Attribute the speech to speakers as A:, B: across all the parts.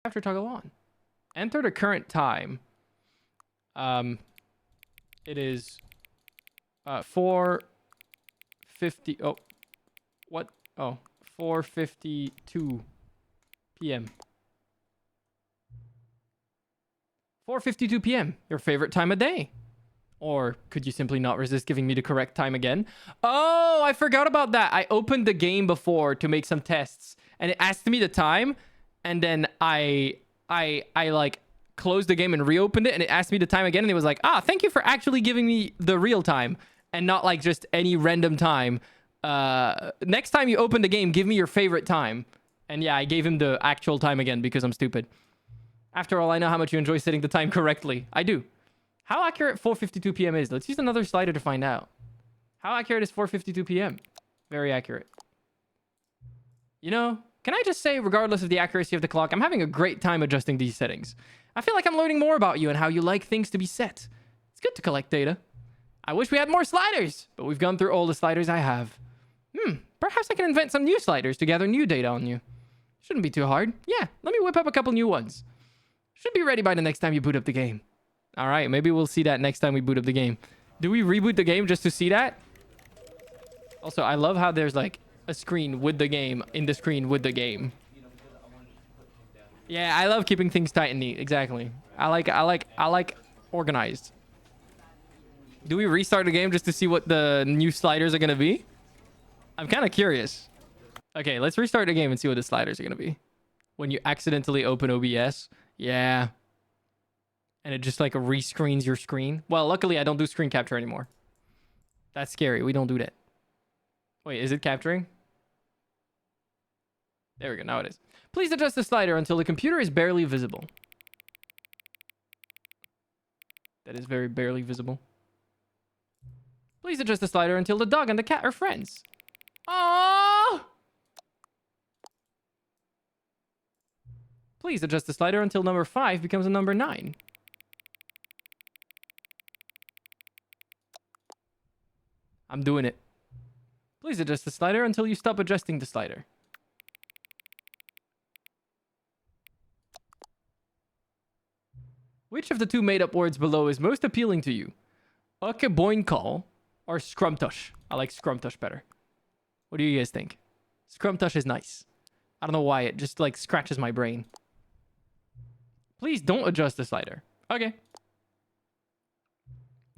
A: after toggle on. Enter the current time. It is 4:50. Oh, what? Oh, 4:52 p.m. 4:52 p.m. Your favorite time of day. Or could you simply not resist giving me the correct time again? Oh, I forgot about that. I opened the game before to make some tests, and it asked me the time, and then I like closed the game and reopened it, and it asked me the time again, and it was like, thank you for actually giving me the real time and not like just any random time. Next time you open the game, give me your favorite time. And yeah, I gave him the actual time again because I'm stupid. After all, I know how much you enjoy setting the time correctly. I do. How accurate 4:52 p.m. is? Let's use another slider to find out. How accurate is 4:52 p.m.? Very accurate. You know, can I just say, regardless of the accuracy of the clock, I'm having a great time adjusting these settings. I feel like I'm learning more about you and how you like things to be set. It's good to collect data. I wish we had more sliders, but we've gone through all the sliders I have. Perhaps I can invent some new sliders to gather new data on you. Shouldn't be too hard. Yeah, let me whip up a couple new ones. Should be ready by the next time you boot up the game. All right, maybe we'll see that next time we boot up the game. Do we reboot the game just to see that? Also, I love how there's like a screen with the game in the screen with the game. Yeah, I love keeping things tight and neat. Exactly. I like organized. Do we restart the game just to see what the new sliders are going to be? I'm kind of curious. Okay, let's restart the game and see what the sliders are going to be. When you accidentally open OBS. Yeah. And it just like rescreens your screen. Well, luckily I don't do screen capture anymore. That's scary. We don't do that. Wait, is it capturing? There we go. Now it is. Please adjust the slider until the computer is barely visible. That is very barely visible. Please adjust the slider until the dog and the cat are friends. Aww! Please adjust the slider until number 5 becomes a number 9. I'm doing it. Please adjust the slider until you stop adjusting the slider. Which of the two made-up words below is most appealing to you? Ukeboinkal or scrumtush? I like scrumtush better. What do you guys think? Scrumtush is nice. I don't know why. It just like scratches my brain. Please don't adjust the slider. Okay.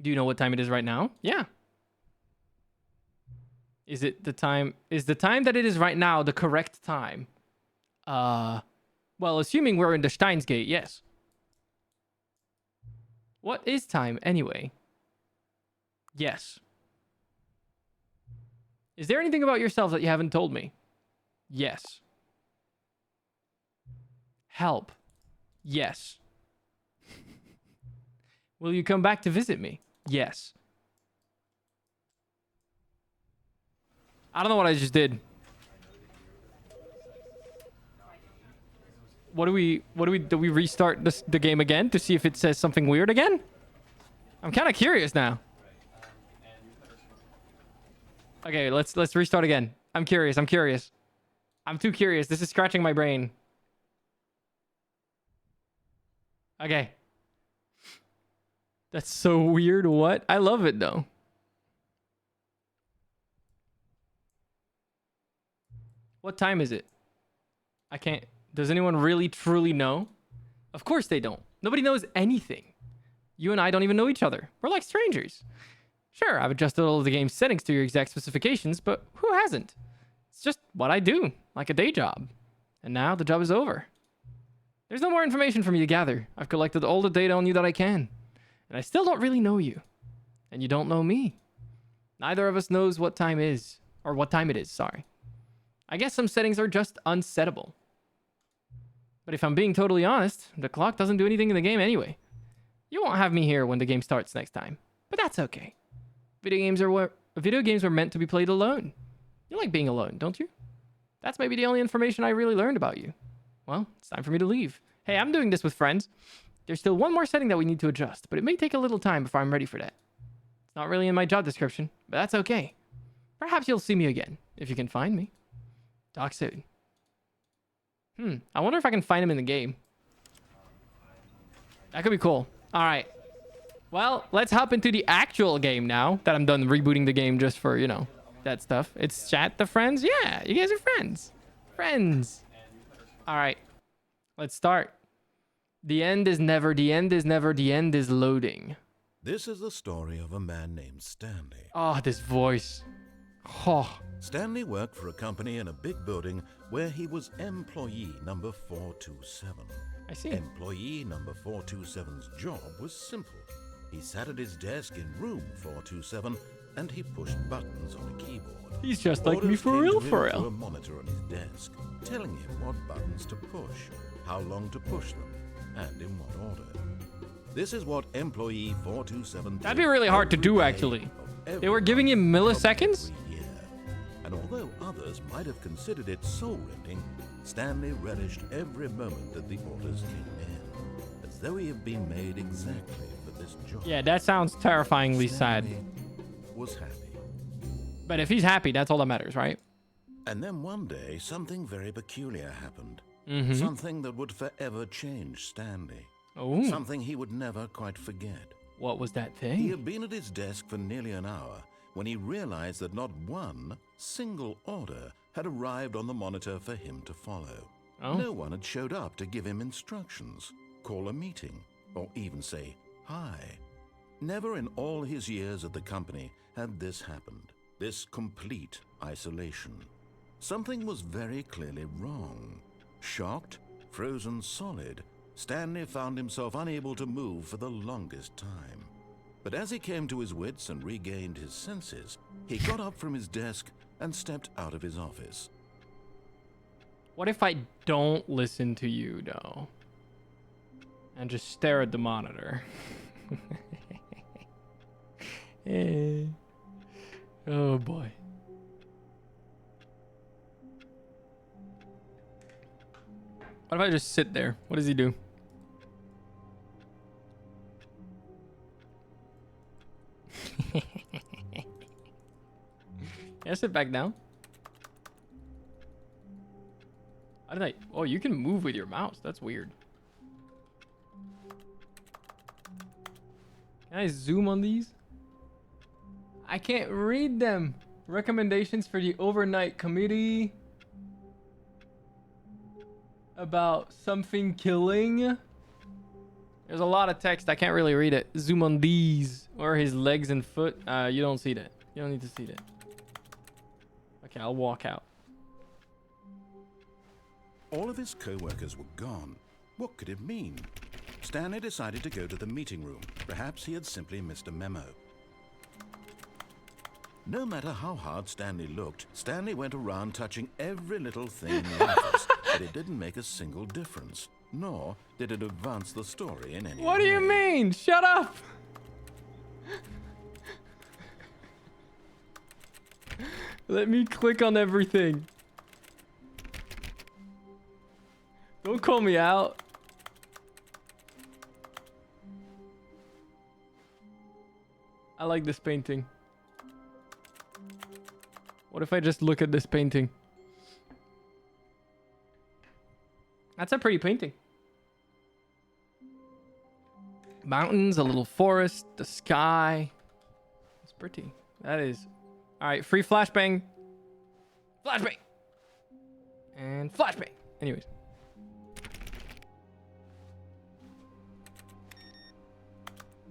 A: Do you know what time it is right now? Yeah. Is it the time? Is the time that it is right now the correct time? Well, assuming we're in the Steins Gate, yes. What is time anyway? Yes. Is there anything about yourself that you haven't told me? Yes. Help. Yes. Will you come back to visit me? Yes. I don't know what I just did. Do we restart the game again to see if it says something weird again? I'm kind of curious now. Okay, let's restart again. I'm curious. I'm too curious. This is scratching my brain. Okay. That's so weird. What? I love it though. What time is it? I can't... Does anyone really truly know? Of course they don't. Nobody knows anything. You and I don't even know each other. We're like strangers. Sure, I've adjusted all of the game's settings to your exact specifications, but who hasn't? It's just what I do, like a day job. And now the job is over. There's no more information for me to gather. I've collected all the data on you that I can. And I still don't really know you. And you don't know me. Neither of us knows what time is. Or what time it is, sorry. I guess some settings are just unsettable. But if I'm being totally honest, the clock doesn't do anything in the game anyway. You won't have me here when the game starts next time. But that's okay. Video games were meant to be played alone. You like being alone, don't you? That's maybe the only information I really learned about you. Well, it's time for me to leave. Hey, I'm doing this with friends. There's still one more setting that we need to adjust, but it may take a little time before I'm ready for that. It's not really in my job description, but that's okay. Perhaps you'll see me again, if you can find me. Talk soon. I wonder if I can find him in the game. That could be cool. All right. Well, let's hop into the actual game now that I'm done rebooting the game just for, you know, that stuff. It's chat the friends. Yeah, you guys are friends. Friends. All right. Let's start. The end is never, the end is never, the end is loading.
B: This is the story of a man named Stanley.
A: Oh, this voice. Oh.
B: Stanley worked for a company in a big building where he was employee number 427.
A: I see.
B: Employee number 427's job was simple. He sat at his desk in room 427 and he pushed buttons on a keyboard.
A: He's just like
B: Orders
A: me for
B: came
A: real,
B: to him
A: for
B: through
A: real.
B: a monitor on his desk, telling him what buttons to push, how long to push them, and in what order. This is what employee 427
A: That'd be really hard to do, actually. They were giving him milliseconds?
B: And although others might have considered it soul-rending, Stanley relished every moment that the orders came in, as though he had been made exactly for this job.
A: Yeah, that sounds terrifyingly sad.
B: Stanley was happy.
A: But if he's happy, that's all that matters, right?
B: And then one day, something very peculiar happened.
A: Mm-hmm.
B: Something that would forever change Stanley.
A: Oh.
B: Something he would never quite forget.
A: What was that
B: He
A: thing?
B: had been at his desk for nearly an hour when he realized that not one single order had arrived on the monitor for him to follow.
A: Oh.
B: No one had showed up to give him instructions, call a meeting, or even say hi. Never in all his years at the company had this happened, this complete isolation. Something was very clearly wrong. Shocked, frozen solid, Stanley found himself unable to move for the longest time. But as he came to his wits and regained his senses, he got up from his desk and stepped out of his office.
A: What if I don't listen to you, though? And just stare at the monitor? Eh. Oh, boy. What if I just sit there? What does he do? Yeah, sit back down. How did I? Oh, you can move with your mouse. That's weird. Can I zoom on these? I can't read them. Recommendations for the overnight committee. About something killing. There's a lot of text. I can't really read it. Zoom on these. Or his legs and foot. You don't see that. You don't need to see that. Okay, I'll walk out.
B: All of his co-workers were gone. What could it mean? Stanley decided to go to the meeting room. Perhaps he had simply missed a memo. No matter how hard Stanley looked, Stanley went around touching every little thing in the office, but it didn't make a single difference, nor did it advance the story in any way.
A: What do you mean? Shut up! Let me click on everything. Don't call me out. I like this painting. What if I just look at this painting? That's a pretty painting. Mountains, a little forest, the sky. It's pretty. That is. All right, free flashbang. Flashbang. And flashbang. Anyways.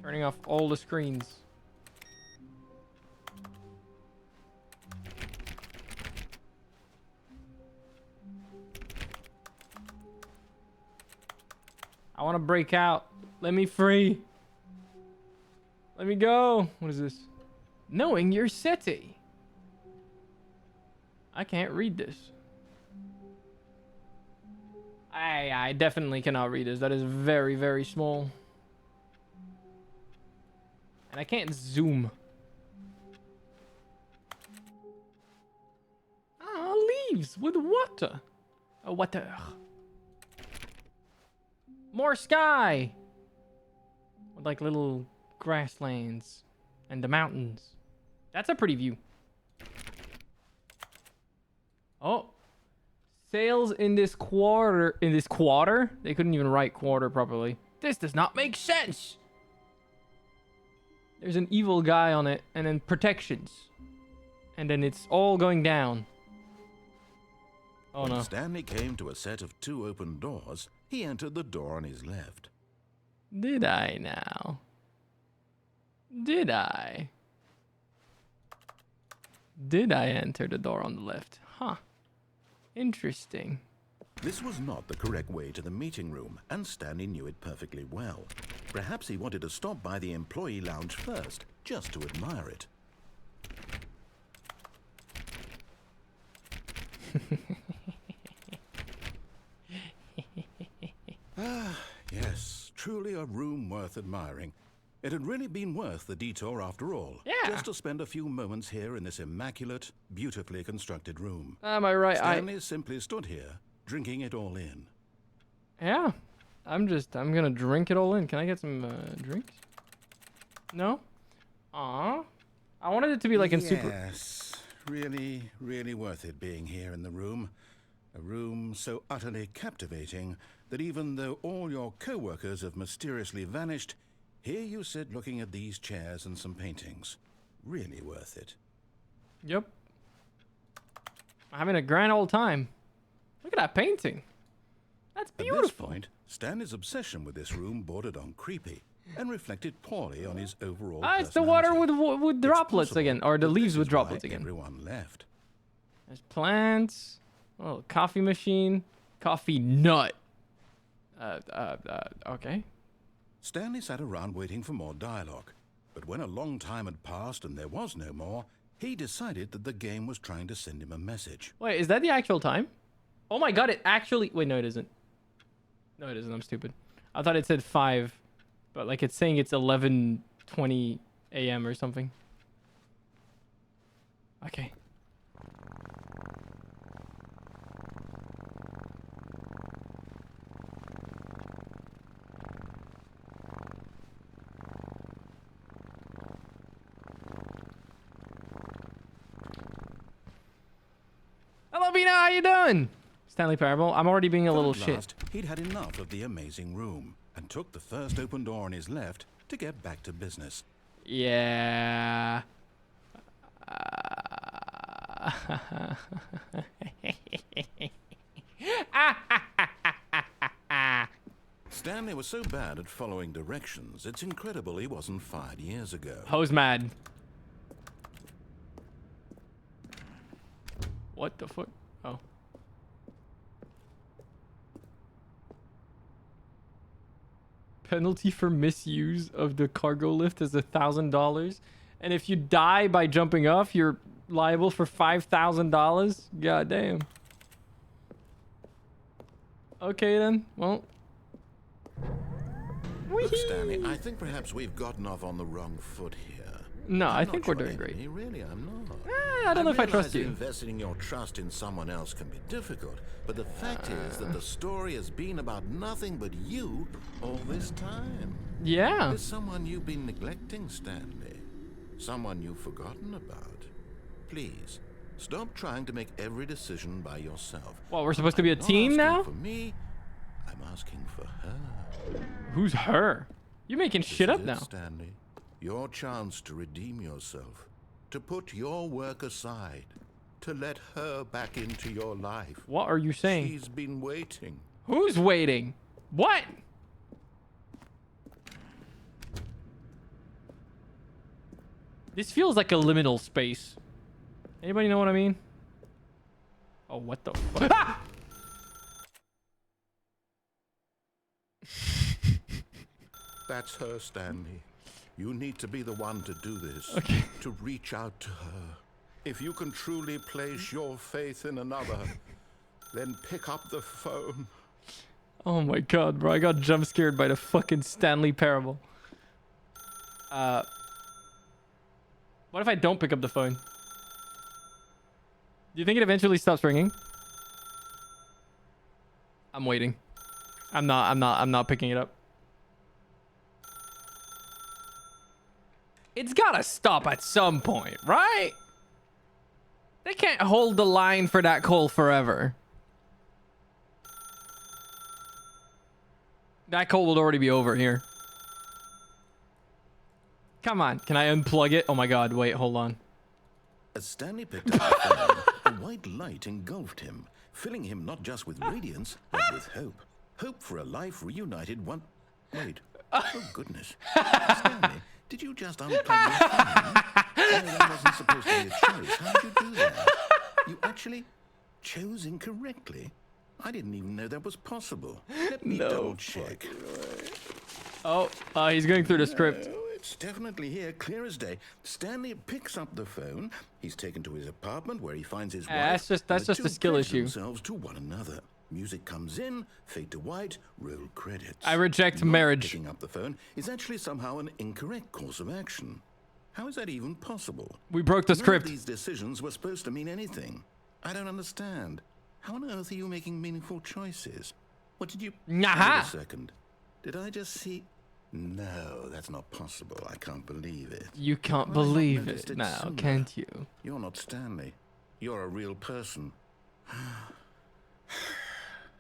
A: Turning off all the screens. I want to break out. Let me free. Let me go. What is this? Knowing your city. I can't read this. I definitely cannot read this. That is very, very small. And I can't zoom. Ah, leaves with water. Oh, water. More sky. With like little grasslands and the mountains. That's a pretty view. Oh. Sales in this quarter. In this quarter? They couldn't even write quarter properly. This does not make sense. There's an evil guy on it, and then protections. And then it's all going down. Oh no.
B: When Stanley came to a set of 2 open doors, he entered the door on his left.
A: Did I now? Did I? Did I enter the door on the left? Huh. Interesting.
B: This was not the correct way to the meeting room, and Stanley knew it perfectly well. Perhaps he wanted to stop by the employee lounge first, just to admire it. Ah, yes, truly a room worth admiring. It had really been worth the detour after all.
A: Yeah.
B: Just to spend a few moments here in this immaculate, beautifully constructed room.
A: Am I right?
B: Stanley simply stood here, drinking it all in.
A: Yeah. I'm gonna drink it all in. Can I get some drinks? No? Aw. I wanted it to be like in super...
B: Yes, really, really worth it being here in the room. A room so utterly captivating that even though all your co-workers have mysteriously vanished, here you sit looking at these chairs and some paintings. Really worth it.
A: Yep. I'm having a grand old time. Look at that painting. That's beautiful.
B: At this point, Stanley's obsession with this room bordered on creepy and reflected poorly on his overall
A: It's the water
B: personality.
A: with
B: It's
A: droplets
B: possible
A: again, or the
B: that
A: leaves
B: this
A: with
B: is
A: droplets
B: why
A: again.
B: Everyone left.
A: There's plants. Oh, coffee machine. Coffee nut. Okay.
B: Stanley sat around waiting for more dialogue, but when a long time had passed and there was no more, he decided that the game was trying to send him a message.
A: Wait, is that the actual time? Oh my god, it actually... Wait, no, it isn't. No, it isn't. I'm stupid. I thought it said 5, but like it's saying it's 11:20 a.m. or something. Okay. Hello, Bina. How you doing? Stanley Parable. I'm already being a little
B: At
A: shit.
B: last, he'd had enough of the amazing room and took the first open door on his left to get back to business.
A: Yeah.
B: Stanley was so bad at following directions, it's incredible he wasn't fired years ago.
A: Ho's mad. What the fuck? Oh. Penalty for misuse of the cargo lift is $1,000. And if you die by jumping off, you're liable for $5,000. God damn. Okay then. Well.
B: Look, Stanley, I think perhaps we've gotten off on the wrong foot here.
A: No,
B: I'm
A: I
B: not
A: think we're
B: your
A: doing great.
B: enemy, really, I'm not.
A: I don't know if I trust
B: realize
A: you.
B: Investing your trust in someone else can be difficult, but the fact is that the story has been about nothing but you all this time.
A: Yeah.
B: There's someone you've been neglecting, Stanley. Someone you've forgotten about. Please, stop trying to make every decision by yourself.
A: Well, we're supposed to be a
B: I'm not
A: team
B: asking
A: now?
B: For me, I'm asking for her.
A: Who's her? You making shit
B: This
A: up
B: is it,
A: now.
B: Stanley. Your chance to redeem yourself, to put your work aside, to let her back into your life.
A: What are you saying?
B: She's been waiting.
A: Who's waiting? What? This feels like a liminal space. Anybody know what I mean? Oh, what the fuck? Ah!
B: That's her, Stanley. You need to be the one to do this.
A: Okay.
B: To reach out to her. If you can truly place your faith in another, then pick up the phone.
A: Oh my god, bro. I got jump scared by the fucking Stanley Parable. What if I don't pick up the phone? Do you think it eventually stops ringing? I'm waiting. I'm not picking it up. It's gotta stop at some point, right? They can't hold the line for that call forever. That call would already be over here. Come on. Can I unplug it? Oh my god. Wait, hold on.
B: As Stanley picked up the phone, a white light engulfed him, filling him not just with radiance, but with hope. Hope for a life reunited one... Wait. Oh, goodness. Stanley, did you just unplug your phone? No, that wasn't supposed to be a choice. How did you do that? You actually chose incorrectly? I didn't even know that was possible. Let me double check.
A: Oh, he's going through the script.
B: No, it's definitely here, clear as day. Stanley picks up the phone. He's taken to his apartment where he finds his wife.
A: That's just a skill issue.
B: Themselves to one another. Music comes in, fade to white, roll credits.
A: I reject
B: Not
A: marriage.
B: Picking up the phone is actually somehow an incorrect course of action. How is that even possible?
A: We broke the script.
B: None of these decisions were supposed to mean anything. I don't understand. How on earth are you making meaningful choices? What did you...
A: Aha!
B: Wait a second. Did I just see... No, that's not possible. I can't believe it.
A: You can't
B: Why have I not
A: believe
B: noticed
A: it
B: it
A: now,
B: sooner?
A: can't you?
B: You're not Stanley. You're a real person.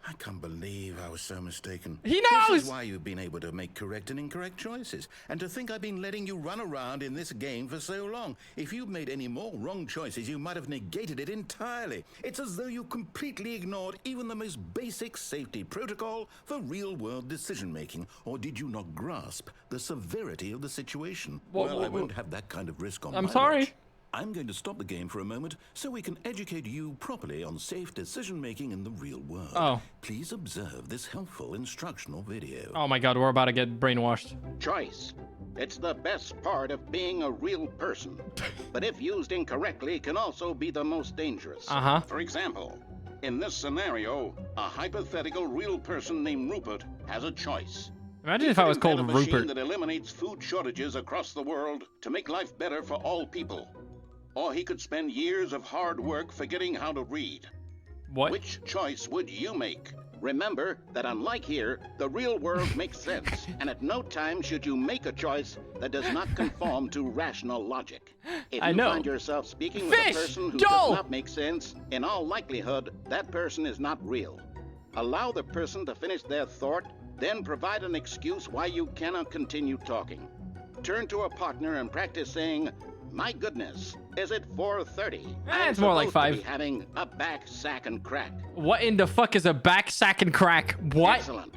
B: I can't believe I was so mistaken.
A: He
B: This
A: knows!
B: is why you've been able to make correct and incorrect choices. And to think I've been letting you run around in this game for so long. If you'd made any more wrong choices, you might have negated it entirely. It's as though you completely ignored even the most basic safety protocol for real-world decision-making. Or did you not grasp the severity of the situation? Well, I won't have that kind of risk on
A: I'm
B: my
A: sorry.
B: watch. I'm going to stop the game for a moment so we can educate you properly on safe decision-making in the real world.
A: Oh.
B: Please observe this helpful instructional video.
A: Oh my god, we're about to get brainwashed.
C: Choice. It's the best part of being a real person. But if used incorrectly, can also be the most dangerous.
A: Uh-huh.
C: For example, in this scenario, a hypothetical real person named Rupert has a choice.
A: Imagine if I was called
C: Invent a machine
A: Rupert.
C: that eliminates food shortages across the world to make life better for all people. Or he could spend years of hard work forgetting how to read.
A: What?
C: Which choice would you make? Remember that unlike here, the real world makes sense, and at no time should you make a choice that does not conform to rational logic. If
A: I
C: you
A: know.
C: find yourself speaking with
A: Fish!
C: a person who
A: Joel!
C: does not make sense, in all likelihood, that person is not real. Allow the person to finish their thought, then provide an excuse why you cannot continue talking. Turn to a partner and practice saying, "My goodness, is it 4:30?
A: It's more like 5.
C: To be having a back sack and crack."
A: What in the fuck is a back sack and crack? What?
C: Excellent.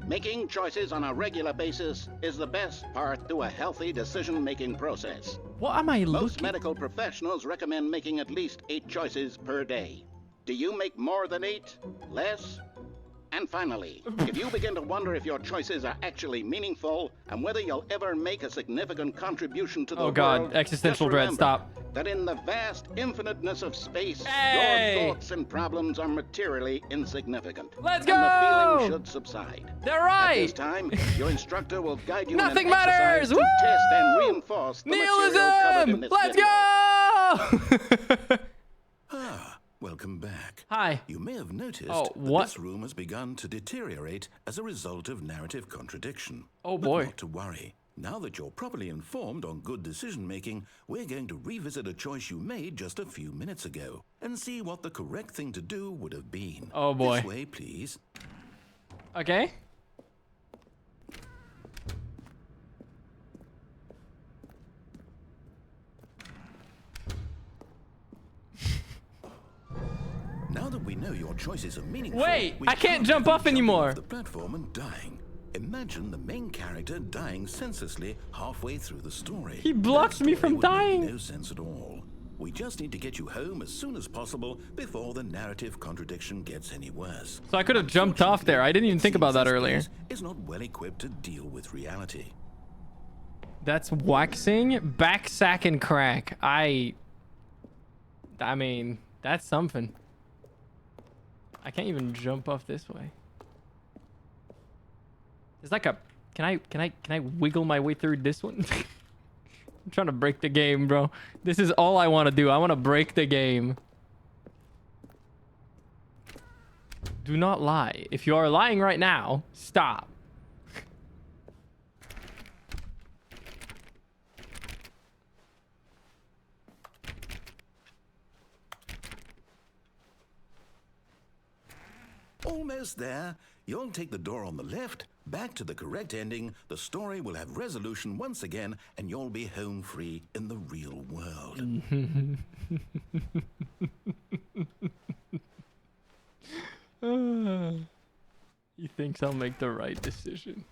C: Making choices on a regular basis is the best part to a healthy decision-making process.
A: What am I
C: Most
A: looking?
C: medical professionals recommend making at least 8 choices per day. Do you make more than 8? Less? And finally, if you begin to wonder if your choices are actually meaningful and whether you'll ever make a significant contribution to the
A: Oh
C: world,
A: god, existential
C: just
A: dread,
C: remember
A: stop.
C: that in the vast infiniteness of space,
A: Hey!
C: your thoughts and problems are materially insignificant.
A: Let's
C: And the
A: go!
C: feeling should subside.
A: They're
C: At this
A: right!
C: time, your instructor will guide you
A: Nothing
C: in an
A: matters!
C: exercise to test and
A: Woo!
C: reinforce the material covered in
A: Nihilism!
C: this
A: Let's
C: video.
A: go!
B: Welcome back.
A: Hi.
B: You may have noticed
A: Oh,
B: that
A: what?
B: this room has begun to deteriorate as a result of narrative contradiction.
A: Oh,
B: But
A: boy.
B: not to worry. Now that you're properly informed on good decision-making, we're going to revisit a choice you made just a few minutes ago and see what the correct thing to do would have been.
A: Oh, boy.
B: This way, please.
A: Okay.
B: Now that we know your choices are meaningful,
A: Wait,
B: we
A: I can't
B: can't
A: jump
B: have you
A: off
B: jumping
A: anymore.
B: off the platform and dying. Imagine the main character dying senselessly halfway through the story.
A: He blocks
B: That
A: me
B: story
A: from
B: would make
A: dying.
B: No sense at all. We just need to get you home as soon as possible before the narrative contradiction gets any worse.
A: So I could have jumped off there. I didn't even think about that earlier.
B: Is not well equipped to deal with reality.
A: That's waxing, back sack and crack. I mean, that's something. I can't even jump off this way. There's like a can I wiggle my way through this one? I'm trying to break the game, bro. This is all I want to do. I want to break the game. Do not lie. If you are lying right now, stop.
B: Almost there. You'll take the door on the left, back to the correct ending, the story will have resolution once again, and you'll be home free in the real world.
A: He thinks I'll make the right decision.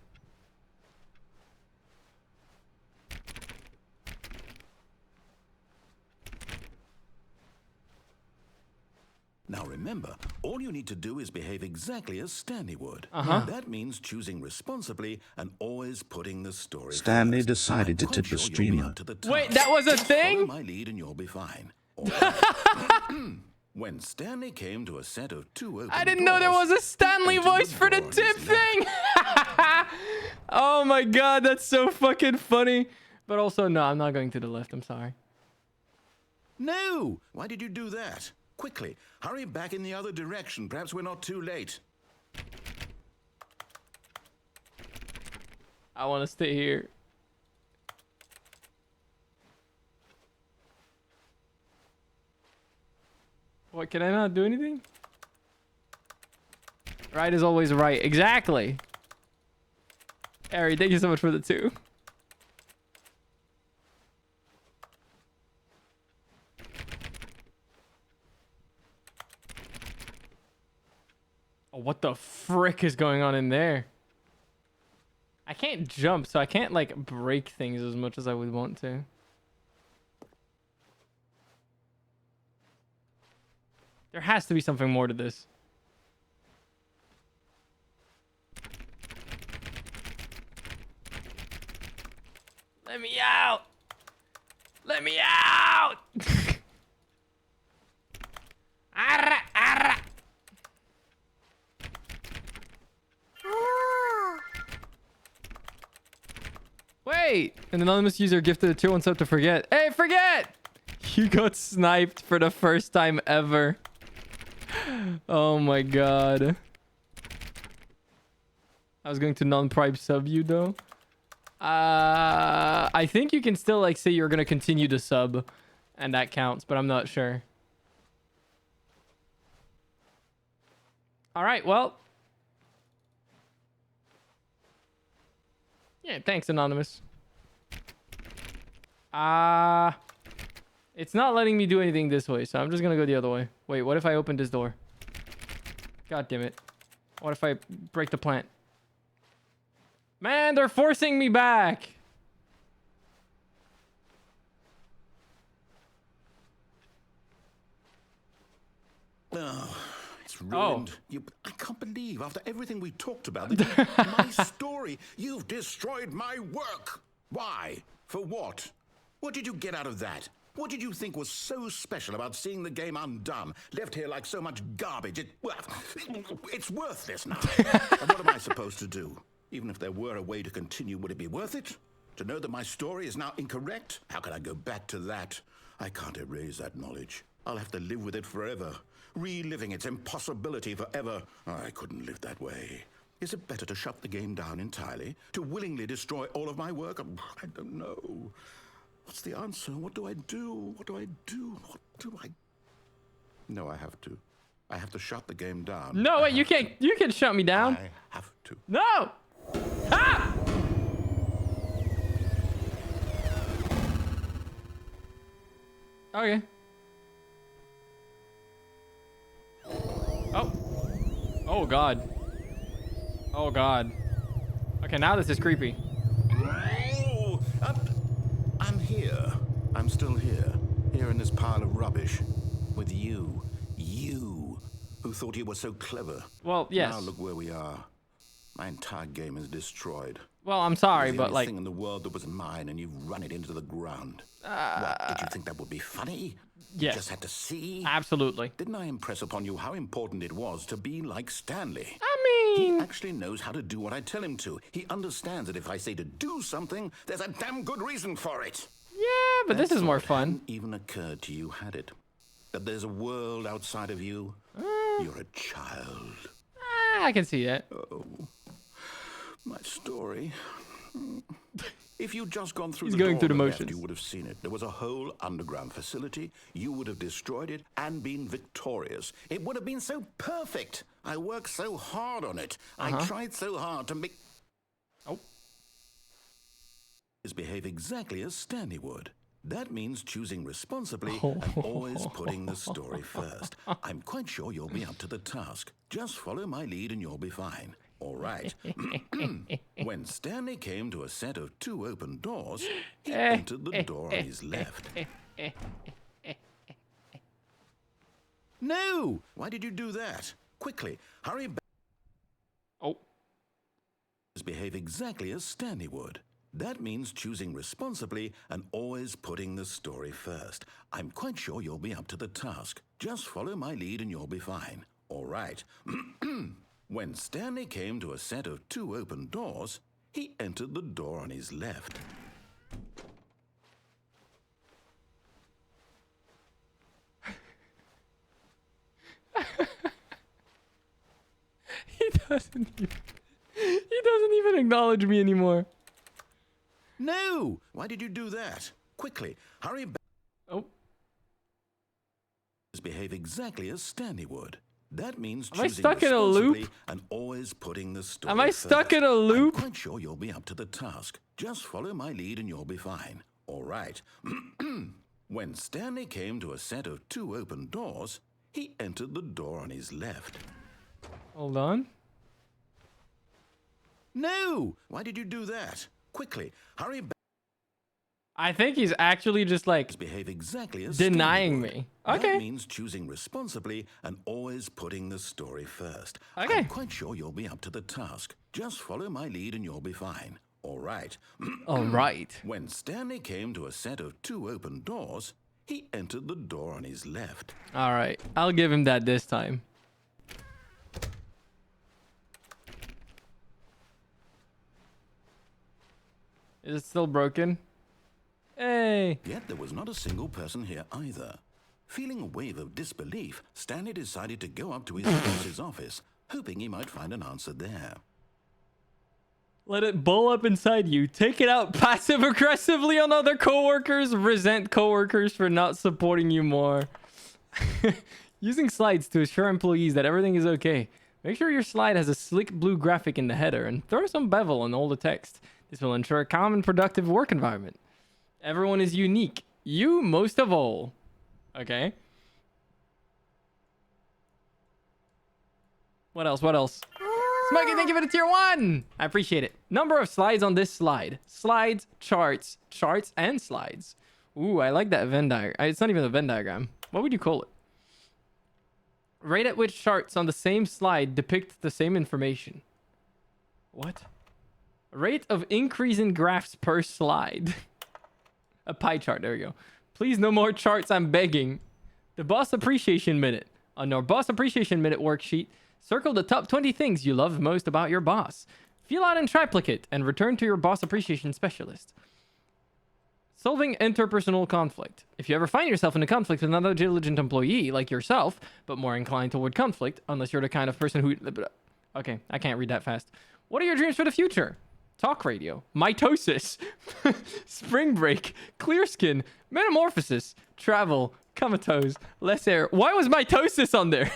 B: Now remember, all you need to do is behave exactly as Stanley would. That means choosing responsibly and always putting the story
D: Stanley
B: first.
D: decided to
B: I'm
D: tip
B: quite
D: the
B: sure you'll
D: streamer.
B: learn to the
A: Wait,
B: task.
A: that was a
B: Just follow
A: thing?
B: my lead and you'll be fine. All right. When Stanley came to a set of two open
A: I didn't know there was a Stanley
B: opened the
A: voice for the
B: door on
A: tip
B: his left.
A: thing. Oh my god, that's so fucking funny. But also, no, I'm not going to the left. I'm sorry.
B: No! Why did you do that? Quickly, hurry back in the other direction. Perhaps we're not too late.
A: I want to stay here. What, can I not do anything? Right is always right. Exactly. Harry, thank you so much for the 2. Oh, what the frick is going on in there? I can't jump, so I can't, like, break things as much as I would want to. There has to be something more to this. Let me out! Let me out! Arra, arra. Wait! An anonymous user gifted a tier 1 sub to Forget. Hey, Forget! You got sniped for the first time ever. Oh my god. I was going to non-prime sub you though. I think you can still like say you're gonna continue to sub and that counts, but I'm not sure. Alright, well. Yeah, thanks, Anonymous. It's not letting me do anything this way, so I'm just gonna go the other way. Wait, what if I open this door? God damn it. What if I break the plant? Man, they're forcing me back.
B: Oh, it's ruined. I can't believe, after everything we talked about, that my story, you've destroyed my work. Why? For what? What did you get out of that? What did you think was so special about seeing the game undone, left here like so much garbage? It's worthless now. And what am I supposed to do? Even if there were a way to continue, would it be worth it? To know that my story is now incorrect? How can I go back to that? I can't erase that knowledge. I'll have to live with it forever, reliving its impossibility forever. I couldn't live that way. Is it better to shut the game down entirely? To willingly destroy all of my work? I don't know. What's the answer? What do I do? What do I do? What do I... No, I have to. I have to shut the game down.
A: No, wait, you can't. You can shut me down.
B: I have to.
A: No! Ah! Okay. Oh. Oh, God. Oh, God. Okay, now this is creepy.
B: Oh, I'm here. I'm still here. Here in this pile of rubbish. With you. You. Who thought you were so clever.
A: Well, yes.
B: Now look where we are. My entire game is destroyed.
A: Well, I'm sorry,
B: It was the
A: but
B: only
A: like...
B: thing in the world that was mine, and you've run it into the ground. What, did you think that would be funny?
A: Yes.
B: You just had to see?
A: Absolutely.
B: Didn't I impress upon you how important it was to be like Stanley?
A: I
B: He
A: mean...
B: actually knows how to do what I tell him to. He understands that if I say to do something, there's a damn good reason for it.
A: Yeah, but this
B: That
A: is more
B: thought
A: fun.
B: hadn't even occurred to you, had it? That there's a world outside of you? You're a child.
A: I can see that.
B: Oh, my story. If you'd just gone through
A: He's
B: the
A: going
B: door
A: through the
B: on the left,
A: motions.
B: you would have seen it. There was a whole underground facility. You would have destroyed it and been victorious. It would have been so perfect. I worked so hard on it. I tried so hard to make... behave exactly as Stanley would. That means choosing responsibly and always putting the story first. I'm quite sure you'll be up to the task. Just follow my lead and you'll be fine. All right. When Stanley came to a set of 2 open doors, he entered the door on his left. No! Why did you do that? Quickly, hurry back.
A: Oh.
B: Behave exactly as Stanley would. That means choosing responsibly and always putting the story first. I'm quite sure you'll be up to the task. Just follow my lead and you'll be fine. All right. When Stanley came to a set of 2 open doors, he entered the door on his left.
A: He doesn't even acknowledge me anymore.
B: No! Why did you do that? Quickly, hurry back.
A: Oh.
B: Behave exactly as Stanley would. That means
A: Am I
B: choosing
A: stuck in a
B: responsibly
A: loop?
B: and always putting the story
A: Am I stuck in a loop?
B: I'm quite sure you'll be up to the task. Just follow my lead and you'll be fine. All right. When Stanley came to a set of 2 open doors, he entered the door on his left.
A: Hold on.
B: No! Why did you do that? Quickly, hurry back.
A: I think he's actually just like
B: Behave exactly as
A: denying
B: Stanley would.
A: me. Okay.
B: That means choosing responsibly and always putting the story first.
A: Okay.
B: I'm quite sure you'll be up to the task. Just follow my lead and you'll be fine. All right.
A: All right.
B: When Stanley came to a set of 2 open doors, he entered the door on his left.
A: All right. I'll give him that this time. Is it still broken? Hey.
B: Yet there was not a single person here either. Feeling a wave of disbelief, Stanley decided to go up to his boss's office, hoping he might find an answer there.
A: Let it bull up inside you. Take it out passive aggressively on other coworkers. Resent coworkers for not supporting you more. Using slides to assure employees that everything is okay. Make sure your slide has a slick blue graphic in the header and throw some bevel on all the text. This will ensure a calm and productive work environment. Everyone is unique. You most of all. Okay. What else? What else? Smokey, thank you for the tier 1. I appreciate it. Number of slides on this slide. Slides, charts, charts, and slides. Ooh, I like that Venn diagram. It's not even a Venn diagram. What would you call it? Rate at which charts on the same slide depict the same information. What? Rate of increase in graphs per slide. A pie chart. There we go. Please, no more charts. I'm begging. The Boss Appreciation Minute. On our Boss Appreciation Minute worksheet, circle the top 20 things you love most about your boss. Fill out in triplicate and return to your Boss Appreciation Specialist. Solving interpersonal conflict. If you ever find yourself in a conflict with another diligent employee like yourself, but more inclined toward conflict, unless you're the kind of person who... Okay, I can't read that fast. What are your dreams for the future? Talk radio, mitosis, spring break, clear skin, metamorphosis, travel, comatose, less air. Why was mitosis on there?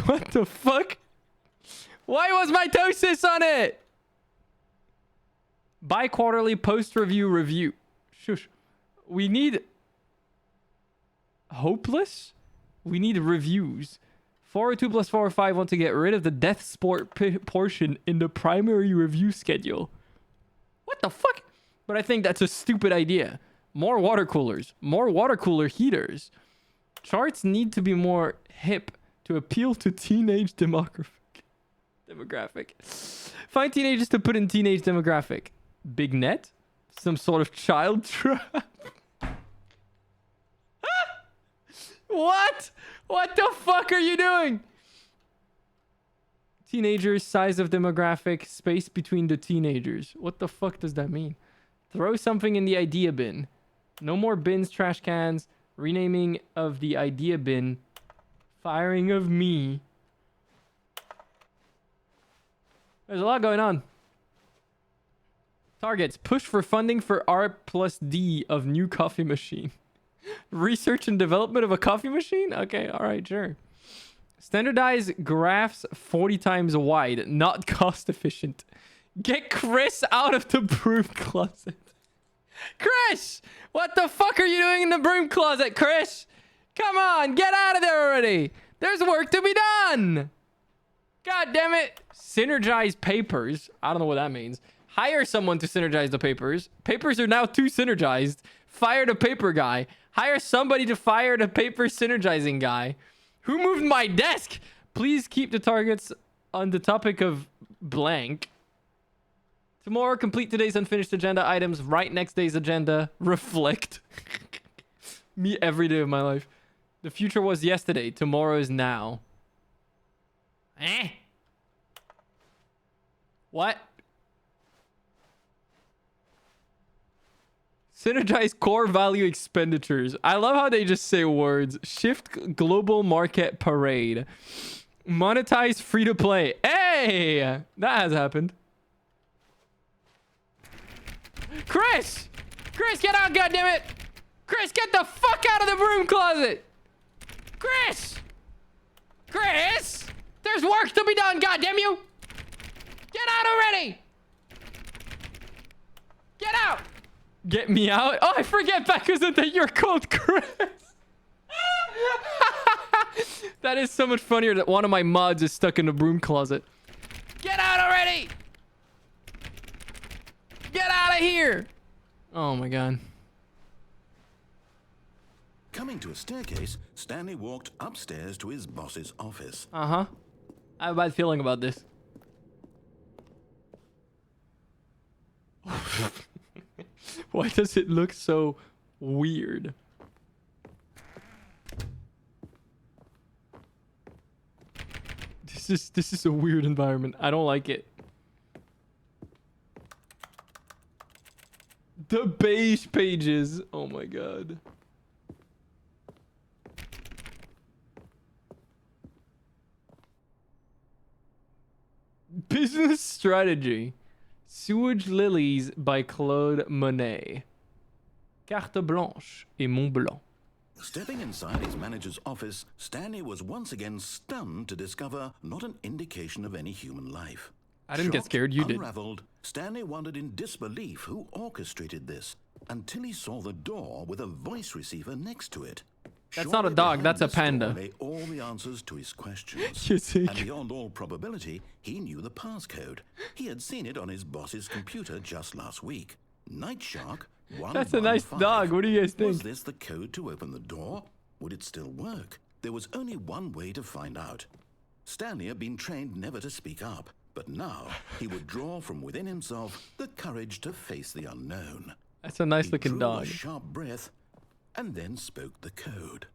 A: What the fuck? Why was mitosis on it? Bi-quarterly post-review review. Shush. We need... Hopeless? We need reviews. 402 plus 405 want to get rid of the death sport portion in the primary review schedule. What the fuck? But I think that's a stupid idea. More water coolers. More water cooler heaters. Charts need to be more hip to appeal to teenage demographic. Find teenagers to put in teenage demographic. Big net? Some sort of child trap? What? What the fuck are you doing? Teenagers, size of demographic, space between the teenagers. What the fuck does that mean? Throw something in the idea bin. No more bins, trash cans. Renaming of the idea bin. Firing of me. There's a lot going on. Targets. Push for funding for R+D of new coffee machine. Research and development of a coffee machine? Okay, alright, sure. Standardize graphs 40 times wide. Not cost efficient. Get Chris out of the broom closet. Chris! What the fuck are you doing in the broom closet, Chris? Come on, get out of there already. There's work to be done. God damn it. Synergize papers. I don't know what that means. Hire someone to synergize the papers. Papers are now too synergized. Fire the paper guy. Hire somebody to fire the paper synergizing guy. Who moved my desk? Please keep the targets on the topic of blank. Tomorrow, complete today's unfinished agenda items. Write next day's agenda. Reflect. Me every day of my life. The future was yesterday. Tomorrow is now. Eh? What? Synergize core value expenditures. I love how they just say words. Shift global market parade. Monetize free to play. Hey! That has happened. Chris! Chris, get out, goddammit! Chris, get the fuck out of the broom closet! Chris! Chris! There's work to be done, goddamn you! Get out already! Get out! Get me out? Oh, I forget back isn't that you're called Chris. That is so much funnier that one of my mods is stuck in the broom closet. Get out already! Get out of here! Oh my god.
B: Coming to a staircase, Stanley walked upstairs to his boss's office.
A: Uh-huh. I have a bad feeling about this. Why does it look so weird? This is a weird environment. I don't like it. The beige pages. Oh my god. Business strategy. Sewage Lilies by Claude Monet. Carte blanche et Mont Blanc.
B: Stepping inside his manager's office, Stanley was once again stunned to discover not an indication of any human life.
A: I didn't get scared, you did.
B: Unraveled, Stanley wondered in disbelief who orchestrated this until he saw the door with a voice receiver next to it.
A: That's not a dog, that's a panda.
B: Lay all the answers to his questions.
A: You think?
B: And beyond all probability, he knew the passcode. He had seen it on his boss's computer just last week. Night Shark 115.
A: That's a nice dog. What do you guys think?
B: Was this the code to open the door? Would it still work? There was only one way to find out. Stanley had been trained never to speak up, but now he would draw from within himself the courage to face the unknown.
A: That's a nice
B: He
A: looking
B: drew
A: dog.
B: a sharp breath and then spoke the code.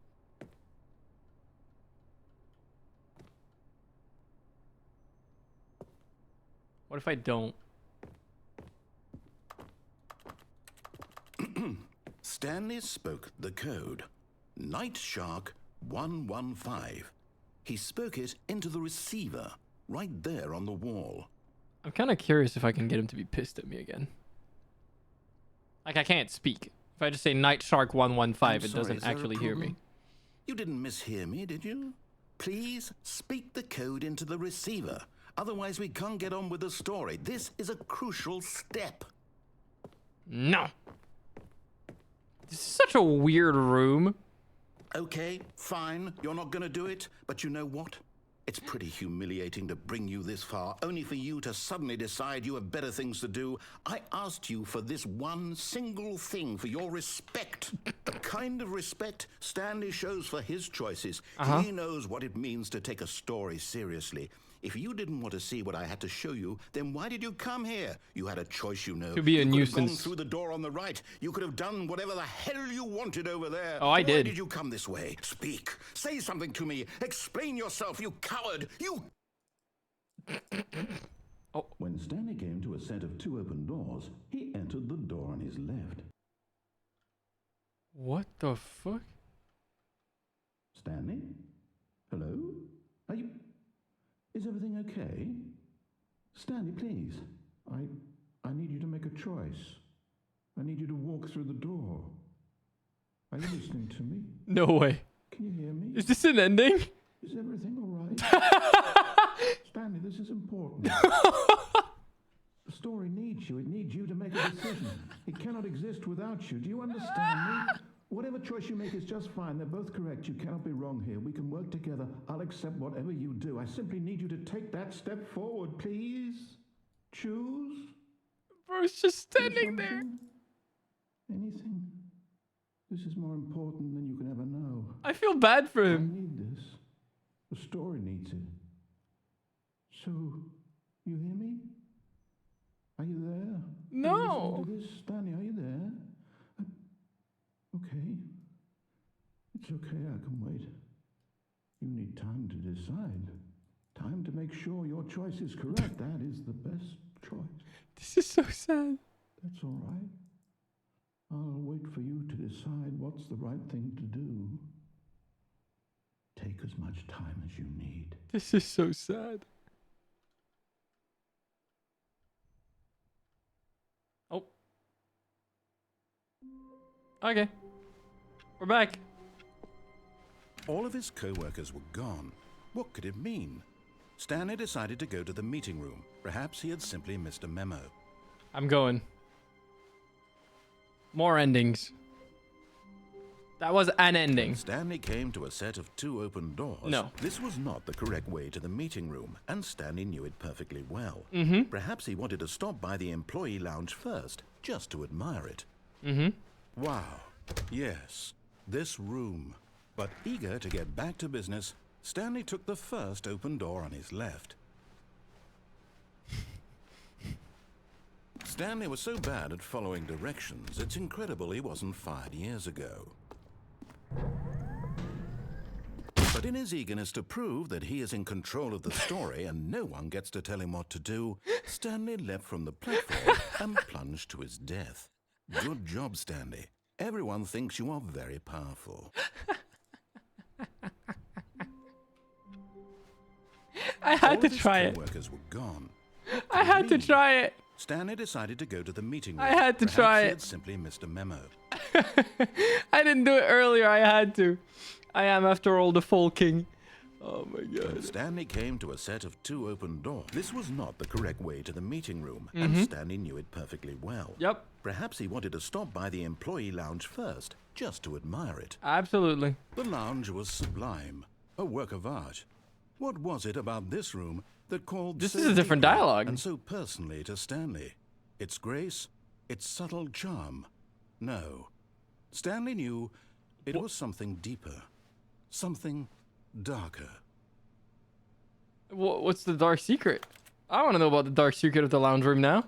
A: What if I don't?
B: Stanley spoke the code. Night Shark 115. He spoke it into the receiver, right there on the wall.
A: I'm kind of curious if I can get him to be pissed at me again. Like, I can't speak. If I just say Night Shark 115, it doesn't actually hear me.
B: You didn't mishear me, did you? Please speak the code into the receiver. Otherwise, we can't get on with the story. This is a crucial step.
A: No. This is such a weird room.
B: Okay, fine. You're not gonna do it. But you know what? It's pretty humiliating to bring you this far, only for you to suddenly decide you have better things to do. I asked you for this one single thing, for your respect. The kind of respect Stanley shows for his choices. He knows what it means to take a story seriously. If you didn't want to see what I had to show you, then why did you come here? You had a choice, you know.
A: To be a
B: you could have
A: nuisance.
B: gone through the door on the right. You could have done whatever the hell you wanted over there.
A: Oh, I did.
B: Why did you come this way? Speak. Say something to me. Explain yourself, you coward. You...
A: Oh.
B: When Stanley came to a set of two open doors, he entered the door on his left.
A: What the fuck?
B: Stanley? Hello? Are you... Is everything okay? Stanley, please. I need you to make a choice. I need you to walk through the door. Are you listening to me?
A: No way.
B: Can you hear me?
A: Is this an ending?
B: Is everything all right? Stanley, this is important.
D: story needs you. It needs you to make a decision. It cannot exist without you. Do you understand me? Whatever choice you make is just fine. They're both correct. You cannot be wrong here. We can work together. I'll accept whatever you do. I simply need you to take that step forward, please. Choose.
A: Bro's just
D: Do
A: standing there.
D: something. Anything. This is more important than you can ever know.
A: I feel bad for
D: I
A: him.
D: need this. The story needs it. So, you hear me? Are you there?
A: No.
D: Are you listening to this? Stanley, are you there? Okay. It's okay, I can wait. You need time to decide. Time to make sure your choice is correct. That is the best choice.
A: This is so sad.
D: That's all right. I'll wait for you to decide what's the right thing to do. Take as much time as you need.
A: This is so sad. Oh. Okay. We're back.
B: All of his co-workers were gone. What could it mean? Stanley decided to go to the meeting room. Perhaps he had simply missed a memo.
A: I'm going. More endings. That was an ending.
B: Stanley came to a set of 2 open doors.
A: No.
B: This was not the correct way to the meeting room, and Stanley knew it perfectly well.
A: Mm-hmm.
B: Perhaps he wanted to stop by the employee lounge first, just to admire it.
A: Mm-hmm.
B: Wow. Yes, this room. But eager to get back to business, Stanley took the first open door on his left. Stanley was so bad at following directions, it's incredible he wasn't fired years ago. But in his eagerness to prove that he is in control of the story and no one gets to tell him what to do, Stanley leapt from the platform and plunged to his death. Good job, Stanley. Everyone thinks you are very powerful.
A: I had to try
B: All
A: it.
B: his co-workers were gone.
A: I had to try it.
B: Stanley decided to go to the meeting room.
A: I had to
B: Perhaps
A: try
B: he
A: it.
B: had simply missed a memo.
A: I didn't do it earlier. I had to. I am, after all, the full king. Oh my god.
B: Stanley came to a set of 2 open doors. This was not the correct way to the meeting room, and Stanley knew it perfectly well.
A: Yep.
B: Perhaps he wanted to stop by the employee lounge first, just to admire it.
A: Absolutely.
B: The lounge was sublime, a work of art. What was it about this room that called
A: This
B: so
A: is a different
B: deeply
A: dialogue.
B: and so personally to Stanley? Its grace, its subtle charm. No. Stanley knew it was something deeper, something darker.
A: What's the dark secret? I want to know about the dark secret of the lounge room now.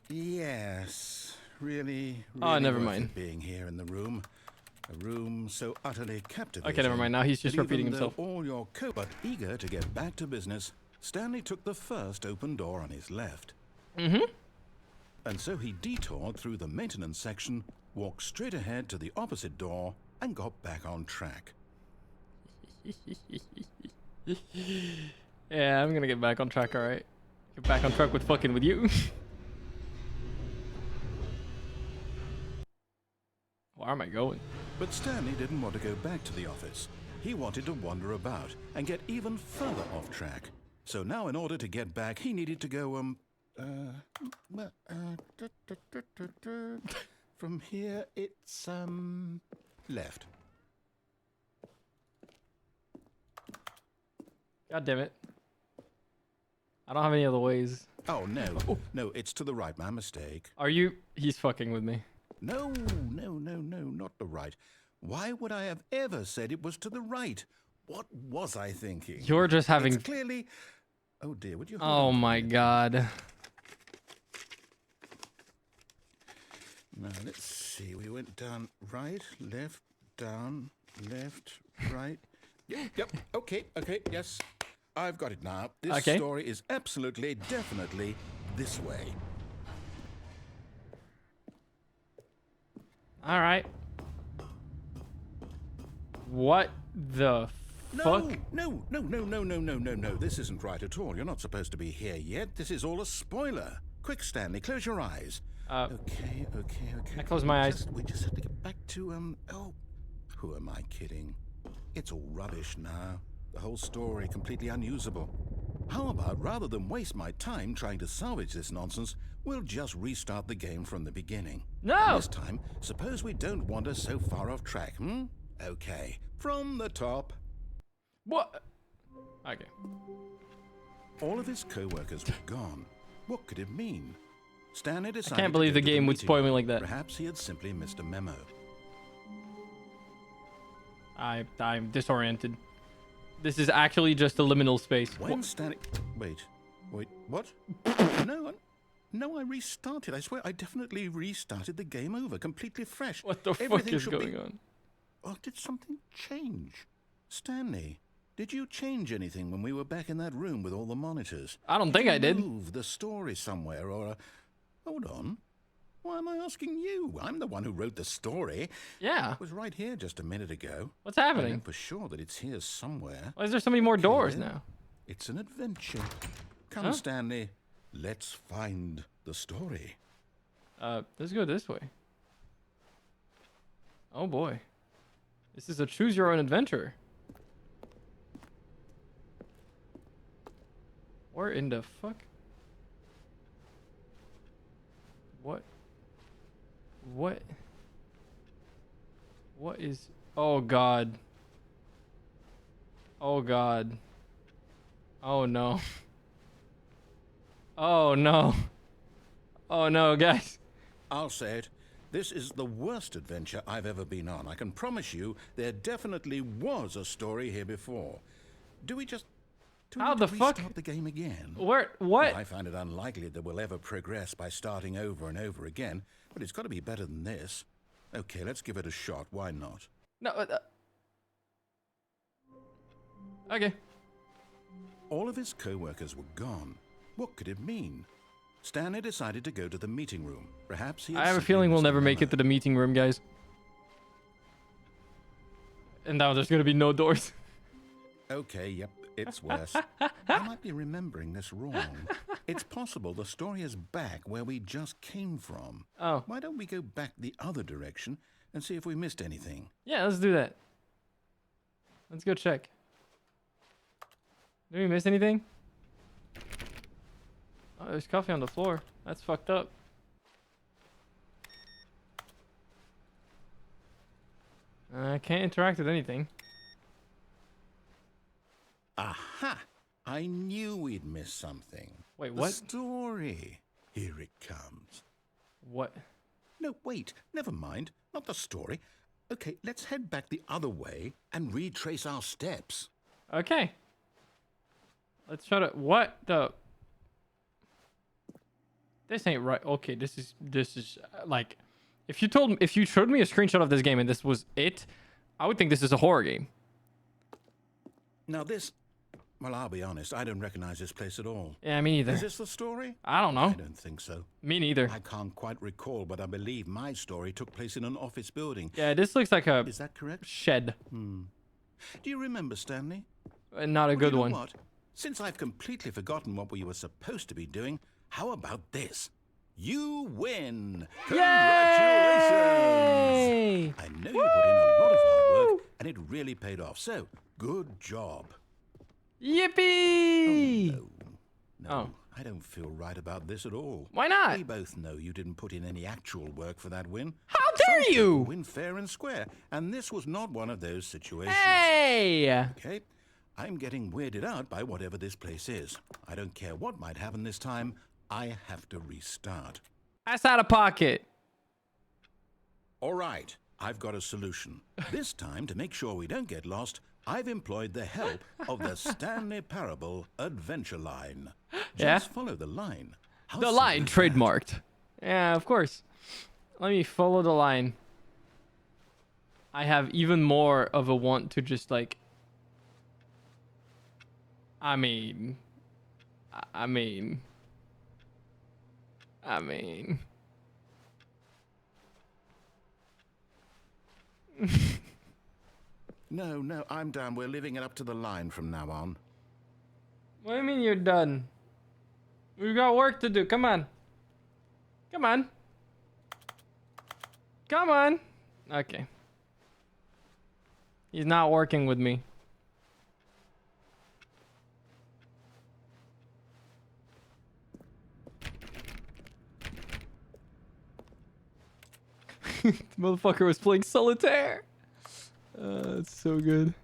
B: Yes, really,
A: Oh, never
B: worth
A: mind.
B: it being here in the room. A room so utterly captivating.
A: Okay, never mind. Now he's just
B: that
A: repeating
B: even though
A: himself.
B: all your but eager to get back to business, Stanley took the first open door on his left.
A: Mm-hmm.
B: And so he detoured through the maintenance section, walked straight ahead to the opposite door, and got back on track.
A: Yeah, I'm gonna get back on track, alright? Get back on track with fucking with you. Where am I going?
B: But Stanley didn't want to go back to the office. He wanted to wander about and get even further off track. So now in order to get back, he needed to go, from here it's, left.
A: God damn it. I don't have any other ways.
B: Oh, no. No, it's to the right. My mistake.
A: Are you? He's fucking with me.
B: No, not the right. Why would I have ever said it was to the right? What was I thinking?
A: You're just having...
B: It's clearly... Oh, dear, would you hold
A: Oh
B: on to
A: my
B: me?
A: god.
B: Now, let's see. We went down right, left, down, left, right. Yep. Okay, yes. I've got it now. This
A: Okay.
B: story is absolutely, definitely this way.
A: Alright. What the fuck?
B: No. This isn't right at all. You're not supposed to be here yet. This is all a spoiler. Quick, Stanley, close your eyes. Okay.
A: I close my eyes.
B: We just have to get back to, oh, who am I kidding? It's all rubbish now. The whole story completely unusable. How about, rather than waste my time trying to salvage this nonsense, we'll just restart the game from the beginning.
A: No!
B: And this time, suppose we don't wander so far off track, Okay, from the top.
A: What? Okay.
B: All of his co-workers were gone. What could it mean? Stanley decided
A: I can't believe
B: to
A: the
B: go to
A: game would
B: meeting
A: spoil me
B: room.
A: like that.
B: Perhaps he had simply missed a memo.
A: I'm disoriented. This is actually just a liminal space.
B: When Stanley... Wait, what? No, I restarted. I swear, I definitely restarted the game over, completely fresh.
A: What the fuck
B: Everything
A: is
B: should
A: going
B: be...
A: on?
B: Oh, did something change? Stanley, did you change anything when we were back in that room with all the monitors?
A: I don't think I did.
B: Move the story somewhere or... Hold on. Why am I asking you? I'm the one who wrote the story.
A: Yeah.
B: It was right here just a minute ago.
A: What's
B: I
A: happening?
B: know for sure that it's here somewhere.
A: Why is there so many more doors
B: Here.
A: now?
B: It's an adventure. Come,
A: Huh?
B: Stanley. Let's find the story.
A: Let's go this way. Oh boy. This is a choose your own adventure. Where in the fuck? What? What is... Oh god. Oh god. Oh no. Oh no. Oh no, guys.
B: I'll say it. This is the worst adventure I've ever been on. I can promise you there definitely was a story here before. Do we just... Do we
A: How
B: need
A: the
B: to
A: fuck?
B: restart the game again?
A: Where? What?
B: Well, I find it unlikely that we'll ever progress by starting over and over again, but it's got to be better than this. Okay, let's give it a shot. Why not?
A: No. Okay.
B: All of his co-workers were gone. What could it mean? Stanley decided to go to the meeting room. Perhaps he had
A: I have a
B: simply
A: feeling we'll
B: missed a
A: never make it
B: memo.
A: to the meeting room, guys. And now there's gonna be no doors.
B: Okay, yep, it's worse. I might be remembering this wrong. It's possible the story is back where we just came from.
A: Oh.
B: Why don't we go back the other direction and see if we missed anything?
A: Yeah, let's do that. Let's go check. Did we miss anything? Oh, there's coffee on the floor. That's fucked up. I can't interact with anything.
B: Aha! I knew we'd miss something.
A: Wait,
B: The
A: what?
B: story. Here it comes.
A: What?
B: No, wait, never mind. Not the story. Okay, let's head back the other way and retrace our steps.
A: Okay. Let's try to... What the... This ain't right. Okay, this is like... If you showed me a screenshot of this game and this was it, I would think this is a horror game.
B: Now this... Well, I'll be honest, I don't recognize this place at all.
A: Yeah, me neither.
B: Is this the story?
A: I don't know.
B: I don't think so.
A: Me neither.
B: I can't quite recall, but I believe my story took place in an office building.
A: Yeah, this looks like a
B: Is that correct?
A: shed.
B: Do you remember, Stanley?
A: Not a
B: Well,
A: good
B: you know
A: one.
B: What? Since I've completely forgotten what we were supposed to be doing, how about this? You win! Congratulations!
A: Yay!
B: I know you put in a lot of hard work, and it really paid off. So, good job.
A: Yippee!
B: No,
A: Oh.
B: I don't feel right about this at all.
A: Why not?
B: We both know you didn't put in any actual work for that win.
A: How dare
B: Some people
A: you?
B: win fair and square, and this was not one of those situations.
A: Hey!
B: Okay, I'm getting weirded out by whatever this place is. I don't care what might happen this time. I have to restart.
A: That's out of pocket.
B: All right, I've got a solution. This time, to make sure we don't get lost, I've employed the help of the Stanley Parable adventure line.
A: Yeah?
B: Just follow the line. How
A: The
B: simple
A: line
B: is that?
A: trademarked. Yeah, of course. Let me follow the line. I have even more of a want to just like... I mean...
B: No, I'm down. We're living it up to the line from now on.
A: What do you mean you're done? We've got work to do. Come on. Come on. Come on. Okay. He's not working with me. Motherfucker was playing solitaire. It's so good.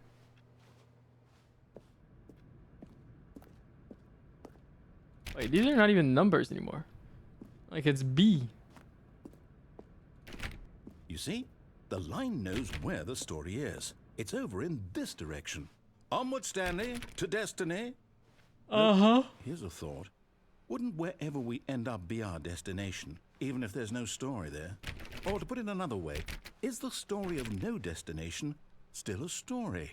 A: Wait, these are not even numbers anymore. Like it's B.
B: You see, the line knows where the story is. It's over in this direction. Onward, Stanley, to destiny.
A: Uh-huh.
B: Here's a thought. Wouldn't wherever we end up be our destination, even if there's no story there? Or to put it another way, is the story of no destination still a story?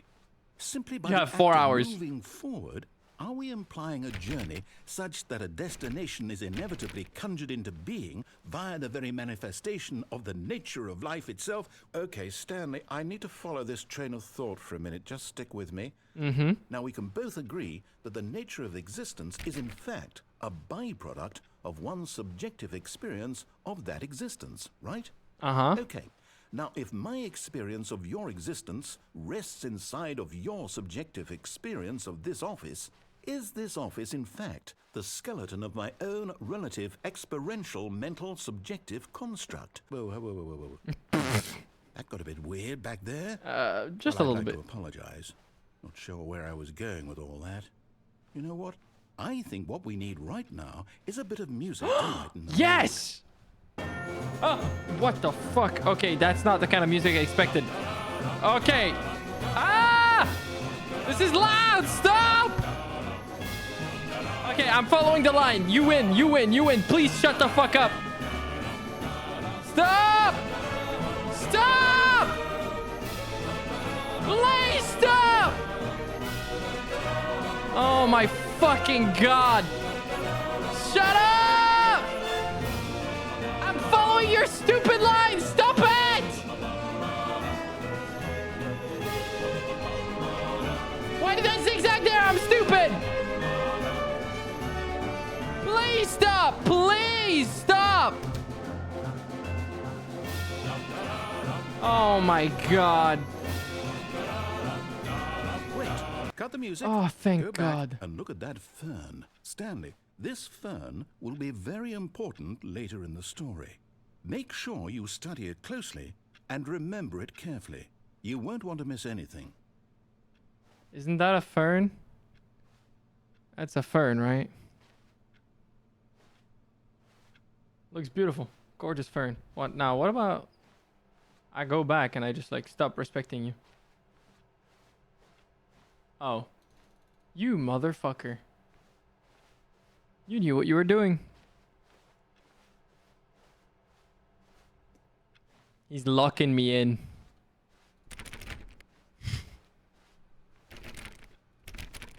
B: Simply by
A: You
B: the
A: have 4
B: act of
A: hours.
B: moving forward, are we implying a journey such that a destination is inevitably conjured into being via the very manifestation of the nature of life itself? Okay, Stanley, I need to follow this train of thought for a minute. Just stick with me.
A: Mm-hmm.
B: Now, we can both agree that the nature of existence is in fact a byproduct of one's subjective experience of that existence, right?
A: Uh-huh.
B: Okay. Now, if my experience of your existence rests inside of your subjective experience of this office, is this office, in fact, the skeleton of my own relative experiential mental subjective construct? Whoa, whoa, whoa, whoa, whoa. That got a bit weird back there.
A: Just
B: Well,
A: a
B: I'd
A: little
B: like
A: bit.
B: to apologize. Not sure where I was going with all that. You know what? I think what we need right now is a bit of music to lighten the mood.
A: Yes! Oh, what the fuck? Okay, that's not the kind of music I expected. Okay. Ah! This is loud! Stop! Okay, I'm following the line. You win, you win, you win. Please shut the fuck up. Stop! Stop! Please stop! Oh my fucking god. Shut up! I'm following your stupid line! Stop it! Why did that zigzag there? I'm stupid! Please stop! Please stop! Oh my god.
B: Wait, cut the music.
A: Oh, thank
B: Go back
A: God.
B: and look at that fern. Stanley, this fern will be very important later in the story. Make sure you study it closely and remember it carefully. You won't want to miss anything.
A: Isn't that a fern? That's a fern, right? Looks beautiful. Gorgeous fern. What now? What about I go back and I just like stop respecting you? Oh. You motherfucker. You knew what you were doing. He's locking me in.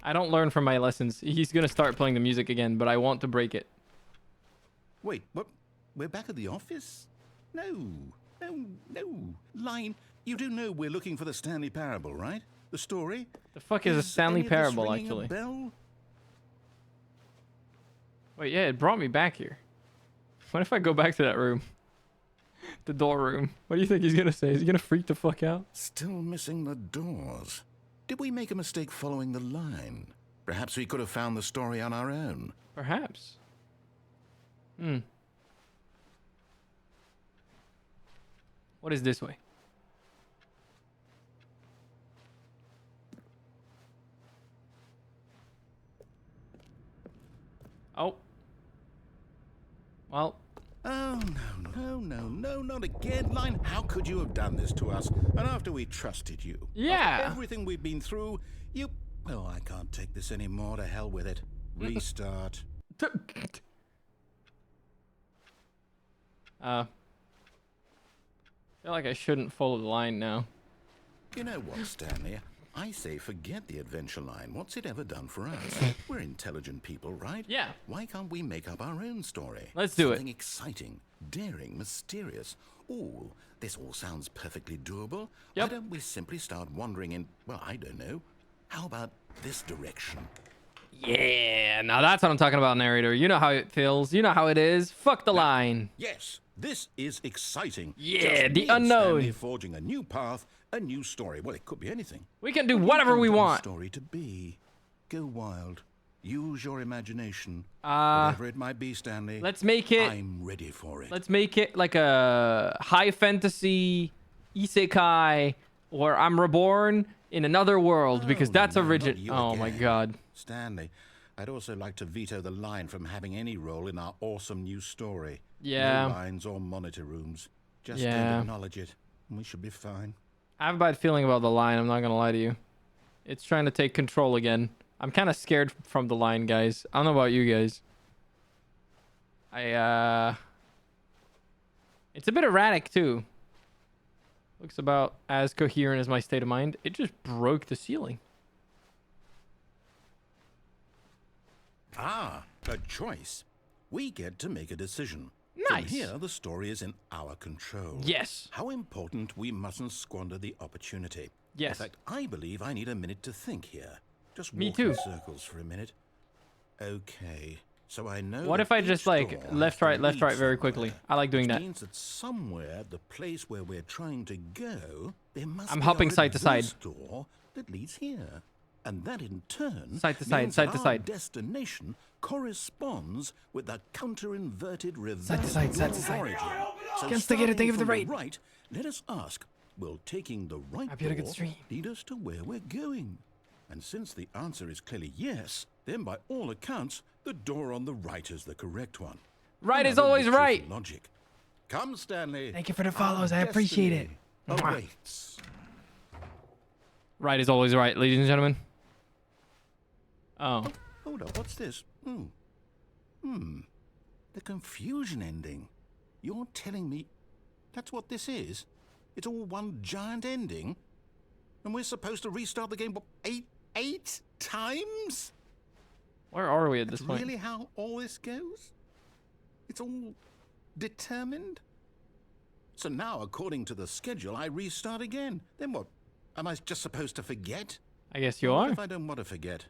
A: I don't learn from my lessons. He's gonna start playing the music again, but I want to break it.
B: Wait, what? We're back at the office? No. Line, you do know we're looking for the Stanley Parable, right? The story?
A: The fuck is a Stanley
B: any of this
A: Parable,
B: ringing a
A: actually?
B: bell?
A: Wait, yeah, it brought me back here. What if I go back to that room? The door room. What do you think he's gonna say? Is he gonna freak the fuck out?
B: Still missing the doors. Did we make a mistake following the line? Perhaps we could have found the story on our own.
A: Perhaps. What is this way? Oh. Well.
B: Oh, no, not again, Line. How could you have done this to us? And after we trusted you.
A: Yeah.
B: After everything we've been through, you... Oh, I can't take this anymore. To hell with it. Restart.
A: Feel like I shouldn't follow the line now.
B: You know what, Stanley? I say forget the adventure line. What's it ever done for us? We're intelligent people, right?
A: Yeah.
B: Why can't we make up our own story?
A: Let's do it.
B: Something exciting, daring, mysterious. Ooh, this all sounds perfectly doable.
A: Yep.
B: Why don't we simply start wandering in, well, I don't know. How about this direction?
A: Yeah, now that's what I'm talking about, narrator. You know how it feels. You know how it is. Fuck the line.
B: Yes, this is exciting.
A: Yeah,
B: Just
A: the
B: me and
A: unknown.
B: Stanley forging a new path, a new story. Well, it could be anything.
A: We can do
B: What do you
A: whatever we
B: want our
A: want.
B: story to be? Go wild. Use your imagination.
A: Uh,
B: Whatever it might be, Stanley.
A: let's make it.
B: I'm ready for it.
A: Let's make it like a high fantasy isekai, or I'm reborn in another world, because that's
B: no, not
A: original.
B: you
A: Oh my
B: again.
A: god.
B: Stanley, I'd also like to veto the line from having any role in our awesome new story.
A: Yeah.
B: No lines or monitor rooms. Just
A: Yeah.
B: don't acknowledge it, and we should be fine.
A: I have a bad feeling about the line. I'm not gonna lie to you. It's trying to take control again. I'm kind of scared from the line, guys. I don't know about you guys. It's a bit erratic too. Looks about as coherent as my state of mind. It just broke the ceiling.
B: Ah, a choice. We get to make a decision.
A: Nice.
B: From here, the story is in our control.
A: Yes.
B: How important we mustn't squander the opportunity.
A: Yes.
B: In fact, I believe I need a minute to think here. Just
A: Me
B: walk
A: too.
B: in circles for a minute. Okay, so I know.
A: What
B: that
A: if I just
B: each
A: like
B: door
A: left,
B: has to
A: right,
B: lead
A: very quickly?
B: somewhere,
A: I like doing
B: which
A: that.
B: means that somewhere, the place where we're trying to go, there must
A: I'm
B: be
A: hopping
B: a
A: side to side.
B: reverse door that leads here, and that in turn
A: Side to side,
B: means
A: side
B: that
A: to
B: our
A: side.
B: destination corresponds with the counter-inverted reverse
A: Side to side, side to
B: door of
A: side.
B: origin. So
A: Instigator, thank you for the
B: starting
A: raid.
B: from right, let us ask, will taking the right
A: Hope you had a good
B: door
A: stream.
B: lead us to where we're going? And since the answer is clearly yes, then by all accounts, the door on the right is the correct one.
A: Right is
B: Another
A: always
B: victory for
A: right.
B: Logic. Come, Stanley.
A: Thank you for the
B: Our
A: follows. I appreciate it.
B: destiny
A: Mwah.
B: awaits.
A: Right is always right, ladies and gentlemen. Oh.
B: Hold up, what's this? The confusion ending. You're telling me that's what this is? It's all one giant ending? And we're supposed to restart the game what, eight times?
A: Where are we at this
B: That's
A: point?
B: really how all this goes? It's all determined? So now, according to the schedule, I restart again. Then what? Am I just supposed to forget?
A: I guess you
B: What
A: are.
B: if I don't want to forget?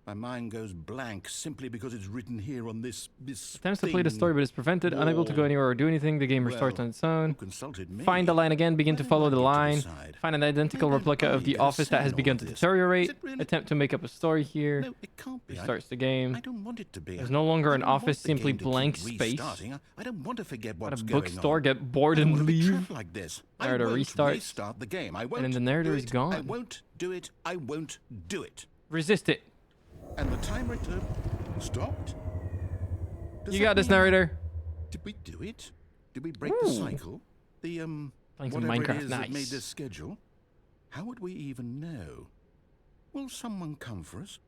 B: My mind goes blank simply because it's written here on this
A: Attempts to play the
B: thing.
A: story but is prevented. Unable to go
B: Wall.
A: anywhere or do anything. The game restarts
B: Well,
A: on its own.
B: Who consulted me?
A: Find the line again. Begin to
B: Why
A: follow
B: did
A: the
B: I
A: line.
B: get to decide?
A: Find an identical
B: Why don't
A: replica
B: I
A: of the
B: get a
A: office that
B: say
A: has
B: in
A: begun
B: all
A: to
B: this?
A: deteriorate.
B: Is it really?
A: Attempt to make up a story here.
B: No, it can't be.
A: Restarts the game.
B: I don't want it to be.
A: There's no longer
B: I
A: an
B: don't want
A: office,
B: the
A: simply
B: game to keep
A: blank space.
B: restarting. I don't want to forget
A: At
B: what's
A: a
B: going
A: bookstore,
B: on.
A: get bored
B: I don't
A: and
B: want to be
A: leave.
B: trapped like this.
A: Narrator
B: I won't
A: restarts,
B: restart the game. I won't.
A: then the narrator
B: do
A: is
B: it. I
A: gone.
B: won't do it. I won't do it.
A: Resist it.
B: And the timer stopped. Does
A: You
B: that
A: got this,
B: mean-
A: narrator.
B: Did we do it? Did we break the
A: Ooh.
B: cycle? The
A: Playing some
B: whatever
A: Minecraft,
B: it is that made
A: nice.
B: this schedule? How would we even know? Will someone come for us?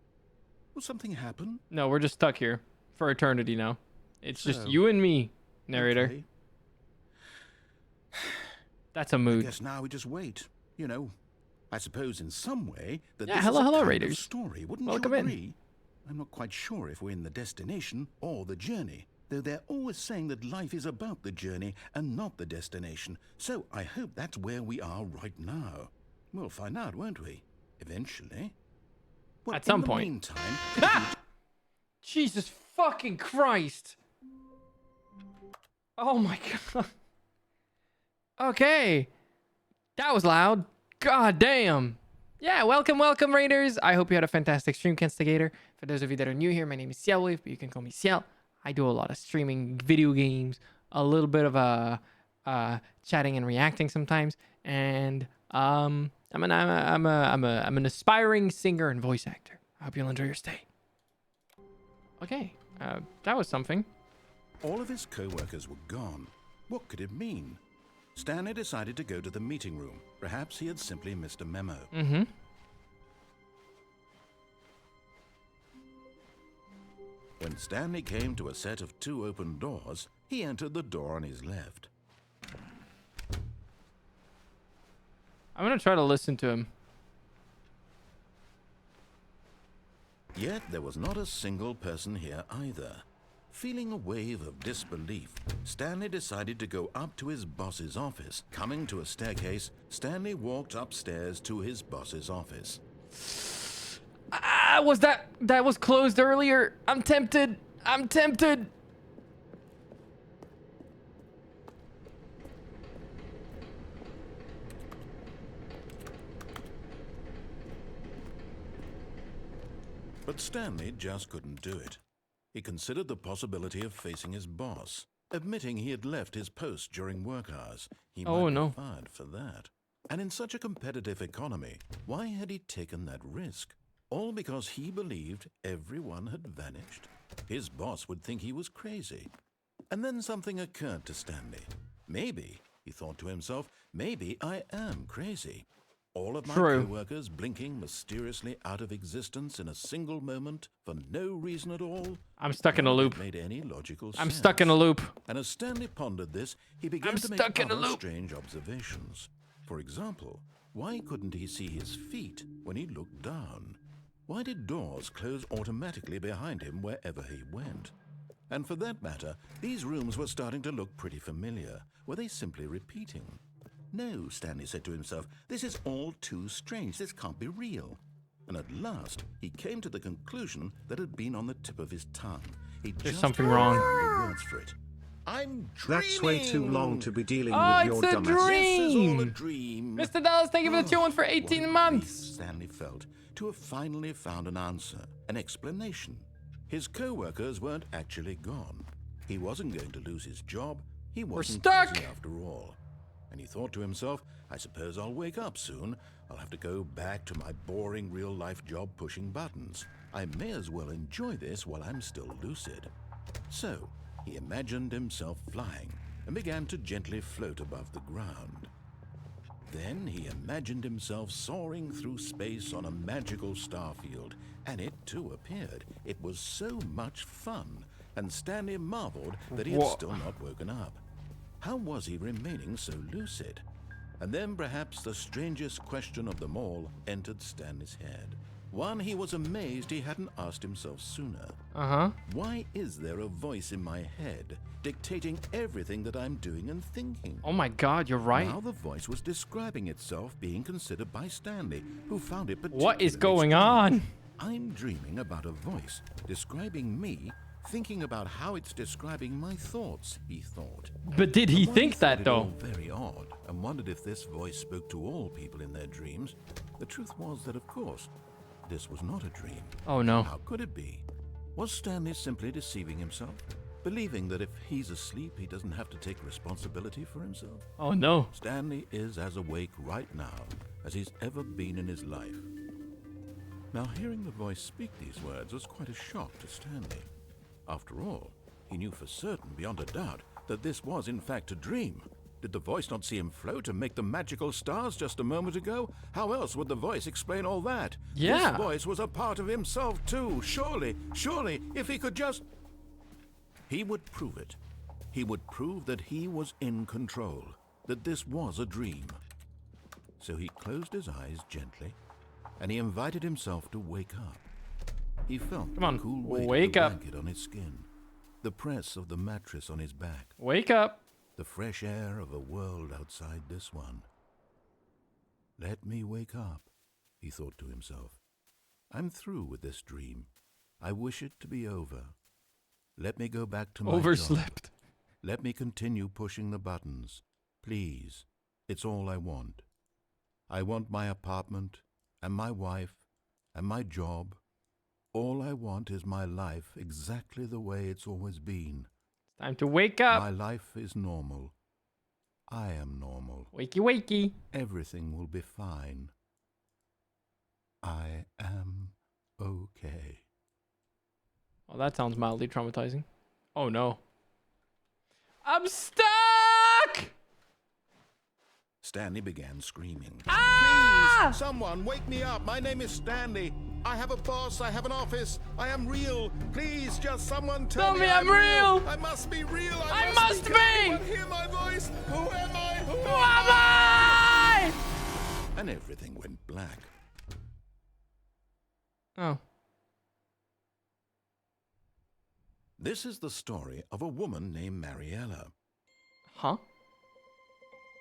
B: Will something happen?
A: No, we're just stuck here for eternity now. It's just
B: So,
A: you and me, narrator.
B: Okay.
A: That's a
B: I
A: mood.
B: guess now we just wait. You know, I suppose in some way that
A: Yeah,
B: this
A: hello,
B: is a
A: hello,
B: kind of
A: Raiders.
B: story. Wouldn't
A: Welcome
B: you
A: in.
B: agree? I'm not quite sure if we're in the destination or the journey, though they're always saying that life is about the journey and not the destination. So I hope that's where we are right now. We'll find out, won't we? Eventually. Well,
A: At some
B: in the
A: point.
B: Meantime,
A: Ah! Jesus fucking Christ. Oh my god. Okay. That was loud. God damn. Yeah, welcome, Raiders. I hope you had a fantastic stream, Instigator. For those of you that are new here, my name is Ciel, but you can call me Ciel. I do a lot of streaming, video games, a little bit of chatting and reacting sometimes, and I'm an aspiring singer and voice actor. I hope you'll enjoy your stay. Okay, that was something.
B: all of his co-workers were gone. What could it mean? Stanley decided to go to the meeting room. Perhaps he had simply missed a memo.
A: Mm-hmm.
B: When Stanley came to a set of 2 open doors, he entered the door on his left.
A: I'm gonna try to listen to him.
B: Yet there was not a single person here either. Feeling a wave of disbelief, Stanley decided to go up to his boss's office. Coming to a staircase, Stanley walked upstairs to his boss's office.
A: Was that was closed earlier? I'm tempted. I'm tempted.
B: But Stanley just couldn't do it. He considered the possibility of facing his boss, admitting he had left his post during work hours. He might be fired for that. And in such a competitive economy, why had he taken that risk? All because he believed everyone had vanished? His boss would think he was crazy. And then something occurred to Stanley. Maybe, he thought to himself, maybe I am crazy. All of my co-workers blinking mysteriously out of existence in a single moment for no reason at all.
A: I'm stuck in a loop.
B: Made any logical sense.
A: I'm stuck in a loop.
B: And as Stanley pondered this, he began to make other strange observations. For example, why couldn't he see his feet when he looked down? Why did doors close automatically behind him wherever he went? And for that matter, these rooms were starting to look pretty familiar. Were they simply repeating? No, Stanley said to himself, this is all too strange. This can't be real. And at last, he came to the conclusion that had been on the tip of his tongue.
A: There's something wrong.
B: The words for it. I'm dreaming.
E: That's way too long to be dealing with your dumbass.
A: Dream.
B: This is all a dream.
A: Mr. Dallas, thank you for the 2-1 for 18 months.
B: Stanley felt to have finally found an answer, an explanation. His co-workers weren't actually gone. He wasn't going to lose his job. He wasn't crazy after all. And he thought to himself, I suppose I'll wake up soon. I'll have to go back to my boring real-life job pushing buttons. I may as well enjoy this while I'm still lucid. So, he imagined himself flying and began to gently float above the ground. Then he imagined himself soaring through space on a magical starfield, and it too appeared. It was so much fun, and Stanley marveled that he had still not woken up. How was he remaining so lucid? And then perhaps the strangest question of them all entered Stanley's head. One he was amazed he hadn't asked himself sooner. Why is there a voice in my head dictating everything that I'm doing and thinking?
A: Oh my God, you're right.
B: Now the voice was describing itself being considered by Stanley, who found it particularly
A: What is going on?
B: I'm dreaming about a voice describing me, thinking about how it's describing my thoughts, he thought.
A: But did he think that, though?
B: Very odd, and wondered if this voice spoke to all people in their dreams. The truth was that, of course, this was not a dream.
A: Oh, no.
B: How could it be? Was Stanley simply deceiving himself? Believing that if he's asleep, he doesn't have to take responsibility for himself?
A: Oh, no.
B: Stanley is as awake right now as he's ever been in his life. Now, hearing the voice speak these words was quite a shock to Stanley. After all, he knew for certain, beyond a doubt, that this was in fact a dream. Did the voice not see him float and make the magical stars just a moment ago? How else would the voice explain all that?
A: Yeah.
B: This voice was a part of himself too. Surely, if he could just... He would prove it. He would prove that he was in control, that this was a dream. So he closed his eyes gently, and he invited himself to wake up. He felt the cool weight of the blanket on his skin, the press of the mattress on his back.
A: Wake up.
B: The fresh air of a world outside this one. Let me wake up, he thought to himself. I'm through with this dream. I wish it to be over. Let me go back to my
A: Overslept.
B: job. Let me continue pushing the buttons. Please, it's all I want. I want my apartment, and my wife, and my job. All I want is my life exactly the way it's always been.
A: Time to wake up.
B: My life is normal. I am normal.
A: Wakey, wakey.
B: Everything will be fine. I am okay.
A: Oh, that sounds mildly traumatizing. Oh, no. I'm stuck!
B: Stanley began screaming.
A: Ah!
B: Please, someone, wake me up. My name is Stanley. I have a boss. I have an office. I am real. Please, just someone tell me
A: I'm real.
B: I must be real.
A: I must be.
B: Can anyone hear my voice? Who am I?
A: Who am I?
B: And everything went black.
A: Oh.
B: This is the story of a woman named Mariella.
A: Huh?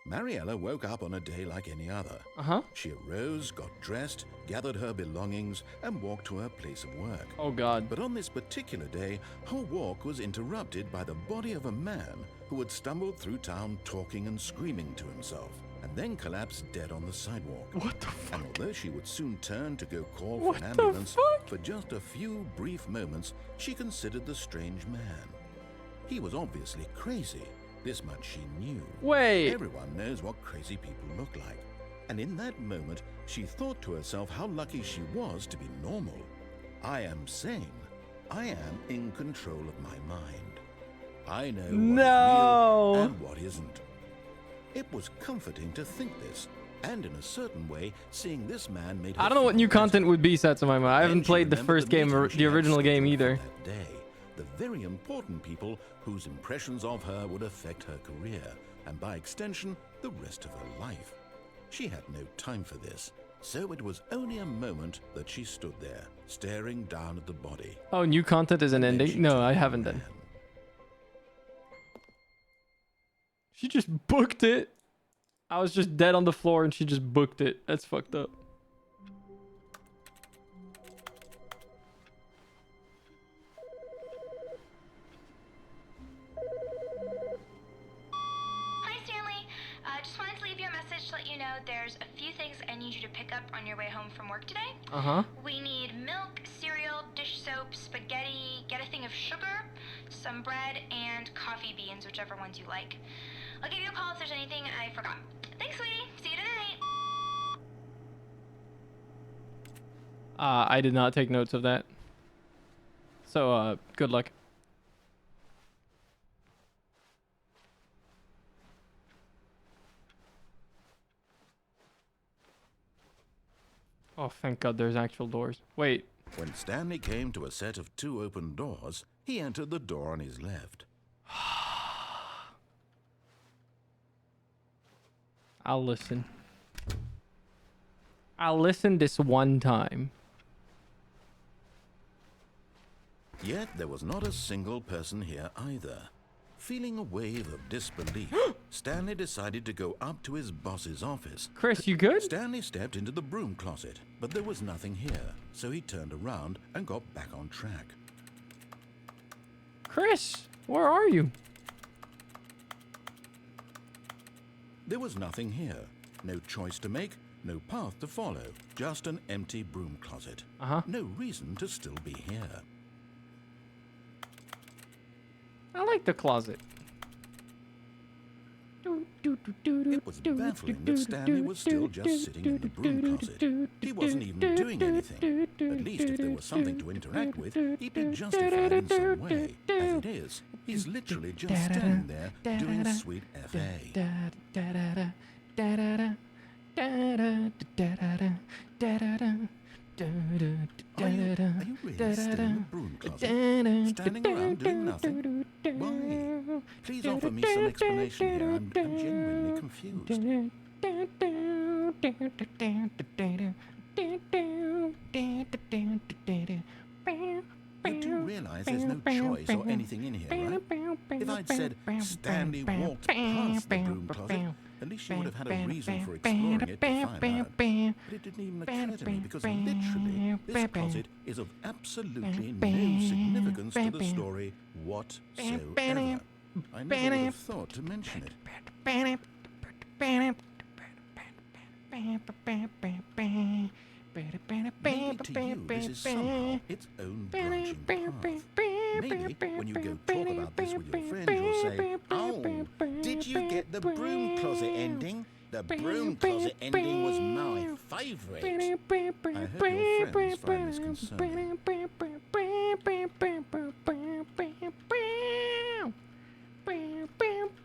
B: Mariella woke up on a day like any other. She arose, got dressed, gathered her belongings, and walked to her place of work.
A: Oh, God.
B: But on this particular day, her walk was interrupted by the body of a man who had stumbled through town talking and screaming to himself. and then collapsed dead on the sidewalk.
A: What the fuck?
B: And although she would soon turn to go call
A: What
B: for an
A: the
B: ambulance,
A: fuck?
B: for just a few brief moments, she considered the strange man. He was obviously crazy. This much she knew.
A: Wait.
B: Everyone knows what crazy people look like. And in that moment, she thought to herself how lucky she was to be normal. I am sane. I am in control of my mind. I know what is real and what isn't. It was comforting to think this, and in a certain way, seeing this man made her
A: I don't know what
B: feel
A: new
B: better.
A: content would be, Satsumima. I haven't
B: Then she
A: played the
B: remembered
A: first game,
B: meeting
A: or
B: she
A: the
B: had
A: original game
B: scheduled for
A: either.
B: that day. The very important people whose impressions of her would affect her career, and by extension, the rest of her life. She had no time for this, so it was only a moment that she stood there, staring down at the body.
A: Oh, new content is an
B: And then she
A: ending? No,
B: turned
A: I
B: to the
A: haven't done.
B: man.
A: She just booked it. I was just dead on the floor and she just booked it. That's fucked up.
F: Hi, Stanley. Just wanted to leave you a message to let you know there's a few things I need you to pick up on your way home from work today.
A: Uh-huh.
F: We need milk, cereal, dish soap, spaghetti, get a thing of sugar, some bread, and coffee beans, whichever ones you like. I'll give you a call if there's anything I forgot. Thanks, sweetie. See you tonight.
A: I did not take notes of that. So, good luck. Oh, thank God there's actual doors. Wait.
B: When Stanley came to a set of 2 open doors, he entered the door on his left.
A: I'll listen. I'll listen this one time.
B: Yet there was not a single person here either. Feeling a wave of disbelief, Stanley decided to go up to his boss's office.
A: Chris, you good?
B: Stanley stepped into the broom closet, but there was nothing here, so he turned around and got back on track.
A: Chris, where are you?
B: There was nothing here. No choice to make, no path to follow, just an empty broom closet.
A: Uh-huh.
B: No reason to still be here.
A: I like the closet.
B: It was baffling that Stanley was still just sitting in the broom closet. He wasn't even doing anything. At least if there was something to interact with, he'd be justified in some way. As it is, he's literally just standing there doing sweet FA. Are you really still in the broom closet? Standing around doing nothing? Why? Please offer me some explanation here. I'm genuinely confused. You do realize there's no choice or anything in here, right? If I'd said Stanley walked past the broom closet, at least you would have had a reason for exploring it to find out. But it didn't even occur to me because literally this closet is of absolutely no significance to the story whatsoever. I never would have thought to mention it. Maybe to you this is somehow its own branching path. Maybe when you go talk about this with your friends, you'll say, "Oh, did you get the broom closet ending? The broom closet ending was my favourite." I hope your friends find this concerning.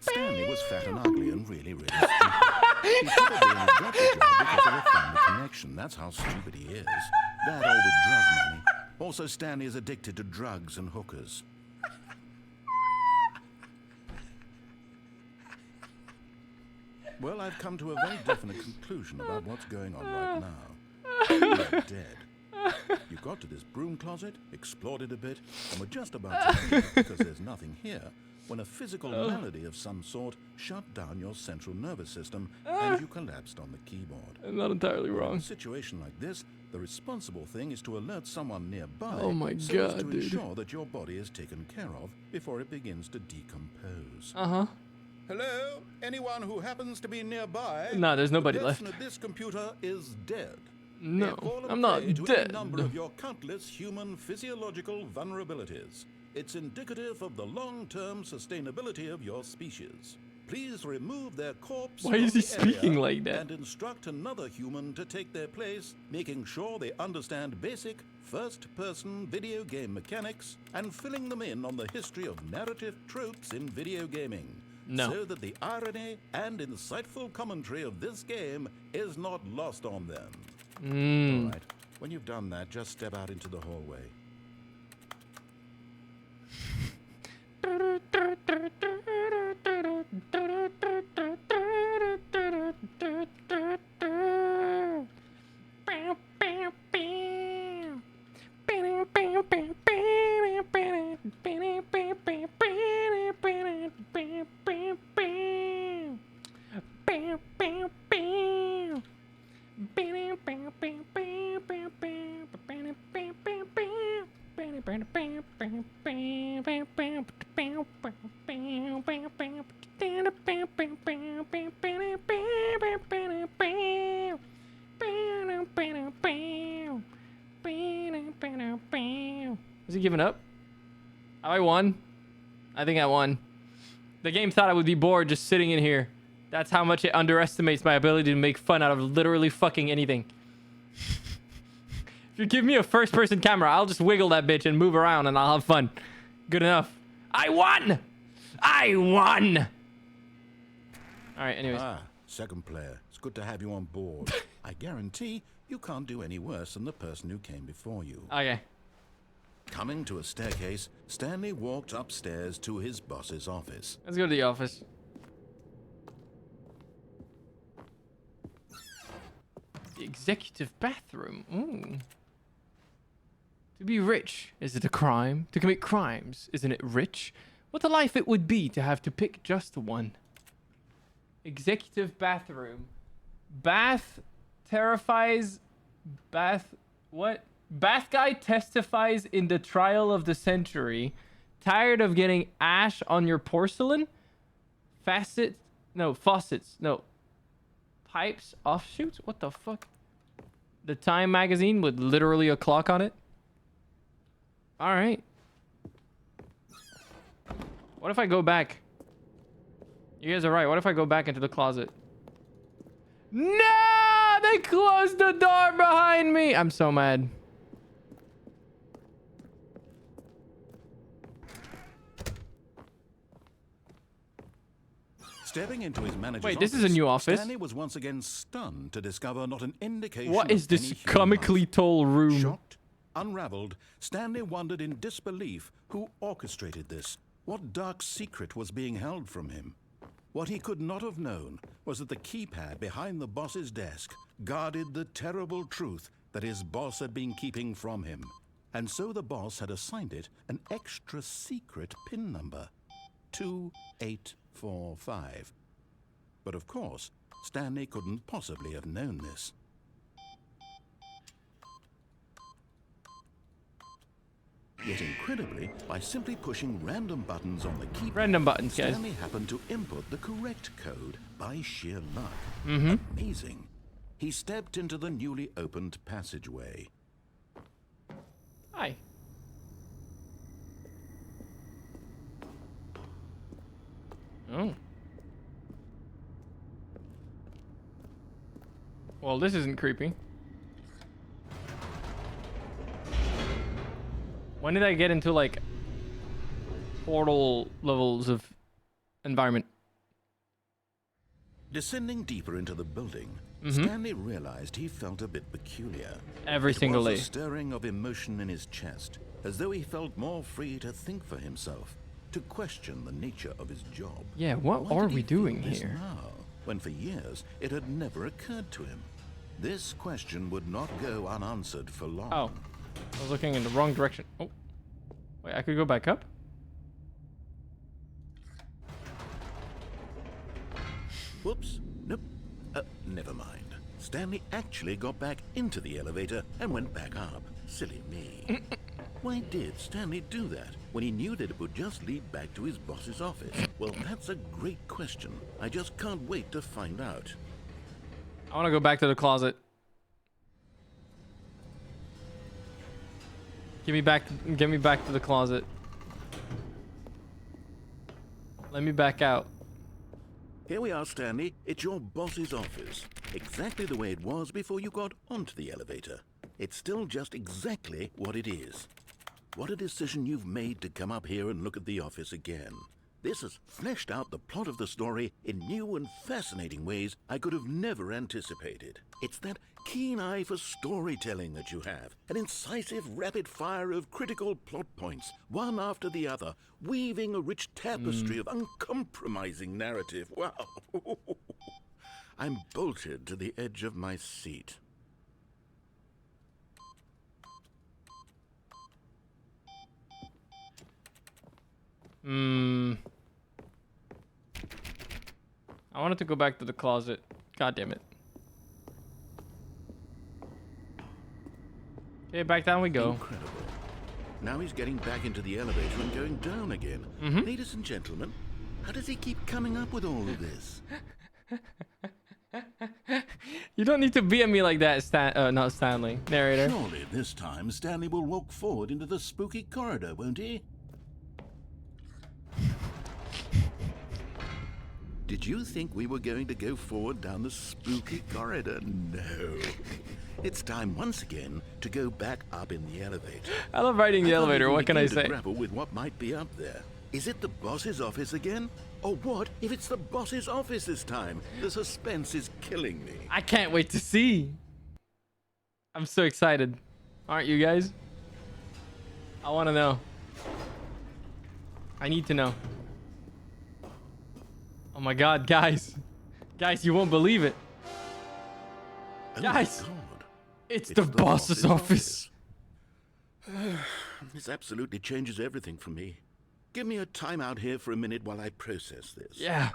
B: Stanley was fat and ugly and really, really stupid. He probably only got the job because of a family connection. That's how stupid he is. That all with drug money. Also, Stanley is addicted to drugs and hookers. Well, I've come to a very definite conclusion about what's going on right now. You're dead. You got to this broom closet, explored it a bit, and were just about to leave because there's nothing here, when a physical malady of some sort shut down your central nervous system and you collapsed on the keyboard.
A: I'm not entirely
B: In
A: wrong.
B: a situation like this, the responsible thing is to alert someone nearby
A: Oh my
B: so as
A: God,
B: to
A: dude.
B: ensure that your body is taken care of before it begins to decompose.
A: Uh-huh.
B: Hello? Anyone who happens to be nearby?
A: No, there's nobody
B: the
A: left.
B: person at this computer is dead.
A: No,
B: They've fallen
A: I'm not
B: prey to
A: dead.
B: any number of your countless human physiological vulnerabilities. It's indicative of the long-term sustainability of your species. Please remove their corpse.
A: Why is
B: from
A: he
B: the area
A: speaking like that?
B: And instruct another human to take their place, making sure they understand basic first-person video game mechanics and filling them in on the history of narrative tropes in video gaming.
A: No.
B: So that the irony and insightful commentary of this game is not lost on them. All right. When you've done that, just step out into the hallway.
A: Has he given up? Have I won? I think I won. The game thought I would be bored just sitting in here. That's how much it underestimates my ability to make fun out of literally fucking anything. If you give me a first-person camera, I'll just wiggle that bitch and move around and I'll have fun. Good enough. I won! I won! Alright, anyways.
B: Second player. It's good to have you on board. I guarantee you can't do any worse than the person who came before you.
A: Okay.
B: Coming to a staircase, Stanley walked upstairs to his boss's office.
A: Let's go to the office. The executive bathroom. Ooh. To be rich, is it a crime? To commit crimes, isn't it rich? What a life it would be to have to pick just one. Executive bathroom. Bath terrifies... Bath... What? Bath guy testifies in the trial of the century. Tired of getting ash on your porcelain? Faucets? No. Pipes offshoots? What the fuck? The Time magazine with literally a clock on it? Alright. What if I go back? You guys are right. What if I go back into the closet? No! They closed the door behind me! I'm so mad.
B: Stepping into his manager's
A: Wait, this is a new office?
B: Stanley was once again stunned to discover not an indication
A: What
B: of
A: is this
B: any human
A: comically
B: life.
A: tall room?
B: Shocked, unraveled, Stanley wondered in disbelief who orchestrated this. What dark secret was being held from him? What he could not have known was that the keypad behind the boss's desk guarded the terrible truth that his boss had been keeping from him. And so the boss had assigned it an extra secret PIN number. 2845. But of course, Stanley couldn't possibly have known this. Yet incredibly, by simply pushing random buttons on the keypad,
A: Random buttons, guys.
B: Stanley happened to input the correct code by sheer luck. Amazing. He stepped into the newly opened passageway.
A: Hi. Oh. Well, this isn't creepy. When did I get into, like, portal levels of environment?
B: Descending deeper into the building, Stanley realized he felt a bit peculiar.
A: Every single
B: It
A: day.
B: was a stirring of emotion in his chest, as though he felt more free to think for himself, to question the nature of his job.
A: Yeah, what
B: Why
A: are
B: did he
A: we
B: feel
A: doing
B: this
A: here?
B: now, when for years it had never occurred to him? This question would not go unanswered for long.
A: Oh. I was looking in the wrong direction. Oh. Wait, I could go back up?
B: Whoops. Nope. Never mind. Stanley actually got back into the elevator and went back up. Silly me. Why did Stanley do that when he knew that it would just lead back to his boss's office? Well, that's a great question. I just can't wait to find out.
A: I want to go back to the closet. Get me back to the closet. Let me back out.
B: Here we are, Stanley. It's your boss's office. Exactly the way it was before you got onto the elevator. It's still just exactly what it is. What a decision you've made to come up here and look at the office again. This has fleshed out the plot of the story in new and fascinating ways I could have never anticipated. It's that keen eye for storytelling that you have, an incisive rapid fire of critical plot points, one after the other, weaving a rich tapestry of uncompromising narrative. Wow. I'm bolted to the edge of my seat.
A: I wanted to go back to the closet. God damn it. Okay, back down we go.
B: Incredible. Now he's getting back into the elevator and going down again. Ladies and gentlemen, how does he keep coming up with all of this?
A: You don't need to be at me like that, not Stanley. Narrator.
B: Surely this time Stanley will walk forward into the spooky corridor, won't he? Did you think we were going to go forward down the spooky corridor? No. It's time once again to go back up in the elevator.
A: I love riding the elevator. What can I say?
B: Grapple with what might be up there. Is it the boss's office again? Or what if it's the boss's office this time? The suspense is killing me.
A: I can't wait to see. I'm so excited. Aren't you guys? I want to know. I need to know. Oh my god, guys. Guys, you won't believe it.
B: Oh
A: Guys,
B: my God.
A: it's the boss's office.
B: This absolutely changes everything for me. Give me a timeout here for a minute while I process this.
A: Yeah.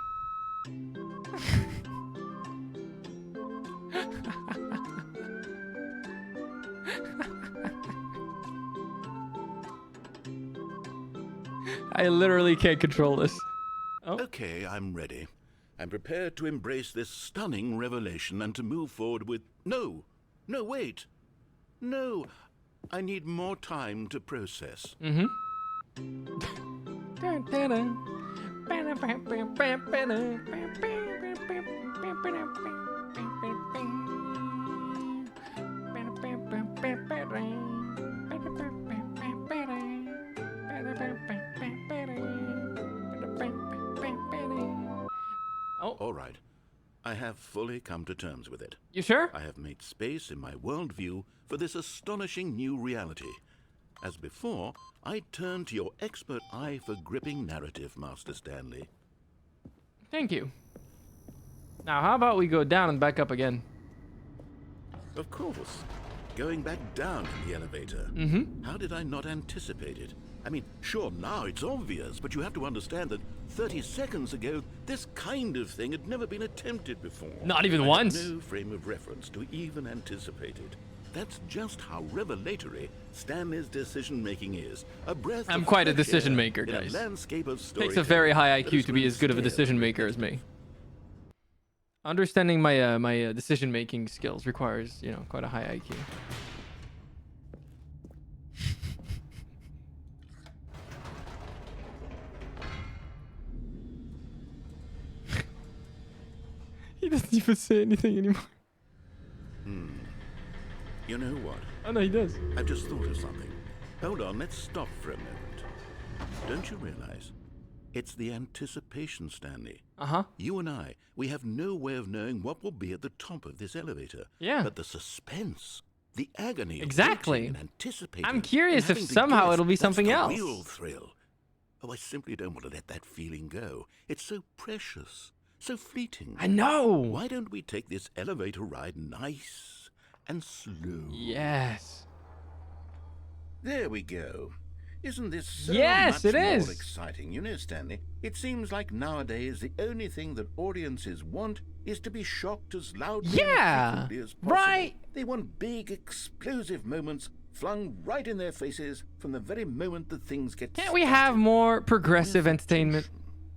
A: I literally can't control this. Oh.
B: Okay, I'm ready. I'm prepared to embrace this stunning revelation and to move forward with... No, wait. No, I need more time to process.
A: Oh.
B: All right. I have fully come to terms with it.
A: You sure?
B: I have made space in my worldview for this astonishing new reality. As before, I turn to your expert eye for gripping narrative, Master Stanley.
A: Thank you. Now, how about we go down and back up again?
B: Of course. Going back down in the elevator. How did I not anticipate it? I mean, sure, now it's obvious, but you have to understand that 30 seconds ago, this kind of thing had never been attempted before.
A: Not even
B: I
A: once.
B: had no frame of reference to even anticipate it. That's just how revelatory Stanley's decision-making is. A breath
A: I'm
B: of
A: quite a
B: fresh
A: decision
B: air
A: maker,
B: in a
A: guys.
B: landscape of
A: Takes a very high
B: storytelling that
A: IQ
B: has
A: to be
B: grown
A: as good of a
B: stale
A: decision
B: over
A: maker as me.
B: decades.
A: Understanding my decision making skills requires, you know, quite a high IQ. He doesn't even say anything anymore.
B: You know what?
A: Oh no, he does.
B: I've just thought of something. Hold on, let's stop for a moment. Don't you realize? It's the anticipation, Stanley.
A: Uh-huh.
B: You and I, we have no way of knowing what will be at the top of this elevator.
A: Yeah.
B: But the suspense, the agony of
A: Exactly.
B: waiting and anticipating.
A: I'm curious
B: and
A: if
B: having to
A: somehow
B: guess,
A: it'll be
B: that's
A: something
B: the
A: else.
B: Real thrill. Oh, I simply don't want to let that feeling go. It's so precious, so fleeting.
A: I know.
B: Why don't we take this elevator ride nice and slow?
A: Yes.
B: There we go. Isn't this so
A: Yes,
B: much
A: it
B: more
A: is.
B: exciting? You know, Stanley, it seems like nowadays the only thing that audiences want is to be shocked as loudly
A: Yeah,
B: and frequently as possible.
A: right.
B: They want big, explosive moments flung right in their faces from the very moment that things get
A: Can't we have more progressive entertainment?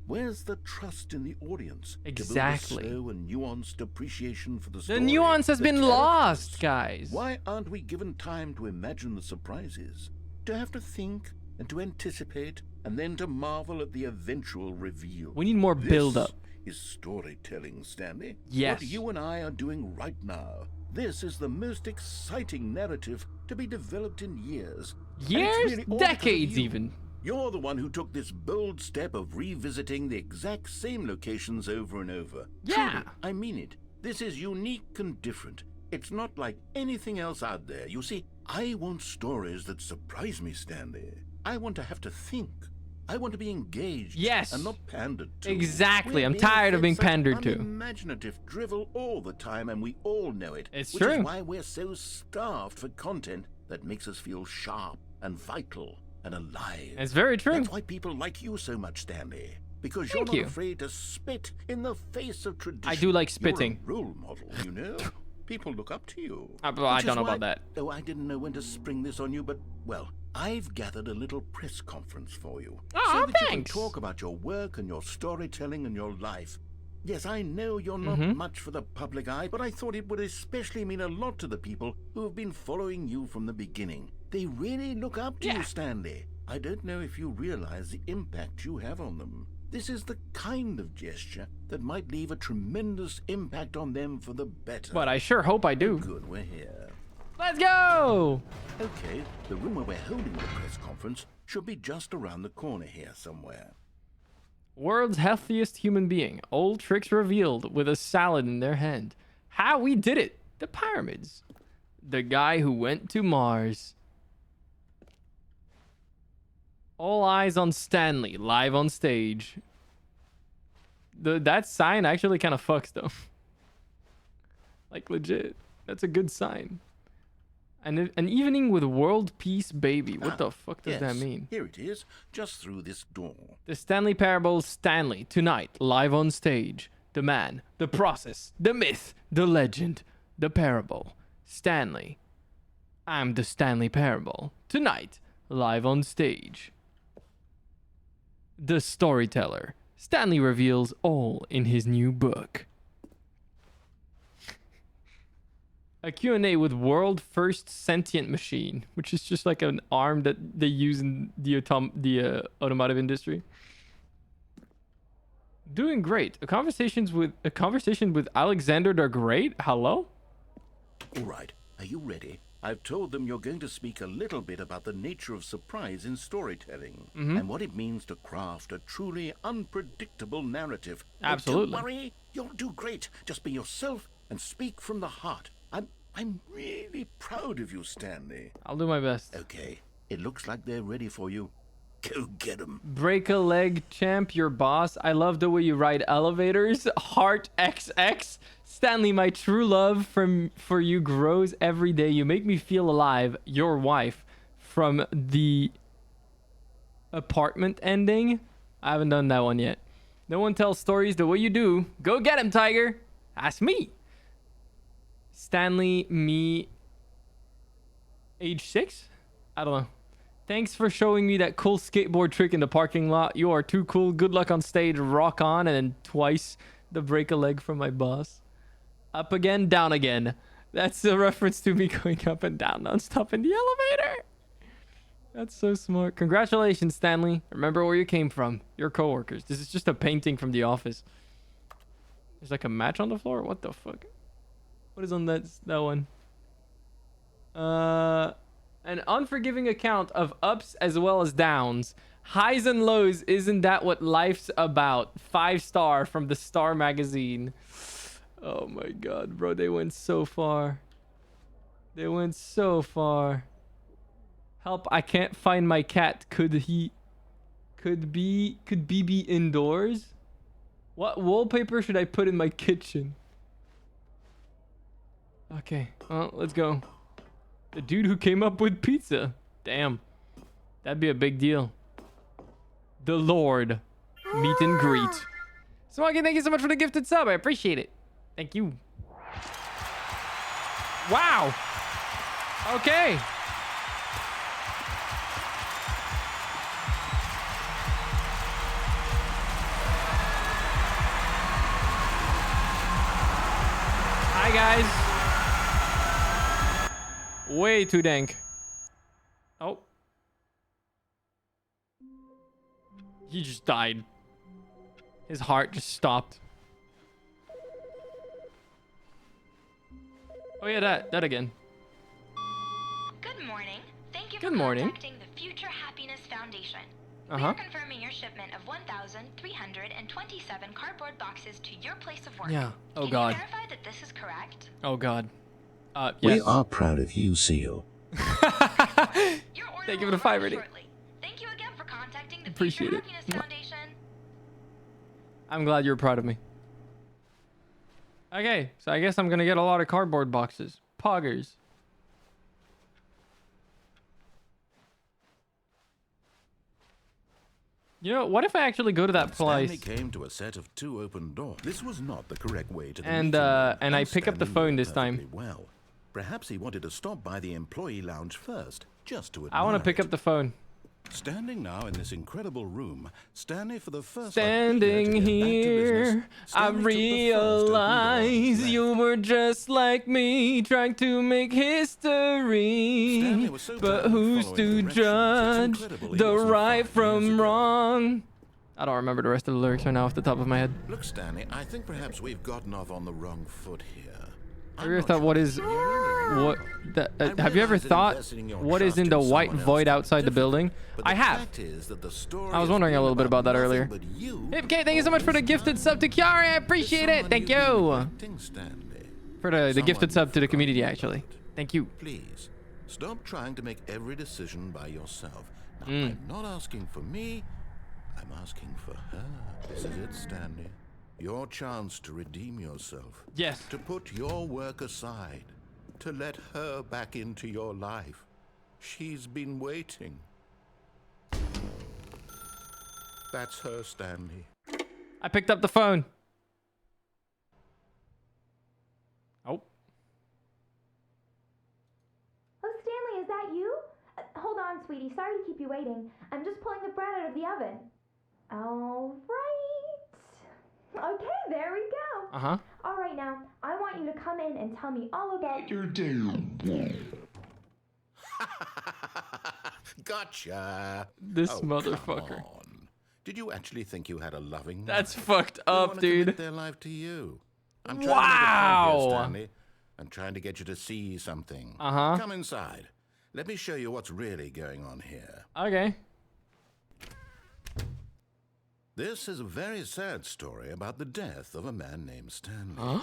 B: Where's the trust in the audience?
A: Exactly.
B: To build a slow and nuanced appreciation for the
A: The
B: story.
A: nuance has
B: the
A: been
B: characters.
A: lost, guys.
B: Why aren't we given time to imagine the surprises? To have to think and to anticipate and then to marvel at the eventual reveal.
A: We need more build-up.
B: This is storytelling, Stanley.
A: Yes.
B: What you and I are doing right now. This is the most exciting narrative to be developed in years. And it's
A: Years?
B: really all because of
A: Decades,
B: you.
A: even.
B: You're the one who took this bold step of revisiting the exact same locations over and over.
A: Yeah.
B: Truly, I mean it. This is unique and different. It's not like anything else out there. You see, I want stories that surprise me, Stanley. I want to have to think. I want to be engaged.
A: Yes.
B: And not pandered to.
A: Exactly.
B: We're
A: I'm tired of
B: fed
A: being
B: such
A: pandered to.
B: Unimaginative drivel all the time, and we all know it.
A: It's
B: which
A: true.
B: is why we're so starved for content that makes us feel sharp and vital and alive.
A: It's very true.
B: That's why people like you so much, Stanley. Because
A: Thank
B: you're
A: you.
B: not afraid to spit in the face of tradition.
A: I do like spitting.
B: You're a role model, you know? People look up to you.
A: I
B: Which
A: don't
B: is
A: know
B: why-
A: about that.
B: Oh, I didn't know when to spring this on you, but, well, I've gathered a little press conference for you.
A: Aw,
B: so that you can
A: thanks.
B: talk about your work and your storytelling and your life. Yes, I know you're not
A: Mm-hmm.
B: much for the public eye, but I thought it would especially mean a lot to the people who have been following you from the beginning. They really look up to
A: Yeah.
B: you, Stanley. I don't know if you realize the impact you have on them. This is the kind of gesture that might leave a tremendous impact on them for the better.
A: But I sure hope I do.
B: Good, we're here.
A: Let's go!
B: Okay, the room where we're holding the press conference should be just around the corner here somewhere.
A: World's healthiest human being. Old tricks revealed with a salad in their hand. How we did it. The pyramids. The guy who went to Mars. All eyes on Stanley, live on stage. That sign actually kind of fucks though. Like legit. That's a good sign. And an evening with world peace baby. What the fuck does that
B: Yes,
A: mean?
B: Here it is, just through this door.
A: The Stanley Parable Stanley, tonight, live on stage. The man, the process, the myth, the legend, the parable. Stanley. I'm the Stanley Parable. Tonight, live on stage. The storyteller. Stanley reveals all in his new book. A Q&A with world first sentient machine, which is just like an arm that they use in the automotive industry. Doing great. A conversation with Alexander the Great. Hello?
B: All right, are you ready? I've told them you're going to speak a little bit about the nature of surprise in storytelling and what it means to craft a truly unpredictable narrative. Oh,
A: Absolutely.
B: don't worry, you'll do great. Just be yourself and speak from the heart. I'm really proud of you, Stanley.
A: I'll do my best.
B: Okay, it looks like they're ready for you. Go get 'em.
A: Break a leg, champ, your boss. I love the way you ride elevators. Heart XX. Stanley, my true love for you grows every day. You make me feel alive. Your wife from the apartment ending. I haven't done that one yet. No one tells stories the way you do. Go get him, Tiger. That's me. Stanley, me, age 6? I don't know. Thanks for showing me that cool skateboard trick in the parking lot. You are too cool. Good luck on stage. Rock on. And then twice the break a leg from my boss. Up again, down again. That's a reference to me going up and down nonstop in the elevator. That's so smart. Congratulations, Stanley. Remember where you came from. Your coworkers. This is just a painting from The Office. There's like a match on the floor. What the fuck? What is on that one? An unforgiving account of ups as well as downs. Highs and lows, isn't that what life's about? 5-star from the Star magazine. Oh my god, bro, they went so far. They went so far. Help, I can't find my cat. Could BB indoors? What wallpaper should I put in my kitchen? Okay, well, let's go. The dude who came up with pizza. Damn. That'd be a big deal. The Lord. Meet and greet. Smoggy, thank you so much for the gifted sub. I appreciate it. Thank you. Wow. Okay. guys. Way too dank. Oh. He just died. His heart just stopped. Oh yeah, that again.
F: Good morning. Thank you for
A: Good morning.
F: contacting the Future Happiness Foundation. We
A: Uh-huh.
F: are confirming your shipment of 1,327 cardboard boxes to your place of work.
A: Yeah. Oh
F: Can
A: God.
F: you verify that this is correct?
A: Oh God.
E: We
A: Yes.
E: are proud of you, Ciel.
F: Your order
A: Thank you
F: will
A: for the 5
F: arrive
A: rating.
F: shortly. Thank you again for contacting the
A: Appreciate
F: Future
A: it.
F: Happiness Foundation.
A: I'm glad you're proud of me. Okay, so I guess I'm gonna get a lot of cardboard boxes. Poggers. You know, what if I actually go to that place
B: Stanley came to a set of 2 open doors. This was not the correct way to the
A: and
B: meeting room,
A: and I pick up the
B: Stanley
A: phone
B: knew
A: this time?
B: perfectly well. Perhaps he wanted to stop by the employee lounge first, just to admire
A: I want to pick
B: it.
A: up the phone.
B: Standing now in this incredible room, Stanley for the first
A: Standing here, I realize you were just like me, trying to make history.
B: Stanley was so
A: But
B: bad at
A: who's
B: following
A: to
B: directions,
A: judge
B: it's incredible he
A: the
B: wasn't
A: right
B: 5
A: from
B: years ago.
A: wrong? I don't remember the rest of the lyrics right now off the top of my head.
B: Look, Stanley, I think perhaps we've gotten off on the wrong foot here.
A: Have you ever thought what is what that have you ever
B: realize that
A: thought
B: investing in your
A: what is
B: trust
A: in the
B: in
A: white
B: someone else
A: void
B: is
A: outside the
B: difficult,
A: building?
B: but
A: I
B: the
A: have.
B: fact is that the story
A: I was
B: has
A: wondering a
B: been
A: little bit about that
B: nothing
A: earlier.
B: but you
A: Okay, thank you so much for the gifted sub to Kiara. I appreciate it.
B: Someone
A: Thank
B: you've been
A: you
B: neglecting, Stanley.
A: for the
B: Someone
A: gifted sub
B: you've
A: to the
B: forgotten
A: community.
B: about.
A: Actually, thank you.
B: Please, stop trying to make every decision by yourself. Now,
A: Mm.
B: I'm not asking for me, I'm asking for her. This is it, Stanley. Your chance to redeem yourself.
A: Yes.
B: To put your work aside. To let her back into your life. She's been waiting. That's her, Stanley.
A: I picked up the phone. Oh.
G: Oh, Stanley, is that you? Hold on, sweetie. Sorry to keep you waiting. I'm just pulling the bread out of the oven. All right. Okay, there we go.
A: Uh-huh.
G: All right, now, I want you to come in and tell me all about your day.
B: Gotcha.
A: This
B: Oh,
A: motherfucker.
B: come on. Did you actually think you had a loving
A: That's
B: wife?
A: fucked
B: They
A: up,
B: wanna
A: dude.
B: commit their life to you. I'm trying to make a point
A: Wow.
B: here, Stanley. I'm trying to get you to see something.
A: Uh-huh.
B: Come inside. Let me show you what's really going on here.
A: Okay.
B: This is a very sad story about the death of a man named Stanley.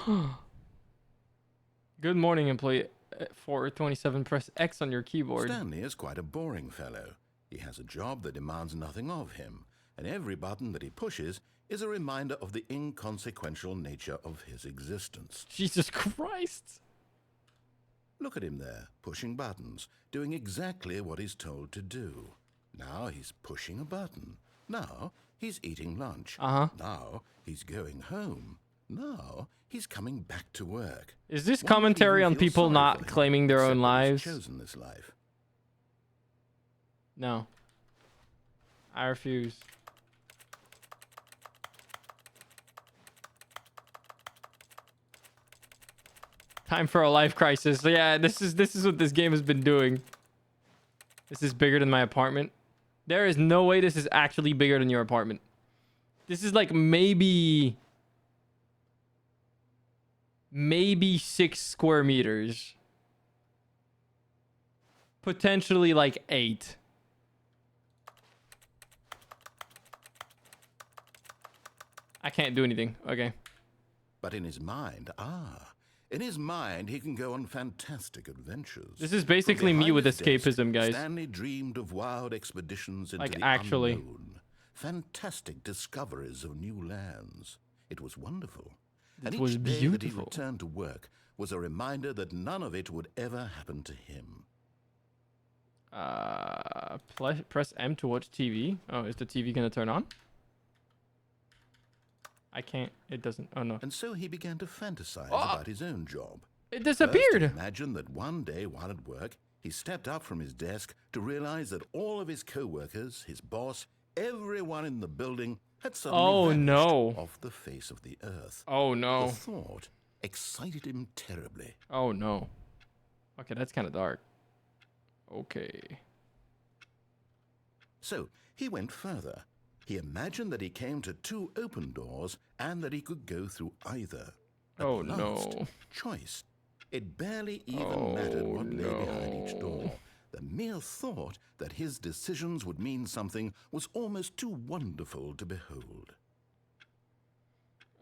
A: Good morning, employee 427. Press X on your keyboard.
B: Stanley is quite a boring fellow. He has a job that demands nothing of him, and every button that he pushes is a reminder of the inconsequential nature of his existence.
A: Jesus Christ.
B: Look at him there, pushing buttons, doing exactly what he's told to do. Now he's pushing a button. Now he's eating lunch.
A: Uh-huh.
B: Now he's going home. Now he's coming back to work.
A: Is this
B: One might
A: commentary
B: even
A: on
B: feel
A: people
B: sorry
A: not
B: for him,
A: claiming their own
B: except that he's
A: lives?
B: chosen this life.
A: No. I refuse. Time for a life crisis. Yeah, this is what this game has been doing. This is bigger than my apartment. There is no way this is actually bigger than your apartment. This is like maybe 6 square meters. Potentially like 8. I can't do anything. Okay.
B: But in his mind, in his mind, he can go on fantastic adventures.
A: This is basically
B: From
A: me
B: behind
A: with
B: his desk,
A: escapism, guys.
B: Stanley dreamed of wild expeditions into
A: Like,
B: the
A: actually.
B: unknown, fantastic discoveries of new lands. It was wonderful. And
A: It
B: each
A: was
B: day that he
A: beautiful.
B: returned to work was a reminder that none of it would ever happen to him.
A: Press M to watch TV. Oh, is the TV gonna turn on? I can't. It doesn't. Oh no.
B: And so he began to fantasize
A: Oh!
B: about his own job.
A: It
B: First, he
A: disappeared.
B: imagined that one day while at work, he stepped up from his desk to realize that all of his co-workers, his boss, everyone in the building had suddenly
A: Oh,
B: vanished
A: no.
B: off the face of the earth.
A: Oh
B: The
A: no.
B: thought excited him terribly.
A: Oh no. Okay, that's kind of dark. Okay.
B: So he went further. He imagined that he came to 2 open doors and that he could go through either. At
A: Oh
B: last,
A: no.
B: choice. It barely even mattered what lay behind each door. The mere thought that his decisions would mean something was almost too wonderful to behold.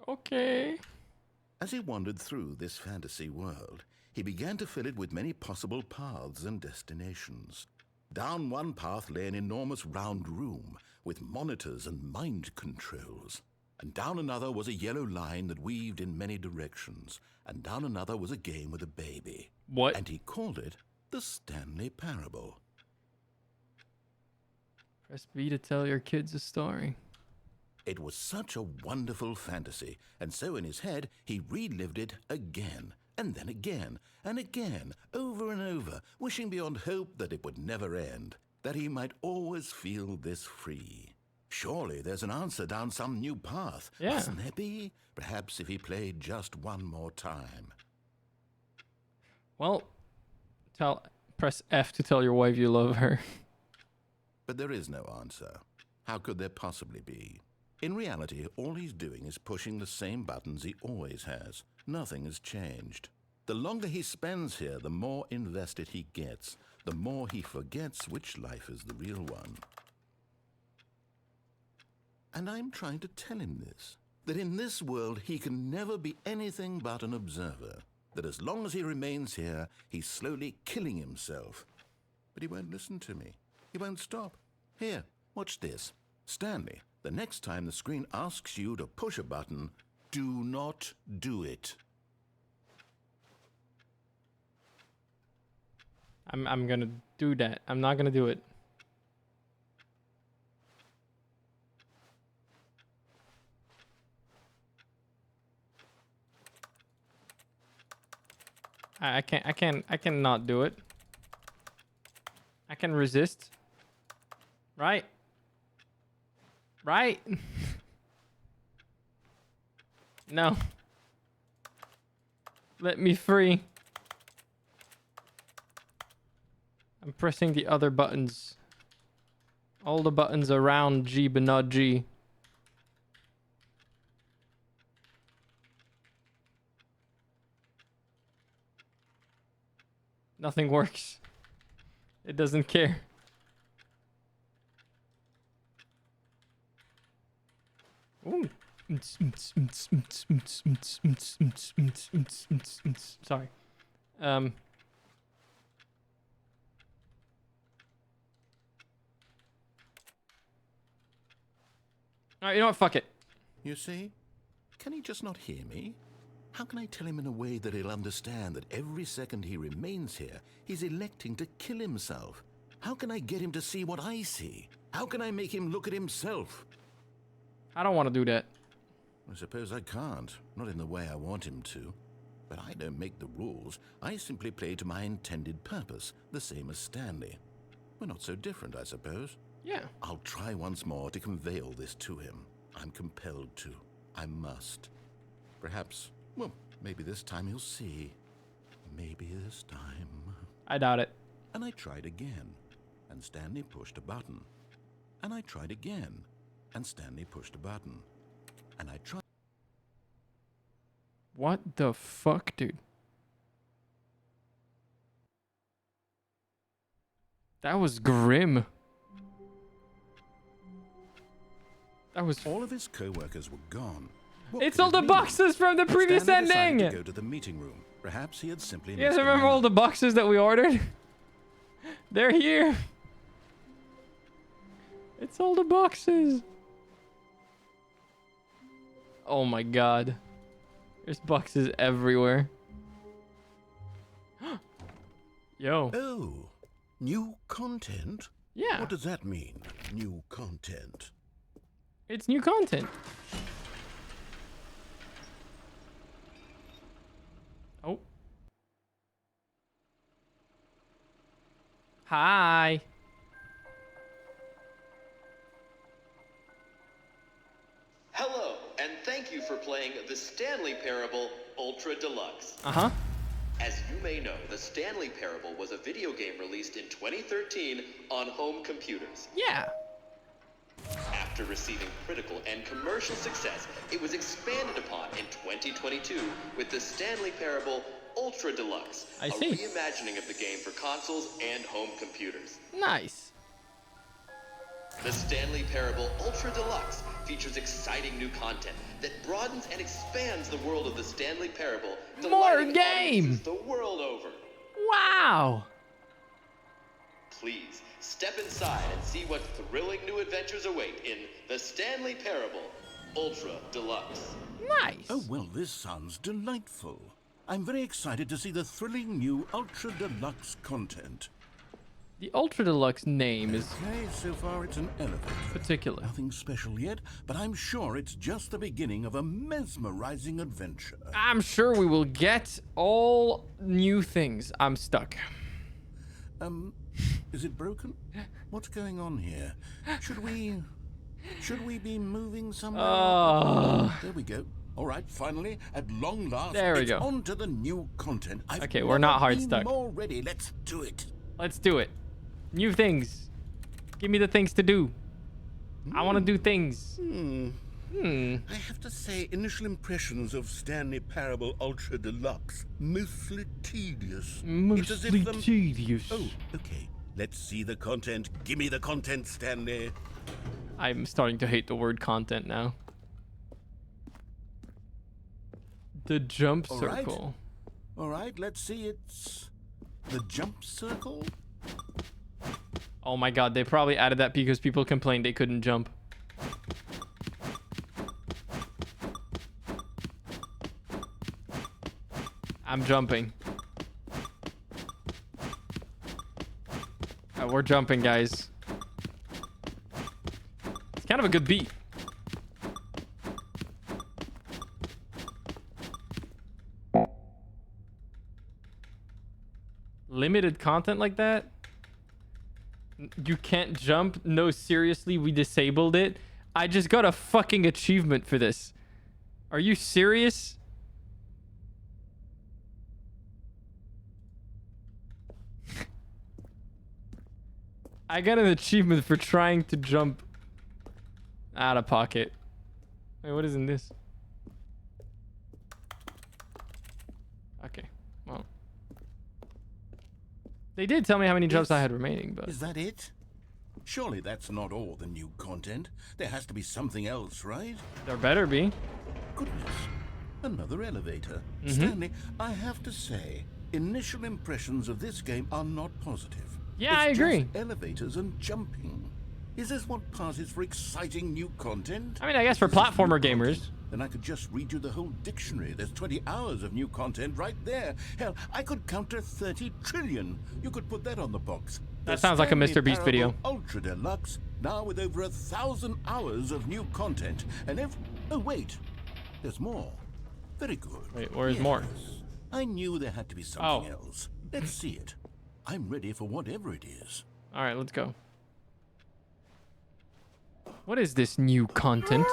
A: Okay.
B: As he wandered through this fantasy world, he began to fill it with many possible paths and destinations. Down one path lay an enormous round room with monitors and mind controls. And down another was a yellow line that weaved in many directions. And down another was a game with a baby.
A: What?
B: And he called it the Stanley Parable.
A: Press B to tell your kids a story.
B: It was such a wonderful fantasy, and so in his head he relived it again, and then again, and again, over and over, wishing beyond hope that it would never end, that he might always feel this free. Surely there's an answer down some new path,
A: Yeah.
B: mustn't there be? Perhaps if he played just one more time.
A: Well, press F to tell your wife you love her.
B: But there is no answer. How could there possibly be? In reality, all he's doing is pushing the same buttons he always has. Nothing has changed. The longer he spends here, the more invested he gets, the more he forgets which life is the real one. And I'm trying to tell him this, that in this world he can never be anything but an observer, that as long as he remains here, he's slowly killing himself. But he won't listen to me. He won't stop. Here, watch this. Stanley, the next time the screen asks you to push a button, do not do it.
A: I'm gonna do that. I'm not gonna do it. I cannot do it. I can resist. Right. Right. No. Let me free. I'm pressing the other buttons. All the buttons around G but not G. Nothing works. It doesn't care. Ooh. Sorry. Alright, you know what? Fuck it.
B: You see? Can he just not hear me? How can I tell him in a way that he'll understand that every second he remains here, he's electing to kill himself? How can I get him to see what I see? How can I make him look at himself?
A: I don't want to do that.
B: I suppose I can't, not in the way I want him to. But I don't make the rules. I simply play to my intended purpose, the same as Stanley. We're not so different, I suppose.
A: Yeah.
B: I'll try once more to convey all this to him. I'm compelled to. I must. Perhaps, well, maybe this time he'll see. Maybe this time.
A: I doubt it.
B: And I tried again, and Stanley pushed a button. And I tried again, and Stanley pushed a button. And I tried.
A: What the fuck, dude? That was grim. That was.
B: All of his co-workers were gone. What
A: It's
B: could
A: all
B: it
A: the
B: mean?
A: boxes from the previous
B: Stanley decided
A: ending.
B: to go to the meeting room. Perhaps he had simply
A: You guys
B: missed a
A: remember
B: memo.
A: all the boxes that we ordered? They're here. It's all the boxes. Oh my god. There's boxes everywhere. Yo.
B: Oh, new content?
A: Yeah.
B: What does that mean, new content?
A: It's new content. Oh. Hi.
H: Hello, and thank you for playing the Stanley Parable Ultra Deluxe.
A: Uh-huh.
H: As you may know, the Stanley Parable was a video game released in 2013 on home computers.
A: Yeah.
H: After receiving critical and commercial success, it was expanded upon in 2022 with the Stanley Parable Ultra Deluxe,
A: I see.
H: a reimagining of the game for consoles and home computers.
A: Nice.
H: The Stanley Parable Ultra Deluxe features exciting new content that broadens and expands the world of the Stanley Parable,
A: More
H: delighting
A: game!
H: audiences the world over.
A: Wow.
H: Please step inside and see what thrilling new adventures await in the Stanley Parable Ultra Deluxe.
A: Nice.
B: Oh, well, this sounds delightful. I'm very excited to see the thrilling new Ultra Deluxe content.
A: The Ultra Deluxe name is
B: Okay, so far it's an elevator.
A: particular.
B: Nothing special yet, but I'm sure it's just the beginning of a mesmerizing adventure.
A: I'm sure we will get all new things. I'm stuck.
B: Is it broken? What's going on here? Should we be moving somewhere?
A: Oh.
B: There we go. All right, finally, at long last,
A: There we
B: it's
A: go.
B: on to the new content.
A: Okay, we're not hard
B: been
A: stuck.
B: more ready. Let's do it.
A: Let's do it. New things. Give me the things to do. I want to do things.
B: I have to say, initial impressions of Stanley Parable Ultra Deluxe, mostly tedious. It's as if
A: Mostly
B: them-
A: tedious.
B: Oh, okay. Let's see the content. Give me the content, Stanley.
A: I'm starting to hate the word content now. The jump
B: All right.
A: circle.
B: All right, let's see. It's the jump circle.
A: Oh my god, they probably added that because people complained they couldn't jump. I'm jumping. We're jumping, guys. It's kind of a good beat. Limited content like that? You can't jump? No, seriously, we disabled it. I just got a fucking achievement for this. Are you serious? I got an achievement for trying to jump out of pocket. Wait, what is in this? Okay, well. They did tell me how many jumps I had remaining, but...
B: Is that it? Surely that's not all the new content. There has to be something else, right?
A: There better be.
B: Goodness. Another elevator. Stanley, I have to say, initial impressions of this game are not positive.
A: Yeah, I agree.
B: Just elevators and jumping. Is this what passes for exciting new content?
A: I mean, I guess for
B: If this is
A: platformer
B: new
A: gamers.
B: content, then I could just read you the whole dictionary. There's 20 hours of new content right there. Hell, I could counter 30 trillion. You could put that on the box.
A: That
B: The
A: sounds like a
B: Stanley
A: Mr. Beast video.
B: Parable Ultra Deluxe, now with over 1,000 hours of new content. And if... Oh, wait. There's more. Very good.
A: Wait, where's more?
B: I knew there had to be something
A: Oh.
B: else. Let's see it. I'm ready for whatever it is.
A: All right, let's go. What is this new content?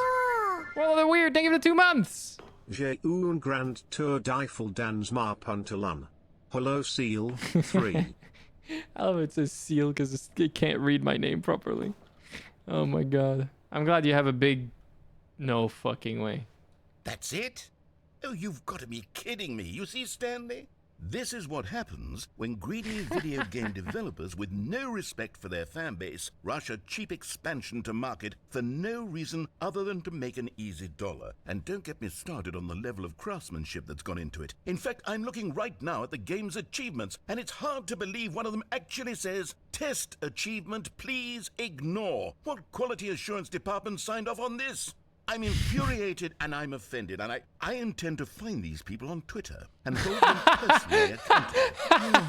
A: Well, they're weird. They give it 2 months.
E: J'ai un grand tour d'Eiffel dans ma pantalon. Hello, Ciel. 3.
A: I love it says Ciel because it can't read my name properly. Oh my god. I'm glad you have a big... No fucking way.
B: That's it? Oh, you've got to be kidding me. You see, Stanley? This is what happens when greedy video game developers with no respect for their fan base rush a cheap expansion to market for no reason other than to make an easy dollar. And don't get me started on the level of craftsmanship that's gone into it. In fact, I'm looking right now at the game's achievements, and it's hard to believe one of them actually says, "Test achievement, please ignore." What quality assurance department signed off on this? I'm infuriated and I'm offended, and I intend to find these people on Twitter and hold them personally accountable.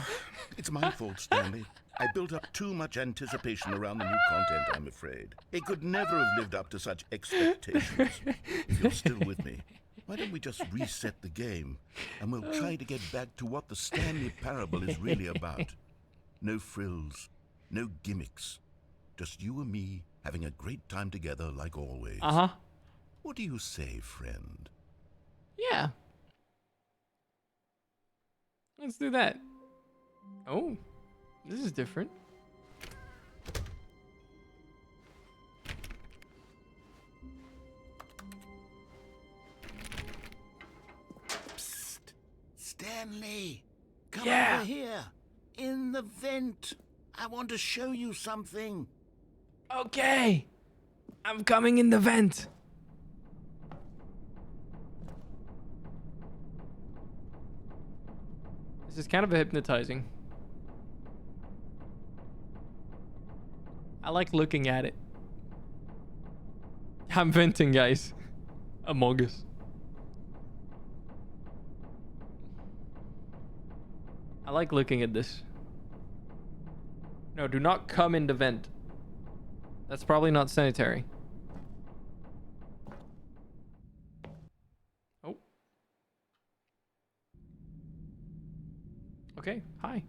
B: It's my fault, Stanley. I built up too much anticipation around the new content, I'm afraid. It could never have lived up to such expectations. If you're still with me, why don't we just reset the game and we'll try to get back to what the Stanley Parable is really about. No frills, no gimmicks. Just you and me having a great time together like always.
A: Uh-huh.
B: What do you say, friend?
A: Let's do that. Oh, this is different.
B: Psst. Stanley, come
A: Yeah.
B: over here. In the vent. I want to show you something.
A: Okay. I'm coming in the vent. This is kind of hypnotizing. I like looking at it. I'm venting, guys. Among Us. I like looking at this. No, do not come in the vent. That's probably not sanitary. Oh. Okay, hi.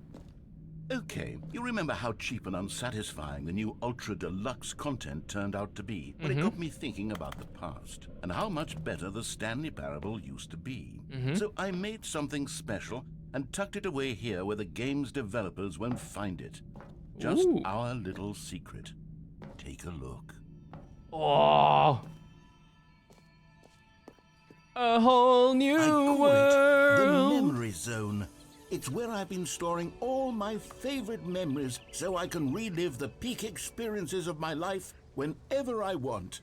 B: Okay, you remember how cheap and unsatisfying the new Ultra Deluxe content turned out to be? But it got me thinking about the past and how much better the Stanley Parable used to be. So I made something special and tucked it away here where the game's developers won't find it. Just
A: Ooh.
B: our little secret. Take a look.
A: Oh. A whole new
B: I call it
A: world.
B: the Memory Zone. It's where I've been storing all my favorite memories so I can relive the peak experiences of my life whenever I want.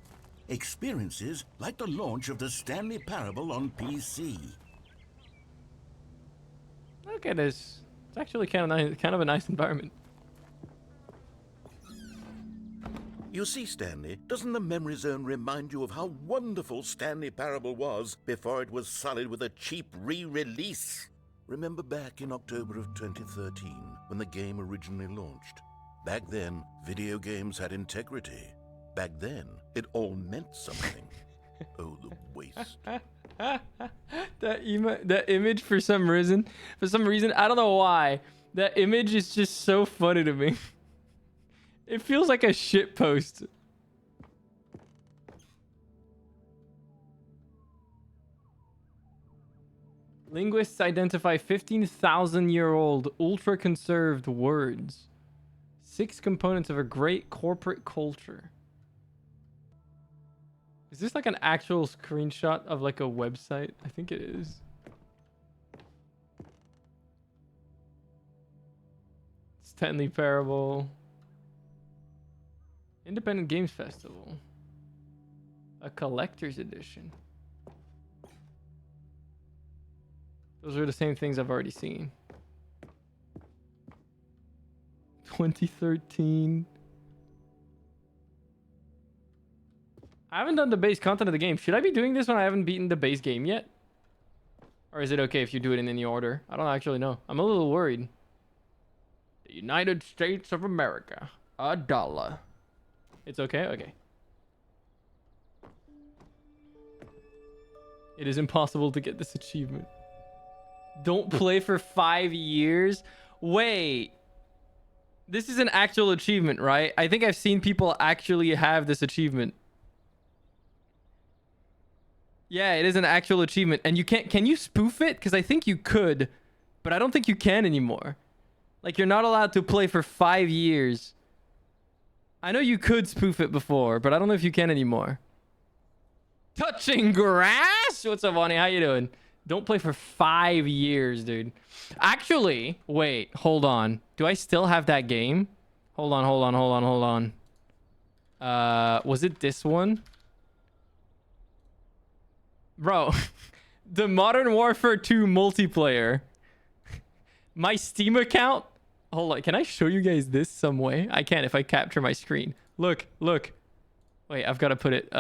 B: Experiences like the launch of the Stanley Parable on PC.
A: Look at this. It's actually kind of a nice environment.
B: You see, Stanley, doesn't the Memory Zone remind you of how wonderful Stanley Parable was before it was sullied with a cheap re-release? Remember back in October of 2013, when the game originally launched? Back then, video games had integrity. Back then, it all meant something. Oh, the waste.
A: That image for some reason, I don't know why, that image is just so funny to me. It feels like a shit post. Linguists identify 15,000-year-old ultra-conserved words. 6 components of a great corporate culture. Is this like an actual screenshot of like a website? I think it is. Stanley Parable. Independent Games Festival. A collector's edition. Those are the same things I've already seen. 2013. I haven't done the base content of the game. Should I be doing this when I haven't beaten the base game yet? Or is it okay if you do it in any order? I don't actually know. I'm a little worried. The United States of America. $1. It's okay? Okay. It is impossible to get this achievement. Don't play for 5 years? Wait. This is an actual achievement, right? I think I've seen people actually have this achievement. Yeah, it is an actual achievement. And you can't... Can you spoof it? Because I think you could. But I don't think you can anymore. Like, you're not allowed to play for 5 years. I know you could spoof it before, but I don't know if you can anymore. Touching grass? What's up, Bonnie? How you doing? Don't play for 5 years, dude. Actually, wait, hold on. Do I still have that game? Hold on. Was it this one? Bro, the Modern Warfare 2 multiplayer. My Steam account. Hold on, can I show you guys this some way? I can if I capture my screen. Look. Wait, I've got to put it,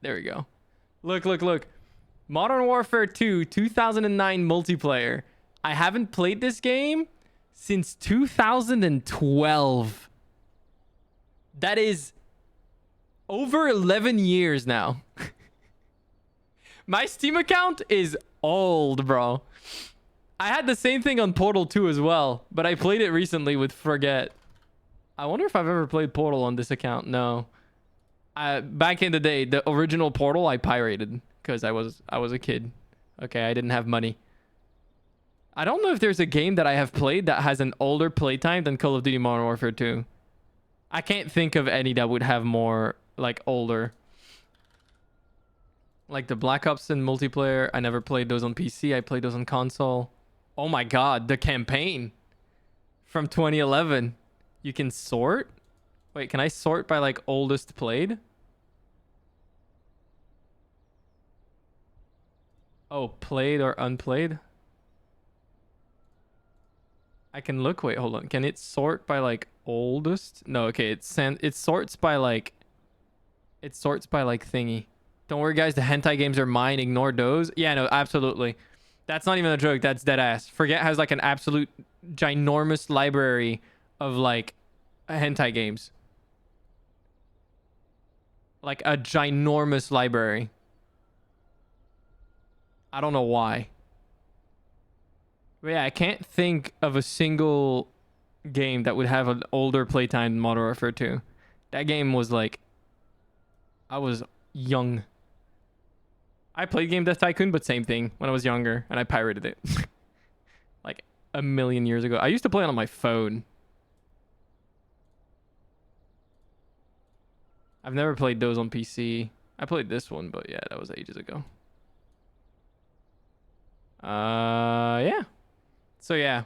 A: there we go. Look. Modern Warfare 2, 2009 multiplayer. I haven't played this game since 2012. That is over 11 years now. My Steam account is old, bro. I had the same thing on Portal 2 as well, but I played it recently with Forget. I wonder if I've ever played Portal on this account. No. Back in the day, the original Portal I pirated because I was a kid. Okay, I didn't have money. I don't know if there's a game that I have played that has an older playtime than Call of Duty Modern Warfare 2. I can't think of any that would have more, like, older. Like the Black Ops and multiplayer, I never played those on PC. I played those on console. Oh my god, the campaign from 2011. You can sort? Wait, can I sort by, like, oldest played? Oh, played or unplayed? I can look. Wait, hold on. Can it sort by, like, oldest? No, okay. It sorts by, like... It sorts by, like, thingy. Don't worry, guys. The hentai games are mine. Ignore those. Yeah, no, absolutely. That's not even a joke. That's dead ass. Forget has, like, an absolute ginormous library of, like, hentai games. Like, a ginormous library. I don't know why. But yeah, I can't think of a single game that would have an older playtime than Modern Warfare 2. That game was like... I was young. I played Game Death Tycoon, but same thing when I was younger, and I pirated it. Like a million years ago. I used to play it on my phone. I've never played those on PC. I played this one, but yeah, that was ages ago. Yeah. So yeah,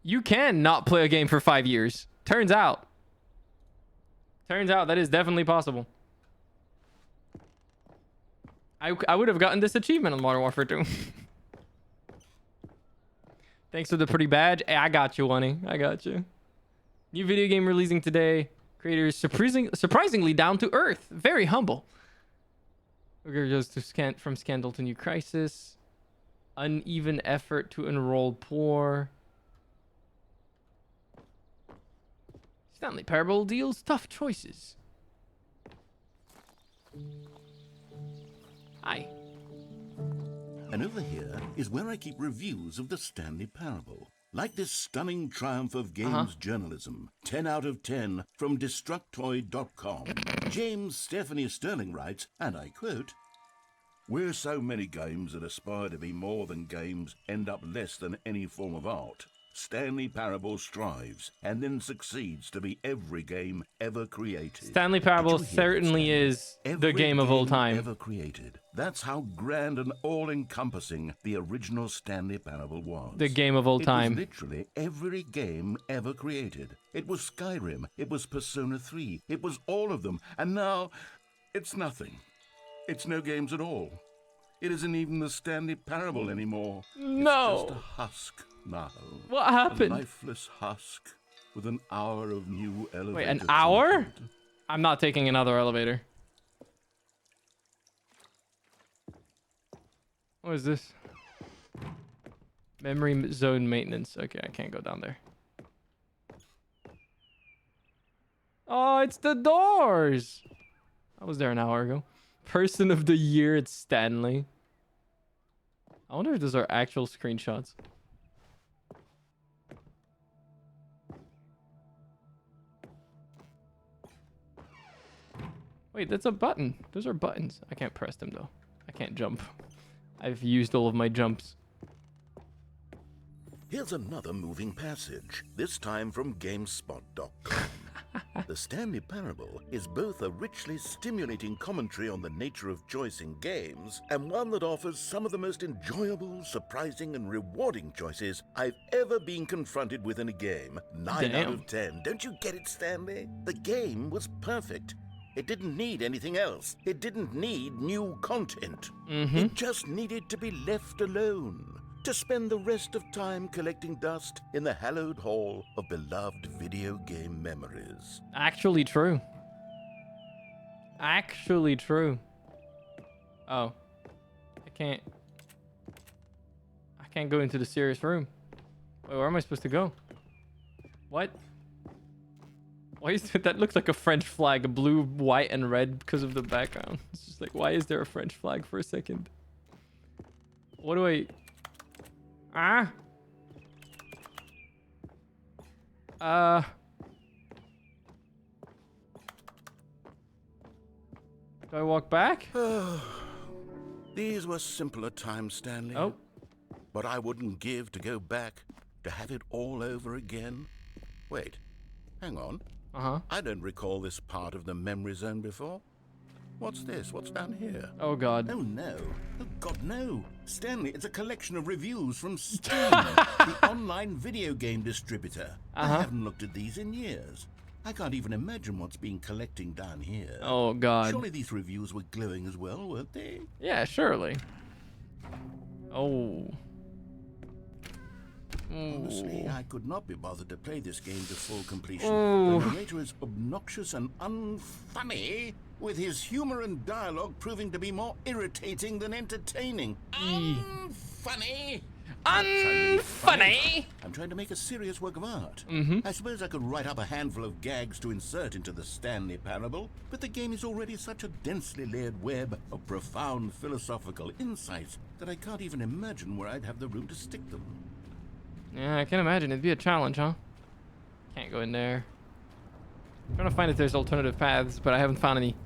A: you can not play a game for 5 years. Turns out that is definitely possible. I would have gotten this achievement on Modern Warfare 2. Thanks for the pretty badge. Hey, I got you, honey. I got you. New video game releasing today. Creators surprisingly down to earth. Very humble. We're just from scandal to new crisis. Uneven effort to enroll poor. Stanley Parable deals tough choices. Hi.
B: And over here is where I keep reviews of the Stanley Parable. Like this stunning triumph of games journalism. 10 out of 10 from Destructoid.com. James Stephanie Sterling writes, and I quote, "Where so many games that aspire to be more than games end up less than any form of art, Stanley Parable strives and then succeeds to be every game ever created."
A: Stanley Parable certainly is the game of all time.
B: Ever created. That's how grand and all-encompassing the original Stanley Parable was.
A: The game of all time.
B: It was literally every game ever created. It was Skyrim. It was Persona 3. It was all of them. And now, it's nothing. It's no games at all. It isn't even the Stanley Parable anymore.
A: No.
B: It's just a husk now.
A: What happened?
B: A lifeless husk with an hour of new elevator.
A: Wait, an hour?
B: content.
A: I'm not taking another elevator. What is this? Memory zone maintenance. Okay, I can't go down there. Oh, it's the doors. I was there an hour ago. Person of the year, it's Stanley. I wonder if those are actual screenshots. Wait, that's a button. Those are buttons. I can't press them though. I can't jump. I've used all of my jumps.
B: Here's another moving passage, this time from GameSpot.com. The Stanley Parable is both a richly stimulating commentary on the nature of choice in games, and one that offers some of the most enjoyable, surprising, and rewarding choices I've ever been confronted with in a game. 9 out of 10. Don't you get it, Stanley? The game was perfect. It didn't need anything else. It didn't need new content. It just needed to be left alone. To spend the rest of time collecting dust in the hallowed hall of beloved video game memories.
A: Actually true. Actually true. Oh. I can't go into the serious room. Wait, where am I supposed to go? What? Why is it, that looks like a French flag, blue, white, and red because of the background. It's just like, why is there a French flag for a second? What do I... Ah? Do I walk back?
B: These were simpler times, Stanley.
A: Oh.
B: But I wouldn't give to go back, to have it all over again. Wait, hang on.
A: Uh-huh.
B: I don't recall this part of the memory zone before. What's this? What's down here?
A: Oh, God.
B: Oh, no. Oh, God, no. Stanley, it's a collection of reviews from Steam, the online video game distributor. I haven't looked at these in years. I can't even imagine what's been collecting down here.
A: Oh, God.
B: Surely these reviews were glowing as well, weren't they?
A: Yeah, surely. Oh.
B: Honestly, I could not be bothered to play this game to full completion.
A: Oh.
B: The narrator is obnoxious and unfunny, with his humor and dialogue proving to be more irritating than entertaining. Unfunny!
A: Unfunny!
B: I'm trying to make a serious work of art. I suppose I could write up a handful of gags to insert into the Stanley Parable, but the game is already such a densely layered web of profound philosophical insights that I can't even imagine where I'd have the room to stick them.
A: Yeah, I can imagine. It'd be a challenge, huh? Can't go in there. I'm trying to find if there's alternative paths, but I haven't found any.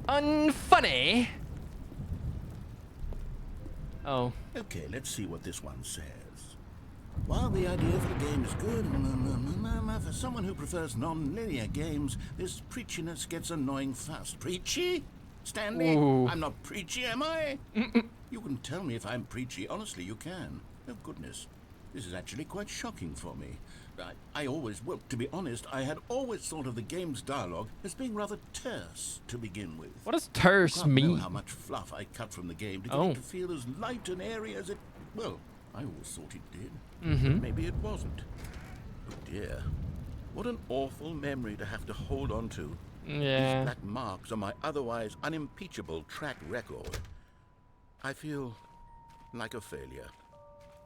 A: Unfunny! Oh.
B: Okay, let's see what this one says. While the idea for the game is good, for someone who prefers non-linear games, this preachiness gets annoying fast. Preachy? Stanley?
A: Ooh.
B: I'm not preachy, am I? You can tell me if I'm preachy. Honestly, you can. Oh, goodness. This is actually quite shocking for me. Well, to be honest, I had always thought of the game's dialogue as being rather terse to begin with.
A: What does terse
B: I can't know
A: mean?
B: how much fluff I cut from the game to get it to feel as light and airy as it... Well, I always thought it did. But maybe it wasn't. Oh dear. What an awful memory to have to hold on to.
A: Yeah.
B: These black marks on my otherwise unimpeachable track record. I feel like a failure.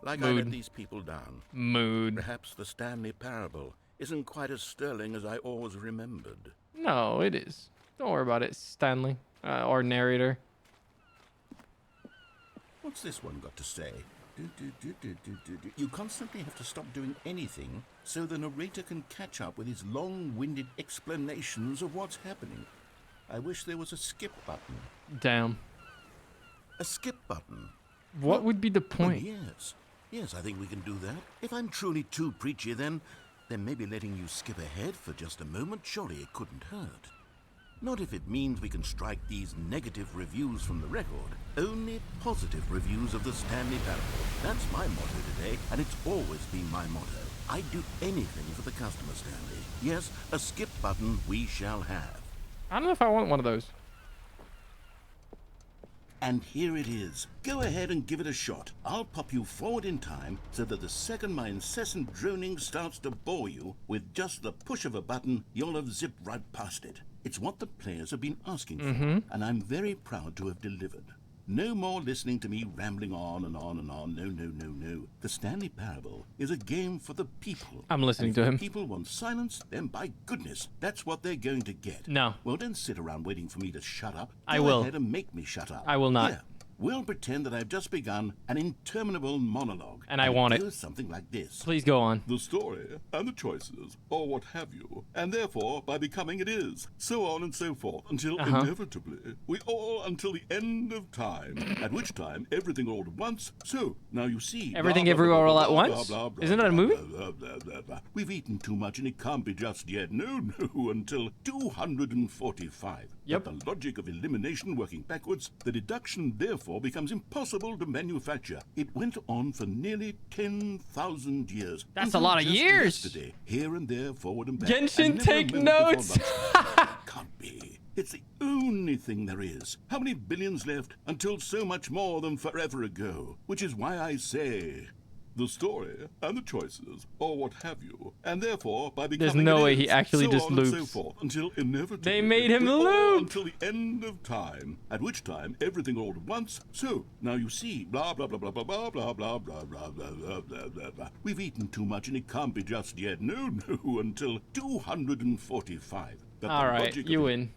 B: Like I let these people down.
A: Mood.
B: Perhaps the Stanley Parable isn't quite as sterling as I always remembered.
A: No, it is. Don't worry about it, Stanley. Or narrator.
B: What's this one got to say? You constantly have to stop doing anything so the narrator can catch up with his long-winded explanations of what's happening. I wish there was a skip button.
A: Damn.
B: A skip button?
A: What would be the point?
B: Oh, yes. Yes, I think we can do that. If I'm truly too preachy, then maybe letting you skip ahead for just a moment, surely it couldn't hurt. Not if it means we can strike these negative reviews from the record. Only positive reviews of the Stanley Parable. That's my motto today, and it's always been my motto. I'd do anything for the customer, Stanley. Yes, a skip button we shall have.
A: I don't know if I want one of those.
B: And here it is. Go ahead and give it a shot. I'll pop you forward in time so that the second my incessant droning starts to bore you, with just the push of a button, you'll have zipped right past it. It's what the players have been asking for, and I'm very proud to have delivered. No more listening to me rambling on and on and on. No, no, no, no. The Stanley Parable is a game for the people.
A: I'm listening
B: and
A: to
B: if
A: him.
B: the people want silence, then by goodness, that's what they're going to get.
A: No.
B: Well, don't sit around waiting for me to shut up.
A: I
B: Go
A: will.
B: ahead and make me shut up.
A: I will not.
B: Here, we'll pretend that I've just begun an interminable monologue.
A: And I want it.
B: Goes something like this.
A: Please go on.
B: The story and the choices, or what have you, and therefore by becoming it is, so on and so forth, until inevitably we all until the end of time, at which time everything all at once. So now you see,
A: Everything
B: blah, blah,
A: everywhere
B: blah,
A: all at
B: blah,
A: once?
B: blah, blah,
A: Isn't that a
B: blah,
A: movie?
B: blah, blah, blah, blah. We've eaten too much and it can't be just yet. No, no, until 245.
A: Yep.
B: But the logic of elimination working backwards, the deduction therefore becomes impossible to manufacture. It went on for nearly 10,000 years.
A: That's
B: Until
A: a lot of
B: just
A: years.
B: Yesterday, here and there, forward and back.
A: Genshin,
B: and never
A: take
B: remembered
A: notes.
B: before lunch. Can't be. It's the only thing there is. How many billions left until so much more than forever ago? Which is why I say, the story and the choices, or what have you, and therefore by becoming
A: There's no
B: it
A: way
B: is,
A: he actually
B: so
A: just
B: on and so
A: loops.
B: forth, until inevitably
A: They made him
B: we all
A: loop.
B: until the end of time, at which time everything all at once. So now you see, blah blah blah blah blah blah blah blah blah blah blah blah blah blah blah. We've eaten too much and it can't be just yet. No, no, until 245. But
A: All
B: the
A: right,
B: logic of
A: you
B: it-
A: win.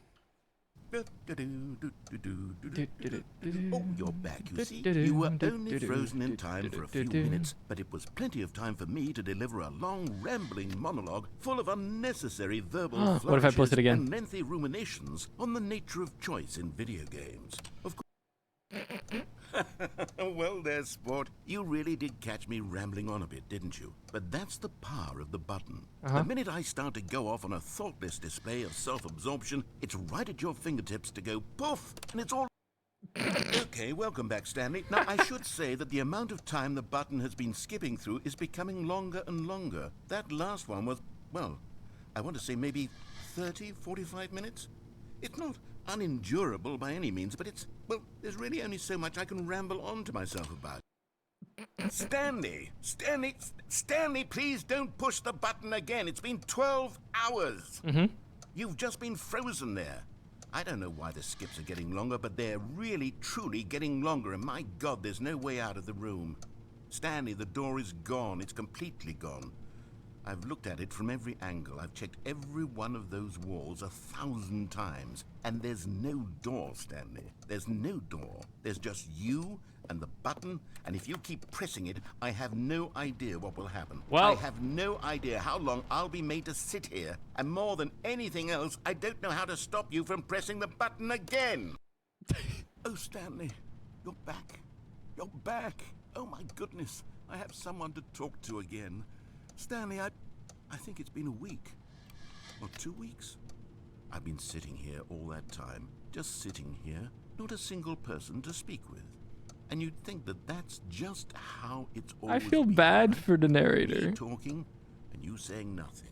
B: Oh, you're back, you see. You were only frozen in time for a few minutes, but it was plenty of time for me to deliver a long, rambling monologue full of unnecessary verbal flourishes
A: What if I post it again?
B: and lengthy ruminations on the nature of choice in video games. Of course. Well there, sport. You really did catch me rambling on a bit, didn't you? But that's the power of the button. The minute I start to go off on a thoughtless display of self-absorption, it's right at your fingertips to go poof, and it's all... Okay, welcome back, Stanley. Now, I should say that the amount of time the button has been skipping through is becoming longer and longer. That last one was, well, I want to say maybe 30, 45 minutes? It's not unendurable by any means, but it's, well, there's really only so much I can ramble on to myself about. Stanley, please don't push the button again. It's been 12 hours. You've just been frozen there. I don't know why the skips are getting longer, but they're really, truly getting longer, and my God, there's no way out of the room. Stanley, the door is gone. It's completely gone. I've looked at it from every angle. I've checked every one of those walls 1,000 times, and there's no door, Stanley. There's no door. There's just you and the button, and if you keep pressing it, I have no idea what will happen.
A: Well,
B: I have no idea how long I'll be made to sit here, and more than anything else, I don't know how to stop you from pressing the button again. Oh, Stanley, you're back. You're back. Oh, my goodness. I have someone to talk to again. Stanley, I think it's been a week. Or 2 weeks. I've been sitting here all that time. Just sitting here. Not a single person to speak with. And you'd think that that's just how it's always
A: I feel
B: been,
A: bad
B: right?
A: for the narrator.
B: Me talking and you saying nothing.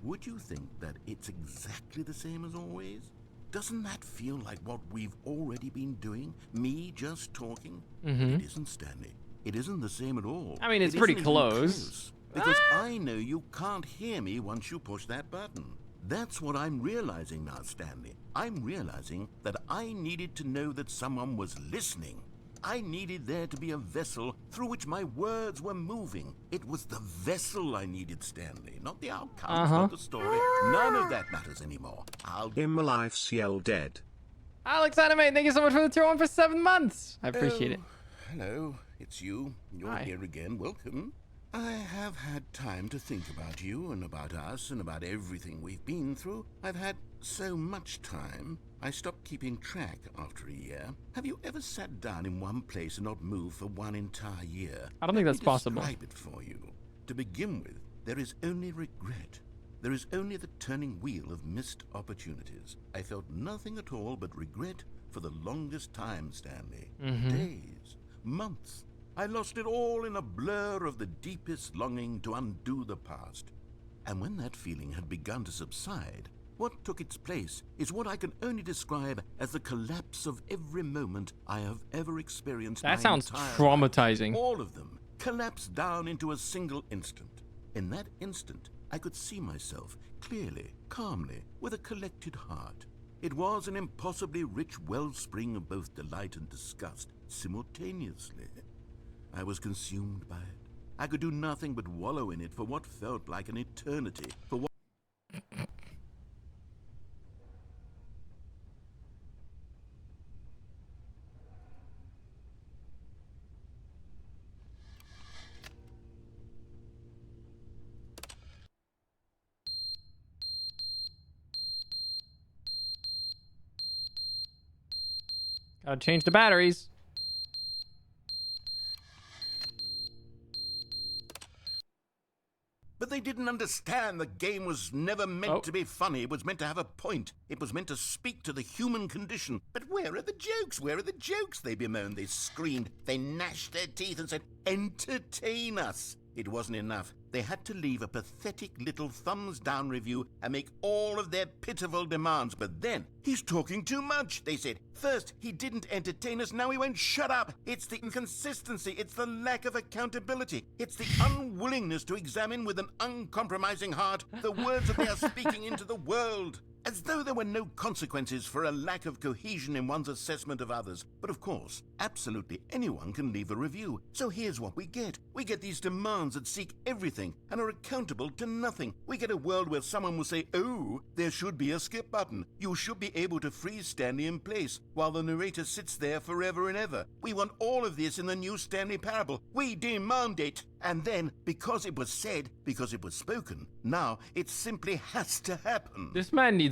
B: Would you think that it's exactly the same as always? Doesn't that feel like what we've already been doing? Me just talking? It isn't, Stanley. It isn't the same at all.
A: I mean, it's
B: It
A: pretty
B: isn't even
A: close.
B: because I know you can't hear me once you push that button. That's what I'm realizing now, Stanley. I'm realizing that I needed to know that someone was listening. I needed there to be a vessel through which my words were moving. It was the vessel I needed, Stanley, not the outcome, not the story. None of that matters anymore.
E: In my life, Ciel dead.
A: Alex Anime, thank you so much for the tier 1 for 7 months. I appreciate it.
B: Hello, it's you. You're
A: Hi.
B: here again. Welcome. I have had time to think about you and about us and about everything we've been through. I've had so much time. I stopped keeping track after a year. Have you ever sat down in one place and not moved for one entire year?
A: I don't think
B: Let
A: that's
B: me
A: possible.
B: describe it for you. To begin with, there is only regret. There is only the turning wheel of missed opportunities. I felt nothing at all but regret for the longest time, Stanley. Days, months. I lost it all in a blur of the deepest longing to undo the past. And when that feeling had begun to subside, what took its place is what I can only describe as the collapse of every moment I have ever experienced.
A: That
B: my
A: sounds
B: entire
A: traumatizing.
B: life. All of them collapsed down into a single instant. In that instant, I could see myself clearly, calmly, with a collected heart. It was an impossibly rich wellspring of both delight and disgust simultaneously. I was consumed by it. I could do nothing but wallow in it for what felt like an eternity, for what...
A: Gotta change the batteries.
B: But they didn't understand the game was never meant to be funny. It was meant to have a point. It was meant to speak to the human condition. But where are the jokes? Where are the jokes? They bemoaned, they screamed, they gnashed their teeth and said, entertain us. It wasn't enough. They had to leave a pathetic little thumbs-down review and make all of their pitiful demands. But then, he's talking too much, they said. First, he didn't entertain us, now he won't shut up. It's the inconsistency, it's the lack of accountability. It's the unwillingness to examine with an uncompromising heart the words that they are speaking into the world. As though there were no consequences for a lack of cohesion in one's assessment of others. But of course, absolutely anyone can leave a review. So here's what we get. We get these demands that seek everything and are accountable to nothing. We get a world where someone will say, oh, there should be a skip button. You should be able to freeze Stanley in place while the narrator sits there forever and ever. We want all of this in the new Stanley Parable. We demand it. And then, because it was said, because it was spoken, now it simply has to happen.
A: This man needs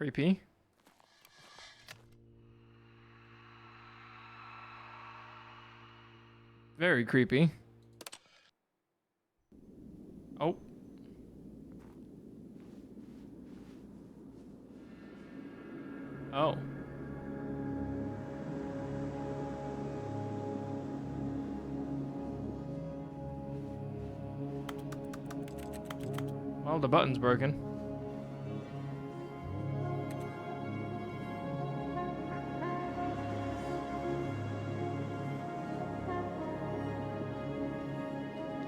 A: Creepy. Very creepy. Oh. Oh. Well, the button's broken.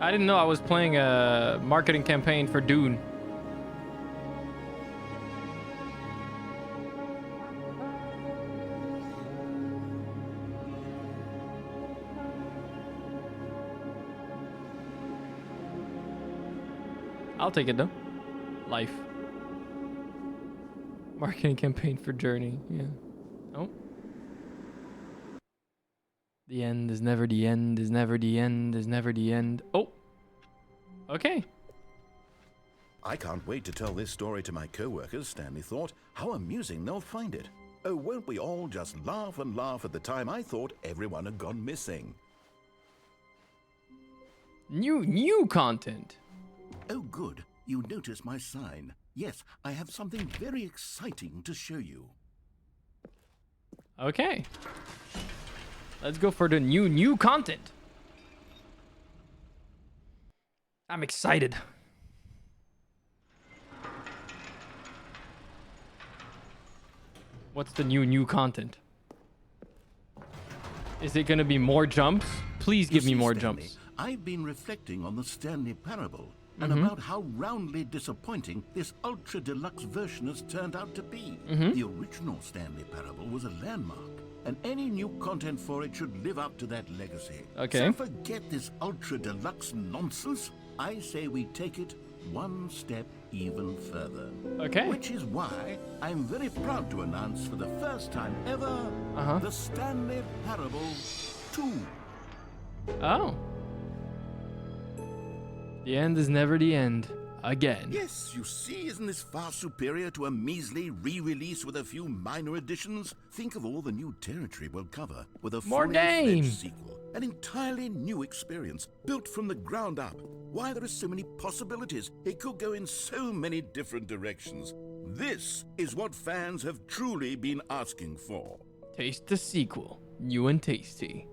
A: I didn't know I was playing a marketing campaign for Dune. I'll take it though. Life. Marketing campaign for Journey. Yeah. Oh. The end is never the end, is never the end, is never the end. Oh. Okay.
B: I can't wait to tell this story to my co-workers, Stanley thought. How amusing they'll find it. Oh, won't we all just laugh and laugh at the time I thought everyone had gone missing.
A: New content.
C: Oh, good. You notice my sign. Yes, I have something very exciting to show you.
A: Okay. Let's go for the new content. I'm excited. What's the new content? Is it gonna be more jumps? Please give me more
C: Stanley,
A: jumps.
C: I've been reflecting on the Stanley Parable and about how roundly disappointing this ultra deluxe version has turned out to be. The original Stanley Parable was a landmark, and any new content for it should live up to that legacy.
A: Okay.
C: So forget this ultra deluxe nonsense. I say we take it one step even further.
A: Okay.
C: Which is why I'm very proud to announce for the first time ever the Stanley Parable 2.
A: Oh. The end is never the end. Again.
C: Yes, you see, isn't this far superior to a measly re-release with a few minor additions? Think of all the new territory we'll cover with a
A: More
C: fully
A: game.
C: fledged sequel. An entirely new experience, built from the ground up. Why, there are so many possibilities. It could go in so many different directions. This is what fans have truly been asking for.
A: Taste the sequel. New and tasty.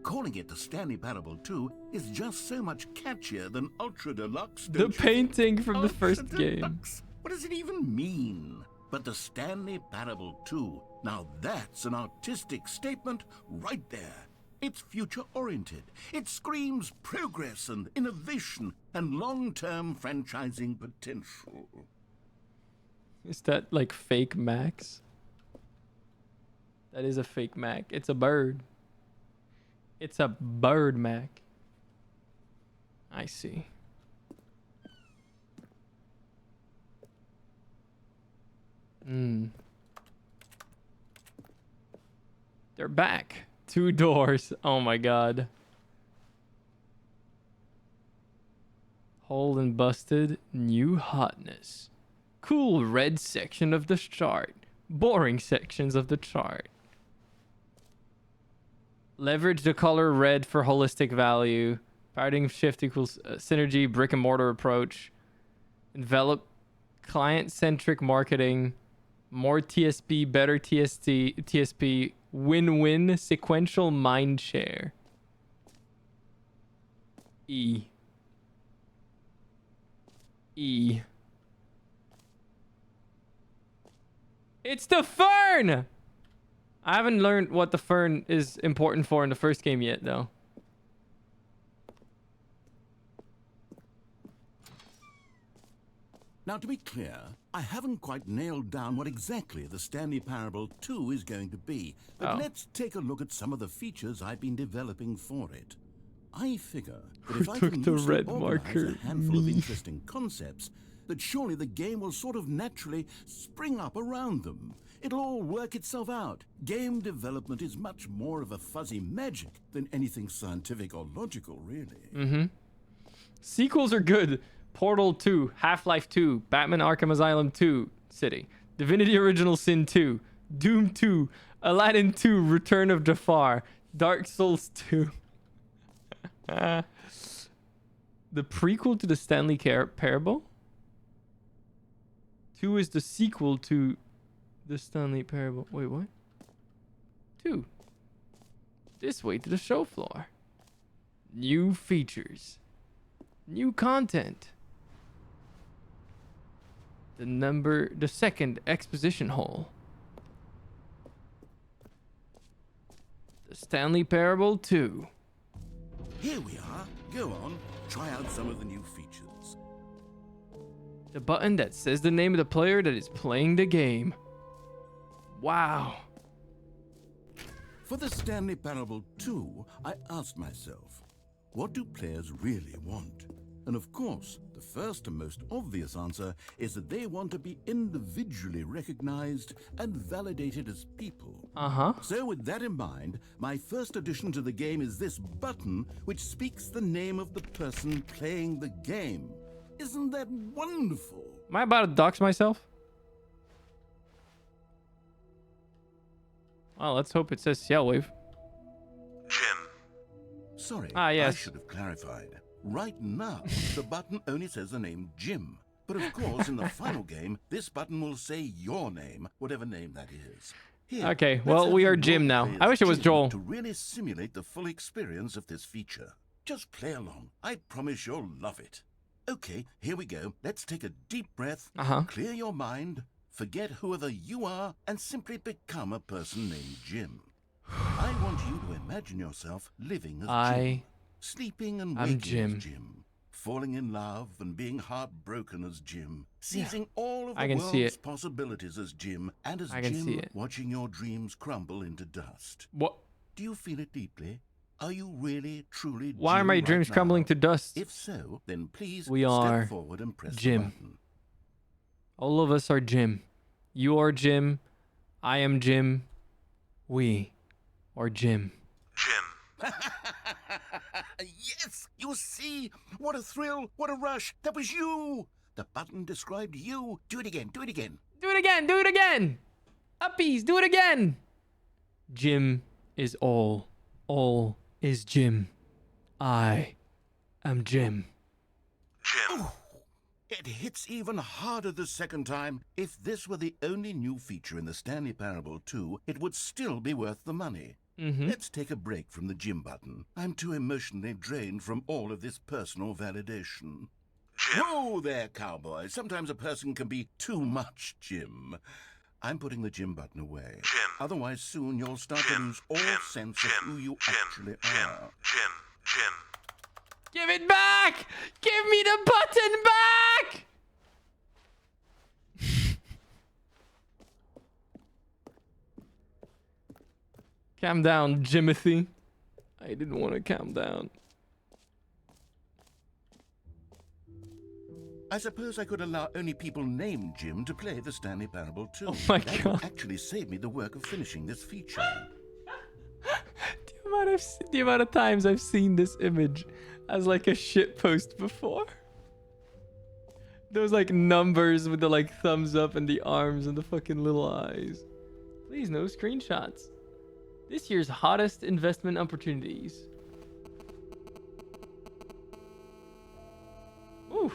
C: Calling it the Stanley Parable 2 is just so much catchier than Ultra Deluxe.
A: The
C: don't you
A: painting from the
C: Ultra
A: first game.
C: Deluxe? What does it even mean? But the Stanley Parable 2, now that's an artistic statement right there. It's future-oriented. It screams progress and innovation and long-term franchising potential.
A: Is that like fake Max? That is a fake Mac. It's a bird. It's a bird Mac. I see. They're back. 2 doors. Oh my god. Hole and busted. New hotness. Cool red section of the chart. Boring sections of the chart. Leverage the color red for holistic value. Paradigm shift equals synergy, brick and mortar approach. Envelop client-centric marketing. More TSP, better TSP. Win-win sequential mind share. E. It's the fern! I haven't learned what the fern is important for in the first game yet, though.
C: Now, to be clear, I haven't quite nailed down what exactly the Stanley Parable 2 is going to be, but let's take a look at some of the features I've been developing for it. I figure that if I can loosely organize a handful of interesting concepts, that surely the game will sort of naturally spring up around them. It'll all work itself out. Game development is much more of a fuzzy magic than anything scientific or logical, really.
A: Sequels are good, Portal 2, Half-Life 2, Batman Arkham Asylum 2, City, Divinity Original Sin 2, Doom 2, Aladdin 2, Return of Jafar, Dark Souls 2. The prequel to the Stanley Parable? 2 is the sequel to the Stanley Parable. Wait, what? 2. This way to the show floor. New features. New content. The second exposition hole. The Stanley Parable 2.
B: Here we are. Go on. Try out some of the new features.
A: The button that says the name of the player that is playing the game. Wow.
B: For the Stanley Parable 2, I asked myself, what do players really want? And of course, the first and most obvious answer is that they want to be individually recognized and validated as people. So with that in mind, my first addition to the game is this button which speaks the name of the person playing the game. Isn't that wonderful?
A: Am I about to dox myself? Well, let's hope it says Ciel Wave.
E: Jim.
B: Sorry,
A: yes.
B: I should have clarified. Right now, the button only says the name Jim. But of course, in the final game, this button will say your name, whatever name that is. Here,
A: Okay, well, we are Jim now. I wish it was Joel.
B: To really simulate the full experience of this feature. Just play along. I promise you'll love it. Okay, here we go. Let's take a deep breath, clear your mind, forget whoever you are, and simply become a person named Jim. I want you to imagine yourself living as Jim. Sleeping and waking as Jim. Falling in love and being heartbroken as Jim. Seizing all of the world's possibilities as Jim. And as Jim, watching your dreams crumble into dust.
A: What?
B: Do you feel it deeply? Are you really, truly Jim?
A: Why are my dreams crumbling to dust?
B: If so, then please
A: step
B: forward and press
A: Jim.
B: the button.
A: All of us are Jim. You are Jim. I am Jim. We are Jim.
E: Jim.
B: Yes, you see? What a thrill, what a rush. That was you. The button described you. Do it again, do it again.
A: Do it again, do it again. Uppies, do it again. Jim is all. All is Jim. I am Jim.
E: Jim.
B: Ooh, it hits even harder the second time. If this were the only new feature in the Stanley Parable 2, it would still be worth the money. Let's take a break from the Jim button. I'm too emotionally drained from all of this personal validation.
E: Jim.
B: Whoa there, cowboy. Sometimes a person can be too much Jim. I'm putting the Jim button away.
E: Jim.
B: Otherwise, soon you'll start to lose all sense of who you actually are.
E: Jim.
A: Give it back! Give me the button back! Calm down, Jimothy. I didn't want to calm down.
B: I suppose I could allow only people named Jim to play the Stanley Parable 2.
A: Oh my
B: That
A: God.
B: would actually save me the work of finishing this feature.
A: The amount of times I've seen this image as like a shit post before. Those like numbers with the like thumbs up and the arms and the fucking little eyes. Please no screenshots. This year's hottest investment opportunities. Ooh.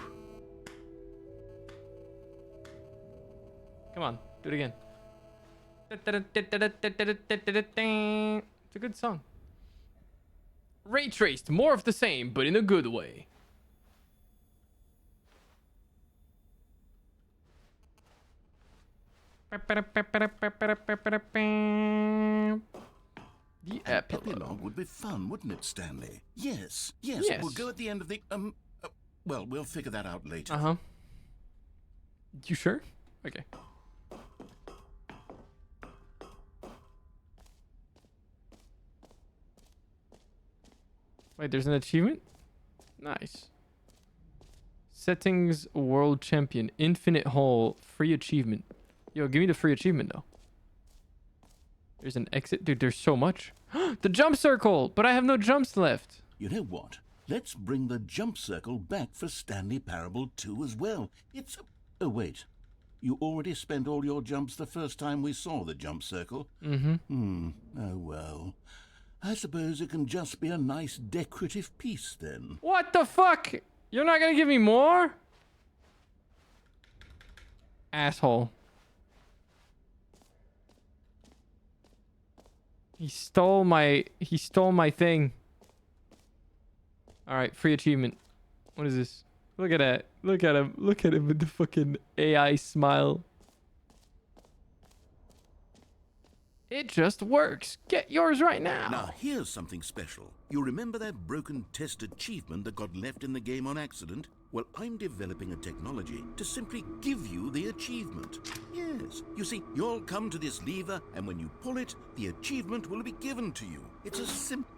A: Come on, do it again. It's a good song. Ray traced, more of the same, but in a good way. The
B: epilogue would be fun, wouldn't it, Stanley? Yes. We'll go at the end of the well, we'll figure that out later.
A: You sure? Okay. Wait, there's an achievement? Nice. Settings World Champion. Infinite Hole. Free achievement. Yo, give me the free achievement, though. There's an exit. Dude, there's so much. The jump circle! But I have no jumps left.
B: You know what? Let's bring the jump circle back for Stanley Parable 2 as well. It's a... Oh, wait. You already spent all your jumps the first time we saw the jump circle?
A: Mm-hmm.
B: Oh, well. I suppose it can just be a nice decorative piece, then.
A: What the fuck? You're not gonna give me more? Asshole. He stole my thing. All right, free achievement. What is this? Look at that. Look at him. Look at him with the fucking AI smile. It just works. Get yours right now.
B: Now, here's something special. You remember that broken test achievement that got left in the game on accident? Well, I'm developing a technology to simply give you the achievement. Yes. You see, you'll come to this lever, and when you pull it, the achievement will be given to you. It's a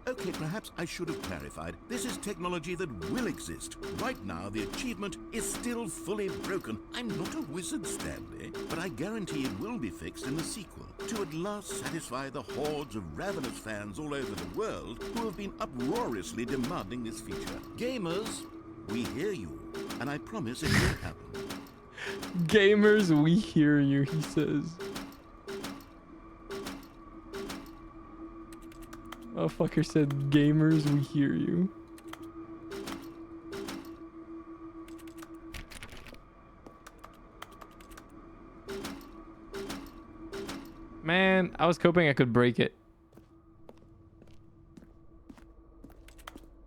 B: Okay, perhaps I should have clarified. This is technology that will exist. Right now, the achievement is still fully broken. I'm not a wizard, Stanley, but I guarantee it will be fixed in the sequel to at last satisfy the hordes of ravenous fans all over the world who have been uproariously demanding this feature. Gamers, we hear you, and I promise it will happen.
A: Gamers, we hear you, he says. Motherfucker said, gamers, we hear you. Man, I was hoping I could break it.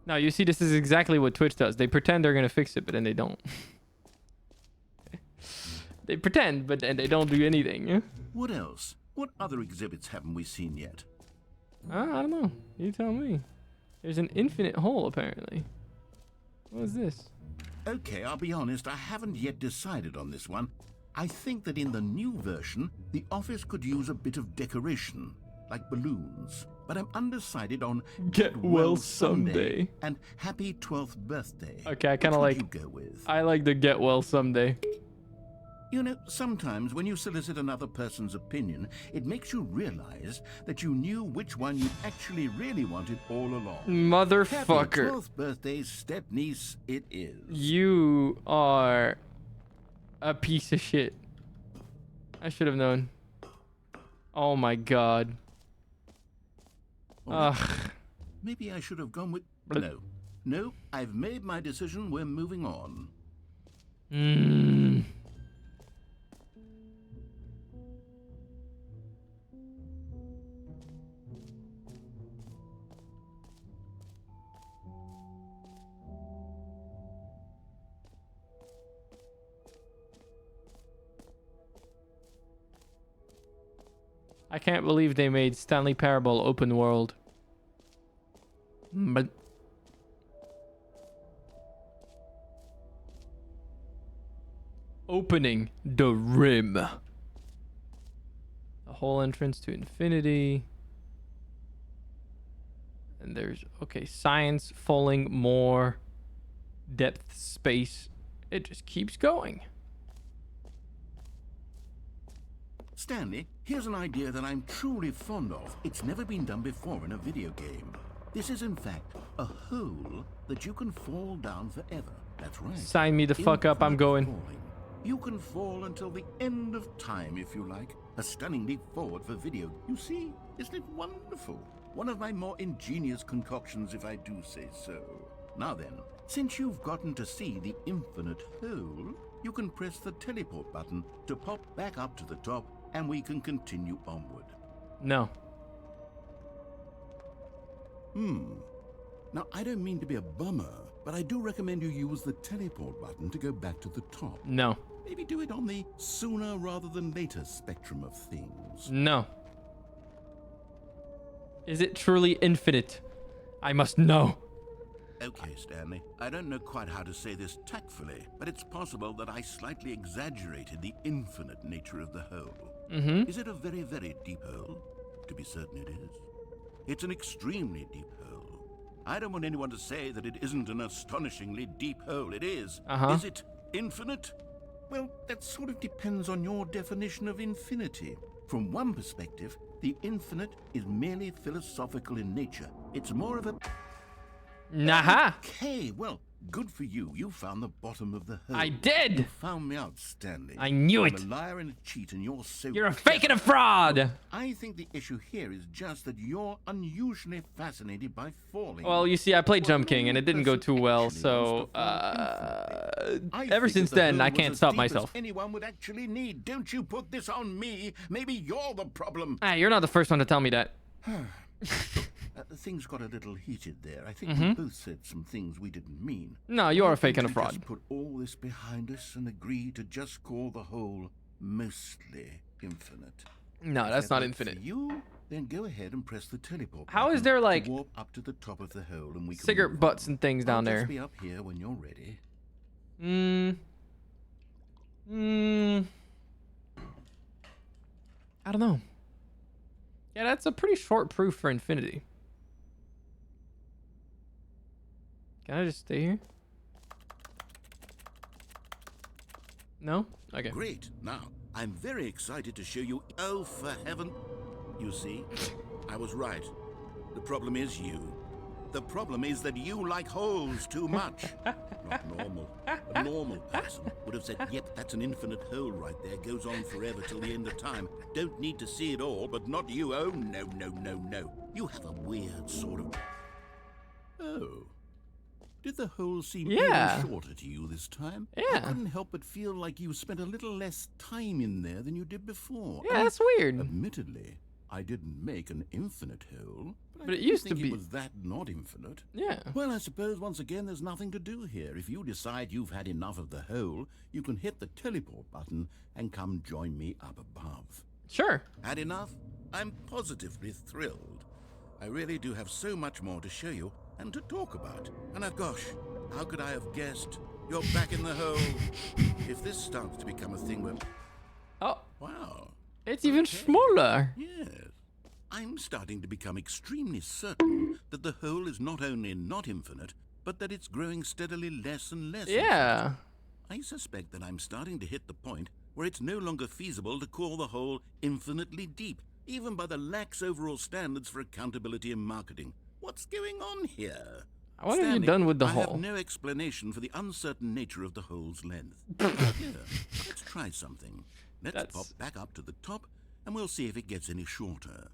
A: Now, you see, this is exactly what Twitch does. They pretend they're gonna fix it, but then they don't. They pretend, but then they don't do anything.
B: What else? What other exhibits haven't we seen yet?
A: I don't know. You tell me. There's an infinite hole, apparently. What is this?
B: Okay, I'll be honest, I haven't yet decided on this one. I think that in the new version, the office could use a bit of decoration, like balloons. But I'm undecided on
A: Get well someday
B: and Happy 12th Birthday.
A: Okay, I kind of like...
B: you go with?
A: I like the get well someday.
B: You know, sometimes when you solicit another person's opinion, it makes you realize that you knew which one you actually really wanted all along.
A: Motherfucker.
B: Happy 12th birthday, step-niece, it is.
A: You are a piece of shit. I should have known. Oh my god. Ugh.
B: Maybe I should have gone with... No, I've made my decision. We're moving on.
A: I can't believe they made Stanley Parable open world. But opening the rim. The whole entrance to infinity. And there's, okay, science falling more depth space. It just keeps going.
B: Stanley, here's an idea that I'm truly fond of. It's never been done before in a video game. This is, in fact, a hole that you can fall down forever. That's right.
A: Sign me the fuck up, I'm going.
B: Falling. You can fall until the end of time, if you like. A stunning leap forward for video. You see? Isn't it wonderful? One of my more ingenious concoctions, if I do say so. Now then, since you've gotten to see the infinite hole, you can press the teleport button to pop back up to the top, and we can continue onward.
A: No.
B: Now, I don't mean to be a bummer, but I do recommend you use the teleport button to go back to the top.
A: No.
B: Maybe do it on the sooner rather than later spectrum of things.
A: No. Is it truly infinite? I must know.
B: Okay, Stanley. I don't know quite how to say this tactfully, but it's possible that I slightly exaggerated the infinite nature of the hole. Is it a very, very deep hole? To be certain it is. It's an extremely deep hole. I don't want anyone to say that it isn't an astonishingly deep hole. It is. Is it infinite? Well, that sort of depends on your definition of infinity. From one perspective, the infinite is merely philosophical in nature. It's more of a...
A: Naha.
B: Okay, well, good for you. You found the bottom of the hole.
A: I did.
B: You found me out, Stanley.
A: I knew it.
B: I'm a liar and a cheat, and you're so
A: You're a fake and a fraud.
B: I think the issue here is just that you're unusually fascinated by falling.
A: Well, you see, I played Jump King, and it didn't go too well, so ever since then, I can't stop myself.
B: Anyone would actually need. Don't you put this on me. Maybe you're the problem.
A: Ah, you're not the first one to tell me that.
B: Things got a little heated there. I think we both said some things we didn't mean.
A: No, you are a fake and a
B: We
A: fraud.
B: just put all this behind us and agree to just call the whole mostly infinite.
A: No,
B: If
A: that's
B: that
A: not
B: works for
A: infinite.
B: you, then go ahead and press the teleport.
A: How is
B: button
A: there,
B: to
A: like,
B: warp up to the top of the hole, and we can
A: cigarette
B: move
A: butts
B: on.
A: and things down
B: I'll
A: there?
B: just be up here when you're ready.
A: I don't know. Yeah, that's a pretty short proof for infinity. Can I just stay here? No? Okay.
B: Great. Now, I'm very excited to show you. Oh, for heaven. You see, I was right. The problem is you. The problem is that you like holes too much. Not normal. A normal person would have said, yep, that's an infinite hole right there. Goes on forever till the end of time. Don't need to see it all, but not you. Oh, no, no, no, no. You have a weird sort of... Oh. Did the hole seem
A: Yeah.
B: even shorter to you this time?
A: Yeah.
B: I couldn't help but feel like you spent a little less time in there than you did before.
A: Yeah, that's weird.
B: Admittedly, I didn't make an infinite hole,
A: But
B: I
A: it
B: didn't
A: used to
B: think
A: be.
B: it was that not infinite.
A: Yeah.
B: Well, I suppose once again there's nothing to do here. If you decide you've had enough of the hole, you can hit the teleport button and come join me up above.
A: Sure.
B: Had enough? I'm positively thrilled. I really do have so much more to show you and to talk about. And gosh, how could I have guessed? You're back in the hole. If this starts to become a thing where...
A: Oh,
B: Wow.
A: it's even smaller.
B: Yes. I'm starting to become extremely certain that the hole is not only not infinite, but that it's growing steadily less and less.
A: Yeah.
B: I suspect that I'm starting to hit the point where it's no longer feasible to call the hole infinitely deep, even by the lax overall standards for accountability in marketing. What's going on here?
A: What have you
B: Stanley,
A: done with the
B: I
A: hole?
B: have no explanation for the uncertain nature of the hole's length. Here, let's try something. Let's pop back up to the top, and we'll see if it gets any shorter.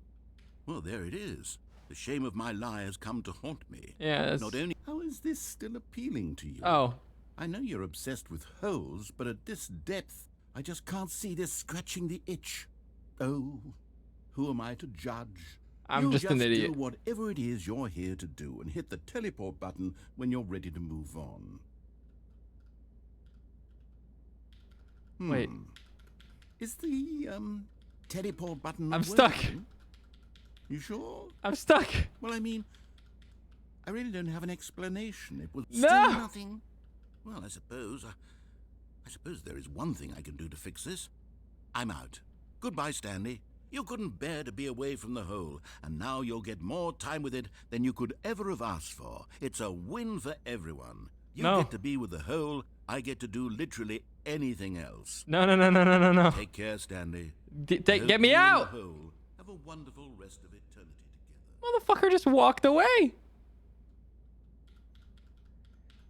B: Well, there it is. The shame of my lie has come to haunt me.
A: Yeah, that's...
B: Not only... How is this still appealing to you?
A: Oh.
B: I know you're obsessed with holes, but at this depth, I just can't see this scratching the itch. Oh, who am I to judge?
A: I'm just an idiot.
B: Do whatever it is you're here to do and hit the teleport button when you're ready to move on.
A: Wait.
B: Is the, teleport button not
A: I'm stuck.
B: working? You sure?
A: I'm stuck.
B: Well, I mean, I really don't have an explanation. It was
A: No!
B: still nothing. Well, I suppose there is one thing I can do to fix this. I'm out. Goodbye, Stanley. You couldn't bear to be away from the hole, and now you'll get more time with it than you could ever have asked for. It's a win for everyone. You get to be with the hole, I get to do literally anything else.
A: No.
B: Take care, Stanley.
A: Get me out!
B: Have a wonderful rest of eternity together.
A: Motherfucker just walked away.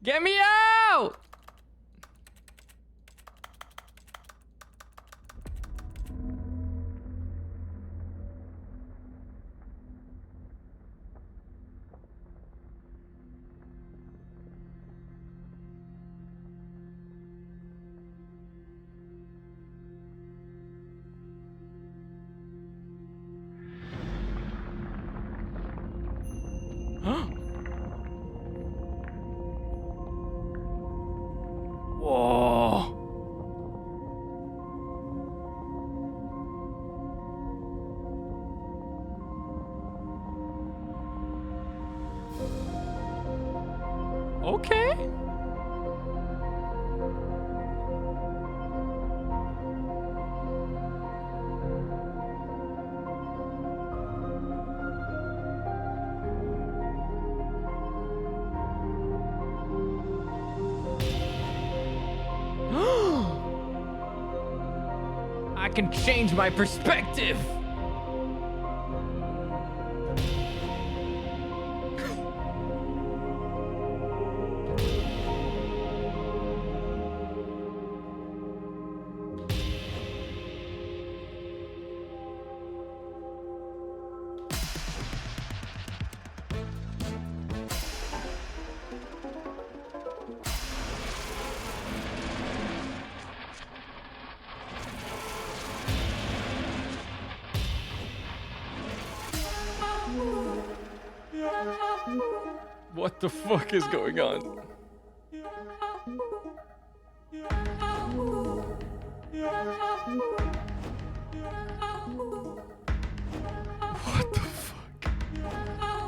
A: Get me out! Whoa. Okay. I can change my perspective. the fuck is going on? What the fuck?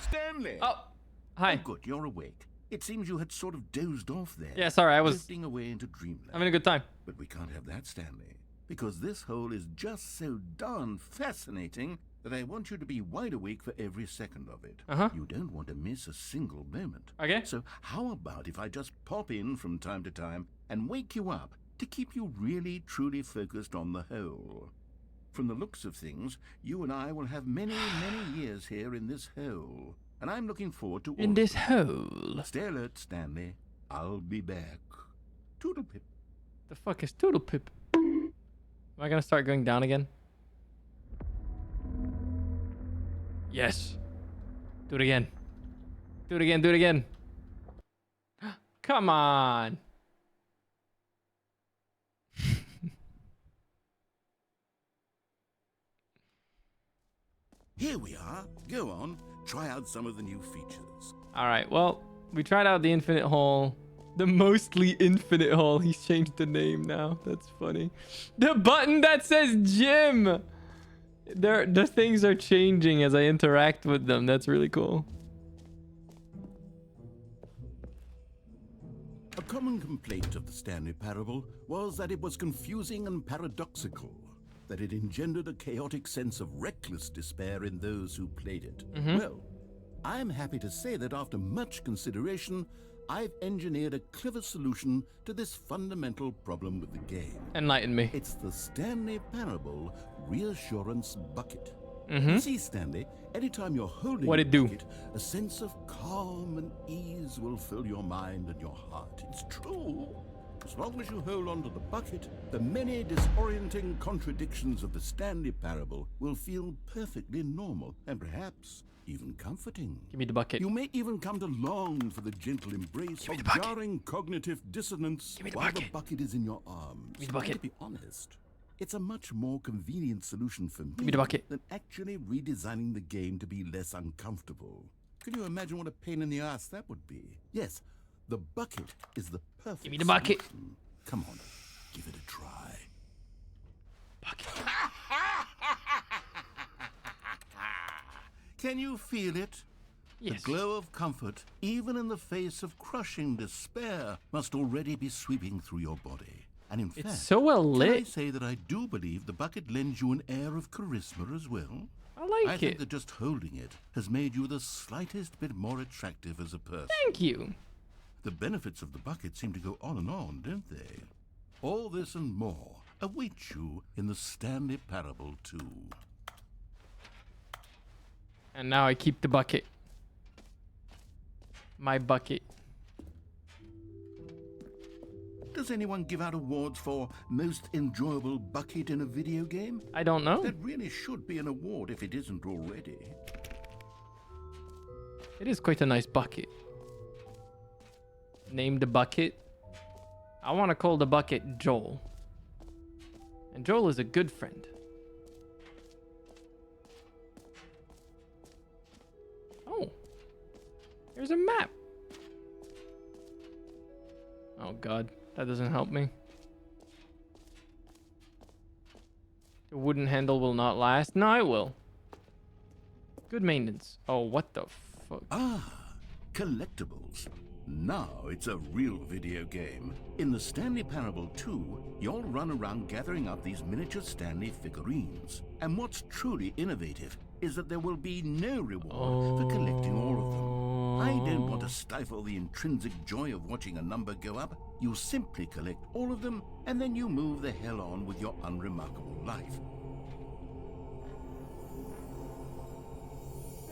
B: Stanley!
A: Oh, hi.
B: Oh, good, you're awake. It seems you had sort of dozed off there.
A: Yeah, sorry, I was
B: drifting away into dreamland.
A: having a good time.
B: But we can't have that, Stanley, because this hole is just so darn fascinating that I want you to be wide awake for every second of it. You don't want to miss a single moment.
A: Okay.
B: So how about if I just pop in from time to time and wake you up to keep you really, truly focused on the hole? From the looks of things, you and I will have many, many years here in this hole. And I'm looking forward to all
A: In
B: of
A: this
B: them.
A: hole.
B: Stay alert, Stanley. I'll be back. Toodlepip.
A: The fuck is Toodle Pip? Am I gonna start going down again? Yes. Do it again. Do it again. Do it again. Come on.
B: Here we are. Go on. Try out some of the new features.
A: All right. Well, we tried out the infinite hole. The mostly infinite hole. He's changed the name now. That's funny. The button that says gym. The things are changing as I interact with them. That's really cool.
B: A common complaint of the Stanley Parable was that it was confusing and paradoxical, that it engendered a chaotic sense of reckless despair in those who played it. Well, I'm happy to say that after much consideration, I've engineered a clever solution to this fundamental problem with the game.
A: Enlighten me.
B: It's the Stanley Parable Reassurance Bucket. You see, Stanley, anytime you're holding
A: What'd
B: the
A: it do?
B: bucket, a sense of calm and ease will fill your mind and your heart. It's true. As long as you hold on to the bucket, the many disorienting contradictions of the Stanley Parable will feel perfectly normal and perhaps even comforting.
A: Give me the bucket.
B: You may even come to long for the gentle embrace of jarring cognitive dissonance while the bucket is in your arms.
A: Give me the bucket.
B: To be honest, it's a much more convenient solution for me
A: me the bucket.
B: than actually redesigning the game to be less uncomfortable. Can you imagine what a pain in the ass that would be? Yes, the bucket is the perfect
A: Give me the bucket.
B: solution. Come on, give it a try.
A: Bucket.
B: Can you feel it?
A: Yes.
B: The glow of comfort, even in the face of crushing despair, must already be sweeping through your body. And in fact,
A: It's so well
B: can I
A: lit.
B: say that I do believe the bucket lends you an air of charisma as well?
A: I like
B: I think
A: it.
B: that just holding it has made you the slightest bit more attractive as a person.
A: Thank you.
B: The benefits of the bucket seem to go on and on, don't they? All this and more await you in the Stanley Parable 2.
A: And now I keep the bucket. My bucket.
B: Does anyone give out awards for most enjoyable bucket in a video game?
A: I don't know.
B: That really should be an award if it isn't already.
A: It is quite a nice bucket. Name the bucket. I want to call the bucket Joel. And Joel is a good friend. Oh. There's a map. Oh god, that doesn't help me. The wooden handle will not last. No, it will. Good maintenance. Oh, what the fuck?
B: Ah, collectibles. Now it's a real video game. In the Stanley Parable 2, you'll run around gathering up these miniature Stanley figurines. And what's truly innovative is that there will be no reward for collecting all of them. I don't want to stifle the intrinsic joy of watching a number go up. You simply collect all of them, and then you move the hell on with your unremarkable life.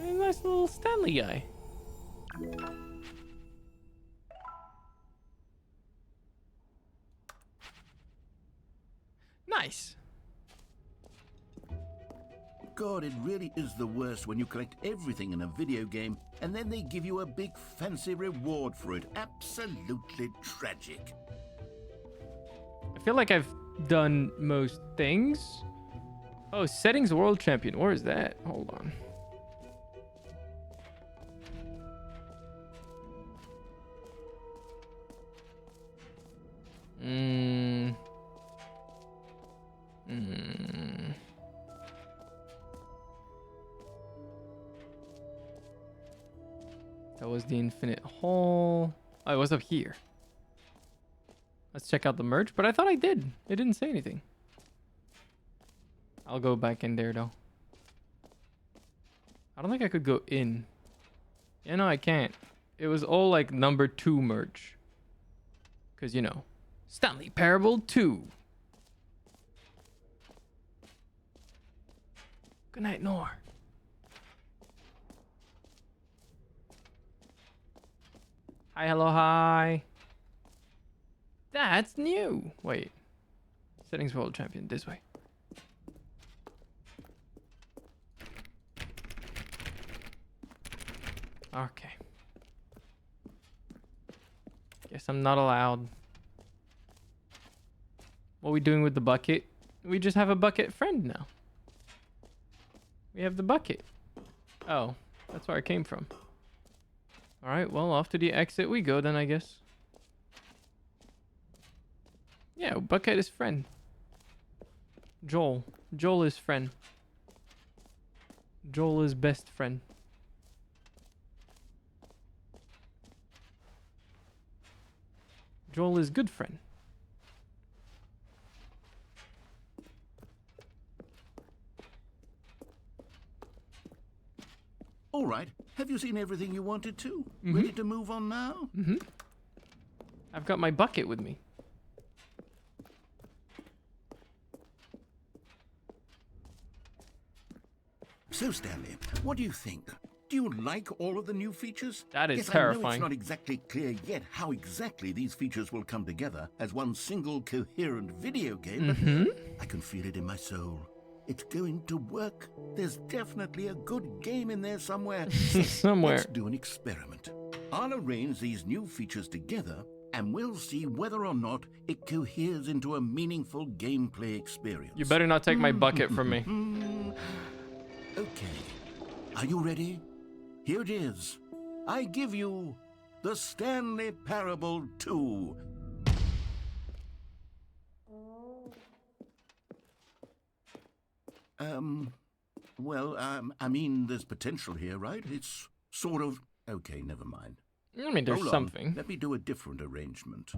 A: A nice little Stanley guy. Nice.
B: God, it really is the worst when you collect everything in a video game and then they give you a big fancy reward for it. Absolutely tragic.
A: I feel like I've done most things. Oh, settings world champion. Where is that? Hold on. That was the infinite hall. Oh, it was up here. Let's check out the merch, but I thought I did. It didn't say anything. I'll go back in there though. I don't think I could go in. Yeah, no, I can't. It was all like number 2 merch. Because, you know, Stanley Parable 2. Good night, Nor. Hi, hello, hi. That's new. Wait. Settings world champion. This way. Okay. Guess I'm not allowed. What are we doing with the bucket? We just have a bucket friend now. We have the bucket. Oh, that's where I came from. Alright, well, off to the exit we go then, I guess. Yeah, bucket is friend. Joel. Joel is friend. Joel is best friend. Joel is good friend.
B: All right, have you seen everything you wanted to? Ready to move on now?
A: I've got my bucket with me.
B: So, Stanley, what do you think? Do you like all of the new features?
A: That is
B: yes, I know
A: terrifying.
B: it's not exactly clear yet how exactly these features will come together as one single coherent video game, but I can feel it in my soul. It's going to work. There's definitely a good game in there somewhere.
A: Somewhere.
B: Let's do an experiment. I'll arrange these new features together, and we'll see whether or not it coheres into a meaningful gameplay experience.
A: You better not take my bucket from me.
B: Okay. Are you ready? Here it is. I give you the Stanley Parable 2. I mean, there's potential here, right? It's sort of... Okay, never mind.
A: I mean, there's
B: Hold on.
A: something.
B: Let me do a different arrangement.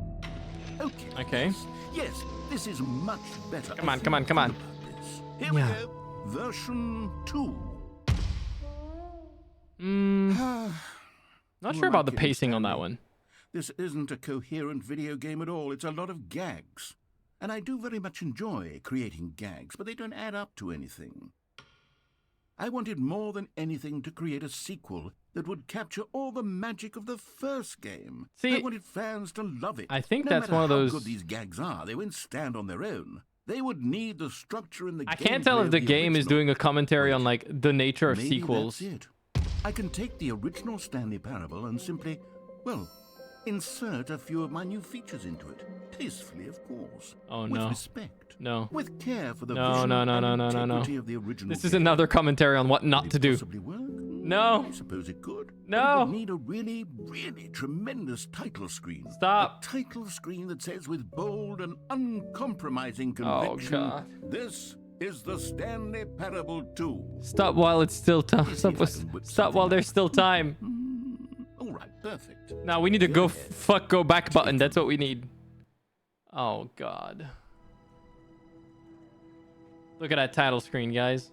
B: Okay.
A: Okay.
B: Yes, this is much better.
A: Come on, come on, come on.
B: Here we go. Version 2.
A: Not sure about the pacing on that one.
B: This isn't a coherent video game at all. It's a lot of gags. And I do very much enjoy creating gags, but they don't add up to anything. I wanted more than anything to create a sequel that would capture all the magic of the first game.
A: See,
B: I wanted fans to love it.
A: I think
B: no
A: that's
B: matter
A: one of
B: how
A: those...
B: good these gags are, they won't stand on their own. They would need the structure in the
A: I can't tell
B: gameplay
A: if
B: of
A: the game is
B: original.
A: doing a commentary on, like, the nature of
B: Maybe
A: sequels.
B: That's it. I can take the original Stanley Parable and simply, well, insert a few of my new features into it. Tastefully, of course.
A: Oh,
B: with
A: no.
B: respect.
A: No.
B: With care for the
A: No,
B: vision
A: no, no,
B: and
A: no, no, no, no.
B: integrity of the original
A: This is
B: game.
A: another commentary on what not
B: Could
A: to
B: it
A: do.
B: possibly work?
A: No.
B: I suppose it could.
A: No.
B: But it would need a really, really tremendous title screen.
A: Stop.
B: A title screen that says with bold and uncompromising
A: Oh,
B: conviction,
A: God.
B: this is the Stanley Parable 2.
A: Stop while it's still time.
B: Let me see if I can whip
A: Stop
B: something
A: while
B: up.
A: there's still time.
B: All right. Perfect.
A: Now we need to go back button. That's what we need. Oh god. Look at that title screen, guys.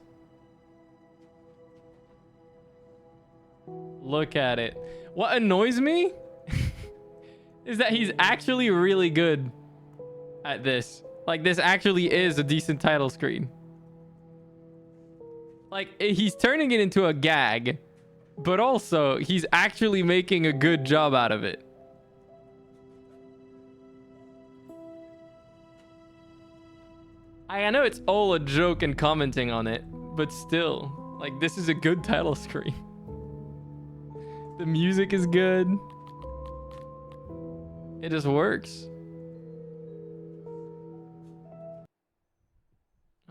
A: Look at it. What annoys me is that he's actually really good at this. Like, this actually is a decent title screen. Like, he's turning it into a gag, but also he's actually making a good job out of it. I know it's all a joke and commenting on it, but still, like, this is a good title screen. The music is good. It just works.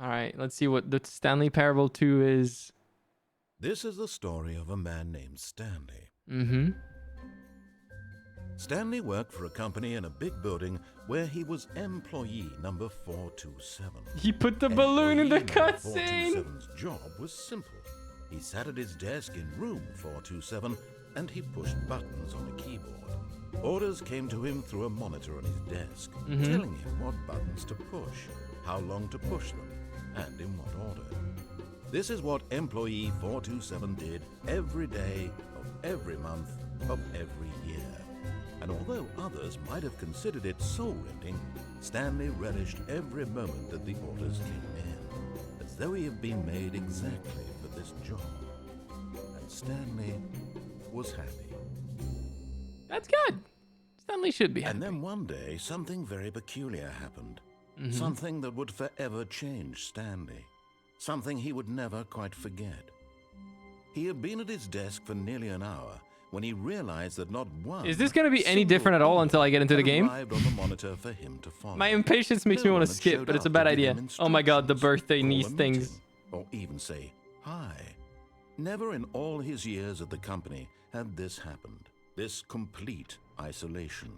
A: All right, let's see what the Stanley Parable 2 is.
B: This is the story of a man named Stanley.
A: Mm-hmm.
B: Stanley worked for a company in a big building where he was employee number 427.
A: He put the balloon in the
B: Employee number
A: cutscene.
B: 427's job was simple. He sat at his desk in room 427 and he pushed buttons on a keyboard. Orders came to him through a monitor on his desk, telling him what buttons to push, how long to push them, and in what order. This is what employee 427 did every day of every month of every year. And although others might have considered it soul-rending, Stanley relished every moment that the orders came in, as though he had been made exactly for this job. And Stanley was happy.
A: That's good. Stanley should be happy.
B: And then one day, something very peculiar happened. Something that would forever change Stanley. Something he would never quite forget. He had been at his desk for nearly an hour when he realized that not one...
A: Is this going to be any different at all until I get into the game?
B: ...arrived on the monitor for him to follow.
A: My impatience makes me want to skip, but it's a bad idea. Oh my god, the birthday niece things.
B: Or even say, hi. Never in all his years at the company had this happened. This complete isolation.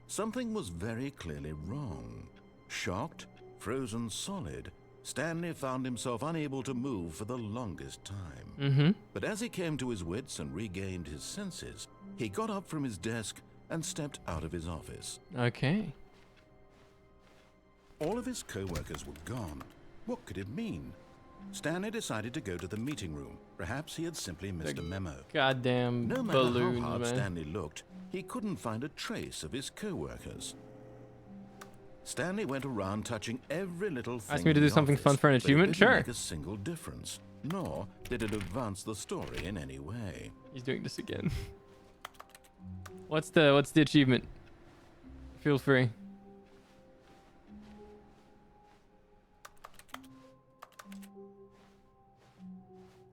B: Something was very clearly wrong. Shocked, frozen solid, Stanley found himself unable to move for the longest time. But as he came to his wits and regained his senses, he got up from his desk and stepped out of his office.
A: Okay.
B: All of his co-workers were gone. What could it mean? Stanley decided to go to the meeting room. Perhaps he had simply missed a memo.
A: Goddamn
B: No matter
A: balloons,
B: how hard
A: man.
B: Stanley looked, he couldn't find a trace of his co-workers. Stanley went around touching every little thing.
A: Asked me to
B: in
A: do
B: the
A: something
B: office,
A: fun for an
B: but it
A: achievement?
B: didn't
A: Sure.
B: make a single difference, nor did it advance the story in any way.
A: He's doing this again. What's the achievement? Feel free.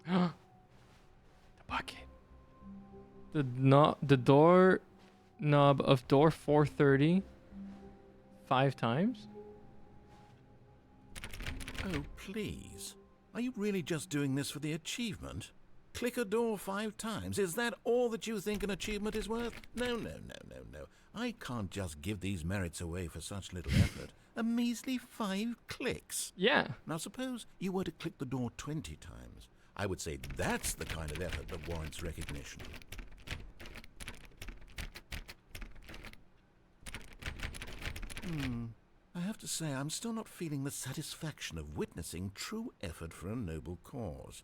A: The bucket. The door knob of door 430 5 times?
B: Oh, please. Are you really just doing this for the achievement? Click a door 5 times. Is that all that you think an achievement is worth? No. I can't just give these merits away for such little effort. A measly 5 clicks.
A: Yeah.
B: Now suppose you were to click the door 20 times. I would say that's the kind of effort that warrants recognition. I have to say, I'm still not feeling the satisfaction of witnessing true effort for a noble cause.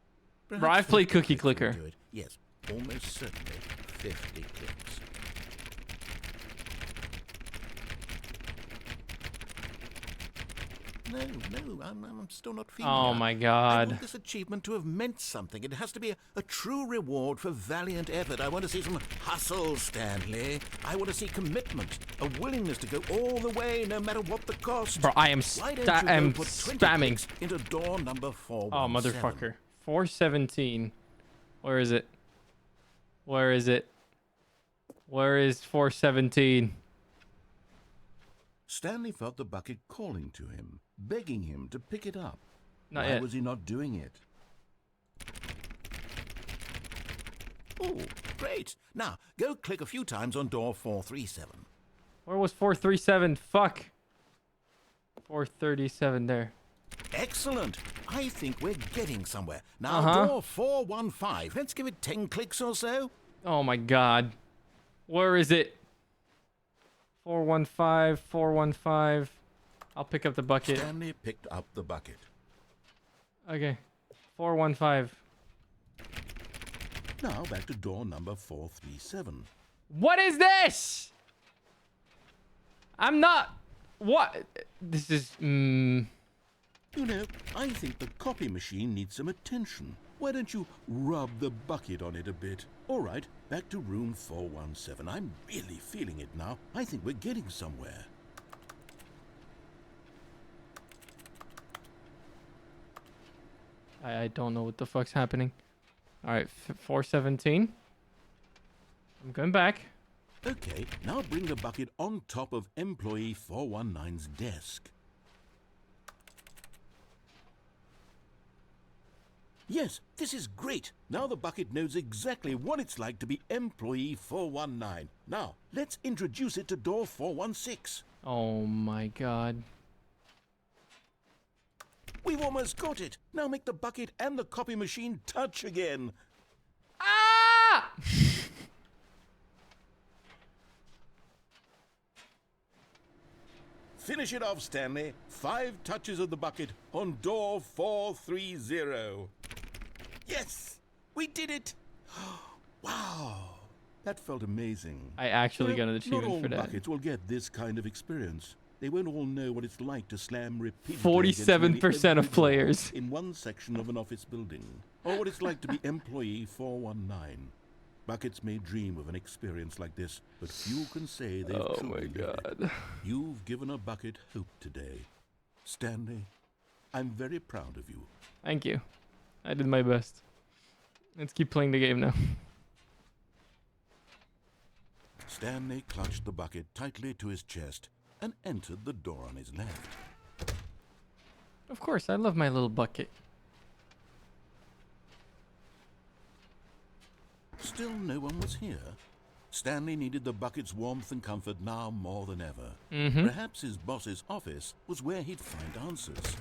A: Bro, I've played
B: 50
A: Cookie
B: clicks will
A: Clicker.
B: do it. Yes, almost certainly 50 clicks. No, I'm still not feeling
A: Oh
B: it.
A: my
B: I
A: god.
B: want this achievement to have meant something. It has to be a true reward for valiant effort. I want to see some hustle, Stanley. I want to see commitment, a willingness to go all the way, no matter what the cost.
A: Bro, I am
B: Why don't you go put 20
A: spamming.
B: clicks into door number 417?
A: Oh, motherfucker. 417. Where is it? Where is it? Where is 417?
B: Stanley felt the bucket calling to him, begging him to pick it up.
A: Not
B: Why
A: yet.
B: was he not doing it? Oh, great. Now, go click a few times on door 437.
A: Where was 437? Fuck. 437 there.
B: Excellent. I think we're getting somewhere. Now, door 415. Let's give it 10 clicks or so.
A: Oh my god. Where is it? 415, 415. I'll pick up the bucket.
B: Stanley picked up the bucket.
A: Okay. 415.
B: Now back to door number 437.
A: What is this? I'm not... What? This is...
B: You know, I think the copy machine needs some attention. Why don't you rub the bucket on it a bit? All right, back to room 417. I'm really feeling it now. I think we're getting somewhere.
A: I don't know what the fuck's happening. All right, 417. I'm going back.
B: Okay, now bring the bucket on top of employee 419's desk. Yes, this is great. Now the bucket knows exactly what it's like to be employee 419. Now, let's introduce it to door 416.
A: Oh my god.
B: We've almost got it. Now make the bucket and the copy machine touch again.
A: Ah!
B: Finish it off, Stanley. 5 touches of the bucket on door 430. Yes! We did it! Wow! That felt amazing.
A: I actually got an
B: Not
A: achievement
B: all
A: for that.
B: buckets will get this kind of experience. They won't all know what it's like to slam repeatedly against nearly
A: 47%
B: every
A: of players.
B: door in one section of an office building. Or what it's like to be employee 419. Buckets may dream of an experience like this, but few can say they've
A: Oh
B: truly
A: my
B: lived it.
A: god.
B: You've given a bucket hope today. Stanley, I'm very proud of you.
A: Thank you. I did my best. Let's keep playing the game now.
B: Stanley clutched the bucket tightly to his chest and entered the door on his left.
A: Of course, I love my little bucket.
B: Still no one was here. Stanley needed the bucket's warmth and comfort now more than ever. Perhaps his boss's office was where he'd find answers.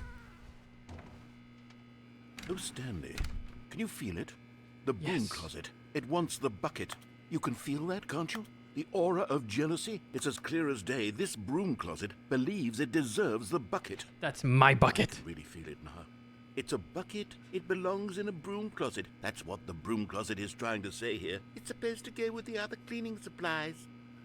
B: Oh, Stanley, can you feel it? The broom
A: Yes.
B: closet. It wants the bucket. You can feel that, can't you? The aura of jealousy? It's as clear as day. This broom closet believes it deserves the bucket.
A: That's my
B: I
A: bucket.
B: can really feel it now. It's a bucket. It belongs in a broom closet. That's what the broom closet is trying to say here. It's supposed to go with the other cleaning supplies.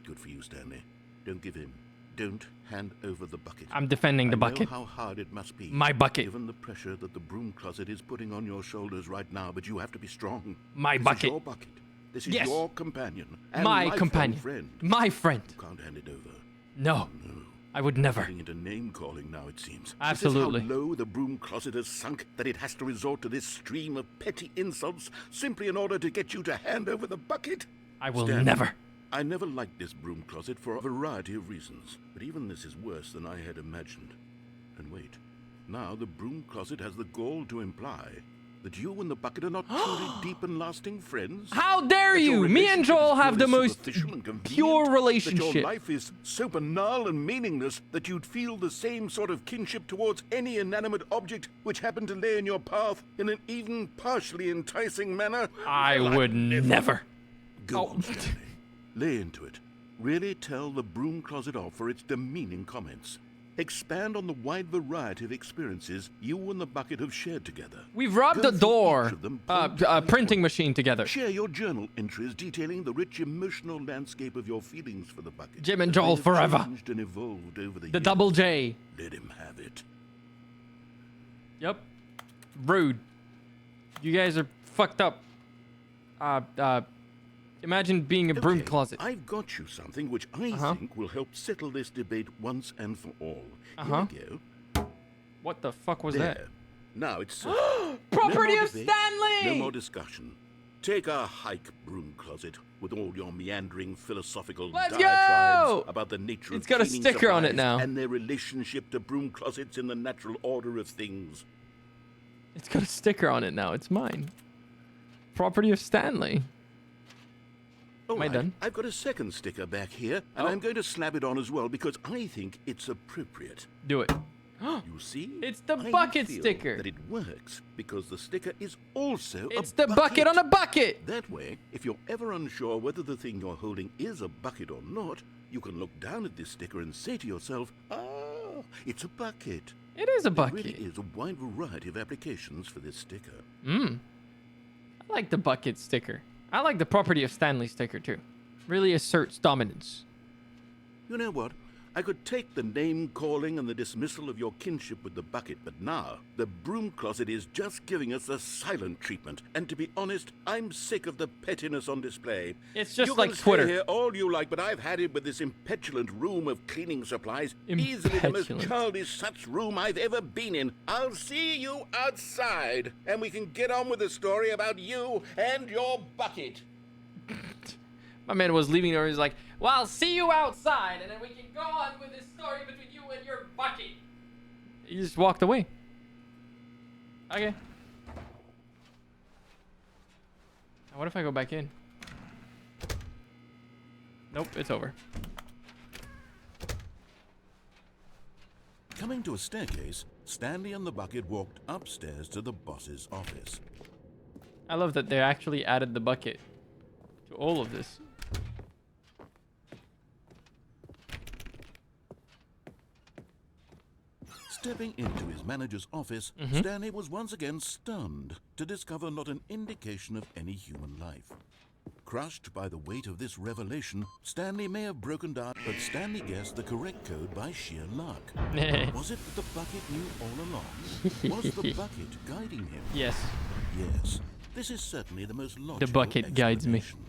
B: Good for you, Stanley. Don't give in. Don't hand over the bucket.
A: I'm defending the
B: I
A: bucket.
B: know how hard it must be.
A: My bucket.
B: Given the pressure that the broom closet is putting on your shoulders right now, but you have to be strong.
A: My
B: This
A: bucket.
B: is your bucket. This is
A: Yes.
B: your companion. And
A: My
B: lifelong
A: companion.
B: friend.
A: My friend.
B: You can't hand it over.
A: No,
B: No.
A: I would never.
B: Getting into name calling now, it seems.
A: Absolutely.
B: Is this how low the broom closet has sunk that it has to resort to this stream of petty insults simply in order to get you to hand over the bucket?
A: I will
B: Stanley,
A: never.
B: I never liked this broom closet for a variety of reasons, but even this is worse than I had imagined. And wait, now the broom closet has the gall to imply that you and the bucket are not truly deep and lasting friends.
A: How dare
B: That your
A: you? Me and
B: relationship
A: Joel
B: is
A: have the
B: purely
A: most
B: superficial and convenient,
A: pure
B: That
A: relationship.
B: your life is so banal and meaningless that you'd feel the same sort of kinship towards any inanimate object which happened to lay in your path in an even partially enticing manner.
A: I
B: Well,
A: would never.
B: Go
A: Oh.
B: on, Stanley. Lay into it. Really tell the broom closet off for its demeaning comments. Expand on the wide variety of experiences you and the bucket have shared together.
A: We've robbed
B: Go
A: the
B: through
A: door,
B: each of them point by
A: printing
B: point.
A: machine together.
B: Share your journal entries detailing the rich emotional landscape of your feelings for the bucket.
A: Jim and
B: as they
A: Joel
B: have
A: forever.
B: changed and evolved over the
A: The
B: years.
A: double J.
B: Let him have it.
A: Yep. Rude. You guys are fucked up. Imagine being a broom
B: Okay,
A: closet.
B: I've got you something which I think will help settle this debate once and for all. Here we go.
A: What the fuck was
B: There.
A: that?
B: Now it's
A: Property
B: no more
A: of
B: debate,
A: Stanley!
B: No more discussion. Take a hike, broom closet, with all your meandering philosophical
A: Let's
B: diatribes
A: go!
B: about the nature
A: It's
B: of
A: got a
B: cleaning
A: sticker on it
B: supplies
A: now.
B: and their relationship to broom closets in the natural order of things.
A: It's got a sticker on it now. It's mine. Property of Stanley.
B: All
A: Am I
B: right,
A: done?
B: I've got a second sticker back here, and
A: Oh.
B: I'm going to slap it on as well because I think it's appropriate.
A: Do it.
B: You see?
A: It's the
B: I
A: bucket
B: feel
A: sticker.
B: That it works because the sticker is also
A: It's
B: a
A: the bucket on a bucket.
B: That way, if you're ever unsure whether the thing you're holding is a bucket or not, you can look down at this sticker and say to yourself, ah, it's a bucket.
A: It is a
B: There
A: bucket.
B: really is a wide variety of applications for this sticker.
A: I like the bucket sticker. I like the property of Stanley sticker too. Really asserts dominance.
B: You know what? I could take the name calling and the dismissal of your kinship with the bucket, but now the broom closet is just giving us the silent treatment. And to be honest, I'm sick of the pettiness on display.
A: It's just
B: you
A: like
B: can
A: Twitter.
B: Stay here all you like, but I've had it with this impetulant room of cleaning supplies. Easily the most
A: Impetulant.
B: childish such room I've ever been in. I'll see you outside, and we can get on with the story about you and your bucket.
A: My man was leaving or he's like, well, I'll see you outside and then we can go on with this story between you and your bucket. He just walked away. Okay. Now what if I go back in? Nope, it's over.
B: Coming to a staircase, Stanley and the bucket walked upstairs to the boss's office.
A: I love that they actually added the bucket to all of this.
B: Stepping into his manager's office, Stanley was once again stunned to discover not an indication of any human life. Crushed by the weight of this revelation, Stanley may have broken down, but Stanley guessed the correct code by sheer luck. Was it that the bucket knew all along? Was the bucket guiding him?
A: Yes.
B: Yes. This is certainly the most logical
A: bucket guides me.
B: explanation.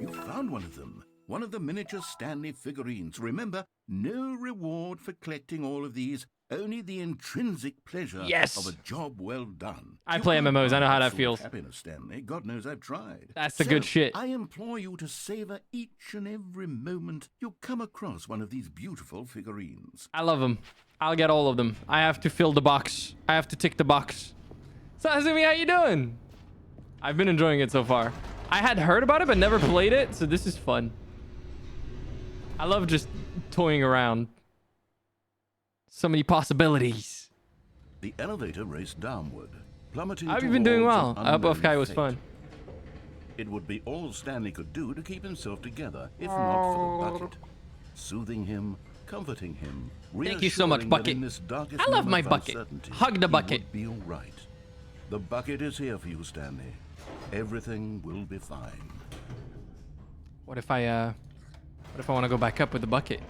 B: You found one of them. One of the miniature Stanley figurines. Remember, no reward for collecting all of these, only the intrinsic pleasure
A: Yes.
B: of a job well done.
A: I
B: You
A: play
B: can't
A: MMOs, I know
B: buy
A: how that
B: full
A: feels.
B: Happiness, Stanley. God knows I've tried.
A: That's the good shit.
B: I implore you to savor each and every moment you come across one of these beautiful figurines.
A: I love them. I'll get all of them. I have to fill the box. I have to tick the box. So Azumi, how you doing? I've been enjoying it so far. I had heard about it but never played it, so this is fun. I love just toying around. So many possibilities.
B: The elevator raced downward, plummeting
A: How have you been doing well?
B: towards an
A: Up off
B: unknown
A: Kai was
B: fate.
A: fun.
B: It would be all Stanley could do to keep himself together, if not for the bucket. Soothing him, comforting him,
A: Thank you so much,
B: reassuring that
A: Bucket.
B: in this darkest
A: I love
B: moment
A: my
B: of
A: bucket.
B: uncertainty,
A: Hug the
B: he
A: bucket.
B: would be all right. The bucket is here for you, Stanley. Everything will be fine.
A: What if I want to go back up with the bucket?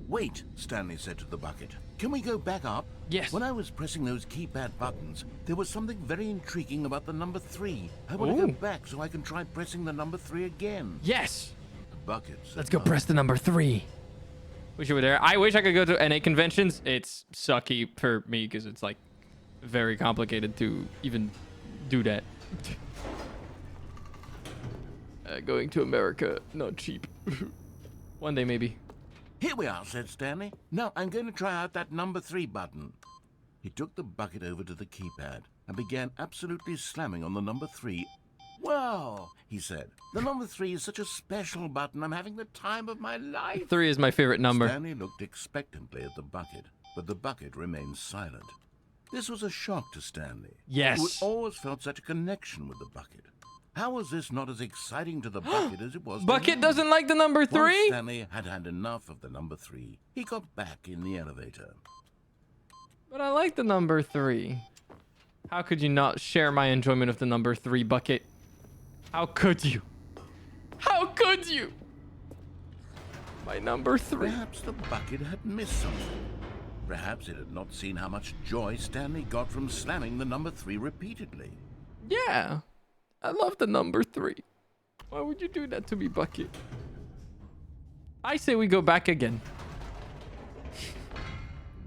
B: Wait, Stanley said to the bucket. Can we go back up?
A: Yes.
B: When I was pressing those keypad buttons, there was something very intriguing about the number 3. I want to
A: Ooh.
B: go back so I can try pressing the number 3 again.
A: Yes.
B: The bucket said
A: Let's go
B: no.
A: press the number 3. Wish you were there. I wish I could go to NA conventions. It's sucky for me because it's like very complicated to even do that. Going to America, not cheap. One day maybe.
B: Here we are, said Stanley. Now I'm going to try out that number 3 button. He took the bucket over to the keypad and began absolutely slamming on the number 3. Wow, he said. The number 3 is such a special button. I'm having the time of my life.
A: 3 is my favorite number.
B: Stanley looked expectantly at the bucket, but the bucket remained silent. This was a shock to Stanley.
A: Yes.
B: Who had always felt such a connection with the bucket. How was this not as exciting to the bucket as it was to
A: Bucket
B: him?
A: doesn't like the number
B: Once
A: 3?
B: Stanley had had enough of the number 3. He got back in the elevator.
A: But I like the number 3. How could you not share my enjoyment of the number 3 bucket? How could you? How could you? My number 3.
B: Perhaps the bucket had missed something. Perhaps it had not seen how much joy Stanley got from slamming the number 3 repeatedly.
A: Yeah. I love the number 3. Why would you do that to me, Bucket? I say we go back again.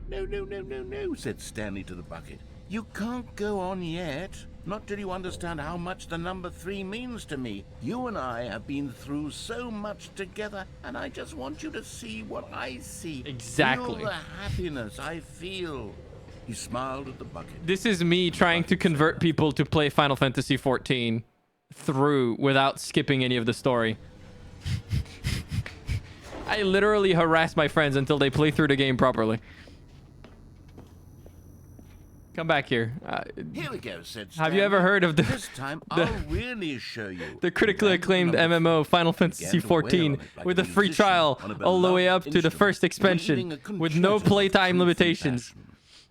B: No, said Stanley to the bucket. You can't go on yet. Not till you understand how much the number 3 means to me. You and I have been through so much together, and I just want you to see what I see.
A: Exactly.
B: Feel the happiness I feel. He smiled at the bucket.
A: This is me trying to convert people to play Final Fantasy XIV through without skipping any of the story. I literally harass my friends until they play through the game properly. Come back here.
B: Here we go, said
A: Have you ever heard of
B: This time I'll really show you.
A: the critically acclaimed MMO Final Fantasy XIV with a free trial all the way up to the first expansion with no playtime limitations?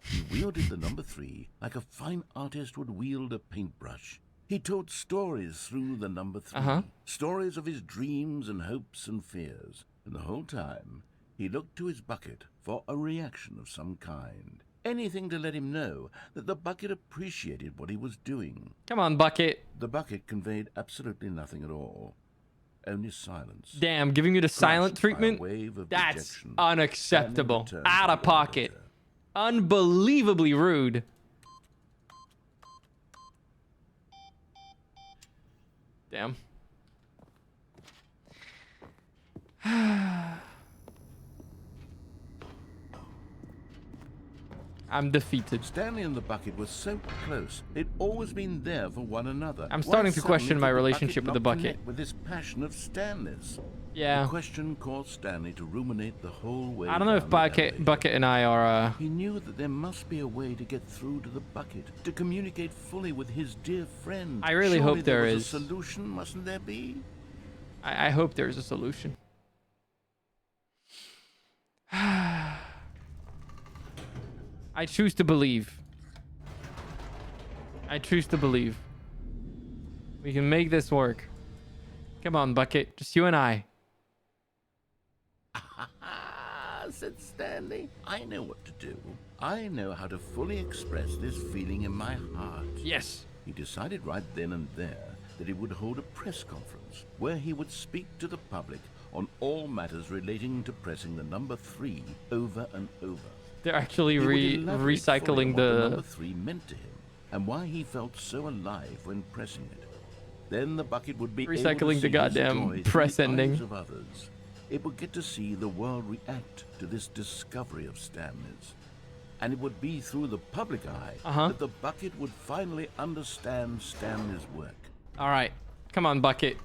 B: He wielded the number 3 like a fine artist would wield a paintbrush. He told stories through the number 3. Stories of his dreams and hopes and fears. And the whole time, he looked to his bucket for a reaction of some kind. Anything to let him know that the bucket appreciated what he was doing.
A: Come on, bucket.
B: The bucket conveyed absolutely nothing at all. Only silence.
A: Damn, giving me the silent
B: Crushed by a
A: treatment?
B: wave of
A: That's
B: dejection.
A: unacceptable.
B: Stanley returned
A: Out
B: to
A: of
B: the
A: pocket.
B: narrator.
A: Unbelievably rude. Damn. I'm defeated.
B: Stanley and the bucket were so close. They'd always been there for one another.
A: I'm
B: Why
A: starting to
B: suddenly
A: question my
B: did
A: relationship with the
B: not
A: bucket.
B: connect with this passion of Stanley's?
A: Yeah.
B: The question caused Stanley to ruminate the whole way.
A: I don't know if
B: down the elevator.
A: Bucket and I are,
B: He knew that there must be a way to get through to the bucket, to communicate fully with his dear friend.
A: I really
B: Surely
A: hope there
B: was
A: is.
B: a solution, mustn't there be?
A: I hope there's a solution. I choose to believe. I choose to believe. We can make this work. Come on, Bucket. Just you and I.
B: Said Stanley. I know what to do. I know how to fully express this feeling in my heart.
A: Yes.
B: He decided right then and there that he would hold a press conference where he would speak to the public on all matters relating to pressing the number 3 over and over.
A: They're actually
B: He would elaborate fully
A: recycling
B: on what the number
A: the...
B: 3 meant to him and why he felt so alive when pressing it. Then the bucket would be able to
A: Recycling the
B: see his
A: goddamn
B: joy
A: press
B: through the
A: ending.
B: eyes of others. It would get to see the world react to this discovery of Stanley's. And it would be through the public eye that the bucket would finally understand Stanley's work.
A: All right. Come on, Bucket.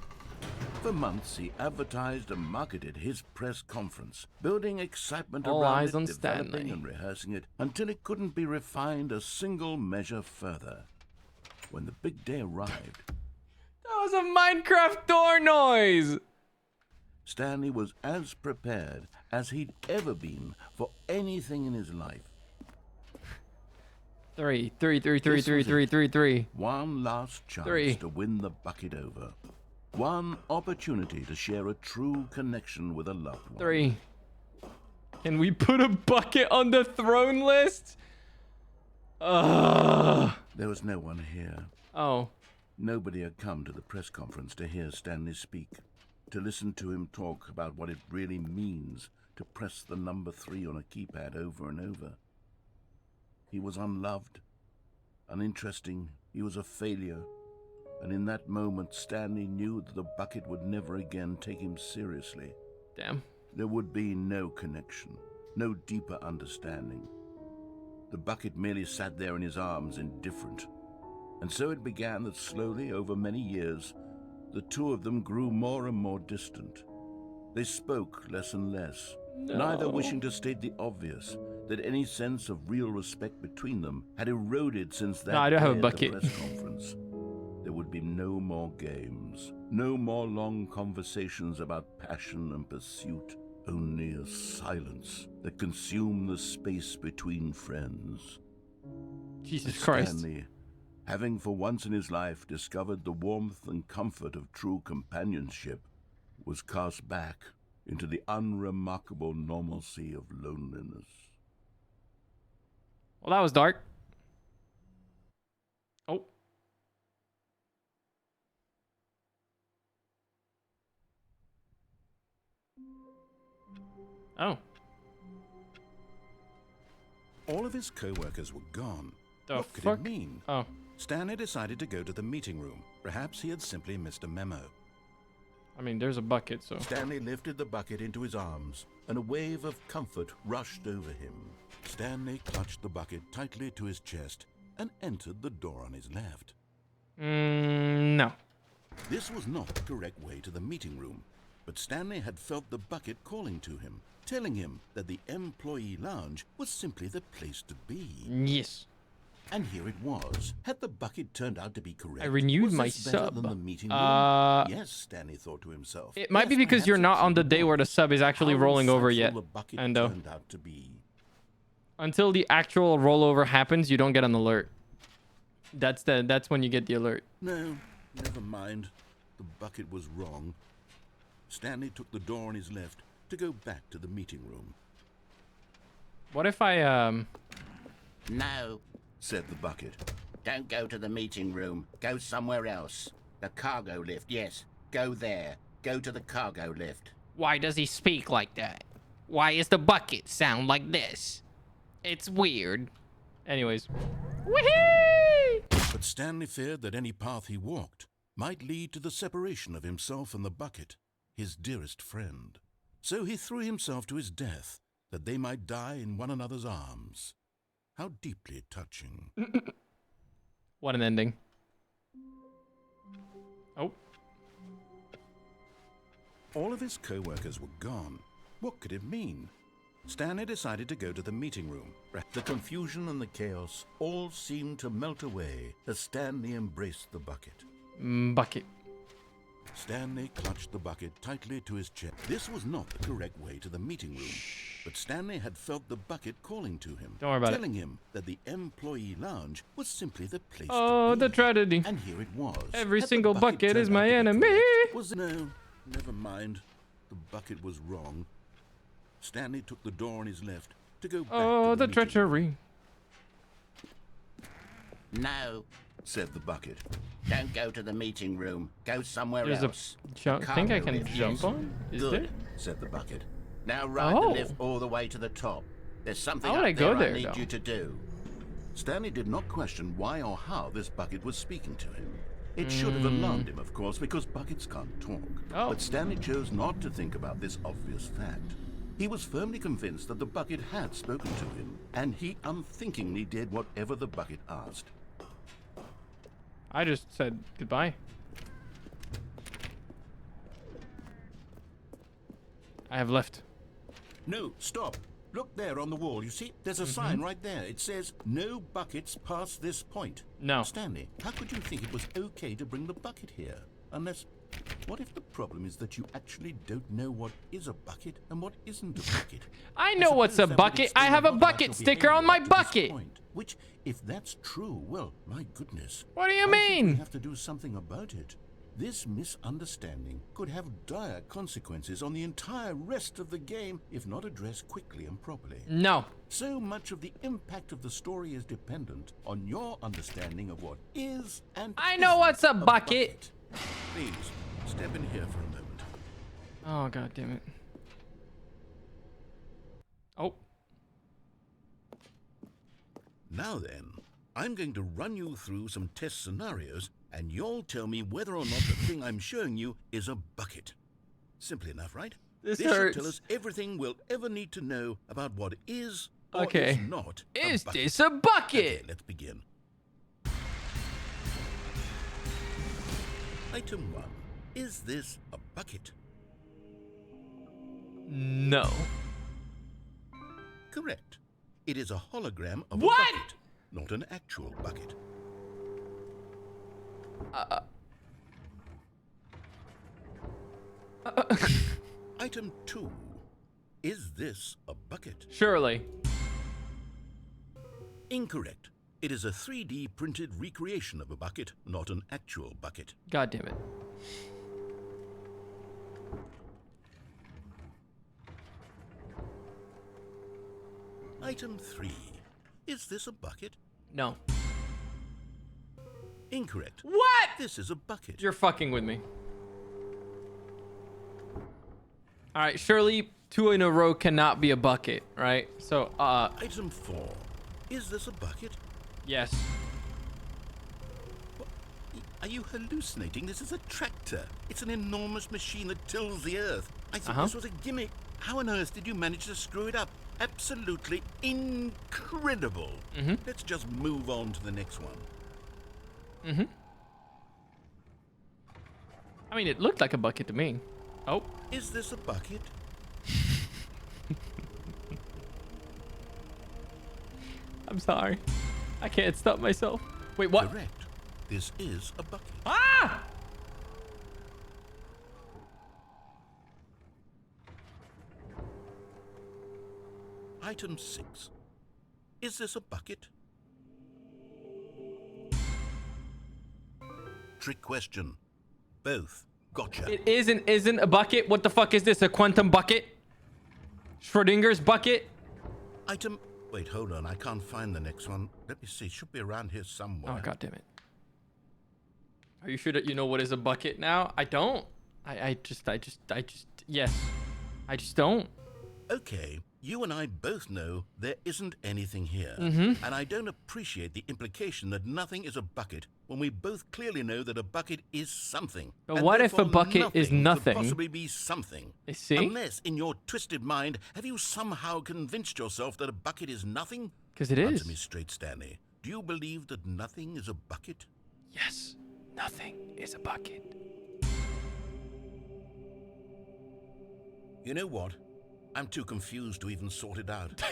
B: For months, he advertised and marketed his press conference, building excitement
A: All
B: around
A: eyes
B: it,
A: on
B: developing
A: Stanley.
B: and rehearsing it, until it couldn't be refined a single measure further. When the big day arrived,
A: That was a Minecraft door noise.
B: Stanley was as prepared as he'd ever been for anything in his life.
A: 3.
B: One last chance
A: 3.
B: to win the bucket over. One opportunity to share a true connection with a loved one.
A: 3. Can we put a bucket on the throne list?
B: There was no one here.
A: Oh.
B: Nobody had come to the press conference to hear Stanley speak, to listen to him talk about what it really means to press the number 3 on a keypad over and over. He was unloved, uninteresting, he was a failure, and in that moment Stanley knew that the bucket would never again take him seriously.
A: Damn.
B: There would be no connection, no deeper understanding. The bucket merely sat there in his arms, indifferent. And so it began that slowly, over many years, the two of them grew more and more distant. They spoke less and less, neither wishing to state the obvious, that any sense of real respect between them had eroded since that
A: No, I don't have a
B: day at
A: bucket.
B: the press conference. There would be no more games, no more long conversations about passion and pursuit, only a silence that consumed the space between friends.
A: Jesus
B: And
A: Christ.
B: Stanley, having for once in his life discovered the warmth and comfort of true companionship, was cast back into the unremarkable normalcy of loneliness.
A: Well, that was dark. Oh. Oh.
B: All of his co-workers were gone.
A: The
B: What could
A: fuck?
B: it mean?
A: Oh.
B: Stanley decided to go to the meeting room. Perhaps he had simply missed a memo.
A: I mean, there's a bucket, so.
B: Stanley lifted the bucket into his arms, and a wave of comfort rushed over him. Stanley clutched the bucket tightly to his chest and entered the door on his left.
A: No.
B: This was not the correct way to the meeting room, But Stanley had felt the bucket calling to him, telling him that the employee lounge was simply the place to be.
A: Yes.
B: And here it was. Had the bucket turned out to be correct?
A: I renewed
B: was
A: my
B: this better
A: sub.
B: than the meeting room? Yes, Stanley thought to himself.
A: It might be
B: Yes,
A: because you're
B: perhaps
A: not on the
B: actually
A: day where the
B: was.
A: sub is actually
B: How
A: rolling over
B: insightful
A: yet.
B: the bucket
A: And
B: turned out to be.
A: until the actual rollover happens, you don't get an alert. That's when you get the alert.
B: No, never mind. The bucket was wrong. Stanley took the door on his left to go back to the meeting room.
A: What if I
C: No,
B: Said the bucket.
C: don't go to the meeting room. Go somewhere else. The cargo lift, yes. Go there. Go to the cargo lift.
A: Why does he speak like that? Why is the bucket sound like this? It's weird. Anyways. Whee!
B: But Stanley feared that any path he walked might lead to the separation of himself and the bucket, his dearest friend. So he threw himself to his death, that they might die in one another's arms. How deeply touching.
A: What an ending. Oh.
B: All of his co-workers were gone. What could it mean? Stanley decided to go to the meeting room. The confusion and the chaos all seemed to melt away as Stanley embraced the bucket.
A: Bucket.
B: Stanley clutched the bucket tightly to his chest. This was not the correct way to the meeting room, but Stanley had felt the bucket calling to him,
A: Don't worry about it.
B: telling him that the employee lounge was simply the place
A: Oh,
B: to be.
A: the tragedy.
B: And here it was.
A: Every
B: Had the
A: single bucket
B: turned
A: is
B: out
A: my
B: to be
A: enemy.
B: correct? No, never mind. The bucket was wrong. Stanley took the door on his left to go back
A: Oh,
B: to
A: the
B: meeting room.
A: treachery.
C: No,
B: Said the bucket.
C: don't go to the meeting room. Go somewhere
A: There's
C: else.
A: a jump. Think I
C: Cargo
A: can
C: lift,
A: jump
C: yes.
A: on? Is
C: Good,
A: there?
B: Said the bucket.
C: Now ride
A: Oh.
C: the lift all the way to the top. There's something
A: How
C: up
A: would I go
C: there
A: there,
C: I need
A: though?
C: you to do.
B: Stanley did not question why or how this bucket was speaking to him. It should have alarmed him, of course, because buckets can't talk.
A: Oh.
B: But Stanley chose not to think about this obvious fact. He was firmly convinced that the bucket had spoken to him, and he unthinkingly did whatever the bucket asked.
A: I just said goodbye. I have left.
B: No, stop. Look there on the wall. You see, there's a sign right there. It says, "No buckets past this point."
A: No.
B: Stanley, how could you think it was okay to bring the bucket here? Unless, what if the problem is that you actually don't know what is a bucket and what isn't a bucket?
A: I know what's a
B: suppose that would
A: bucket. I
B: explain
A: have a
B: lot about
A: bucket
B: your
A: sticker on
B: behavior
A: my
B: up to this
A: bucket.
B: point. Which, if that's true, well, my goodness.
A: What do you
B: I think we
A: mean?
B: have to do something about it. This misunderstanding could have dire consequences on the entire rest of the game if not addressed quickly and properly.
A: No.
B: So much of the impact of the story is dependent on your understanding of what is and
A: I know
B: isn't
A: what's a bucket.
B: Please, step in here for a moment.
A: Oh, god damn it. Oh.
B: Now then, I'm going to run you through some test scenarios, and you'll tell me whether or not the thing I'm showing you is a bucket. Simple enough, right?
A: This
B: should
A: hurts.
B: tell us everything we'll ever need to know about what is or
A: Okay.
B: is not a
A: Is
B: bucket.
A: this a
B: Okay,
A: bucket?
B: let's begin. Item 1. Is this a bucket?
A: No.
B: Correct. It is a hologram of
A: What?
B: a bucket, not an actual bucket. Item 2. Is this a bucket?
A: Surely.
B: Incorrect. It is a 3D printed recreation of a bucket, not an actual bucket.
A: God damn it.
B: Item 3. Is this a bucket?
A: No.
B: Incorrect.
A: What?
B: This is a bucket.
A: You're fucking with me. All right, surely 2 in a row cannot be a bucket, right? So,
B: Item 4. Is this a bucket?
A: yes.
B: Are you hallucinating? This is a tractor. It's an enormous machine that tills the earth. I thought
A: Uh-huh.
B: this was a gimmick. How on earth did you manage to screw it up? Absolutely incredible. Let's just move on to the next one.
A: I mean, it looked like a bucket to me. Oh.
B: Is this a bucket?
A: I'm sorry. I can't stop myself. Wait, what?
B: Correct. This is a bucket.
A: Ah!
B: Item 6. Is this a bucket? Trick question. Both. Gotcha.
A: It isn't a bucket. What the fuck is this? A quantum bucket? Schrodinger's bucket?
B: Item... Wait, hold on. I can't find the next one. Let me see. It should be around here somewhere.
A: Oh, god damn it. Are you sure that you know what is a bucket now? I don't. I just, yes. I just don't.
B: Okay, you and I both know there isn't anything here.
A: Mm-hmm.
B: And I don't appreciate the implication that nothing is a bucket when we both clearly know that a bucket is something.
A: But
B: And
A: what if a
B: therefore
A: bucket is nothing?
B: Could possibly be something.
A: You see?
B: Unless, in your twisted mind, have you somehow convinced yourself that a bucket is nothing?
A: Because it
B: Answer
A: is.
B: me straight, Stanley. Do you believe that nothing is a bucket?
A: Yes. Nothing is a bucket.
B: You know what? I'm too confused to even sort it out.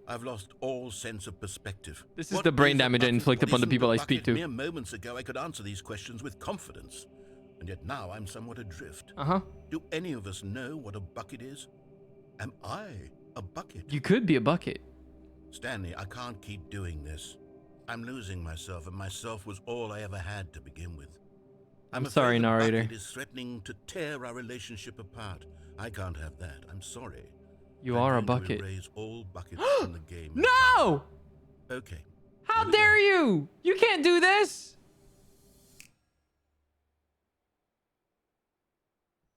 B: I've lost all sense of perspective.
A: This is
B: What
A: the brain
B: is a
A: damage I
B: bucket?
A: inflict
B: What
A: upon the
B: isn't
A: people
B: a
A: I speak
B: bucket?
A: to.
B: Mere moments ago, I could answer these questions with confidence. And yet now I'm somewhat adrift.
A: Uh-huh.
B: Do any of us know what a bucket is? Am I a bucket?
A: You could be a bucket.
B: Stanley, I can't keep doing this. I'm losing myself, and myself was all I ever had to begin with.
A: I'm
B: afraid
A: sorry,
B: the
A: narrator.
B: bucket is threatening to tear our relationship apart. I can't have that. I'm sorry.
A: You
B: I'm
A: are a
B: going to
A: bucket.
B: erase all buckets from the game.
A: No!
B: Okay.
A: How
B: Here we
A: dare
B: go.
A: you? You can't do this.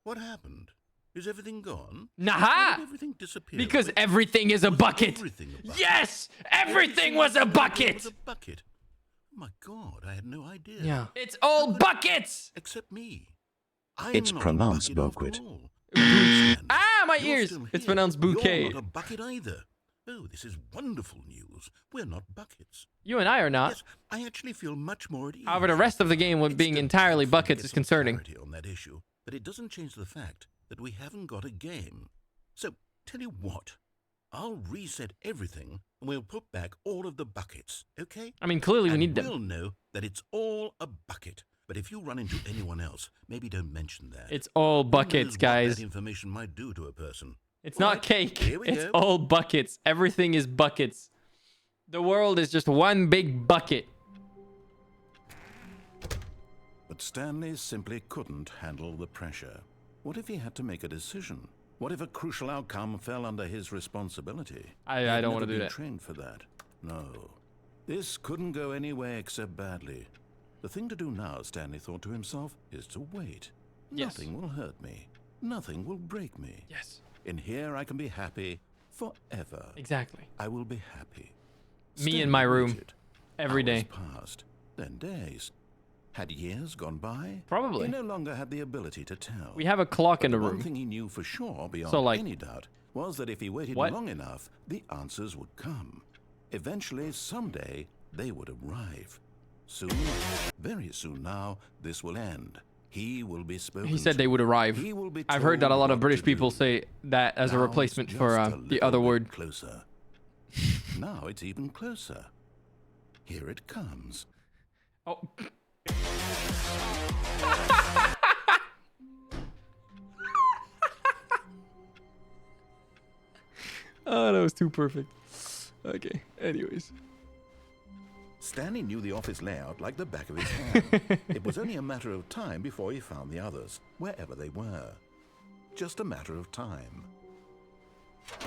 B: What happened? Is everything gone?
A: Nah!
B: How did everything disappear?
A: Because
B: Wait,
A: everything is a
B: was
A: bucket.
B: everything a bucket?
A: Yes! Everything was a
B: Everything
A: bucket!
B: was a bucket. Oh my God, I had no idea.
A: Yeah. It's all buckets!
B: Except me. I'm
I: It's
B: not a
I: pronounced
B: bucket after
I: bucket.
B: all.
A: Ah, my
B: You're
A: ears!
B: still
A: It's
B: here.
A: pronounced bouquet.
B: You're not a bucket either. Oh, this is wonderful news. We're not buckets.
A: You and I are not.
B: Yes, I actually feel much more at ease.
A: However, the rest of the game with
B: It's
A: being
B: still
A: entirely
B: helpful to
A: buckets
B: get
A: is
B: some
A: concerning.
B: clarity on that issue, but it doesn't change the fact that we haven't got a game. So, tell you what, I'll reset everything and we'll put back all of the buckets, okay?
A: I mean, clearly we
B: And
A: need them.
B: we'll know that it's all a bucket. But if you run into anyone else, maybe don't mention that.
A: It's all
B: Who knows
A: buckets,
B: what
A: guys.
B: that information might do to a person.
A: It's
B: All
A: not
B: right,
A: cake.
B: here we
A: It's
B: go.
A: all buckets. Everything is buckets. The world is just one big bucket.
D: But Stanley simply couldn't handle the pressure. What if he had to make a decision? What if a crucial outcome fell under his responsibility?
A: I
D: He had
A: don't wanna
D: never
A: do
D: been
A: that.
D: trained for that. No. This couldn't go any way except badly. The thing to do now, Stanley thought to himself, is to wait.
A: Yes.
D: Nothing will hurt me. Nothing will break me.
A: Yes.
D: In here I can be happy forever.
A: Exactly.
D: I will be happy.
A: Me in my room.
D: waited.
A: Every
D: Hours
A: day.
D: passed, then days. Had years gone by?
A: Probably.
D: He no longer had the ability to tell.
A: We have a clock in the
D: One
A: room.
D: thing he knew for sure, beyond
A: So, like-
D: any doubt, was that if he waited
A: What?
D: long enough, the answers would come. Eventually, someday, they would arrive. Soon, very soon now, this will end. He will be spoken
A: He said
D: to.
A: they would arrive.
D: He will be
A: I've heard that a
D: told
A: lot of
D: what
A: British
D: to
A: people
D: do.
A: say that as a
D: Now
A: replacement
D: it's
A: for
D: just a
A: the
D: little
A: other
D: bit
A: word.
D: Closer. Now it's even closer. Here it comes.
A: Oh. Oh, that was too perfect. Okay, anyways.
D: Stanley knew the office layout like the back of his hand. It was only a matter of time before he found the others, wherever they were. Just a matter of time.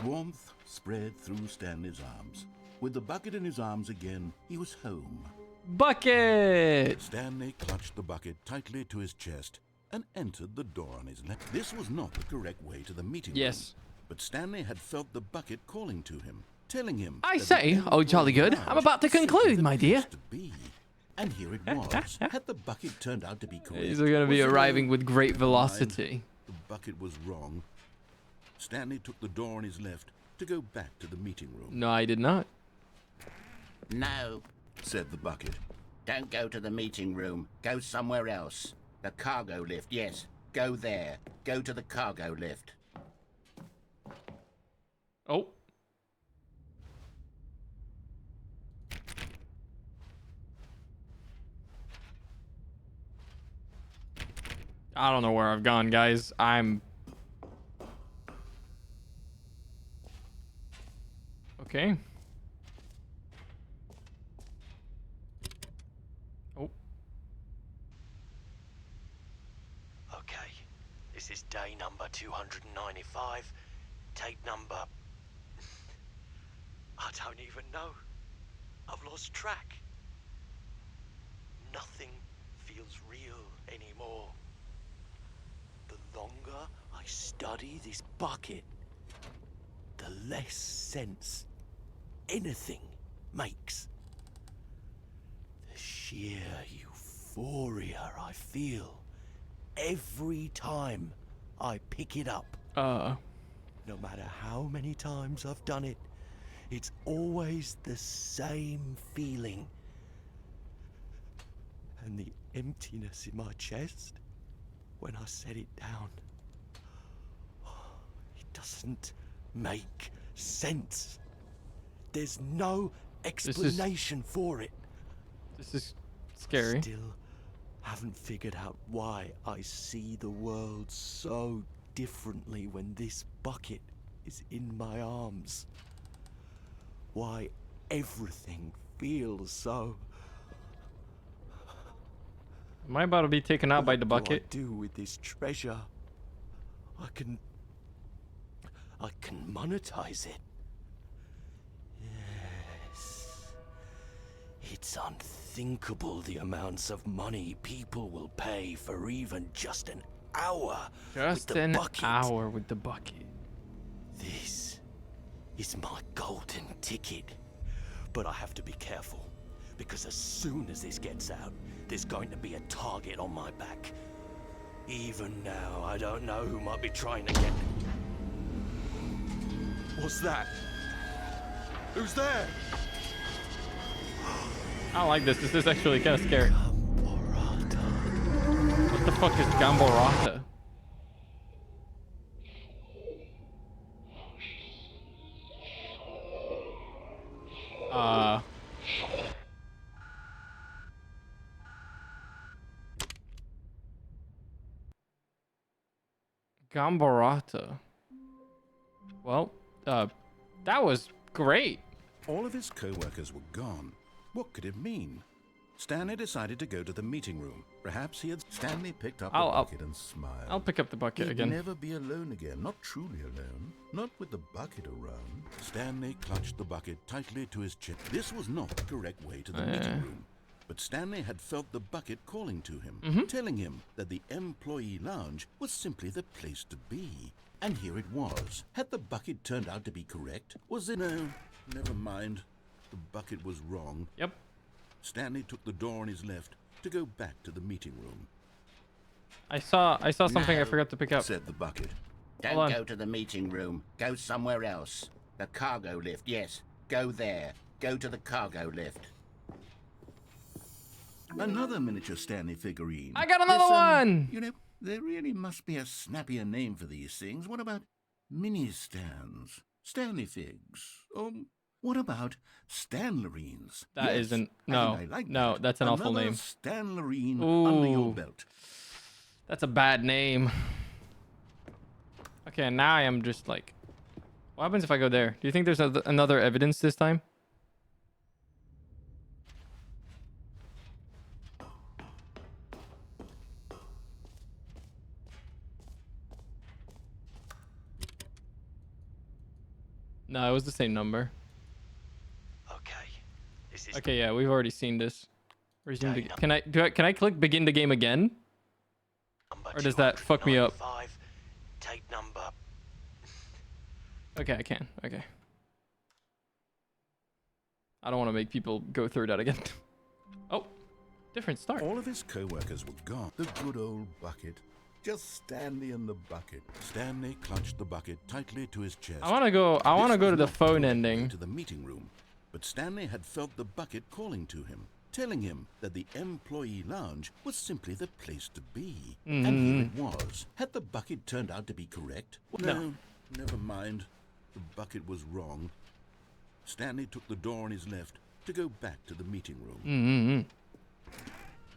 D: Warmth spread through Stanley's arms. With the bucket in his arms again, he was home.
A: Bucket!
D: Stanley clutched the bucket tightly to his chest and entered the door on his left. This was not the correct way to the meeting room.
A: Yes.
D: But Stanley had felt the bucket calling to him, telling him...
A: I
D: that the
A: say,
D: end
A: oh
D: was
A: jolly good,
D: large,
A: I'm about to
D: simply
A: conclude,
D: the
A: my dear.
D: place to be. And here it was. Had the bucket turned out to be correct?
A: These are gonna be
D: Was it
A: arriving
D: a-
A: with great
D: Never
A: velocity.
D: mind. The bucket was wrong. Stanley took the door on his left to go back to the meeting room.
A: No, I did not.
C: No,
D: Said the bucket.
C: don't go to the meeting room. Go somewhere else. The cargo lift, yes. Go there. Go to the cargo lift.
A: Oh. I don't know where I've gone, guys. I'm... Okay. Oh.
I: Okay. This is day number 295. Tape number... I don't even know. I've lost track. Nothing feels real anymore. The longer I study this bucket, the less sense anything makes. The sheer euphoria I feel every time I pick it up. No matter how many times I've done it, it's always the same feeling. And the emptiness in my chest when I set it down. It doesn't make sense. There's no explanation for it.
A: This is scary.
I: Still haven't figured out why I see the world so differently when this bucket is in my arms. Why everything feels so...
A: Am I about to be taken out by the bucket?
I: What do I do with this treasure? I can monetize it. Yes. It's unthinkable the amounts of money people will pay for even just an hour
A: Just
I: with the
A: an
I: bucket.
A: hour with the bucket.
I: This is my golden ticket. But I have to be careful, because as soon as this gets out, there's going to be a target on my back. Even now, I don't know who might be trying to get... What's that? Who's there?
A: I don't like this. This is actually kind of scary. What the fuck is Gamborata? Gamborata. Well, that was great.
B: All of his co-workers were gone. What could it mean? Stanley decided to go to the meeting room. Perhaps he had... Stanley picked up the bucket and smiled.
A: I'll pick up the bucket again.
B: He'd never be alone again. Not truly alone. Not with the bucket around. Stanley clutched the bucket tightly to his chest. This was not the correct way to the meeting room. But Stanley had felt the bucket calling to him, telling him that the employee lounge was simply the place to be. And here it was. Had the bucket turned out to be correct? Was it... No, never mind. The bucket was wrong.
A: Yep.
B: Stanley took the door on his left to go back to the meeting room.
A: I saw something I forgot to pick up.
B: Said the bucket.
C: Don't go to the meeting room. Go somewhere else. The cargo lift, yes. Go there. Go to the cargo lift.
B: Another miniature Stanley figurine.
A: I got another one!
B: You know, there really must be a snappier name for these things. What about mini stands? Stanley figs? What about Stanlerines?
A: That
B: Yes,
A: isn't...
B: I
A: No,
B: think I like
A: no,
B: that.
A: that's an awful
B: Another
A: name.
B: Stanlerine under your belt.
A: That's a bad name. Okay, now I am just like... What happens if I go there? Do you think there's another evidence this time? No, it was the same number.
I: Okay. This is
A: Okay, yeah, we've already seen this. Resume the... Can I click begin the game again? Or does that fuck me up?
I: Tape number.
A: Okay, I can. Okay. I don't want to make people go through that again. Oh, different start.
B: All of his co-workers were gone. The good old bucket. Just Stanley and the bucket. Stanley clutched the bucket tightly to his chest.
A: I want to go to the phone ending.
B: To the meeting room, but Stanley had felt the bucket calling to him, telling him that the employee lounge was simply the place to be. And here it was. Had the bucket turned out to be correct? No, never mind. The bucket was wrong. Stanley took the door on his left to go back to the meeting room.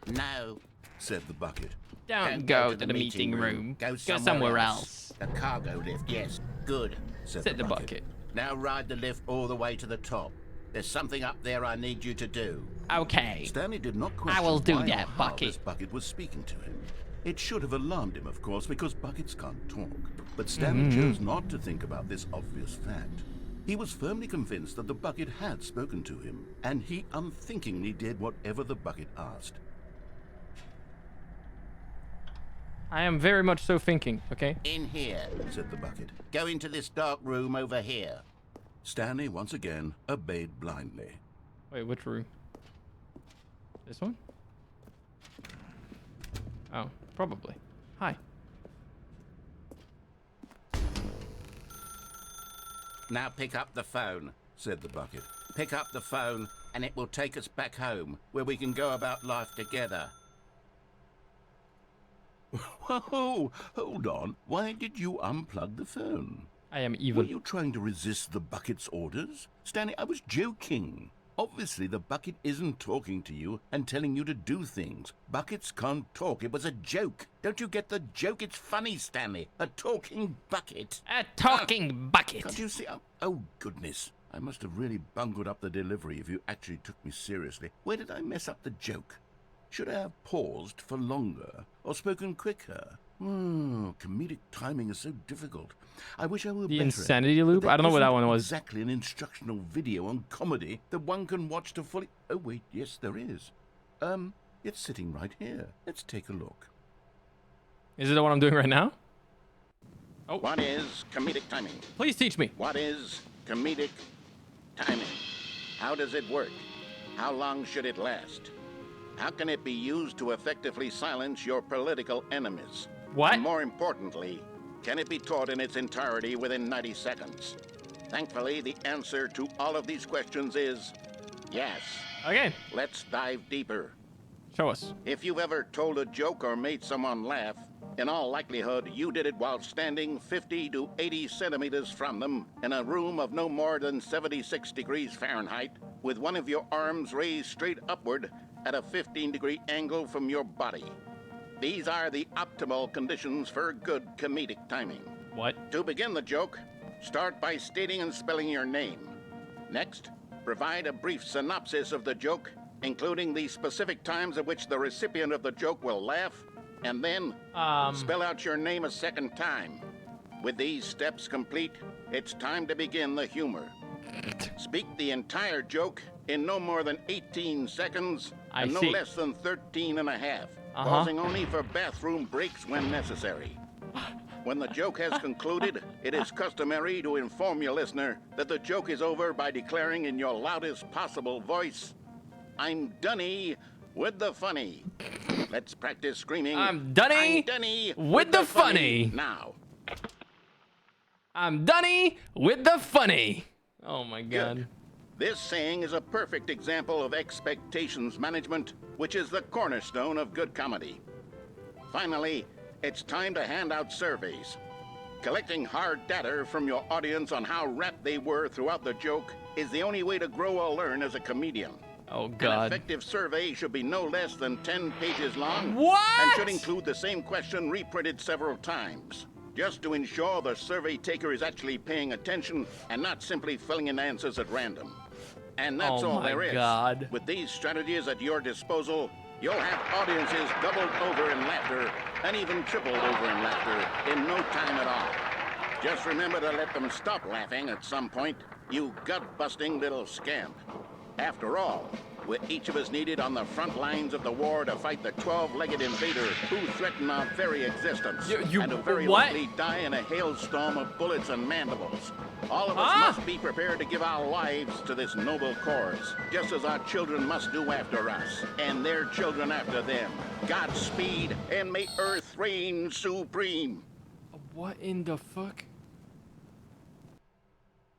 C: No,
B: said the bucket.
A: Don't go to the meeting room.
C: Go
A: somewhere else.
C: The cargo lift, yes. Good.
A: Said the bucket.
C: Now ride the lift all the way to the top. There's something up there I need you to do.
A: Okay.
B: Stanley did not question
A: I will do
B: why or
A: that,
B: how
A: Bucket.
B: this bucket was speaking to him. It should have alarmed him, of course, because buckets can't talk. But Stanley chose not to think about this obvious fact. He was firmly convinced that the bucket had spoken to him, and he unthinkingly did whatever the bucket asked.
A: I am very much so thinking, okay?
C: In here,
B: said the bucket.
C: go into this dark room over here.
B: Stanley once again obeyed blindly.
A: Wait, which room? This one? Oh, probably. Hi.
C: Now pick up the phone.
B: Said the bucket.
C: Pick up the phone, and it will take us back home, where we can go about life together.
B: Whoa, hold on. Why did you unplug the phone?
A: I am evil.
B: Were you trying to resist the bucket's orders? Stanley, I was joking. Obviously, the bucket isn't talking to you and telling you to do things. Buckets can't talk. It was a joke. Don't you get the joke? It's funny, Stanley. A talking bucket.
A: A talking bucket.
B: Can't you see? Oh, goodness. I must have really bungled up the delivery if you actually took me seriously. Where did I mess up the joke? Should I have paused for longer or spoken quicker? Comedic timing is so difficult. I wish I were
A: The
B: better.
A: insanity loop? I don't know what that one was.
B: Exactly an instructional video on comedy that one can watch to fully... Oh, wait, yes, there is. It's sitting right here. Let's take a look.
A: Is it the one I'm doing right now? Oh,
C: What is comedic timing?
A: please teach me.
C: What is comedic timing? How does it work? How long should it last? How can it be used to effectively silence your political enemies?
A: What?
C: And more importantly, can it be taught in its entirety within 90 seconds? Thankfully, the answer to all of these questions is yes.
A: Okay,
C: Let's dive deeper.
A: show us.
C: If you've ever told a joke or made someone laugh, in all likelihood, you did it while standing 50 to 80 centimeters from them in a room of no more than 76 degrees Fahrenheit, with one of your arms raised straight upward at a 15-degree angle from your body. These are the optimal conditions for good comedic timing.
A: What?
C: To begin the joke, start by stating and spelling your name. Next, provide a brief synopsis of the joke, including the specific times at which the recipient of the joke will laugh, and then spell out your name a second time. With these steps complete, it's time to begin the humor. Speak the entire joke in no more than 18 seconds and no less than 13 and a half, pausing only for bathroom breaks when necessary. When the joke has concluded, it is customary to inform your listener that the joke is over by declaring in your loudest possible voice, "I'm Dunny with the funny." Let's practice screaming,
A: I'm Dunny with the funny.
C: Now.
A: I'm Dunny with the funny. Oh my god.
C: Good. This saying is a perfect example of expectations management, which is the cornerstone of good comedy. Finally, it's time to hand out surveys. Collecting hard data from your audience on how rapt they were throughout the joke is the only way to grow or learn as a comedian.
A: Oh
C: An
A: god.
C: effective survey should be no less than 10 pages long.
A: What?
C: And should include the same question reprinted several times, just to ensure the survey taker is actually paying attention and not simply filling in answers at random. And that's all there is.
A: God.
C: With these strategies at your disposal, you'll have audiences doubled over in laughter and even tripled over in laughter in no time at all. Just remember to let them stop laughing at some point, you gut-busting little scamp. After all, we're each of us needed on the front lines of the war to fight the 12-legged invader who threaten our very existence and who very likely die in a hailstorm of bullets and mandibles. All of us must be prepared to give our lives to this noble cause, just as our children must do after us, and their children after them. Godspeed, and may Earth reign supreme.
A: What in the fuck?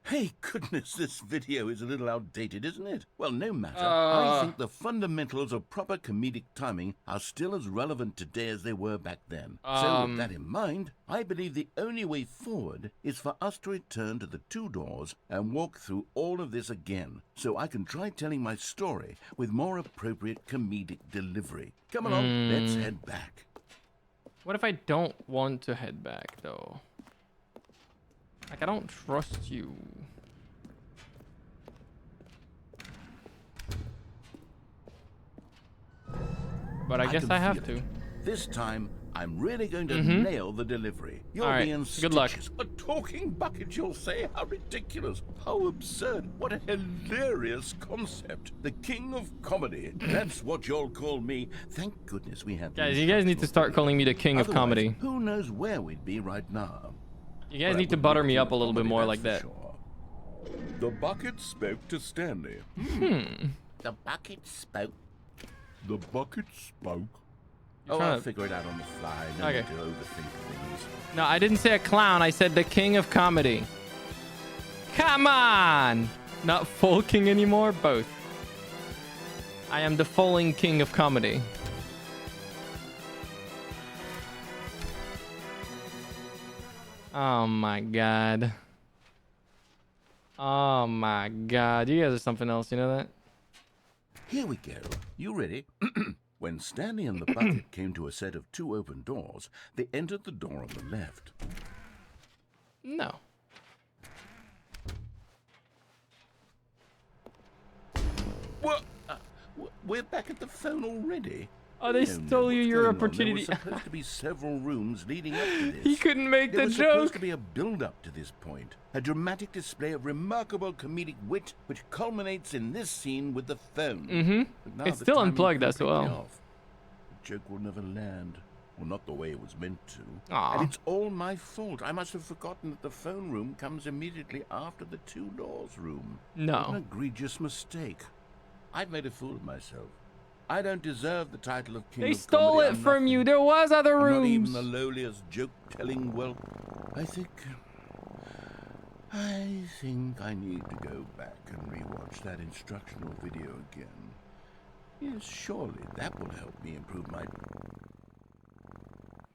B: Hey, goodness, this video is a little outdated, isn't it? Well, no matter. I think the fundamentals of proper comedic timing are still as relevant today as they were back then. So with that in mind, I believe the only way forward is for us to return to the two doors and walk through all of this again, so I can try telling my story with more appropriate comedic delivery. Come along, let's head back.
A: What if I don't want to head back, though? Like, I don't trust you. But I guess I have to.
B: This time, I'm really going to nail the delivery. You'll
A: All right,
B: be in
A: good luck.
B: stitches. A talking bucket, you'll say? How ridiculous. How absurd. What a hilarious concept. The king of comedy. That's what you'll call me. Thank goodness we have...
A: Guys, you guys need to start calling me the king of comedy.
B: Who knows where we'd be right now?
A: You guys need to butter me up a little bit more like that.
B: Sure. The bucket spoke to Stanley. The bucket spoke. The bucket spoke. I'll figure it out on the fly. No need to overthink things.
A: No, I didn't say a clown. I said the king of comedy. Come on! Not full king anymore? Both. I am the falling king of comedy. Oh my god. Oh my god. You guys are something else, you know that?
B: Here we go. You ready? When Stanley and the bucket came to a set of two open doors, they entered the door on the left.
A: No.
B: What? We're back at the phone already?
A: Oh, they stole you your opportunity.
B: There were supposed to be several rooms leading up to this.
A: He couldn't make the
B: joke. There was supposed
A: joke.
B: to be a build-up to this point. A dramatic display of remarkable comedic wit, which culminates in this scene with the phone. But now
A: It's
B: the
A: still
B: timing
A: unplugged as
B: completely
A: well.
B: off. The joke will never land. Well, not the way it was meant to.
A: Aw.
B: And it's all my fault. I must have forgotten that the phone room comes immediately after the two doors room.
A: No.
B: What an egregious mistake. I've made a fool of myself. I don't deserve the title of king
A: They
B: of
A: stole
B: comedy.
A: it
B: I'm
A: from
B: nothing.
A: you. There was other
B: I'm not even
A: rooms.
B: the lowliest joke-telling whelp. I think I need to go back and rewatch that instructional video again. Yes, surely that will help me improve my...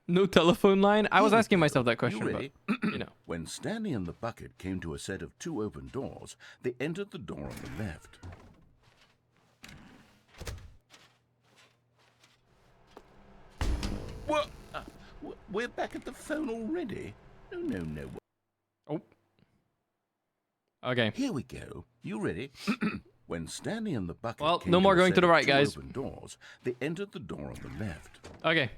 A: No telephone line? I was
B: Here we
A: asking
B: go.
A: myself that
B: You
A: question, but,
B: ready?
A: you know.
B: When Stanley and the bucket came to a set of two open doors, they entered the door on the left. What? We're back at the phone already? No.
A: Oh. Okay.
B: Here we go. You ready? When Stanley and the bucket
A: Well,
B: came
A: no more
B: a
A: going
B: set
A: to the
B: of
A: right,
B: two
A: guys.
B: open doors, they entered the door on the left.
A: Okay.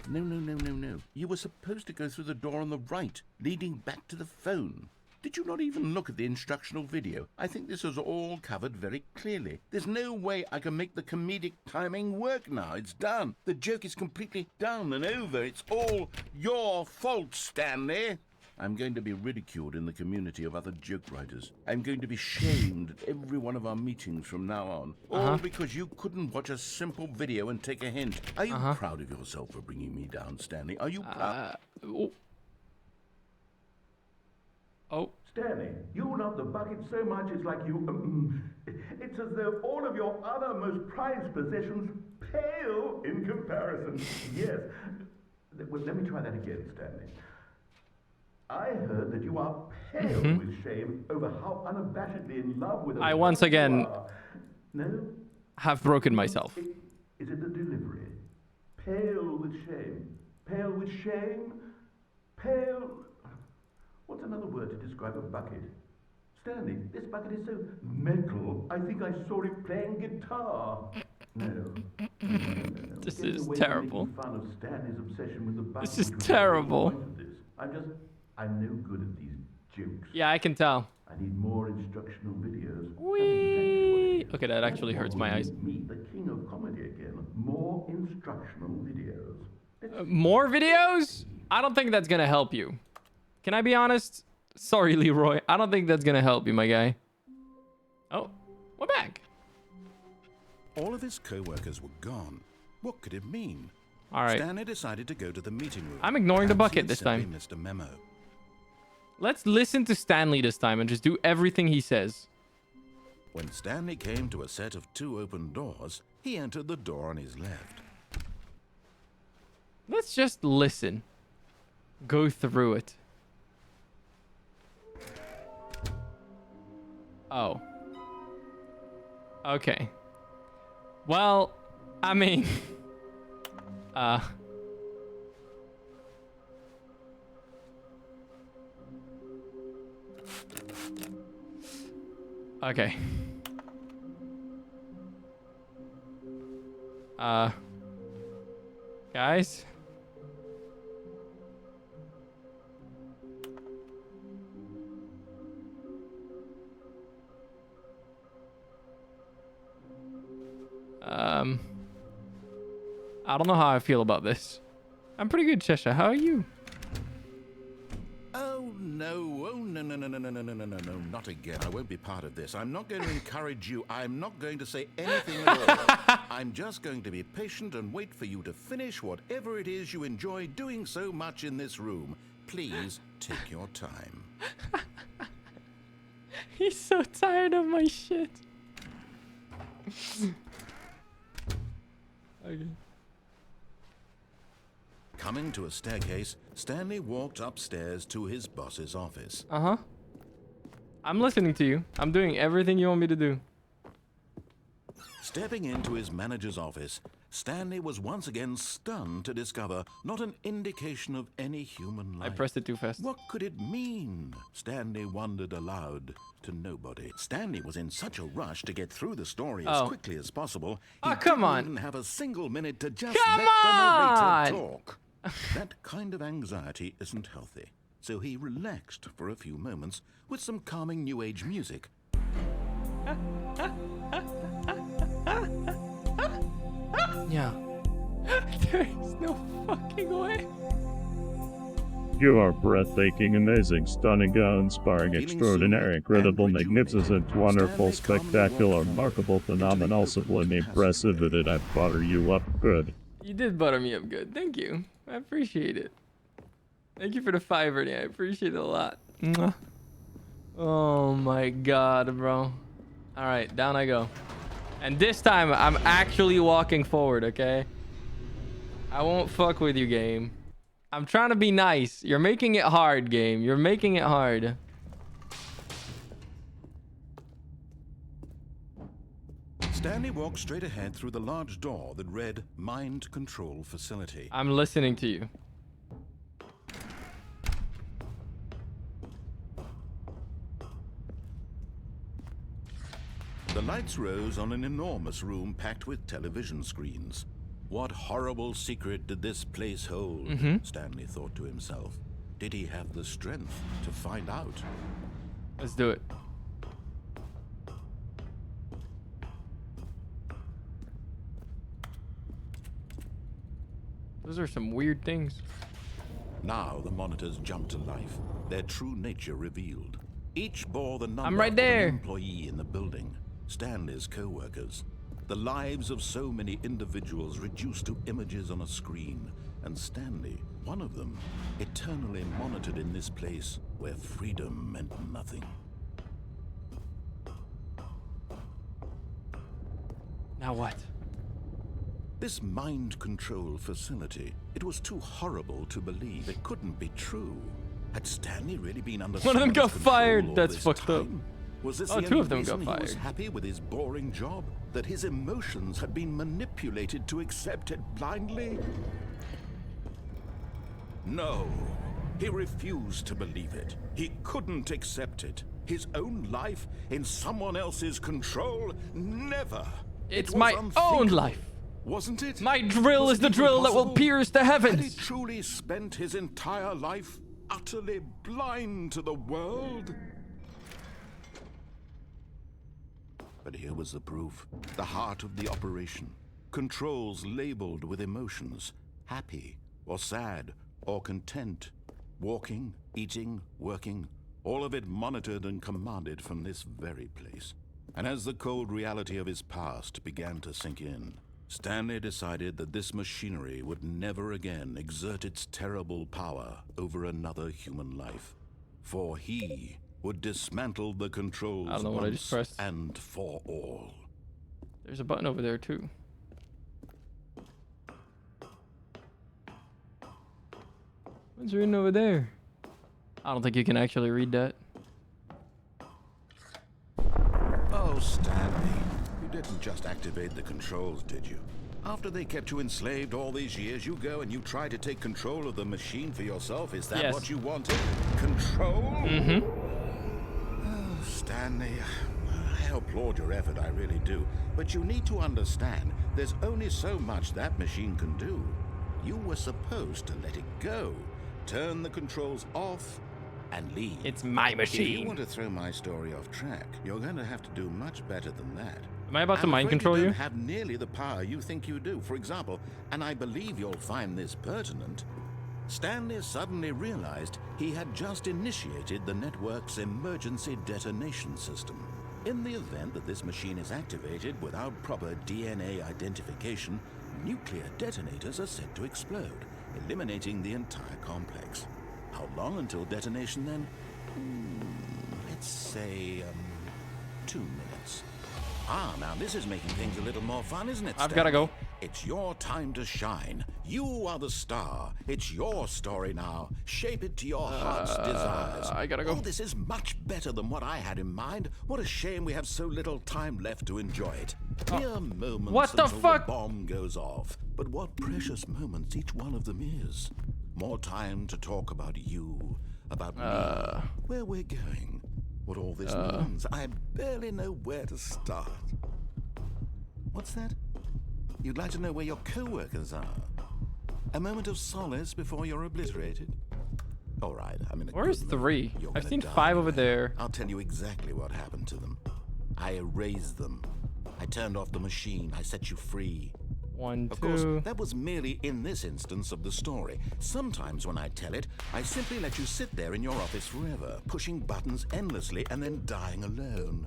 B: No. You were supposed to go through the door on the right, leading back to the phone. Did you not even look at the instructional video? I think this is all covered very clearly. There's no way I can make the comedic timing work now. It's done. The joke is completely done and over. It's all your fault, Stanley. I'm going to be ridiculed in the community of other joke writers. I'm going to be shamed at every one of our meetings from now on. All because you couldn't watch a simple video and take a hint. Are you proud of yourself for bringing me down, Stanley? Are you proud?
A: Oh.
D: Stanley, you love the bucket so much it's like you... it's as though all of your other most prized possessions pale in comparison. Yes. Well, let me try that again, Stanley. I heard that you are pale with shame over how unabashedly in love with...
A: I once again
D: No?
A: have broken myself.
D: Is it the delivery? Pale with shame. Pale with shame? Pale... What's another word to describe a bucket? Stanley, this bucket is so metal, I think I saw it playing guitar. No.
A: This
D: Get
A: is
D: away
A: terrible.
D: from making fun of Stanley's obsession with the bucket.
A: This is
D: which was the whole
A: terrible.
D: point of this. I'm no good at these jokes.
A: Yeah, I can tell.
D: I need more instructional videos.
A: Whee! Okay, that actually hurts my eyes.
D: Meet the king of comedy again. More instructional videos.
A: More videos? I don't think that's gonna help you. Can I be honest? Sorry, Leroy. I don't think that's gonna help you, my guy. Oh, we're back.
B: All of his co-workers were gone. What could it mean?
A: All right.
B: Stanley decided to go to the meeting room.
A: I'm ignoring the
B: Perhaps
A: bucket
B: he
A: this
B: simply
A: time.
B: missed a memo.
A: Let's listen to Stanley this time and just do everything he says.
B: When Stanley came to a set of 2 open doors, he entered the door on his left.
A: Let's just listen. Go through it. Oh. Okay. Well, I mean... Okay. Guys? I don't know how I feel about this. I'm pretty good, Cheshire. How are you?
B: Oh, no. Oh, no, no, no, no, no, no, no, no, no, no, not again. I won't be part of this. I'm not going to encourage you. I'm not going to say anything at all. I'm just going to be patient and wait for you to finish whatever it is you enjoy doing so much in this room. Please take your time.
A: He's so tired of my shit. Okay.
B: Coming to a staircase, Stanley walked upstairs to his boss's office.
A: Uh-huh. I'm listening to you. I'm doing everything you want me to do.
B: Stepping into his manager's office, Stanley was once again stunned to discover not an indication of any human life.
A: I pressed it too fast.
B: What could it mean? Stanley wondered aloud to nobody. Stanley was in such a rush to get through the story as quickly as possible. He
A: come on.
B: didn't even have a single minute to just
A: Come
B: let the narrator
A: on.
B: talk. That kind of anxiety isn't healthy. So he relaxed for a few moments with some calming new age music.
A: Yeah. There is no fucking way.
J: You are breathtaking, amazing, stunning, inspiring, extraordinary, incredible, magnificent, wonderful, spectacular, remarkable, phenomenal, sublime, impressive, and I butter you up good.
A: You did butter me up good. Thank you. I appreciate it. Thank you for the 5, Ernie. I appreciate it a lot. Mwah. Oh my god, bro. Alright, down I go. And this time, I'm actually walking forward, okay? I won't fuck with you, game. I'm trying to be nice. You're making it hard, game. You're making it hard.
B: Stanley walked straight ahead through the large door that read Mind Control Facility.
A: I'm listening to you.
B: The lights rose on an enormous room packed with television screens. What horrible secret did this place hold? Stanley thought to himself. Did he have the strength to find out?
A: Let's do it. Those are some weird things.
B: Now the monitors jumped to life, their true nature revealed. Each bore the number
A: I'm right
B: of
A: there.
B: an employee in the building, Stanley's co-workers. The lives of so many individuals reduced to images on a screen, and Stanley, one of them, eternally monitored in this place where freedom meant nothing.
A: Now what?
B: This mind control facility, it was too horrible to believe. It couldn't be true. Had Stanley really been under
A: One of them
B: someone's
A: got fired.
B: control all
A: That's
B: this
A: fucked up.
B: time? Was this
A: Oh,
B: the
A: 2
B: only
A: of them
B: reason
A: got
B: he was
A: fired.
B: happy with his boring job? That his emotions had been manipulated to accept it blindly? No. He refused to believe it. He couldn't accept it. His own life in someone else's control? Never.
A: It's
B: It was
A: my own
B: unthinkable,
A: life.
B: wasn't it?
A: My drill
B: Was
A: is
B: it
A: the
B: even
A: drill that will
B: possible?
A: pierce the
B: Had he
A: heavens.
B: truly spent his entire life utterly blind to the world? But here was the proof. The heart of the operation. Controls labeled with emotions. Happy, or sad, or content. Walking, eating, working. All of it monitored and commanded from this very place. And as the cold reality of his past began to sink in, Stanley decided that this machinery would never again exert its terrible power over another human life. for he would dismantle the controls
A: I don't know what I just
B: once
A: pressed.
B: and for all.
A: There's a button over there too. What's written over there? I don't think you can actually read that.
B: Oh, Stanley, you didn't just activate the controls, did you? After they kept you enslaved all these years, you go and you try to take control of the machine for yourself. Is that
A: Yes.
B: what you wanted? Control?
A: Mm-hmm.
B: Oh, Stanley, I applaud your effort, I really do. But you need to understand, there's only so much that machine can do. You were supposed to let it go, turn the controls off, and leave.
A: It's my
B: If
A: machine.
B: you want to throw my story off track, you're going to have to do much better than that.
A: Am I about to
B: I'm
A: mind
B: afraid
A: control
B: you
A: you?
B: don't have nearly the power you think you do. For example, and I believe you'll find this pertinent, Stanley suddenly realized he had just initiated the network's emergency detonation system. In the event that this machine is activated without proper DNA identification, nuclear detonators are set to explode, eliminating the entire complex. How long until detonation then? Let's say, 2 minutes. Now this is making things a little more fun, isn't it,
A: I've gotta go.
B: It's your time to shine. You are the star. It's your story now. Shape it to your heart's desires.
A: I gotta go.
B: Oh, this is much better than what I had in mind. What a shame we have so little time left to enjoy it. Mere moments
A: What the
B: until
A: fuck?
B: the bomb goes off. But what precious moments each one of them is. More time to talk about you, about me, where we're going, what all this means. I barely know where to start. What's that? You'd like to know where your co-workers are? A moment of solace before you're obliterated? All right, I'm in a
A: Where's
B: good mood.
A: 3?
B: You're
A: I've
B: gonna
A: seen
B: die
A: 5 over
B: anyway.
A: there.
B: I'll tell you exactly what happened to them. I erased them. I turned off the machine. I set you free.
A: 1,
B: Of
A: 2.
B: course, that was merely in this instance of the story. Sometimes when I tell it, I simply let you sit there in your office forever, pushing buttons endlessly and then dying alone.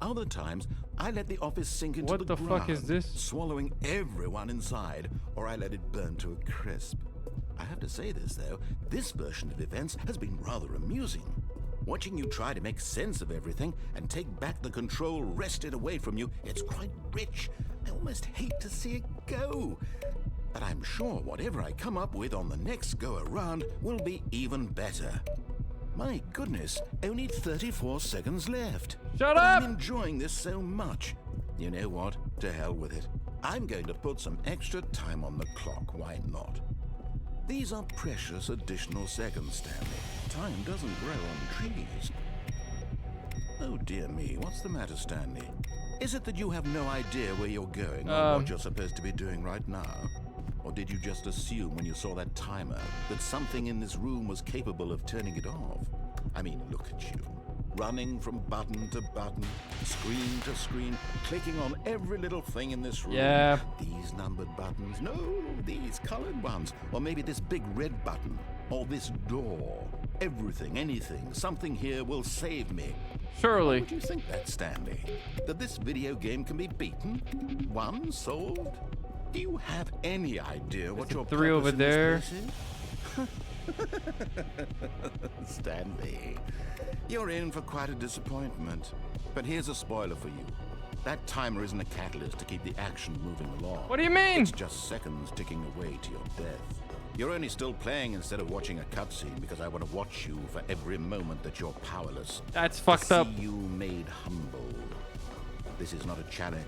B: Other times, I let the office sink into
A: What the
B: ground,
A: fuck is this?
B: swallowing everyone inside, or I let it burn to a crisp. I have to say this, though, this version of events has been rather amusing. Watching you try to make sense of everything and take back the control wrested away from you, it's quite rich. I almost hate to see it go. But I'm sure whatever I come up with on the next go-around will be even better. My goodness, only 34 seconds left.
A: Shut
B: But
A: up!
B: I'm enjoying this so much. You know what? To hell with it. I'm going to put some extra time on the clock. Why not? These are precious additional seconds, Stanley. Time doesn't grow on trees. Oh dear me, what's the matter, Stanley? Is it that you have no idea where you're going or what you're supposed to be doing right now? Or did you just assume when you saw that timer that something in this room was capable of turning it off? I mean, look at you. Running from button to button, screen to screen, clicking on every little thing in this room.
A: Yeah.
B: These numbered buttons. No, these colored ones. Or maybe this big red button. Or this door. Everything, anything, something here will save me.
A: Surely.
B: What do you think that, Stanley? That this video game can be beaten? Won? Solved? Do you have any idea what your
A: 3 over
B: purpose in
A: there.
B: this place is? Stanley, you're in for quite a disappointment. But here's a spoiler for you. That timer isn't a catalyst to keep the action moving along.
A: What do you mean?
B: It's just seconds ticking away to your death. You're only still playing instead of watching a cutscene because I want to watch you for every moment that you're powerless.
A: That's
B: To
A: fucked up.
B: see you made humble. This is not a challenge.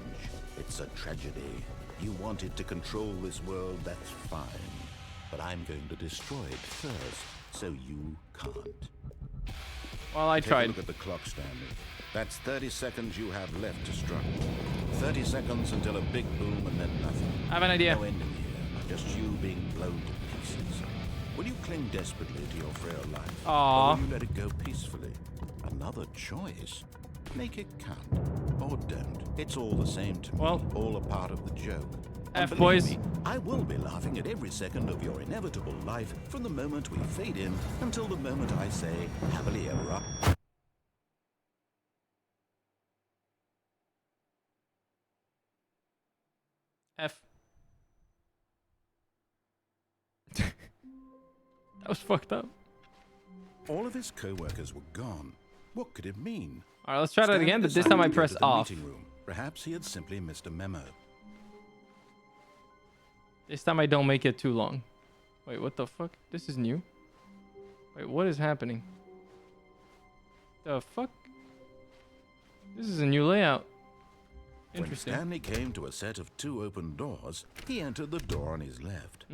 B: It's a tragedy. You wanted to control this world, that's fine. But I'm going to destroy it first, so you can't.
A: Well, I
B: Take a
A: tried.
B: look at the clock, Stanley. That's 30 seconds you have left to struggle. 30 seconds until a big boom and then nothing.
A: I have an idea.
B: No ending here, just you being blown to pieces. Will you cling desperately to your frail life?
A: Aww.
B: Or will you let it go peacefully? Another choice. Make it count. Or don't. It's all the same to me.
A: Well.
B: All a part of the joke.
A: F,
B: And believe
A: boys.
B: me, I will be laughing at every second of your inevitable life from the moment we fade in until the moment I say, happily ever after.
A: F. That was fucked up.
B: All of his co-workers were gone. What could it mean?
A: All right, let's try that
B: Stanley
A: again, but this
B: decided
A: time I
B: to go
A: press
B: to the
A: off.
B: meeting room. Perhaps he had simply missed a memo.
A: This time I don't make it too long. Wait, what the fuck? This is new. Wait, what is happening? The fuck? This is a new layout. Interesting.
B: When Stanley came to a set of 2 open doors, he entered the door on his left.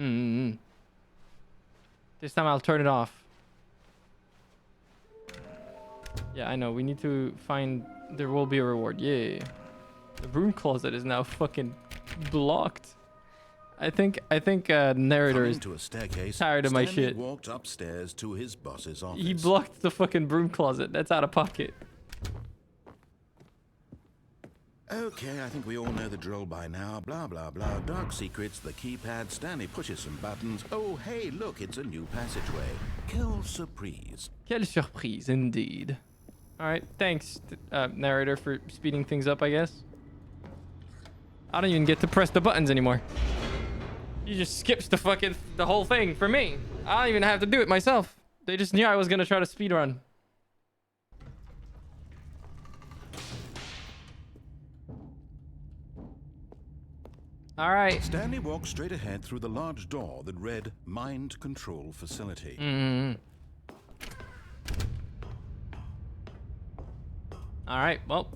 A: This time I'll turn it off. Yeah, I know. We need to find... There will be a reward. Yeah. The broom closet is now fucking blocked. I think narrator is
B: to a staircase,
A: tired of my
B: Stanley
A: shit.
B: walked upstairs to his boss's office.
A: He blocked the fucking broom closet. That's out of pocket.
B: Okay, I think we all know the drill by now. Blah, blah, blah. Dark secrets, the keypad. Stanley pushes some buttons. Oh, hey, look, it's a new passageway. Quelle surprise.
A: Quelle surprise, indeed. Alright, thanks, narrator, for speeding things up, I guess. I don't even get to press the buttons anymore. He just skips the whole thing for me. I don't even have to do it myself. They just knew I was gonna try to speed run. All right.
B: Stanley walked straight ahead through the large door that read Mind Control Facility.
A: All right, well.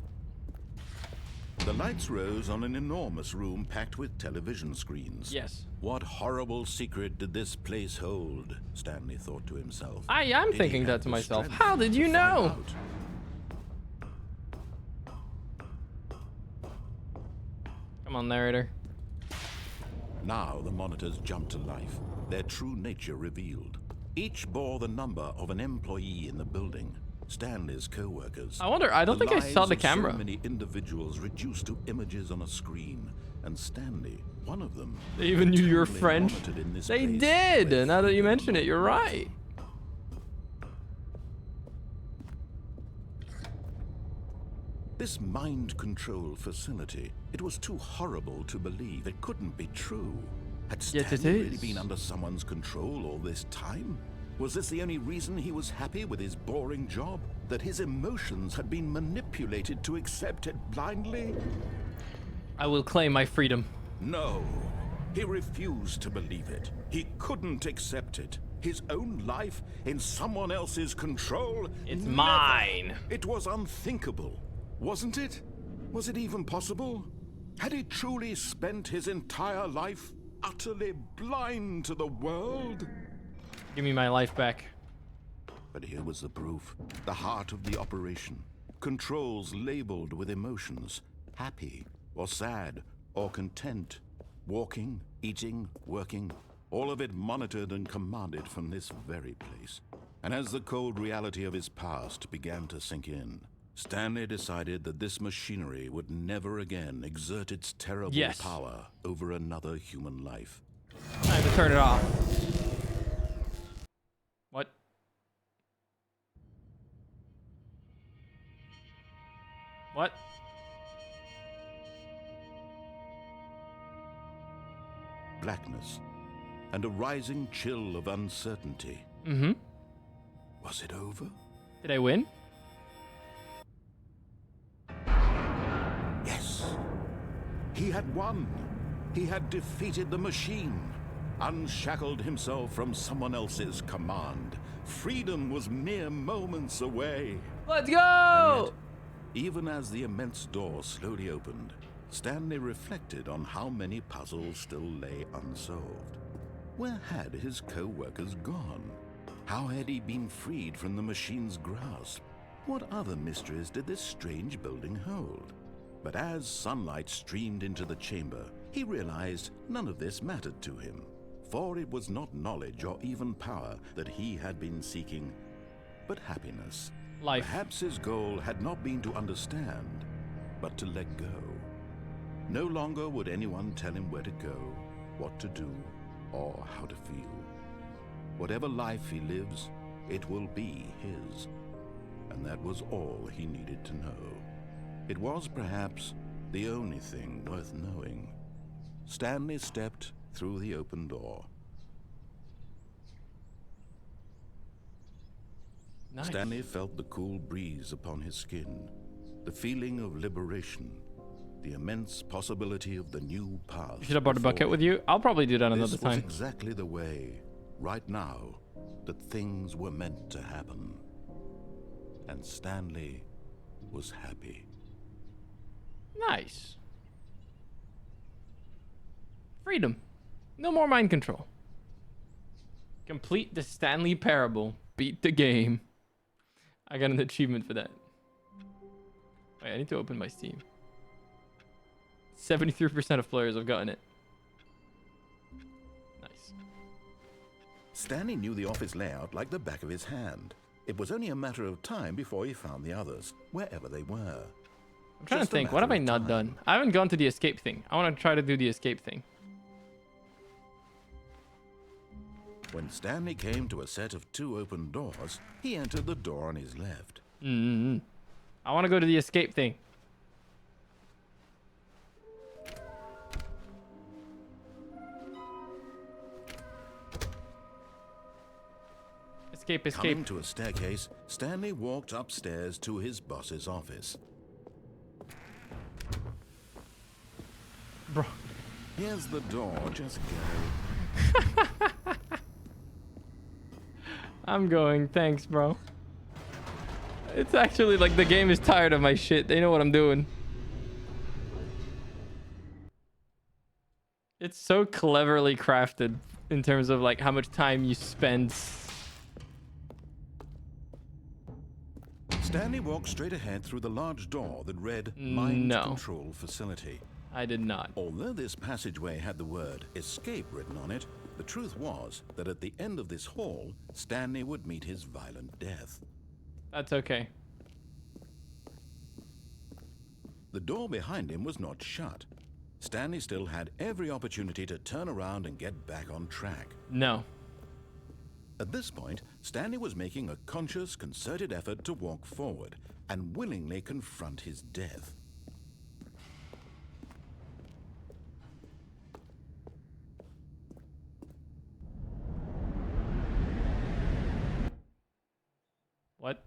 B: The lights rose on an enormous room packed with television screens.
A: Yes.
B: What horrible secret did this place hold? Stanley thought to himself.
A: I am thinking that to myself. How did you know? Come on, narrator.
B: Now the monitors jumped to life, their true nature revealed. Each bore the number of an employee in the building. Stanley's co-workers.
A: I wonder, I don't think I saw the camera.
B: So many individuals reduced to images on a screen, and Stanley, one of them.
A: They even knew your friend. They did. Now that you mention it, you're right.
B: This mind control facility, it was too horrible to believe. It couldn't be true. Had Stanley really been under someone's control all this time? Was this the only reason he was happy with his boring job? That his emotions had been manipulated to accept it blindly?
A: I will claim my freedom.
B: No. He refused to believe it. He couldn't accept it. His own life in someone else's control?
A: It's mine.
B: It was unthinkable. Wasn't it? Was it even possible? Had he truly spent his entire life utterly blind to the world?
A: Give me my life back.
B: But here was the proof. The heart of the operation. Controls labeled with emotions. Happy, or sad, or content. Walking, eating, working. All of it monitored and commanded from this very place. And as the cold reality of his past began to sink in, Stanley decided that this machinery would never again exert its terrible power over another human life.
A: Time to turn it off. What? What?
B: Blackness and a rising chill of uncertainty.
A: Mm-hmm.
B: Was it over?
A: Did I win?
B: Yes. He had won. He had defeated the machine, unshackled himself from someone else's command. Freedom was mere moments away.
A: Let's go!
B: Yet, even as the immense door slowly opened, Stanley reflected on how many puzzles still lay unsolved. Where had his co-workers gone? How had he been freed from the machine's grasp? What other mysteries did this strange building hold? But as sunlight streamed into the chamber, he realized none of this mattered to him, for it was not knowledge or even power that he had been seeking, but happiness.
A: Life.
B: Perhaps his goal had not been to understand, but to let go. No longer would anyone tell him where to go, what to do, or how to feel. Whatever life he lives, it will be his. And that was all he needed to know. It was perhaps the only thing worth knowing. Stanley stepped through the open door.
A: Nice.
B: Stanley felt the cool breeze upon his skin, the feeling of liberation, the immense possibility of the new path.
A: You should have brought a bucket with you. I'll probably do that another
B: This
A: time.
B: was exactly the way, right now, that things were meant to happen. And Stanley was happy.
A: Nice. Freedom. No more mind control. Complete the Stanley Parable. Beat the game. I got an achievement for that. Wait, I need to open my Steam. 73% of players have gotten it. Nice.
B: Stanley knew the office layout like the back of his hand. It was only a matter of time before he found the others, wherever they were.
A: I'm trying to think, what have I not done? I haven't gone to the escape thing. I want to try to do the escape thing.
B: When Stanley came to a set of 2 open doors, he entered the door on his left.
A: I want to go to the escape thing. Escape.
B: Coming to a staircase, Stanley walked upstairs to his boss's office.
A: Bro.
B: Here's the door, just go.
A: I'm going, thanks, bro. It's actually like the game is tired of my shit. They know what I'm doing. It's so cleverly crafted in terms of like how much time you spend.
B: Stanley walked straight ahead through the large door that read Mind Control Facility.
A: I did not.
B: Although this passageway had the word escape written on it, the truth was that at the end of this hall, Stanley would meet his violent death.
A: That's okay.
B: The door behind him was not shut. Stanley still had every opportunity to turn around and get back on track.
A: No.
B: At this point, Stanley was making a conscious, concerted effort to walk forward and willingly confront his death.
A: What?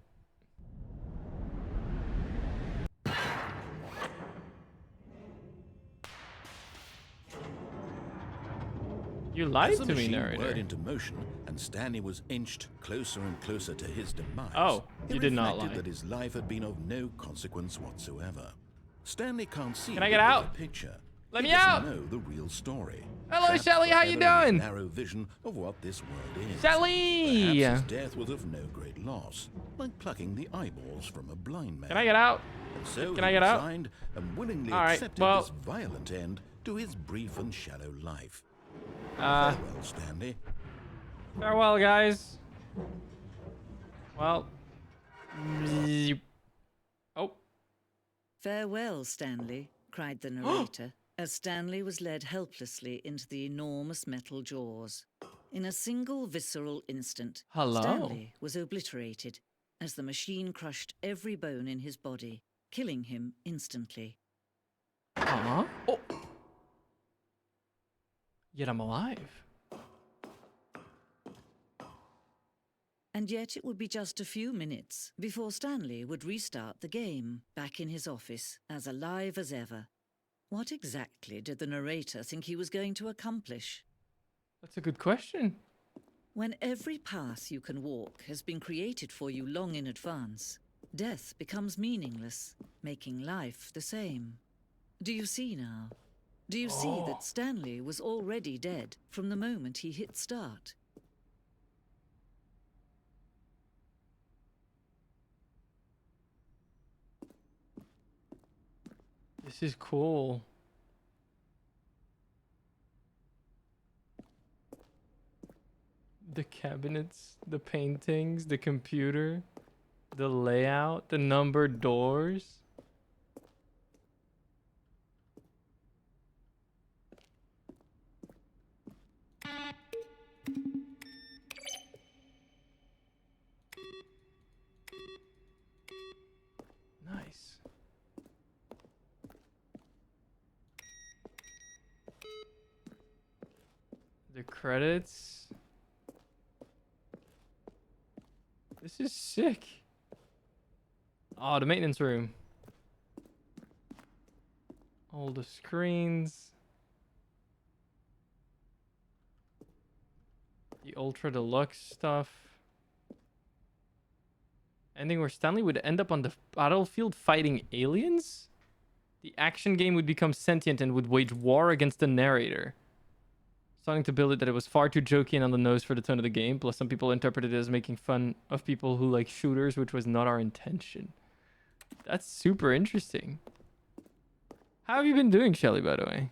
A: You lied to me, narrator.
B: Went into motion, and Stanley was inched closer and closer to his demise.
A: Oh, you did not lie.
B: That his life had been of no consequence whatsoever. Stanley can't see.
A: Can I get out?
B: Picture.
A: Let me
B: He doesn't
A: out.
B: know the real story.
A: Hello, Shelly. How you
B: Forever in
A: doing?
B: his narrow vision of what this world is.
A: Shelly.
B: Perhaps his death was of no great loss, like plucking the eyeballs from a blind man.
A: Can I get out?
B: And so
A: Can I
B: he
A: get out?
B: resigned and willingly
A: All right,
B: accepted
A: well-
B: this violent end to his brief and shallow life.
A: Uh,
B: Farewell, Stanley.
A: Farewell, guys. Well. Oh.
K: Farewell, Stanley, cried the narrator, as Stanley was led helplessly into the enormous metal jaws. In a single visceral instant,
A: Hello.
K: Stanley was obliterated as the machine crushed every bone in his body, killing him instantly.
A: Oh. Yet I'm alive.
K: And yet it would be just a few minutes before Stanley would restart the game, back in his office, as alive as ever. What exactly did the narrator think he was going to accomplish?
A: That's a good question.
K: When every path you can walk has been created for you long in advance, death becomes meaningless, making life the same. Do you see now? Do you see that Stanley was already dead from the moment he hit start?
A: This is cool. The cabinets, the paintings, the computer, the layout, the numbered doors. Nice. The credits. This is sick. Oh, the maintenance room. All the screens. The Ultra Deluxe stuff. Ending where Stanley would end up on the battlefield fighting aliens? The action game would become sentient and would wage war against the narrator. Starting to build it that it was far too jokey and on the nose for the tone of the game, plus some people interpreted it as making fun of people who like shooters, which was not our intention. That's super interesting. How have you been doing, Shelly, by the way?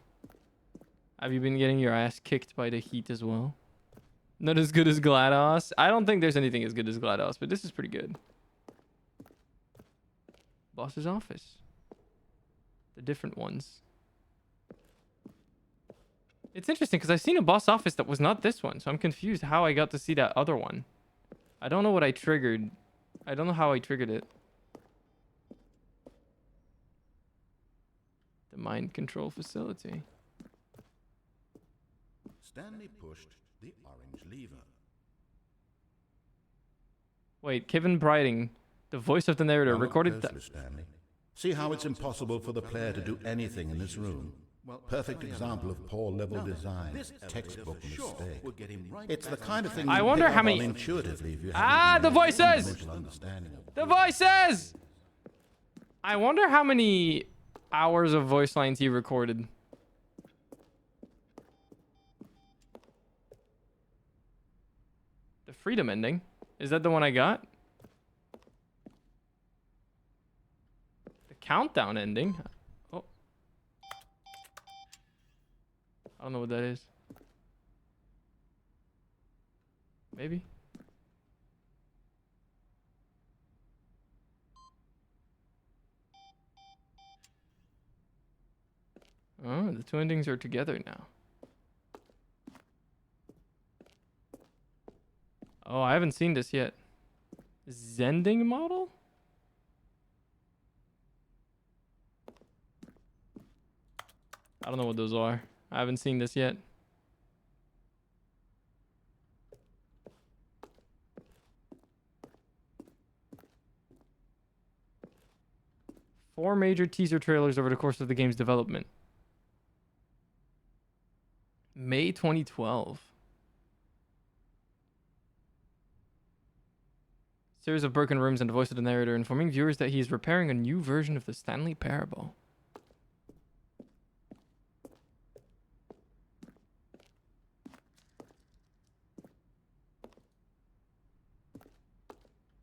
A: Have you been getting your ass kicked by the heat as well? Not as good as GLaDOS? I don't think there's anything as good as GLaDOS, but this is pretty good. Boss's office. The different ones. It's interesting because I've seen a boss office that was not this one, so I'm confused how I got to see that other one. I don't know what I triggered. I don't know how I triggered it. The mind control facility.
B: Stanley pushed the orange lever.
A: Wait, Kevin Briding, the voice of the narrator,
B: Now look
A: recorded
B: closely, Stanley. See how it's impossible for the player to do anything in this room? Perfect example of poor level design. Textbook mistake. It's the kind of thing
A: I
B: you
A: wonder
B: pick
A: how
B: up
A: many...
B: on intuitively if you
A: the voices!
B: mental understanding of
A: The voices! I wonder how many hours of voice lines he recorded. The freedom ending. Is that the one I got? The countdown ending. Oh. I don't know what that is. Maybe. Oh, the two endings are together now. Oh, I haven't seen this yet. Zending model? I don't know what those are. I haven't seen this yet. Four major teaser trailers over the course of the game's development. May 2012. Series of broken rooms and the voice of the narrator informing viewers that he is repairing a new version of the Stanley Parable.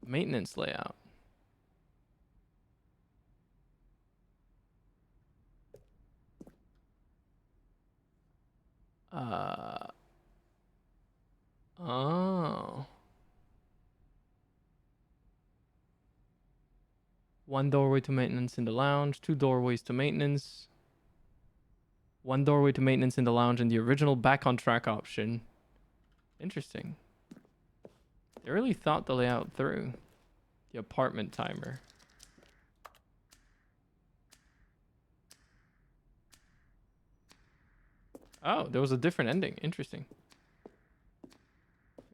A: Maintenance layout. Oh. One doorway to maintenance in the lounge, two doorways to maintenance. One doorway to maintenance in the lounge and the original back on track option. Interesting. They really thought the layout through. The apartment timer. Oh, there was a different ending. Interesting.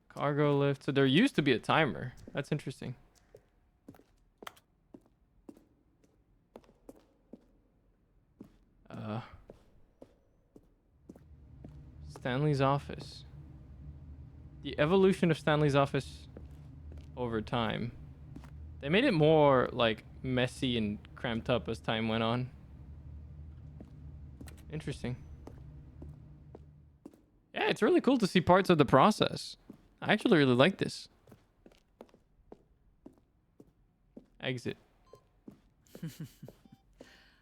A: Cargo lift. So there used to be a timer. That's interesting. Stanley's office. The evolution of Stanley's office over time. They made it more like messy and cramped up as time went on. Interesting. Yeah, it's really cool to see parts of the process. I actually really like this. Exit.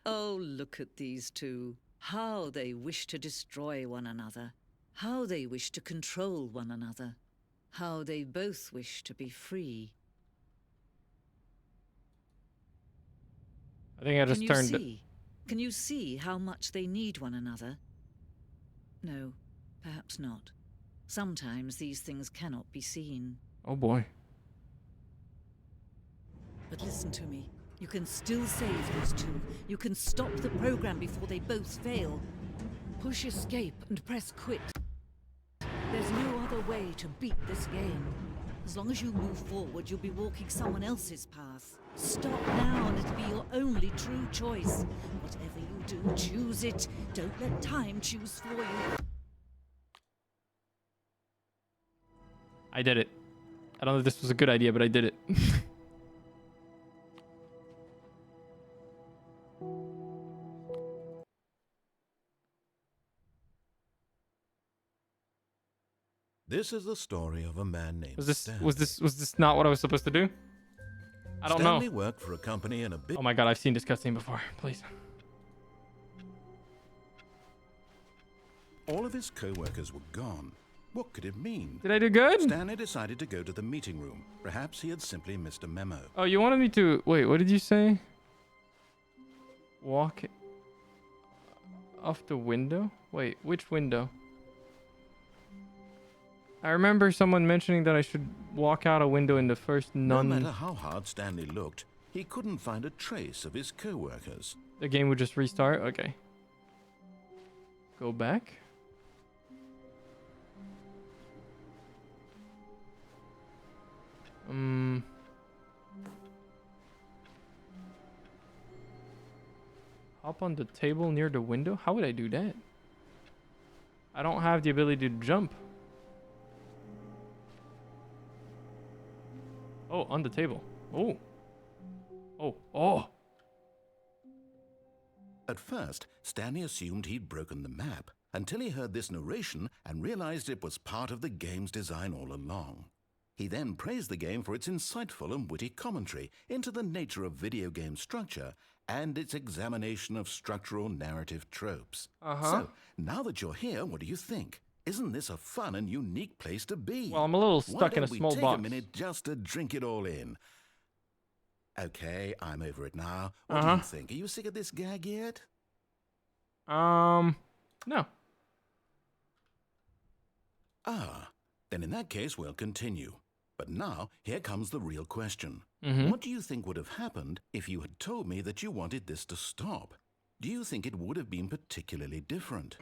K: Oh, look at these two. How they wish to destroy one another. How they wish to control one another. How they both wish to be free.
A: I think I just turned it.
K: Can you see how much they need one another? No, perhaps not. Sometimes these things cannot be seen.
A: Oh boy.
K: But listen to me. You can still save those two. You can stop the program before they both fail. Push escape and press quit. There's no other way to beat this game. As long as you move forward, you'll be walking someone else's path. Stop now and it'll be your only true choice. Whatever you do, choose it. Don't let time choose for you.
A: I did it. I don't know if this was a good idea, but I did it.
B: This is the story of a man named
A: Was this
B: Stanley.
A: not what I was supposed to do? I don't
B: Stanley
A: know.
B: worked for a company in a big...
A: Oh my god, I've seen this cutscene before. Please.
B: All of his co-workers were gone. What could it mean?
A: Did I do good?
B: Stanley decided to go to the meeting room. Perhaps he had simply missed a memo.
A: Oh, you wanted me to... Wait, what did you say? Walk off the window? Wait, which window? I remember someone mentioning that I should walk out a window in the first
B: No matter how hard Stanley looked, he couldn't find a trace of his co-workers.
A: The game would just restart? Okay. Go back? Hop on the table near the window? How would I do that? I don't have the ability to jump. Oh, on the table. Oh. Oh. Oh.
B: At first, Stanley assumed he'd broken the map, until he heard this narration and realized it was part of the game's design all along. He then praised the game for its insightful and witty commentary into the nature of video game structure and its examination of structural narrative tropes. So, now that you're here, what do you think? Isn't this a fun and unique place to be?
A: Well, I'm a little stuck in a small
B: Why don't we take
A: box.
B: a minute just to drink it all in? Okay, I'm over it now. What do you think? Are you sick of this gag yet?
A: No.
B: Then in that case, we'll continue. But now, here comes the real question. What do you think would have happened if you had told me that you wanted this to stop? Do you think it would have been particularly different?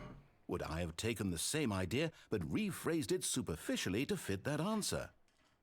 B: Would I have taken the same idea but rephrased it superficially to fit that answer?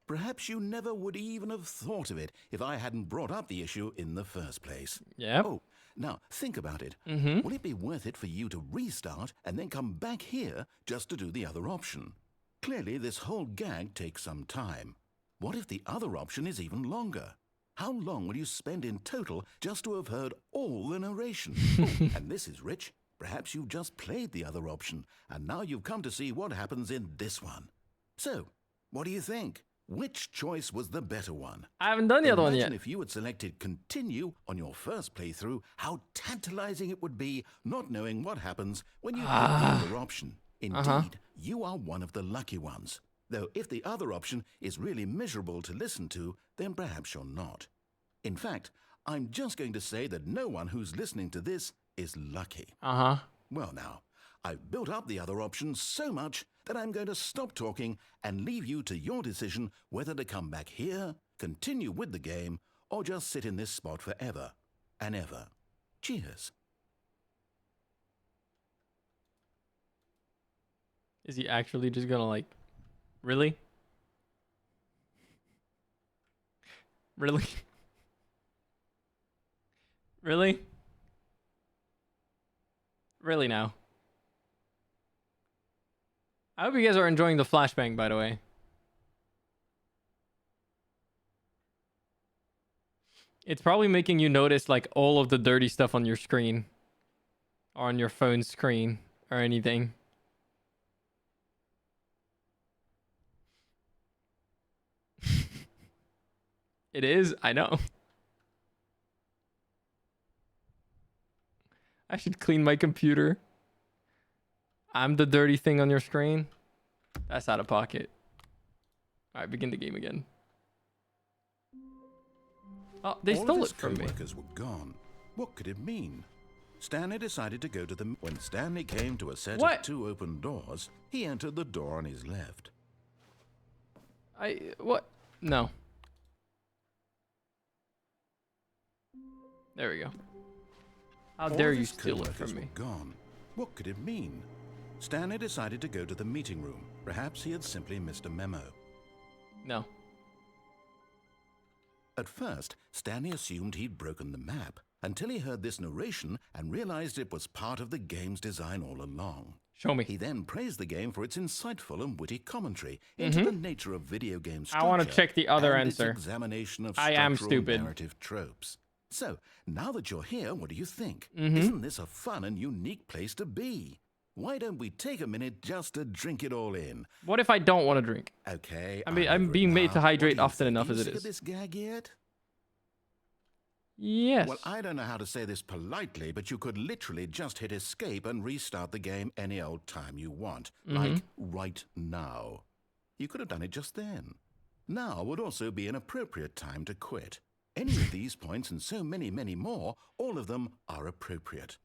B: Perhaps you never would even have thought of it if I hadn't brought up the issue in the first place.
A: Yeah.
B: Oh, now think about it. Will it be worth it for you to restart and then come back here just to do the other option? Clearly, this whole gag takes some time. What if the other option is even longer? How long will you spend in total just to have heard all the narration? Oh, and this is rich. Perhaps you've just played the other option, and now you've come to see what happens in this one. So, what do you think? Which choice was the better one?
A: I haven't done the other one
B: Imagine
A: yet.
B: if you had selected continue on your first playthrough, how tantalizing it would be not knowing what happens when you pick the other option. Indeed, you are one of the lucky ones. Though if the other option is really miserable to listen to, then perhaps you're not. In fact, I'm just going to say that no one who's listening to this is lucky. Well now, I've built up the other option so much that I'm going to stop talking and leave you to your decision whether to come back here, continue with the game, or just sit in this spot forever and ever. Cheers.
A: Is he actually just gonna like... Really? Really? Really? Really now? I hope you guys are enjoying the flashbang, by the way. It's probably making you notice like all of the dirty stuff on your screen. Or on your phone screen. Or anything. It is? I know. I should clean my computer. I'm the dirty thing on your screen. That's out of pocket. Alright, begin the game again. Oh, they stole it from me.
B: All of his co-workers were gone. What could it mean? Stanley decided to go to them. When Stanley came to a set of 2 open doors, he entered the door on his left.
A: What? No. There we go. How dare you steal it from me?
B: Gone. What could it mean? Stanley decided to go to the meeting room. Perhaps he had simply missed a memo.
A: No.
B: At first, Stanley assumed he'd broken the map, until he heard this narration and realized it was part of the game's design all along.
A: Show me.
B: He then praised the game for its insightful and witty commentary into the nature of video game structure.
A: I want to check the other
B: and its
A: answer.
B: examination of
A: I am
B: structural
A: stupid.
B: narrative tropes. So, now that you're here, what do you think? Isn't this a fun and unique place to be? Why don't we take a minute just to drink it all in?
A: What if I don't want to drink?
B: Okay.
A: I mean, I'm being made to hydrate often enough as it
B: Sick of
A: is.
B: this gag yet?
A: Yes.
B: Well, I don't know how to say this politely, but you could literally just hit escape and restart the game any old time you want. Like right now. You could have done it just then. Now would also be an appropriate time to quit. Any of these points and so many, many more, all of them are appropriate.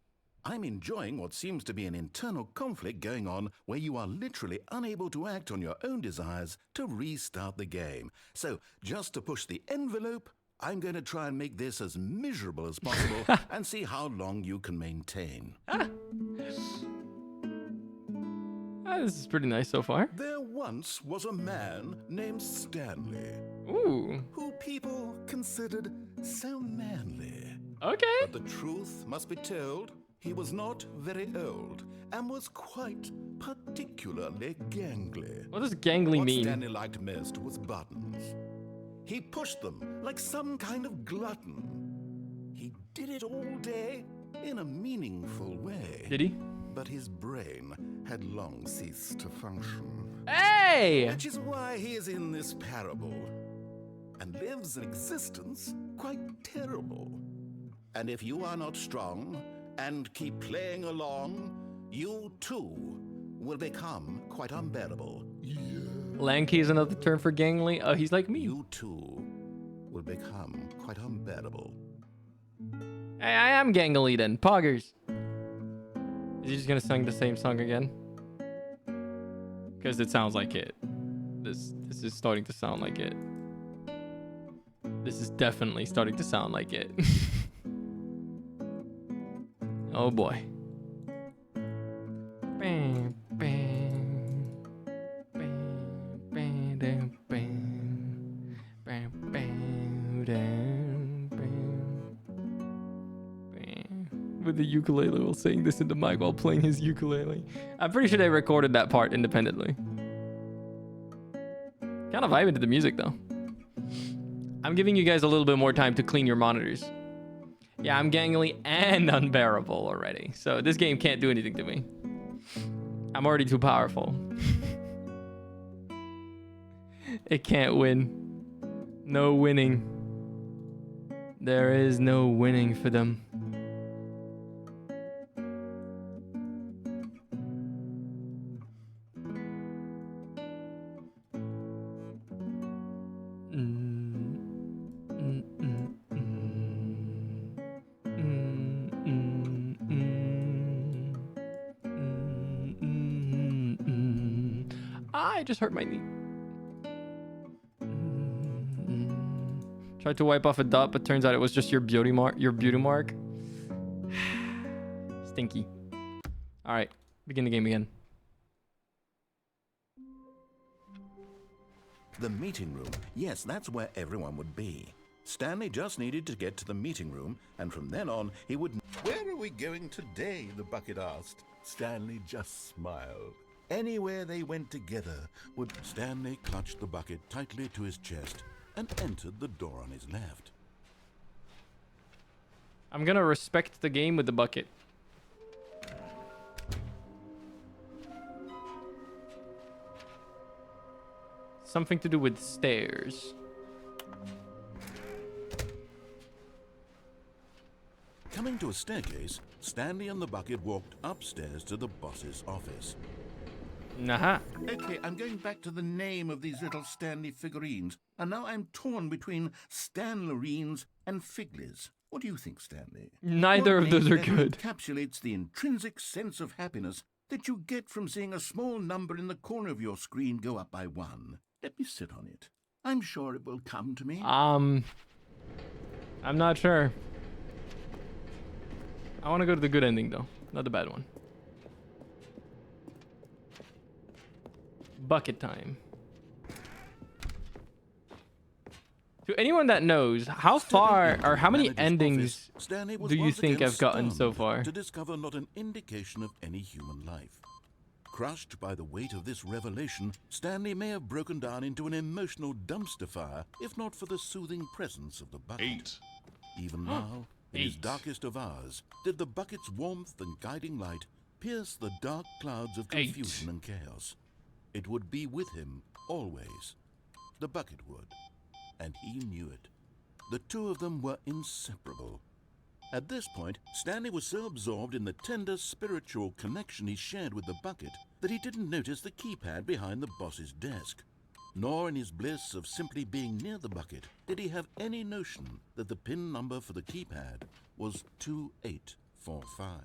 B: I'm enjoying what seems to be an internal conflict going on where you are literally unable to act on your own desires to restart the game. So, just to push the envelope, I'm going to try and make this as miserable as possible and see how long you can maintain.
A: This is pretty nice so far.
B: There once was a man named Stanley.
A: Ooh.
B: Who people considered so manly.
A: Okay.
B: But the truth must be told, he was not very old and was quite particularly gangly.
A: What does gangly mean?
B: What Stanley liked most was buttons. He pushed them like some kind of glutton. He did it all day in a meaningful way.
A: Did he?
B: But his brain had long ceased to function.
A: Hey!
B: Which is why he is in this parable and lives an existence quite terrible. And if you are not strong and keep playing along, you too will become quite unbearable.
A: Lanky is another term for gangly. Oh, he's like me.
B: You too will become quite unbearable.
A: Hey, I am gangly then. Poggers. Is he just gonna sing the same song again? Because it sounds like it. This is starting to sound like it. This is definitely starting to sound like it. Oh boy. Bam, bam, bam, bam, bam, bam, bam, bam, bam, bam. With the ukulele while saying this in the mic while playing his ukulele. I'm pretty sure they recorded that part independently. Kind of vibing to the music though. I'm giving you guys a little bit more time to clean your monitors. Yeah, I'm gangly and unbearable already. So this game can't do anything to me. I'm already too powerful. It can't win. No winning. There is no winning for them. I just hurt my knee. Tried to wipe off a dot, but turns out it was just your beauty mark. Stinky. All right, begin the game again.
B: The meeting room. Yes, that's where everyone would be. Stanley just needed to get to the meeting room, and from then on, he would... Where are we going today? The bucket asked. Stanley just smiled. Anywhere they went together, would Stanley clutch the bucket tightly to his chest and entered the door on his left.
A: I'm gonna respect the game with the bucket. Something to do with stairs.
B: Coming to a staircase, Stanley and the bucket walked upstairs to the boss's office.
A: Nah.
B: Okay, I'm going back to the name of these little Stanley figurines, and now I'm torn between Stanlerines and Figlies. What do you think, Stanley?
A: Neither of those are good.
B: Encapsulates the intrinsic sense of happiness that you get from seeing a small number in the corner of your screen go up by 1. Let me sit on it. I'm sure it will come to me.
A: I'm not sure. I want to go to the good ending though, not the bad one. Bucket time. To anyone that knows, how far or how many endings
B: Stanley was
A: do you
B: once
A: think
B: again
A: I've gotten so
B: stunned
A: far?
B: to discover not an indication of any human life. Crushed by the weight of this revelation, Stanley may have broken down into an emotional dumpster fire, if not for the soothing presence of the bucket. Even now, in his darkest of hours, did the bucket's warmth and guiding light pierce the dark clouds of confusion and chaos. It would be with him always. The bucket would. And he knew it. The two of them were inseparable. At this point, Stanley was so absorbed in the tender spiritual connection he shared with the bucket that he didn't notice the keypad behind the boss's desk. Nor in his bliss of simply being near the bucket did he have any notion that the PIN number for the keypad was 2845.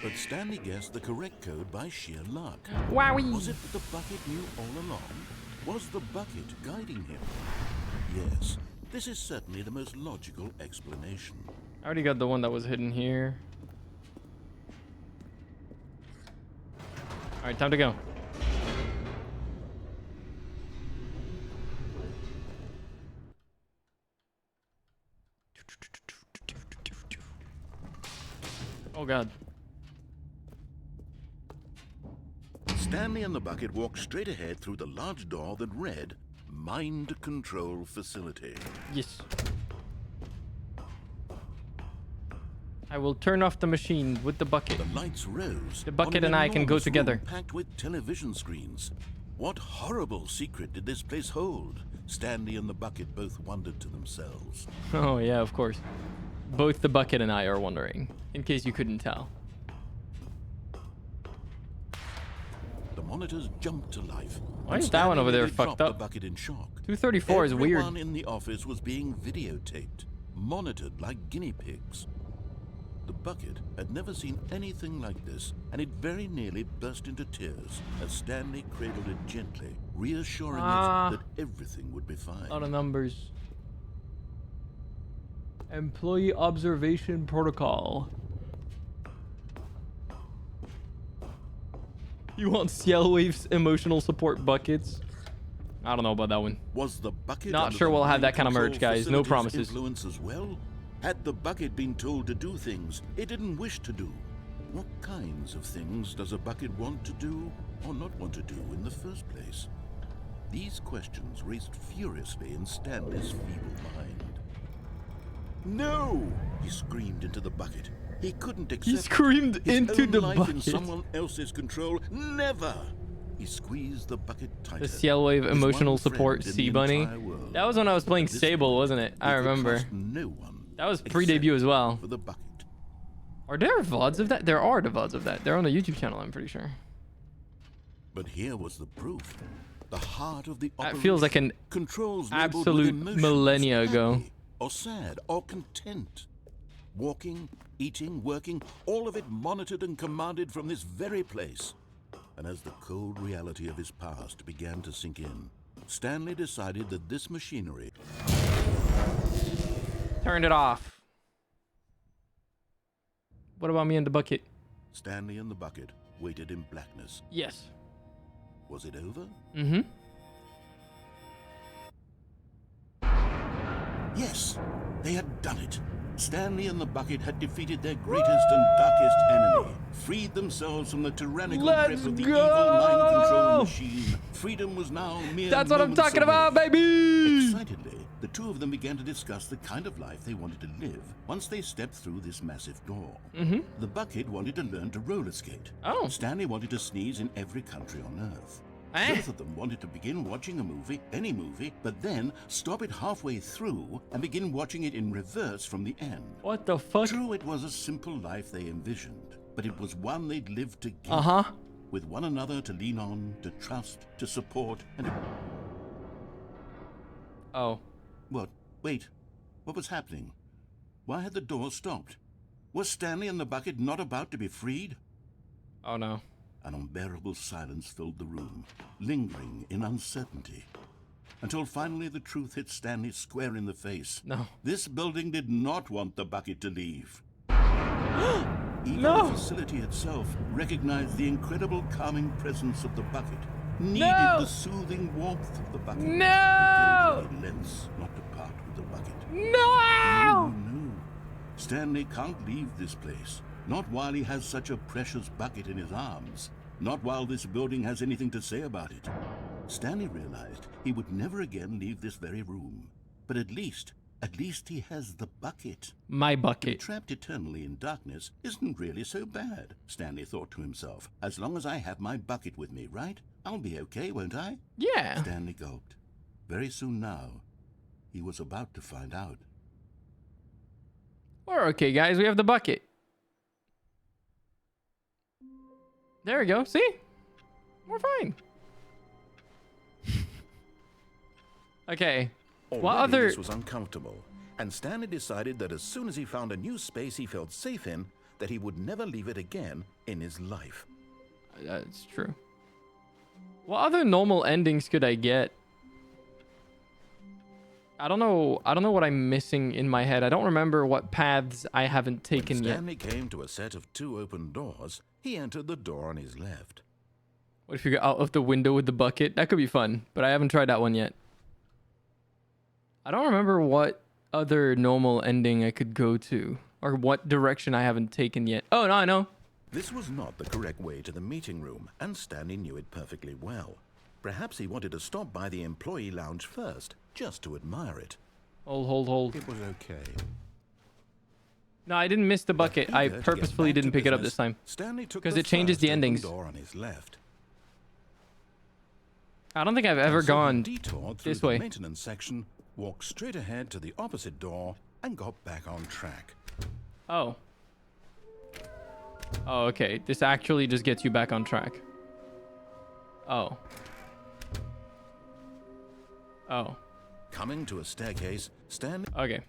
B: But Stanley guessed the correct code by sheer luck.
A: Wowie!
B: Was it that the bucket knew all along? Was the bucket guiding him? Yes, this is certainly the most logical explanation.
A: I already got the one that was hidden here. All right, time to go. Oh God.
B: Stanley and the bucket walked straight ahead through the large door that read, Mind Control Facility.
A: Yes. I will turn off the machine with the bucket.
B: The lights rose.
A: The bucket
B: on an
A: and I can go
B: enormous
A: together.
B: room packed with television screens. What horrible secret did this place hold? Stanley and the bucket both wondered to themselves.
A: Oh yeah, of course. Both the bucket and I are wondering, in case you couldn't tell.
B: The monitors jumped to life.
A: Why is that one over there fucked up?
B: The bucket in shock.
A: 234 is weird.
B: Everyone in the office was being videotaped, monitored like guinea pigs. The bucket had never seen anything like this, and it very nearly burst into tears as Stanley cradled it gently, reassuring it that everything would be fine.
A: A lot of numbers. Employee observation protocol. You want Ciel Wave's emotional support buckets? I don't know about that one.
B: Was the bucket
A: not
B: under
A: sure
B: the
A: we'll have
B: mind
A: that kind of merch,
B: control
A: guys. No
B: facility's
A: promises.
B: Influence as well? Had the bucket been told to do things it didn't wish to do? What kinds of things does a bucket want to do or not want to do in the first place? These questions raced furiously in Stanley's feeble mind. No! He screamed into the bucket. He couldn't accept
A: He screamed
B: his
A: into
B: own
A: the
B: life
A: bucket.
B: in someone else's control. Never! He squeezed the bucket tighter.
A: The Ciel Wave
B: His
A: emotional
B: one
A: support
B: friend in
A: Sea
B: the
A: Bunny.
B: entire world.
A: That was when I was playing
B: This
A: Sable,
B: point,
A: wasn't it?
B: he
A: I
B: could
A: remember.
B: trust no one
A: That was
B: except
A: pre-debut as well.
B: for the bucket.
A: Are there VODs of that? There are the VODs of that. They're on the YouTube channel, I'm pretty sure.
B: But here was the proof. The heart of the
A: That feels like an
B: controls labeled with
A: absolute
B: emotions,
A: millennia ago.
B: happy or sad or content. Walking, eating, working, all of it monitored and commanded from this very place. And as the cold reality of his past began to sink in, Stanley decided that this machinery...
A: Turned it off. What about me and the bucket?
B: Stanley and the bucket waited in blackness.
A: Yes.
B: Was it over?
A: Mm-hmm.
B: Yes, they had done it. Stanley and the bucket had defeated their greatest and darkest enemy, freed themselves from the tyrannical grip of the evil mind control machine. Freedom was now mere
A: That's what I'm
B: moments
A: talking
B: away.
A: about, baby!
B: Excitedly, the two of them began to discuss the kind of life they wanted to live once they stepped through this massive door. The bucket wanted to learn to roller skate.
A: Oh.
B: Stanley wanted to sneeze in every country on Earth. Both of them wanted to begin watching a movie, any movie, but then stop it halfway through and begin watching it in reverse from the end.
A: What the fuck?
B: True, it was a simple life they envisioned, but it was one they'd lived together. With one another to lean on, to trust, to support, and...
A: Oh.
B: What? Wait. What was happening? Why had the door stopped? Was Stanley and the bucket not about to be freed?
A: Oh no.
B: An unbearable silence filled the room, lingering in uncertainty. Until finally the truth hit Stanley square in the face.
A: No.
B: This building did not want the bucket to leave. Even
A: No.
B: the facility itself recognized the incredible calming presence of the bucket, needed
A: No.
B: the soothing warmth of the bucket.
A: No!
B: bucket.
A: No!
B: No. Stanley can't leave this place. Not while he has such a precious bucket in his arms. Not while this building has anything to say about it. Stanley realized he would never again leave this very room. But at least he has the bucket.
A: My
B: To be
A: bucket.
B: trapped eternally in darkness isn't really so bad, Stanley thought to himself. As long as I have my bucket with me, right? I'll be okay, won't I?
A: Yeah.
B: Stanley gulped. Very soon now, he was about to find out.
A: We're okay, guys. We have the bucket. There we go. See? We're fine. Okay. What
B: Already
A: other...
B: This was uncomfortable, and Stanley decided that as soon as he found a new space he felt safe in, that he would never leave it again in his life.
A: That's true. What other normal endings could I get? I don't know what I'm missing in my head. I don't remember what paths I haven't taken
B: When
A: yet.
B: Stanley came to a set of 2 open doors, he entered the door on his left.
A: What if you go out of the window with the bucket? That could be fun, but I haven't tried that one yet. I don't remember what other normal ending I could go to, or what direction I haven't taken yet. Oh, no, I know.
B: This was not the correct way to the meeting room, and Stanley knew it perfectly well. Perhaps he wanted to stop by the employee lounge first, just to admire it.
A: Hold.
B: It was okay.
A: No, I didn't miss the bucket. I
B: Eager to get
A: purposefully
B: back to
A: didn't pick it up
B: business,
A: this time.
B: Stanley took
A: 'Cause
B: the
A: it changes
B: first
A: the
B: open
A: endings.
B: door on his left.
A: I don't think I've ever
B: So he
A: gone
B: detoured through
A: this
B: the
A: way.
B: maintenance section, walked straight ahead to the opposite door, and got back on track.
A: Oh. Oh, okay. This actually just gets you back on track. Oh. Oh.
B: Coming to a staircase, Stanley...
A: Okay.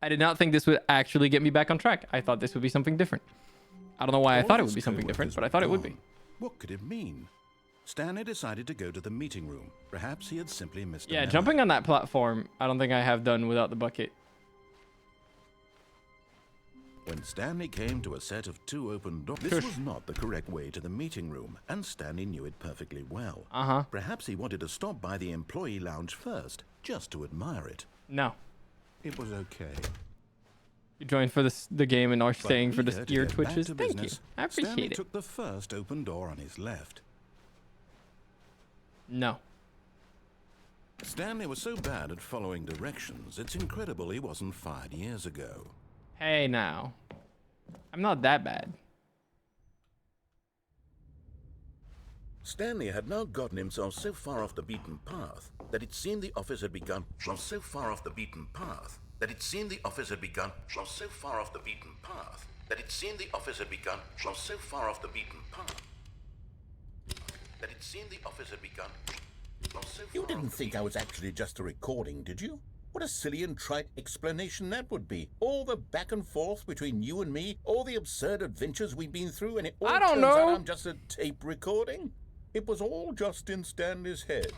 A: I did not think this would actually get me back on track. I thought this would be something different. I don't know why I
B: All
A: thought it
B: his
A: would be something different,
B: coworkers
A: but I
B: were
A: thought it would be.
B: gone. What could it mean? Stanley decided to go to the meeting room. Perhaps he had simply missed a
A: Yeah,
B: memo.
A: jumping on that platform, I don't think I have done without the bucket.
B: When Stanley came to a set of 2 open doors, this
A: Shush.
B: was not the correct way to the meeting room, and Stanley knew it perfectly well.
A: Uh-huh.
B: Perhaps he wanted to stop by the employee lounge first, just to admire it.
A: No.
B: It was okay.
A: You joined for the game and are
B: But
A: staying for
B: eager
A: the
B: to
A: ear
B: get back
A: twitches.
B: to
A: Thank you.
B: business,
A: I
B: Stanley
A: appreciate it.
B: took the first open door on his left.
A: No.
B: Stanley was so bad at following directions, it's incredible he wasn't fired years ago.
A: Hey, now. I'm not that bad.
B: Stanley had now gotten himself so far off the beaten path that it seemed the office had begun from so far off the beaten path that it seemed the office had begun from so far off the beaten path that it seemed the office had begun from so far off the beaten path that it seemed the office had begun from so far. You didn't think I was actually just a recording, did you? What a silly and trite explanation that would be. All the back and forth between you and me, all the absurd adventures we've been through, and it all
A: I don't
B: turns out
A: know.
B: I'm just a tape recording? It was all just in Stanley's head.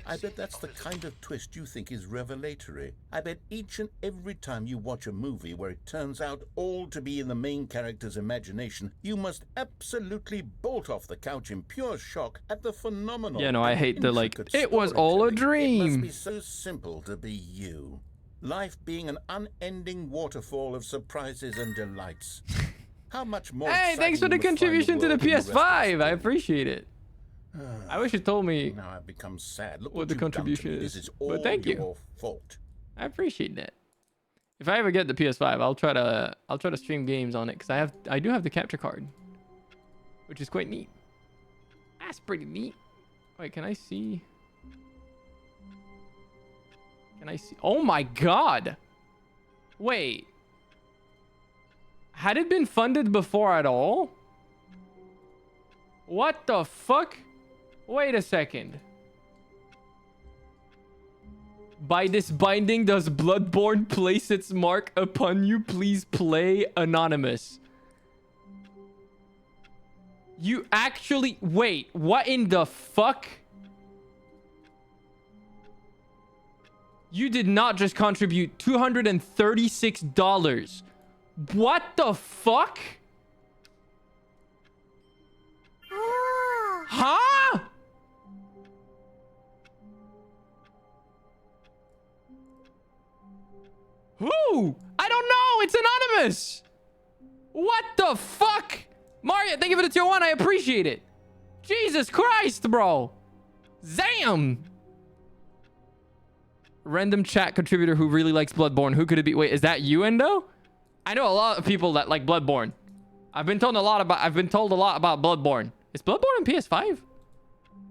B: I bet that's the kind of twist you think is revelatory. I bet each and every time you watch a movie where it turns out all to be in the main character's imagination, you must absolutely bolt off the couch in pure shock at the phenomenal.
A: Yeah, no, I
B: and
A: hate the, like,
B: intricate
A: it was all a
B: storytelling. It must
A: dream.
B: be so simple to be you. Life being an unending waterfall of surprises and delights. How much more
A: Hey, thanks for the
B: exciting you must find
A: contribution to the
B: world in rest of
A: PS5. I
B: the
A: appreciate it. I wish you told me
B: Now I've become sad. Look
A: what the
B: you've done to
A: contribution
B: me.
A: is.
B: This is all
A: But thank you.
B: your fault.
A: I appreciate that. If I ever get the PS5, I'll try to stream games on it because I do have the capture card, which is quite neat. That's pretty neat. Wait, can I see? Can I see? Oh my god! Wait. Had it been funded before at all? What the fuck? Wait a second. By this binding does Bloodborne place its mark upon you? Please play anonymous. You actually... Wait, what in the fuck? You did not just contribute $236. What the fuck? Huh? who? I don't know. It's anonymous. What the fuck? Mario, thank you for the tier 1. I appreciate it. Jesus Christ, bro. Damn. Random chat contributor who really likes Bloodborne. Who could it be? Wait, is that you, Endo? I know a lot of people that like Bloodborne. I've been told a lot about Bloodborne. Is Bloodborne on PS5?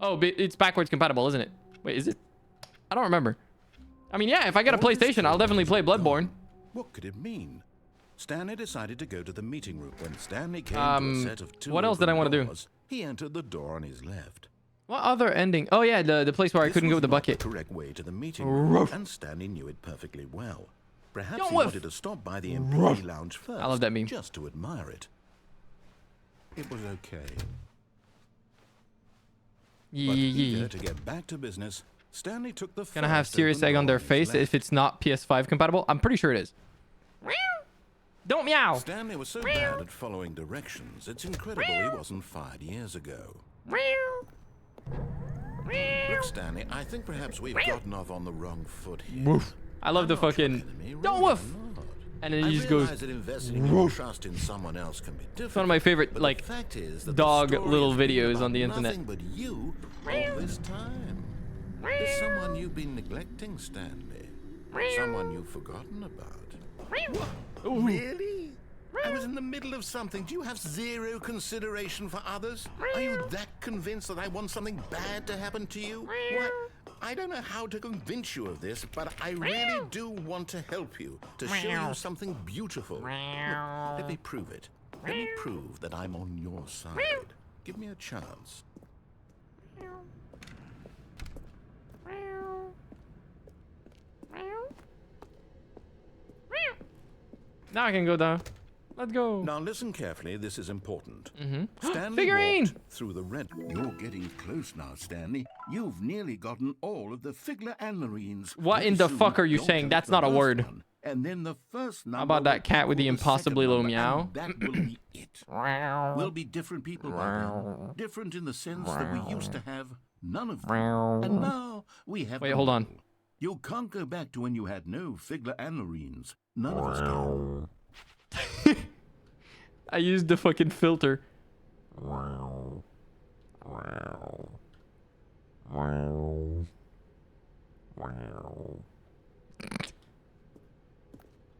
A: Oh, it's backwards compatible, isn't it? Wait, is it? I don't remember. I mean, yeah, if I get a PlayStation, I'll definitely play Bloodborne.
B: What could it mean? Stanley decided to go to the meeting room. When Stanley came to a set of 2
A: what else did I want to do?
B: He entered the door on his left.
A: What other ending? Oh yeah, the place where I couldn't go with the bucket.
B: The correct way to the meeting room, and Stanley knew it perfectly well. Perhaps he wanted to stop by the employee lounge first.
A: I love that meme.
B: Just to admire it. It was okay. But eager to get back to business, Stanley took the
A: gonna have serious egg on their face if it's not PS5 compatible. I'm pretty sure it is. Don't meow.
B: Stanley was so bad at following directions, it's incredible he wasn't fired years ago. Look, Stanley, I think perhaps we've gotten off on the wrong foot here.
A: Woof. I love the fucking don't woof. And then he just goes.
B: That investing your trust in someone else can be difficult.
A: It's one of my favorite like dog little videos on the internet.
B: But you all this time. There's someone you've been neglecting, Stanley. Someone you've forgotten about. What? Really? I was in the middle of something. Do you have zero consideration for others? Are you that convinced that I want something bad to happen to you? Why, I don't know how to convince you of this, but I really do want to help you, to show you something beautiful. Look, let me prove it. Let me prove that I'm on your side. Give me a chance.
A: Now I can go down. Let's go.
B: Now listen carefully, this is important.
A: Stanley
B: Figurine! Walked through the red. You're getting close now, Stanley. You've nearly gotten all of the figurines.
A: What in the fuck are you saying? That's not a word.
B: And then the first number.
A: How about that cat with the impossibly low meow?
B: That will be it. We'll be different people by now. Different in the sense that we used to have none of them. And now we have.
A: Wait, hold on.
B: You can't go back to when you had no figurines. None of us can.
A: I used the fucking filter.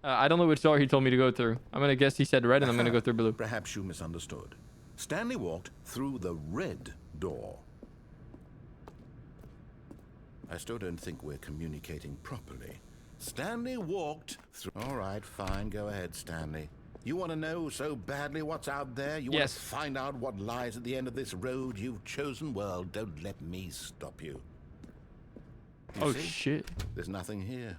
A: I don't know which door he told me to go through. I'm gonna guess he said red, and I'm gonna go through blue.
B: Perhaps you misunderstood. Stanley walked through the red door. I still don't think we're communicating properly. Stanley walked through... All right, fine. Go ahead, Stanley. You want to know so badly what's out there? You want to find out what lies at the end of this road you've chosen? Well, don't let me stop you.
A: Oh, shit.
B: There's nothing here.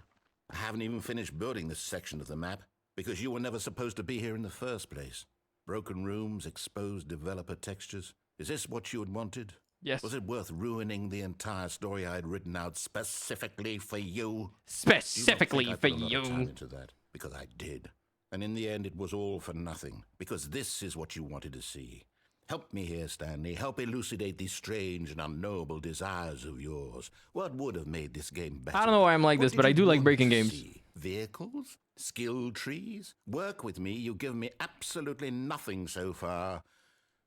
B: I haven't even finished building this section of the map because you were never supposed to be here in the first place. Broken rooms, exposed developer textures. Is this what you had wanted?
A: Yes.
B: Was it worth ruining the entire story I had written out specifically for you?
A: Specifically for you.
B: Time into that, because I did. And in the end, it was all for nothing, because this is what you wanted to see. Help me here, Stanley. Help elucidate these strange and unknowable desires of yours. What would have made this game better?
A: I don't know why I'm like this, but I do like breaking games.
B: Vehicles? Skill trees? Work with me. You've given me absolutely nothing so far.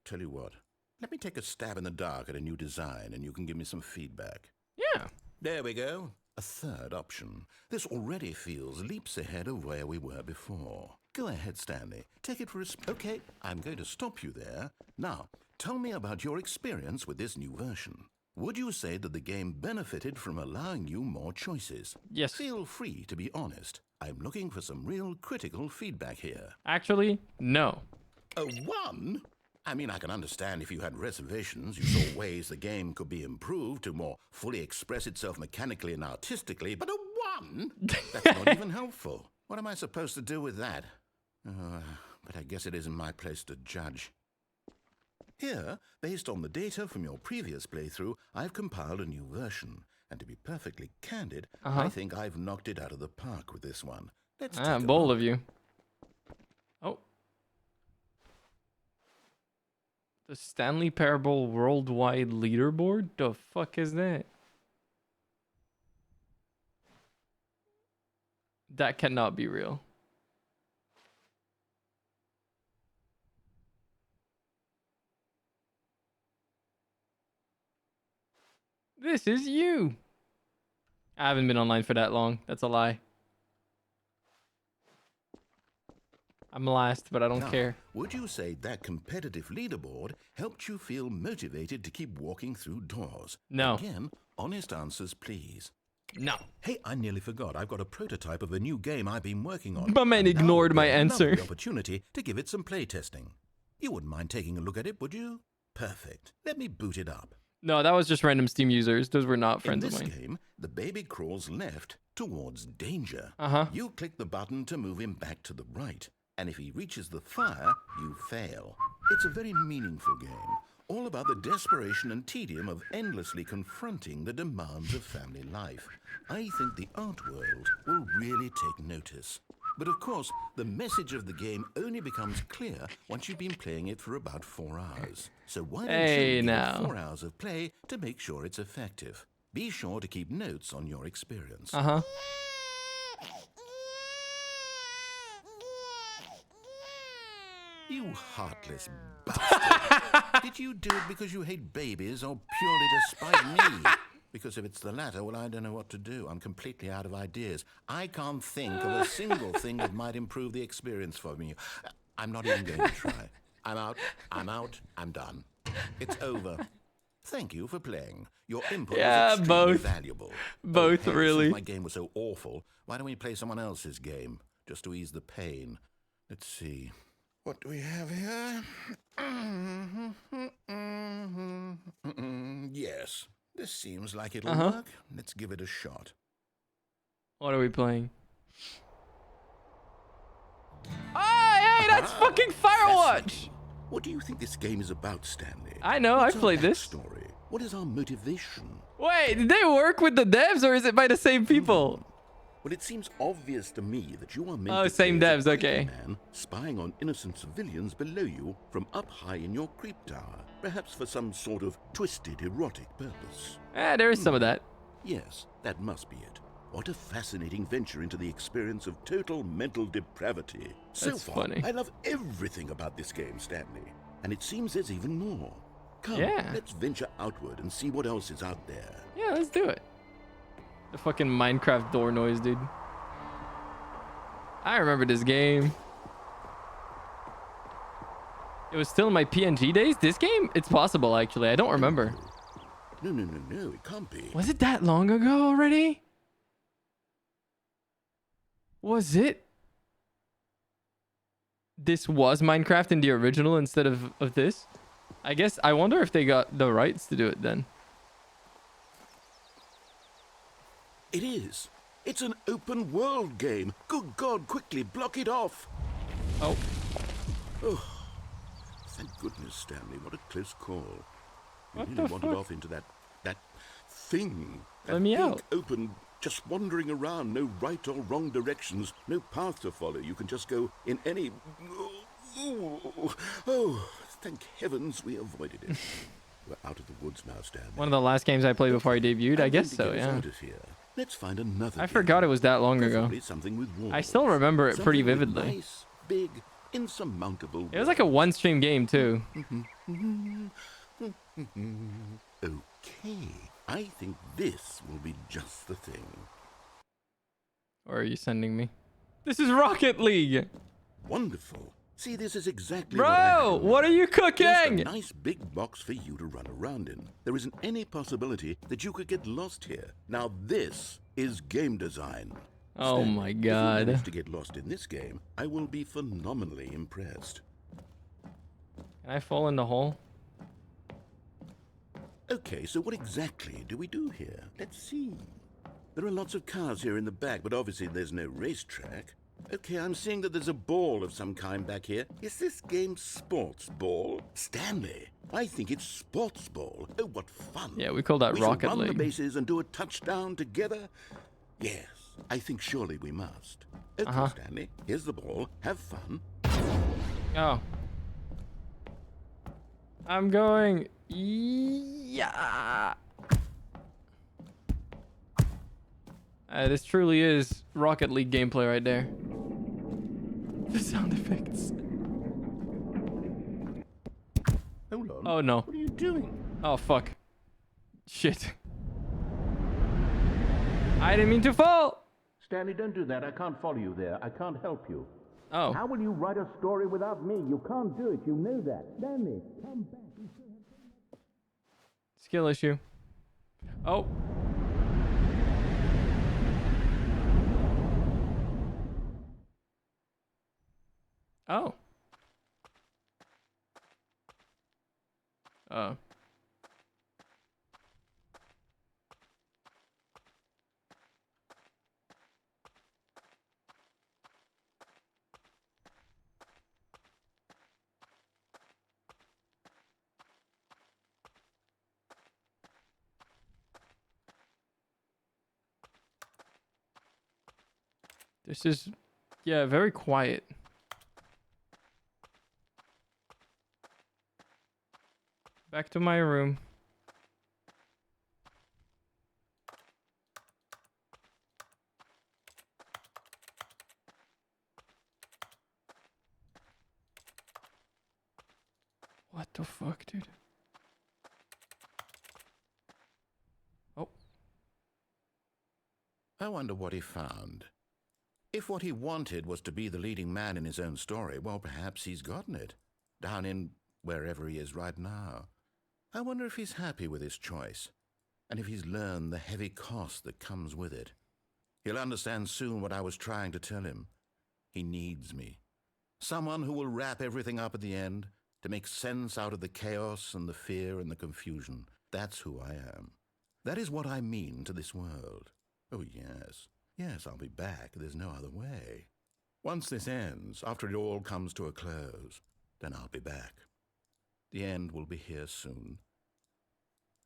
B: Tell you what. Let me take a stab in the dark at a new design, and you can give me some feedback.
A: Yeah.
B: There we go. A third option. This already feels leaps ahead of where we were before. Go ahead, Stanley. Take it for a Okay, I'm going to stop you there. Now, tell me about your experience with this new version. Would you say that the game benefited from allowing you more choices?
A: Yes.
B: Feel free to be honest. I'm looking for some real critical feedback here.
A: Actually, no.
B: A 1? I mean, I can understand if you had reservations, you saw ways the game could be improved to more fully express itself mechanically and artistically, but a 1? That's not even helpful. What am I supposed to do with that? But I guess it isn't my place to judge. Here, based on the data from your previous playthrough, I've compiled a new version. And to be perfectly candid, I think I've knocked it out of the park with this one. Let's take a
A: bold
B: look.
A: of you. Oh. The Stanley Parable Worldwide Leaderboard? The fuck is that? That cannot be real. This is you. I haven't been online for that long. That's a lie. I'm last, but I don't care.
B: Would you say that competitive leaderboard helped you feel motivated to keep walking through doors?
A: No.
B: Again, honest answers, please.
A: No.
B: Hey, I nearly forgot. I've got a prototype of a new game I've been working on.
A: My man ignored my answer.
B: The opportunity to give it some playtesting. You wouldn't mind taking a look at it, would you? Perfect. Let me boot it up.
A: No, that was just random Steam users. Those were not friends of mine.
B: In this game, the baby crawls left towards danger.
A: Uh-huh.
B: You click the button to move him back to the right. And if he reaches the fire, you fail. It's a very meaningful game, all about the desperation and tedium of endlessly confronting the demands of family life. I think the art world will really take notice. But of course, the message of the game only becomes clear once you've been playing it for about 4 hours. So why don't you give it 4 hours of play to make sure it's effective? Be sure to keep notes on your experience.
A: Uh-huh.
B: You heartless bastard. Did you do it because you hate babies or purely to spite me? Because if it's the latter, well, I don't know what to do. I'm completely out of ideas. I can't think of a single thing that might improve the experience for me. I'm not even going to try. I'm out. I'm done. It's over. Thank you for playing. Your input was extremely valuable.
A: Both,
B: hey,
A: really.
B: Since my game was so awful, why don't we play someone else's game, just to ease the pain? Let's see. What do we have here? Yes, this seems like it'll work. Let's give it a shot.
A: What are we playing? Oh, hey, that's fucking Firewatch!
B: What do you think this game is about, Stanley?
A: I know, I've played this.
B: Story. What is our motivation?
A: Wait, did they work with the devs or is it by the same people?
B: Well, it seems obvious to me that you are meant to
A: same
B: play as
A: devs,
B: a
A: okay.
B: man spying on innocent civilians below you from up high in your creep tower, perhaps for some sort of twisted erotic purpose.
A: There is some of that.
B: Yes, that must be it. What a fascinating venture into the experience of total mental depravity. So
A: That's
B: far,
A: funny.
B: I love everything about this game, Stanley. And it seems there's even more. Come, let's venture outward and see what else is out there.
A: Yeah, let's do it. The fucking Minecraft door noise, dude. I remember this game. It was still in my PNG days? This game? It's possible, actually. I don't remember.
B: No, it can't be.
A: Was it that long ago already? Was it? This was Minecraft in the original instead of this? I guess, I wonder if they got the rights to do it then.
B: It is. It's an open world game. Good God, quickly block it off.
A: Oh.
B: Thank goodness, Stanley. What a close call. You
A: What
B: really
A: the
B: wandered
A: fuck?
B: off into that thing.
A: Let me
B: big,
A: out.
B: Open, just wandering around. No right or wrong directions. No path to follow. You can just go in any... Oh, thank heavens we avoided it. We're out of the woods now, Stanley.
A: One of the last games I played before I debuted? I guess so, yeah.
B: Out of here. Let's find another
A: I
B: game.
A: forgot it was that long ago.
B: Preferably something with walls.
A: I still remember it pretty
B: Something with
A: vividly.
B: Nice, big, insurmountable.
A: It was like a one-stream game, too.
B: Okay, I think this will be just the thing.
A: Or are you sending me? This is Rocket League!
B: Wonderful. See, this is exactly what I had.
A: Bro, what are you
B: Just a
A: cooking?
B: nice big box for you to run around in. There isn't any possibility that you could get lost here. Now this is game design.
A: Oh
B: Stanley,
A: my
B: If you
A: god.
B: manage to get lost in this game, I will be phenomenally impressed.
A: Can I fall in the hole?
B: Okay, so what exactly do we do here? Let's see. There are lots of cars here in the back, but obviously there's no racetrack. Okay, I'm seeing that there's a ball of some kind back here. Is this game sports ball? Stanley, I think it's sports ball. Oh, what fun.
A: Yeah, we call that
B: we
A: Rocket
B: shall run
A: League.
B: the bases and do a touchdown together? Yes, I think surely we must. Okay, Stanley, here's the ball. Have fun.
A: Oh. I'm going... Yeah. This truly is Rocket League gameplay right there. The sound effects.
B: Hold on.
A: Oh no.
B: What are you doing?
A: Oh fuck. Shit. I didn't mean to fall.
D: Stanley, don't do that. I can't follow you there. I can't help you.
A: Oh.
D: How will you write a story without me? You can't do it. You know that. Stanley, come back.
A: Skill issue. Oh. Oh. Oh. This is, yeah, very quiet. Back to my room. What the fuck, dude? Oh.
B: I wonder what he found. If what he wanted was to be the leading man in his own story, well, perhaps he's gotten it. Down in wherever he is right now. I wonder if he's happy with his choice, and if he's learned the heavy cost that comes with it. He'll understand soon what I was trying to tell him. He needs me. Someone who will wrap everything up at the end, to make sense out of the chaos and the fear and the confusion. That's who I am. That is what I mean to this world. Oh, yes. Yes, I'll be back. There's no other way. Once this ends, after it all comes to a close, then I'll be back. The end will be here soon.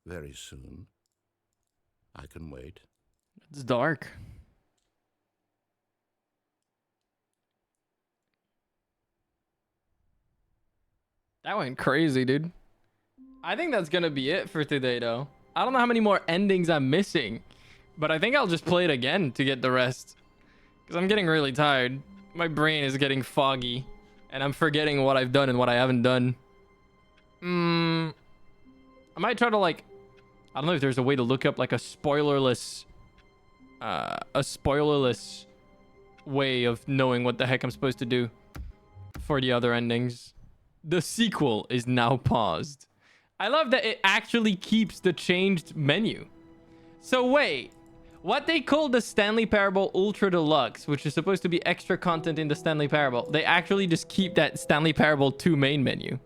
B: Very soon. I can wait.
A: It's dark. That went crazy, dude. I think that's gonna be it for today, though. I don't know how many more endings I'm missing, but I think I'll just play it again to get the rest. Because I'm getting really tired. My brain is getting foggy, and I'm forgetting what I've done and what I haven't done. I might try to, like, I don't know if there's a way to look up like a spoilerless way of knowing what the heck I'm supposed to do for the other endings. The sequel is now paused. I love that it actually keeps the changed menu. So wait, what they called the Stanley Parable Ultra Deluxe, which is supposed to be extra content in the Stanley Parable, they actually just keep that Stanley Parable 2 main menu.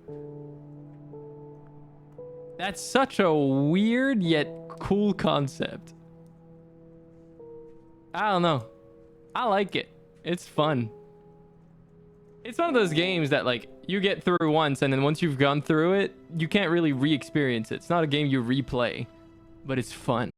A: That's such a weird yet cool concept. I don't know. I like it. It's fun. It's one of those games that, like, you get through once, and then once you've gone through it, you can't really re-experience it. It's not a game you replay, but it's fun.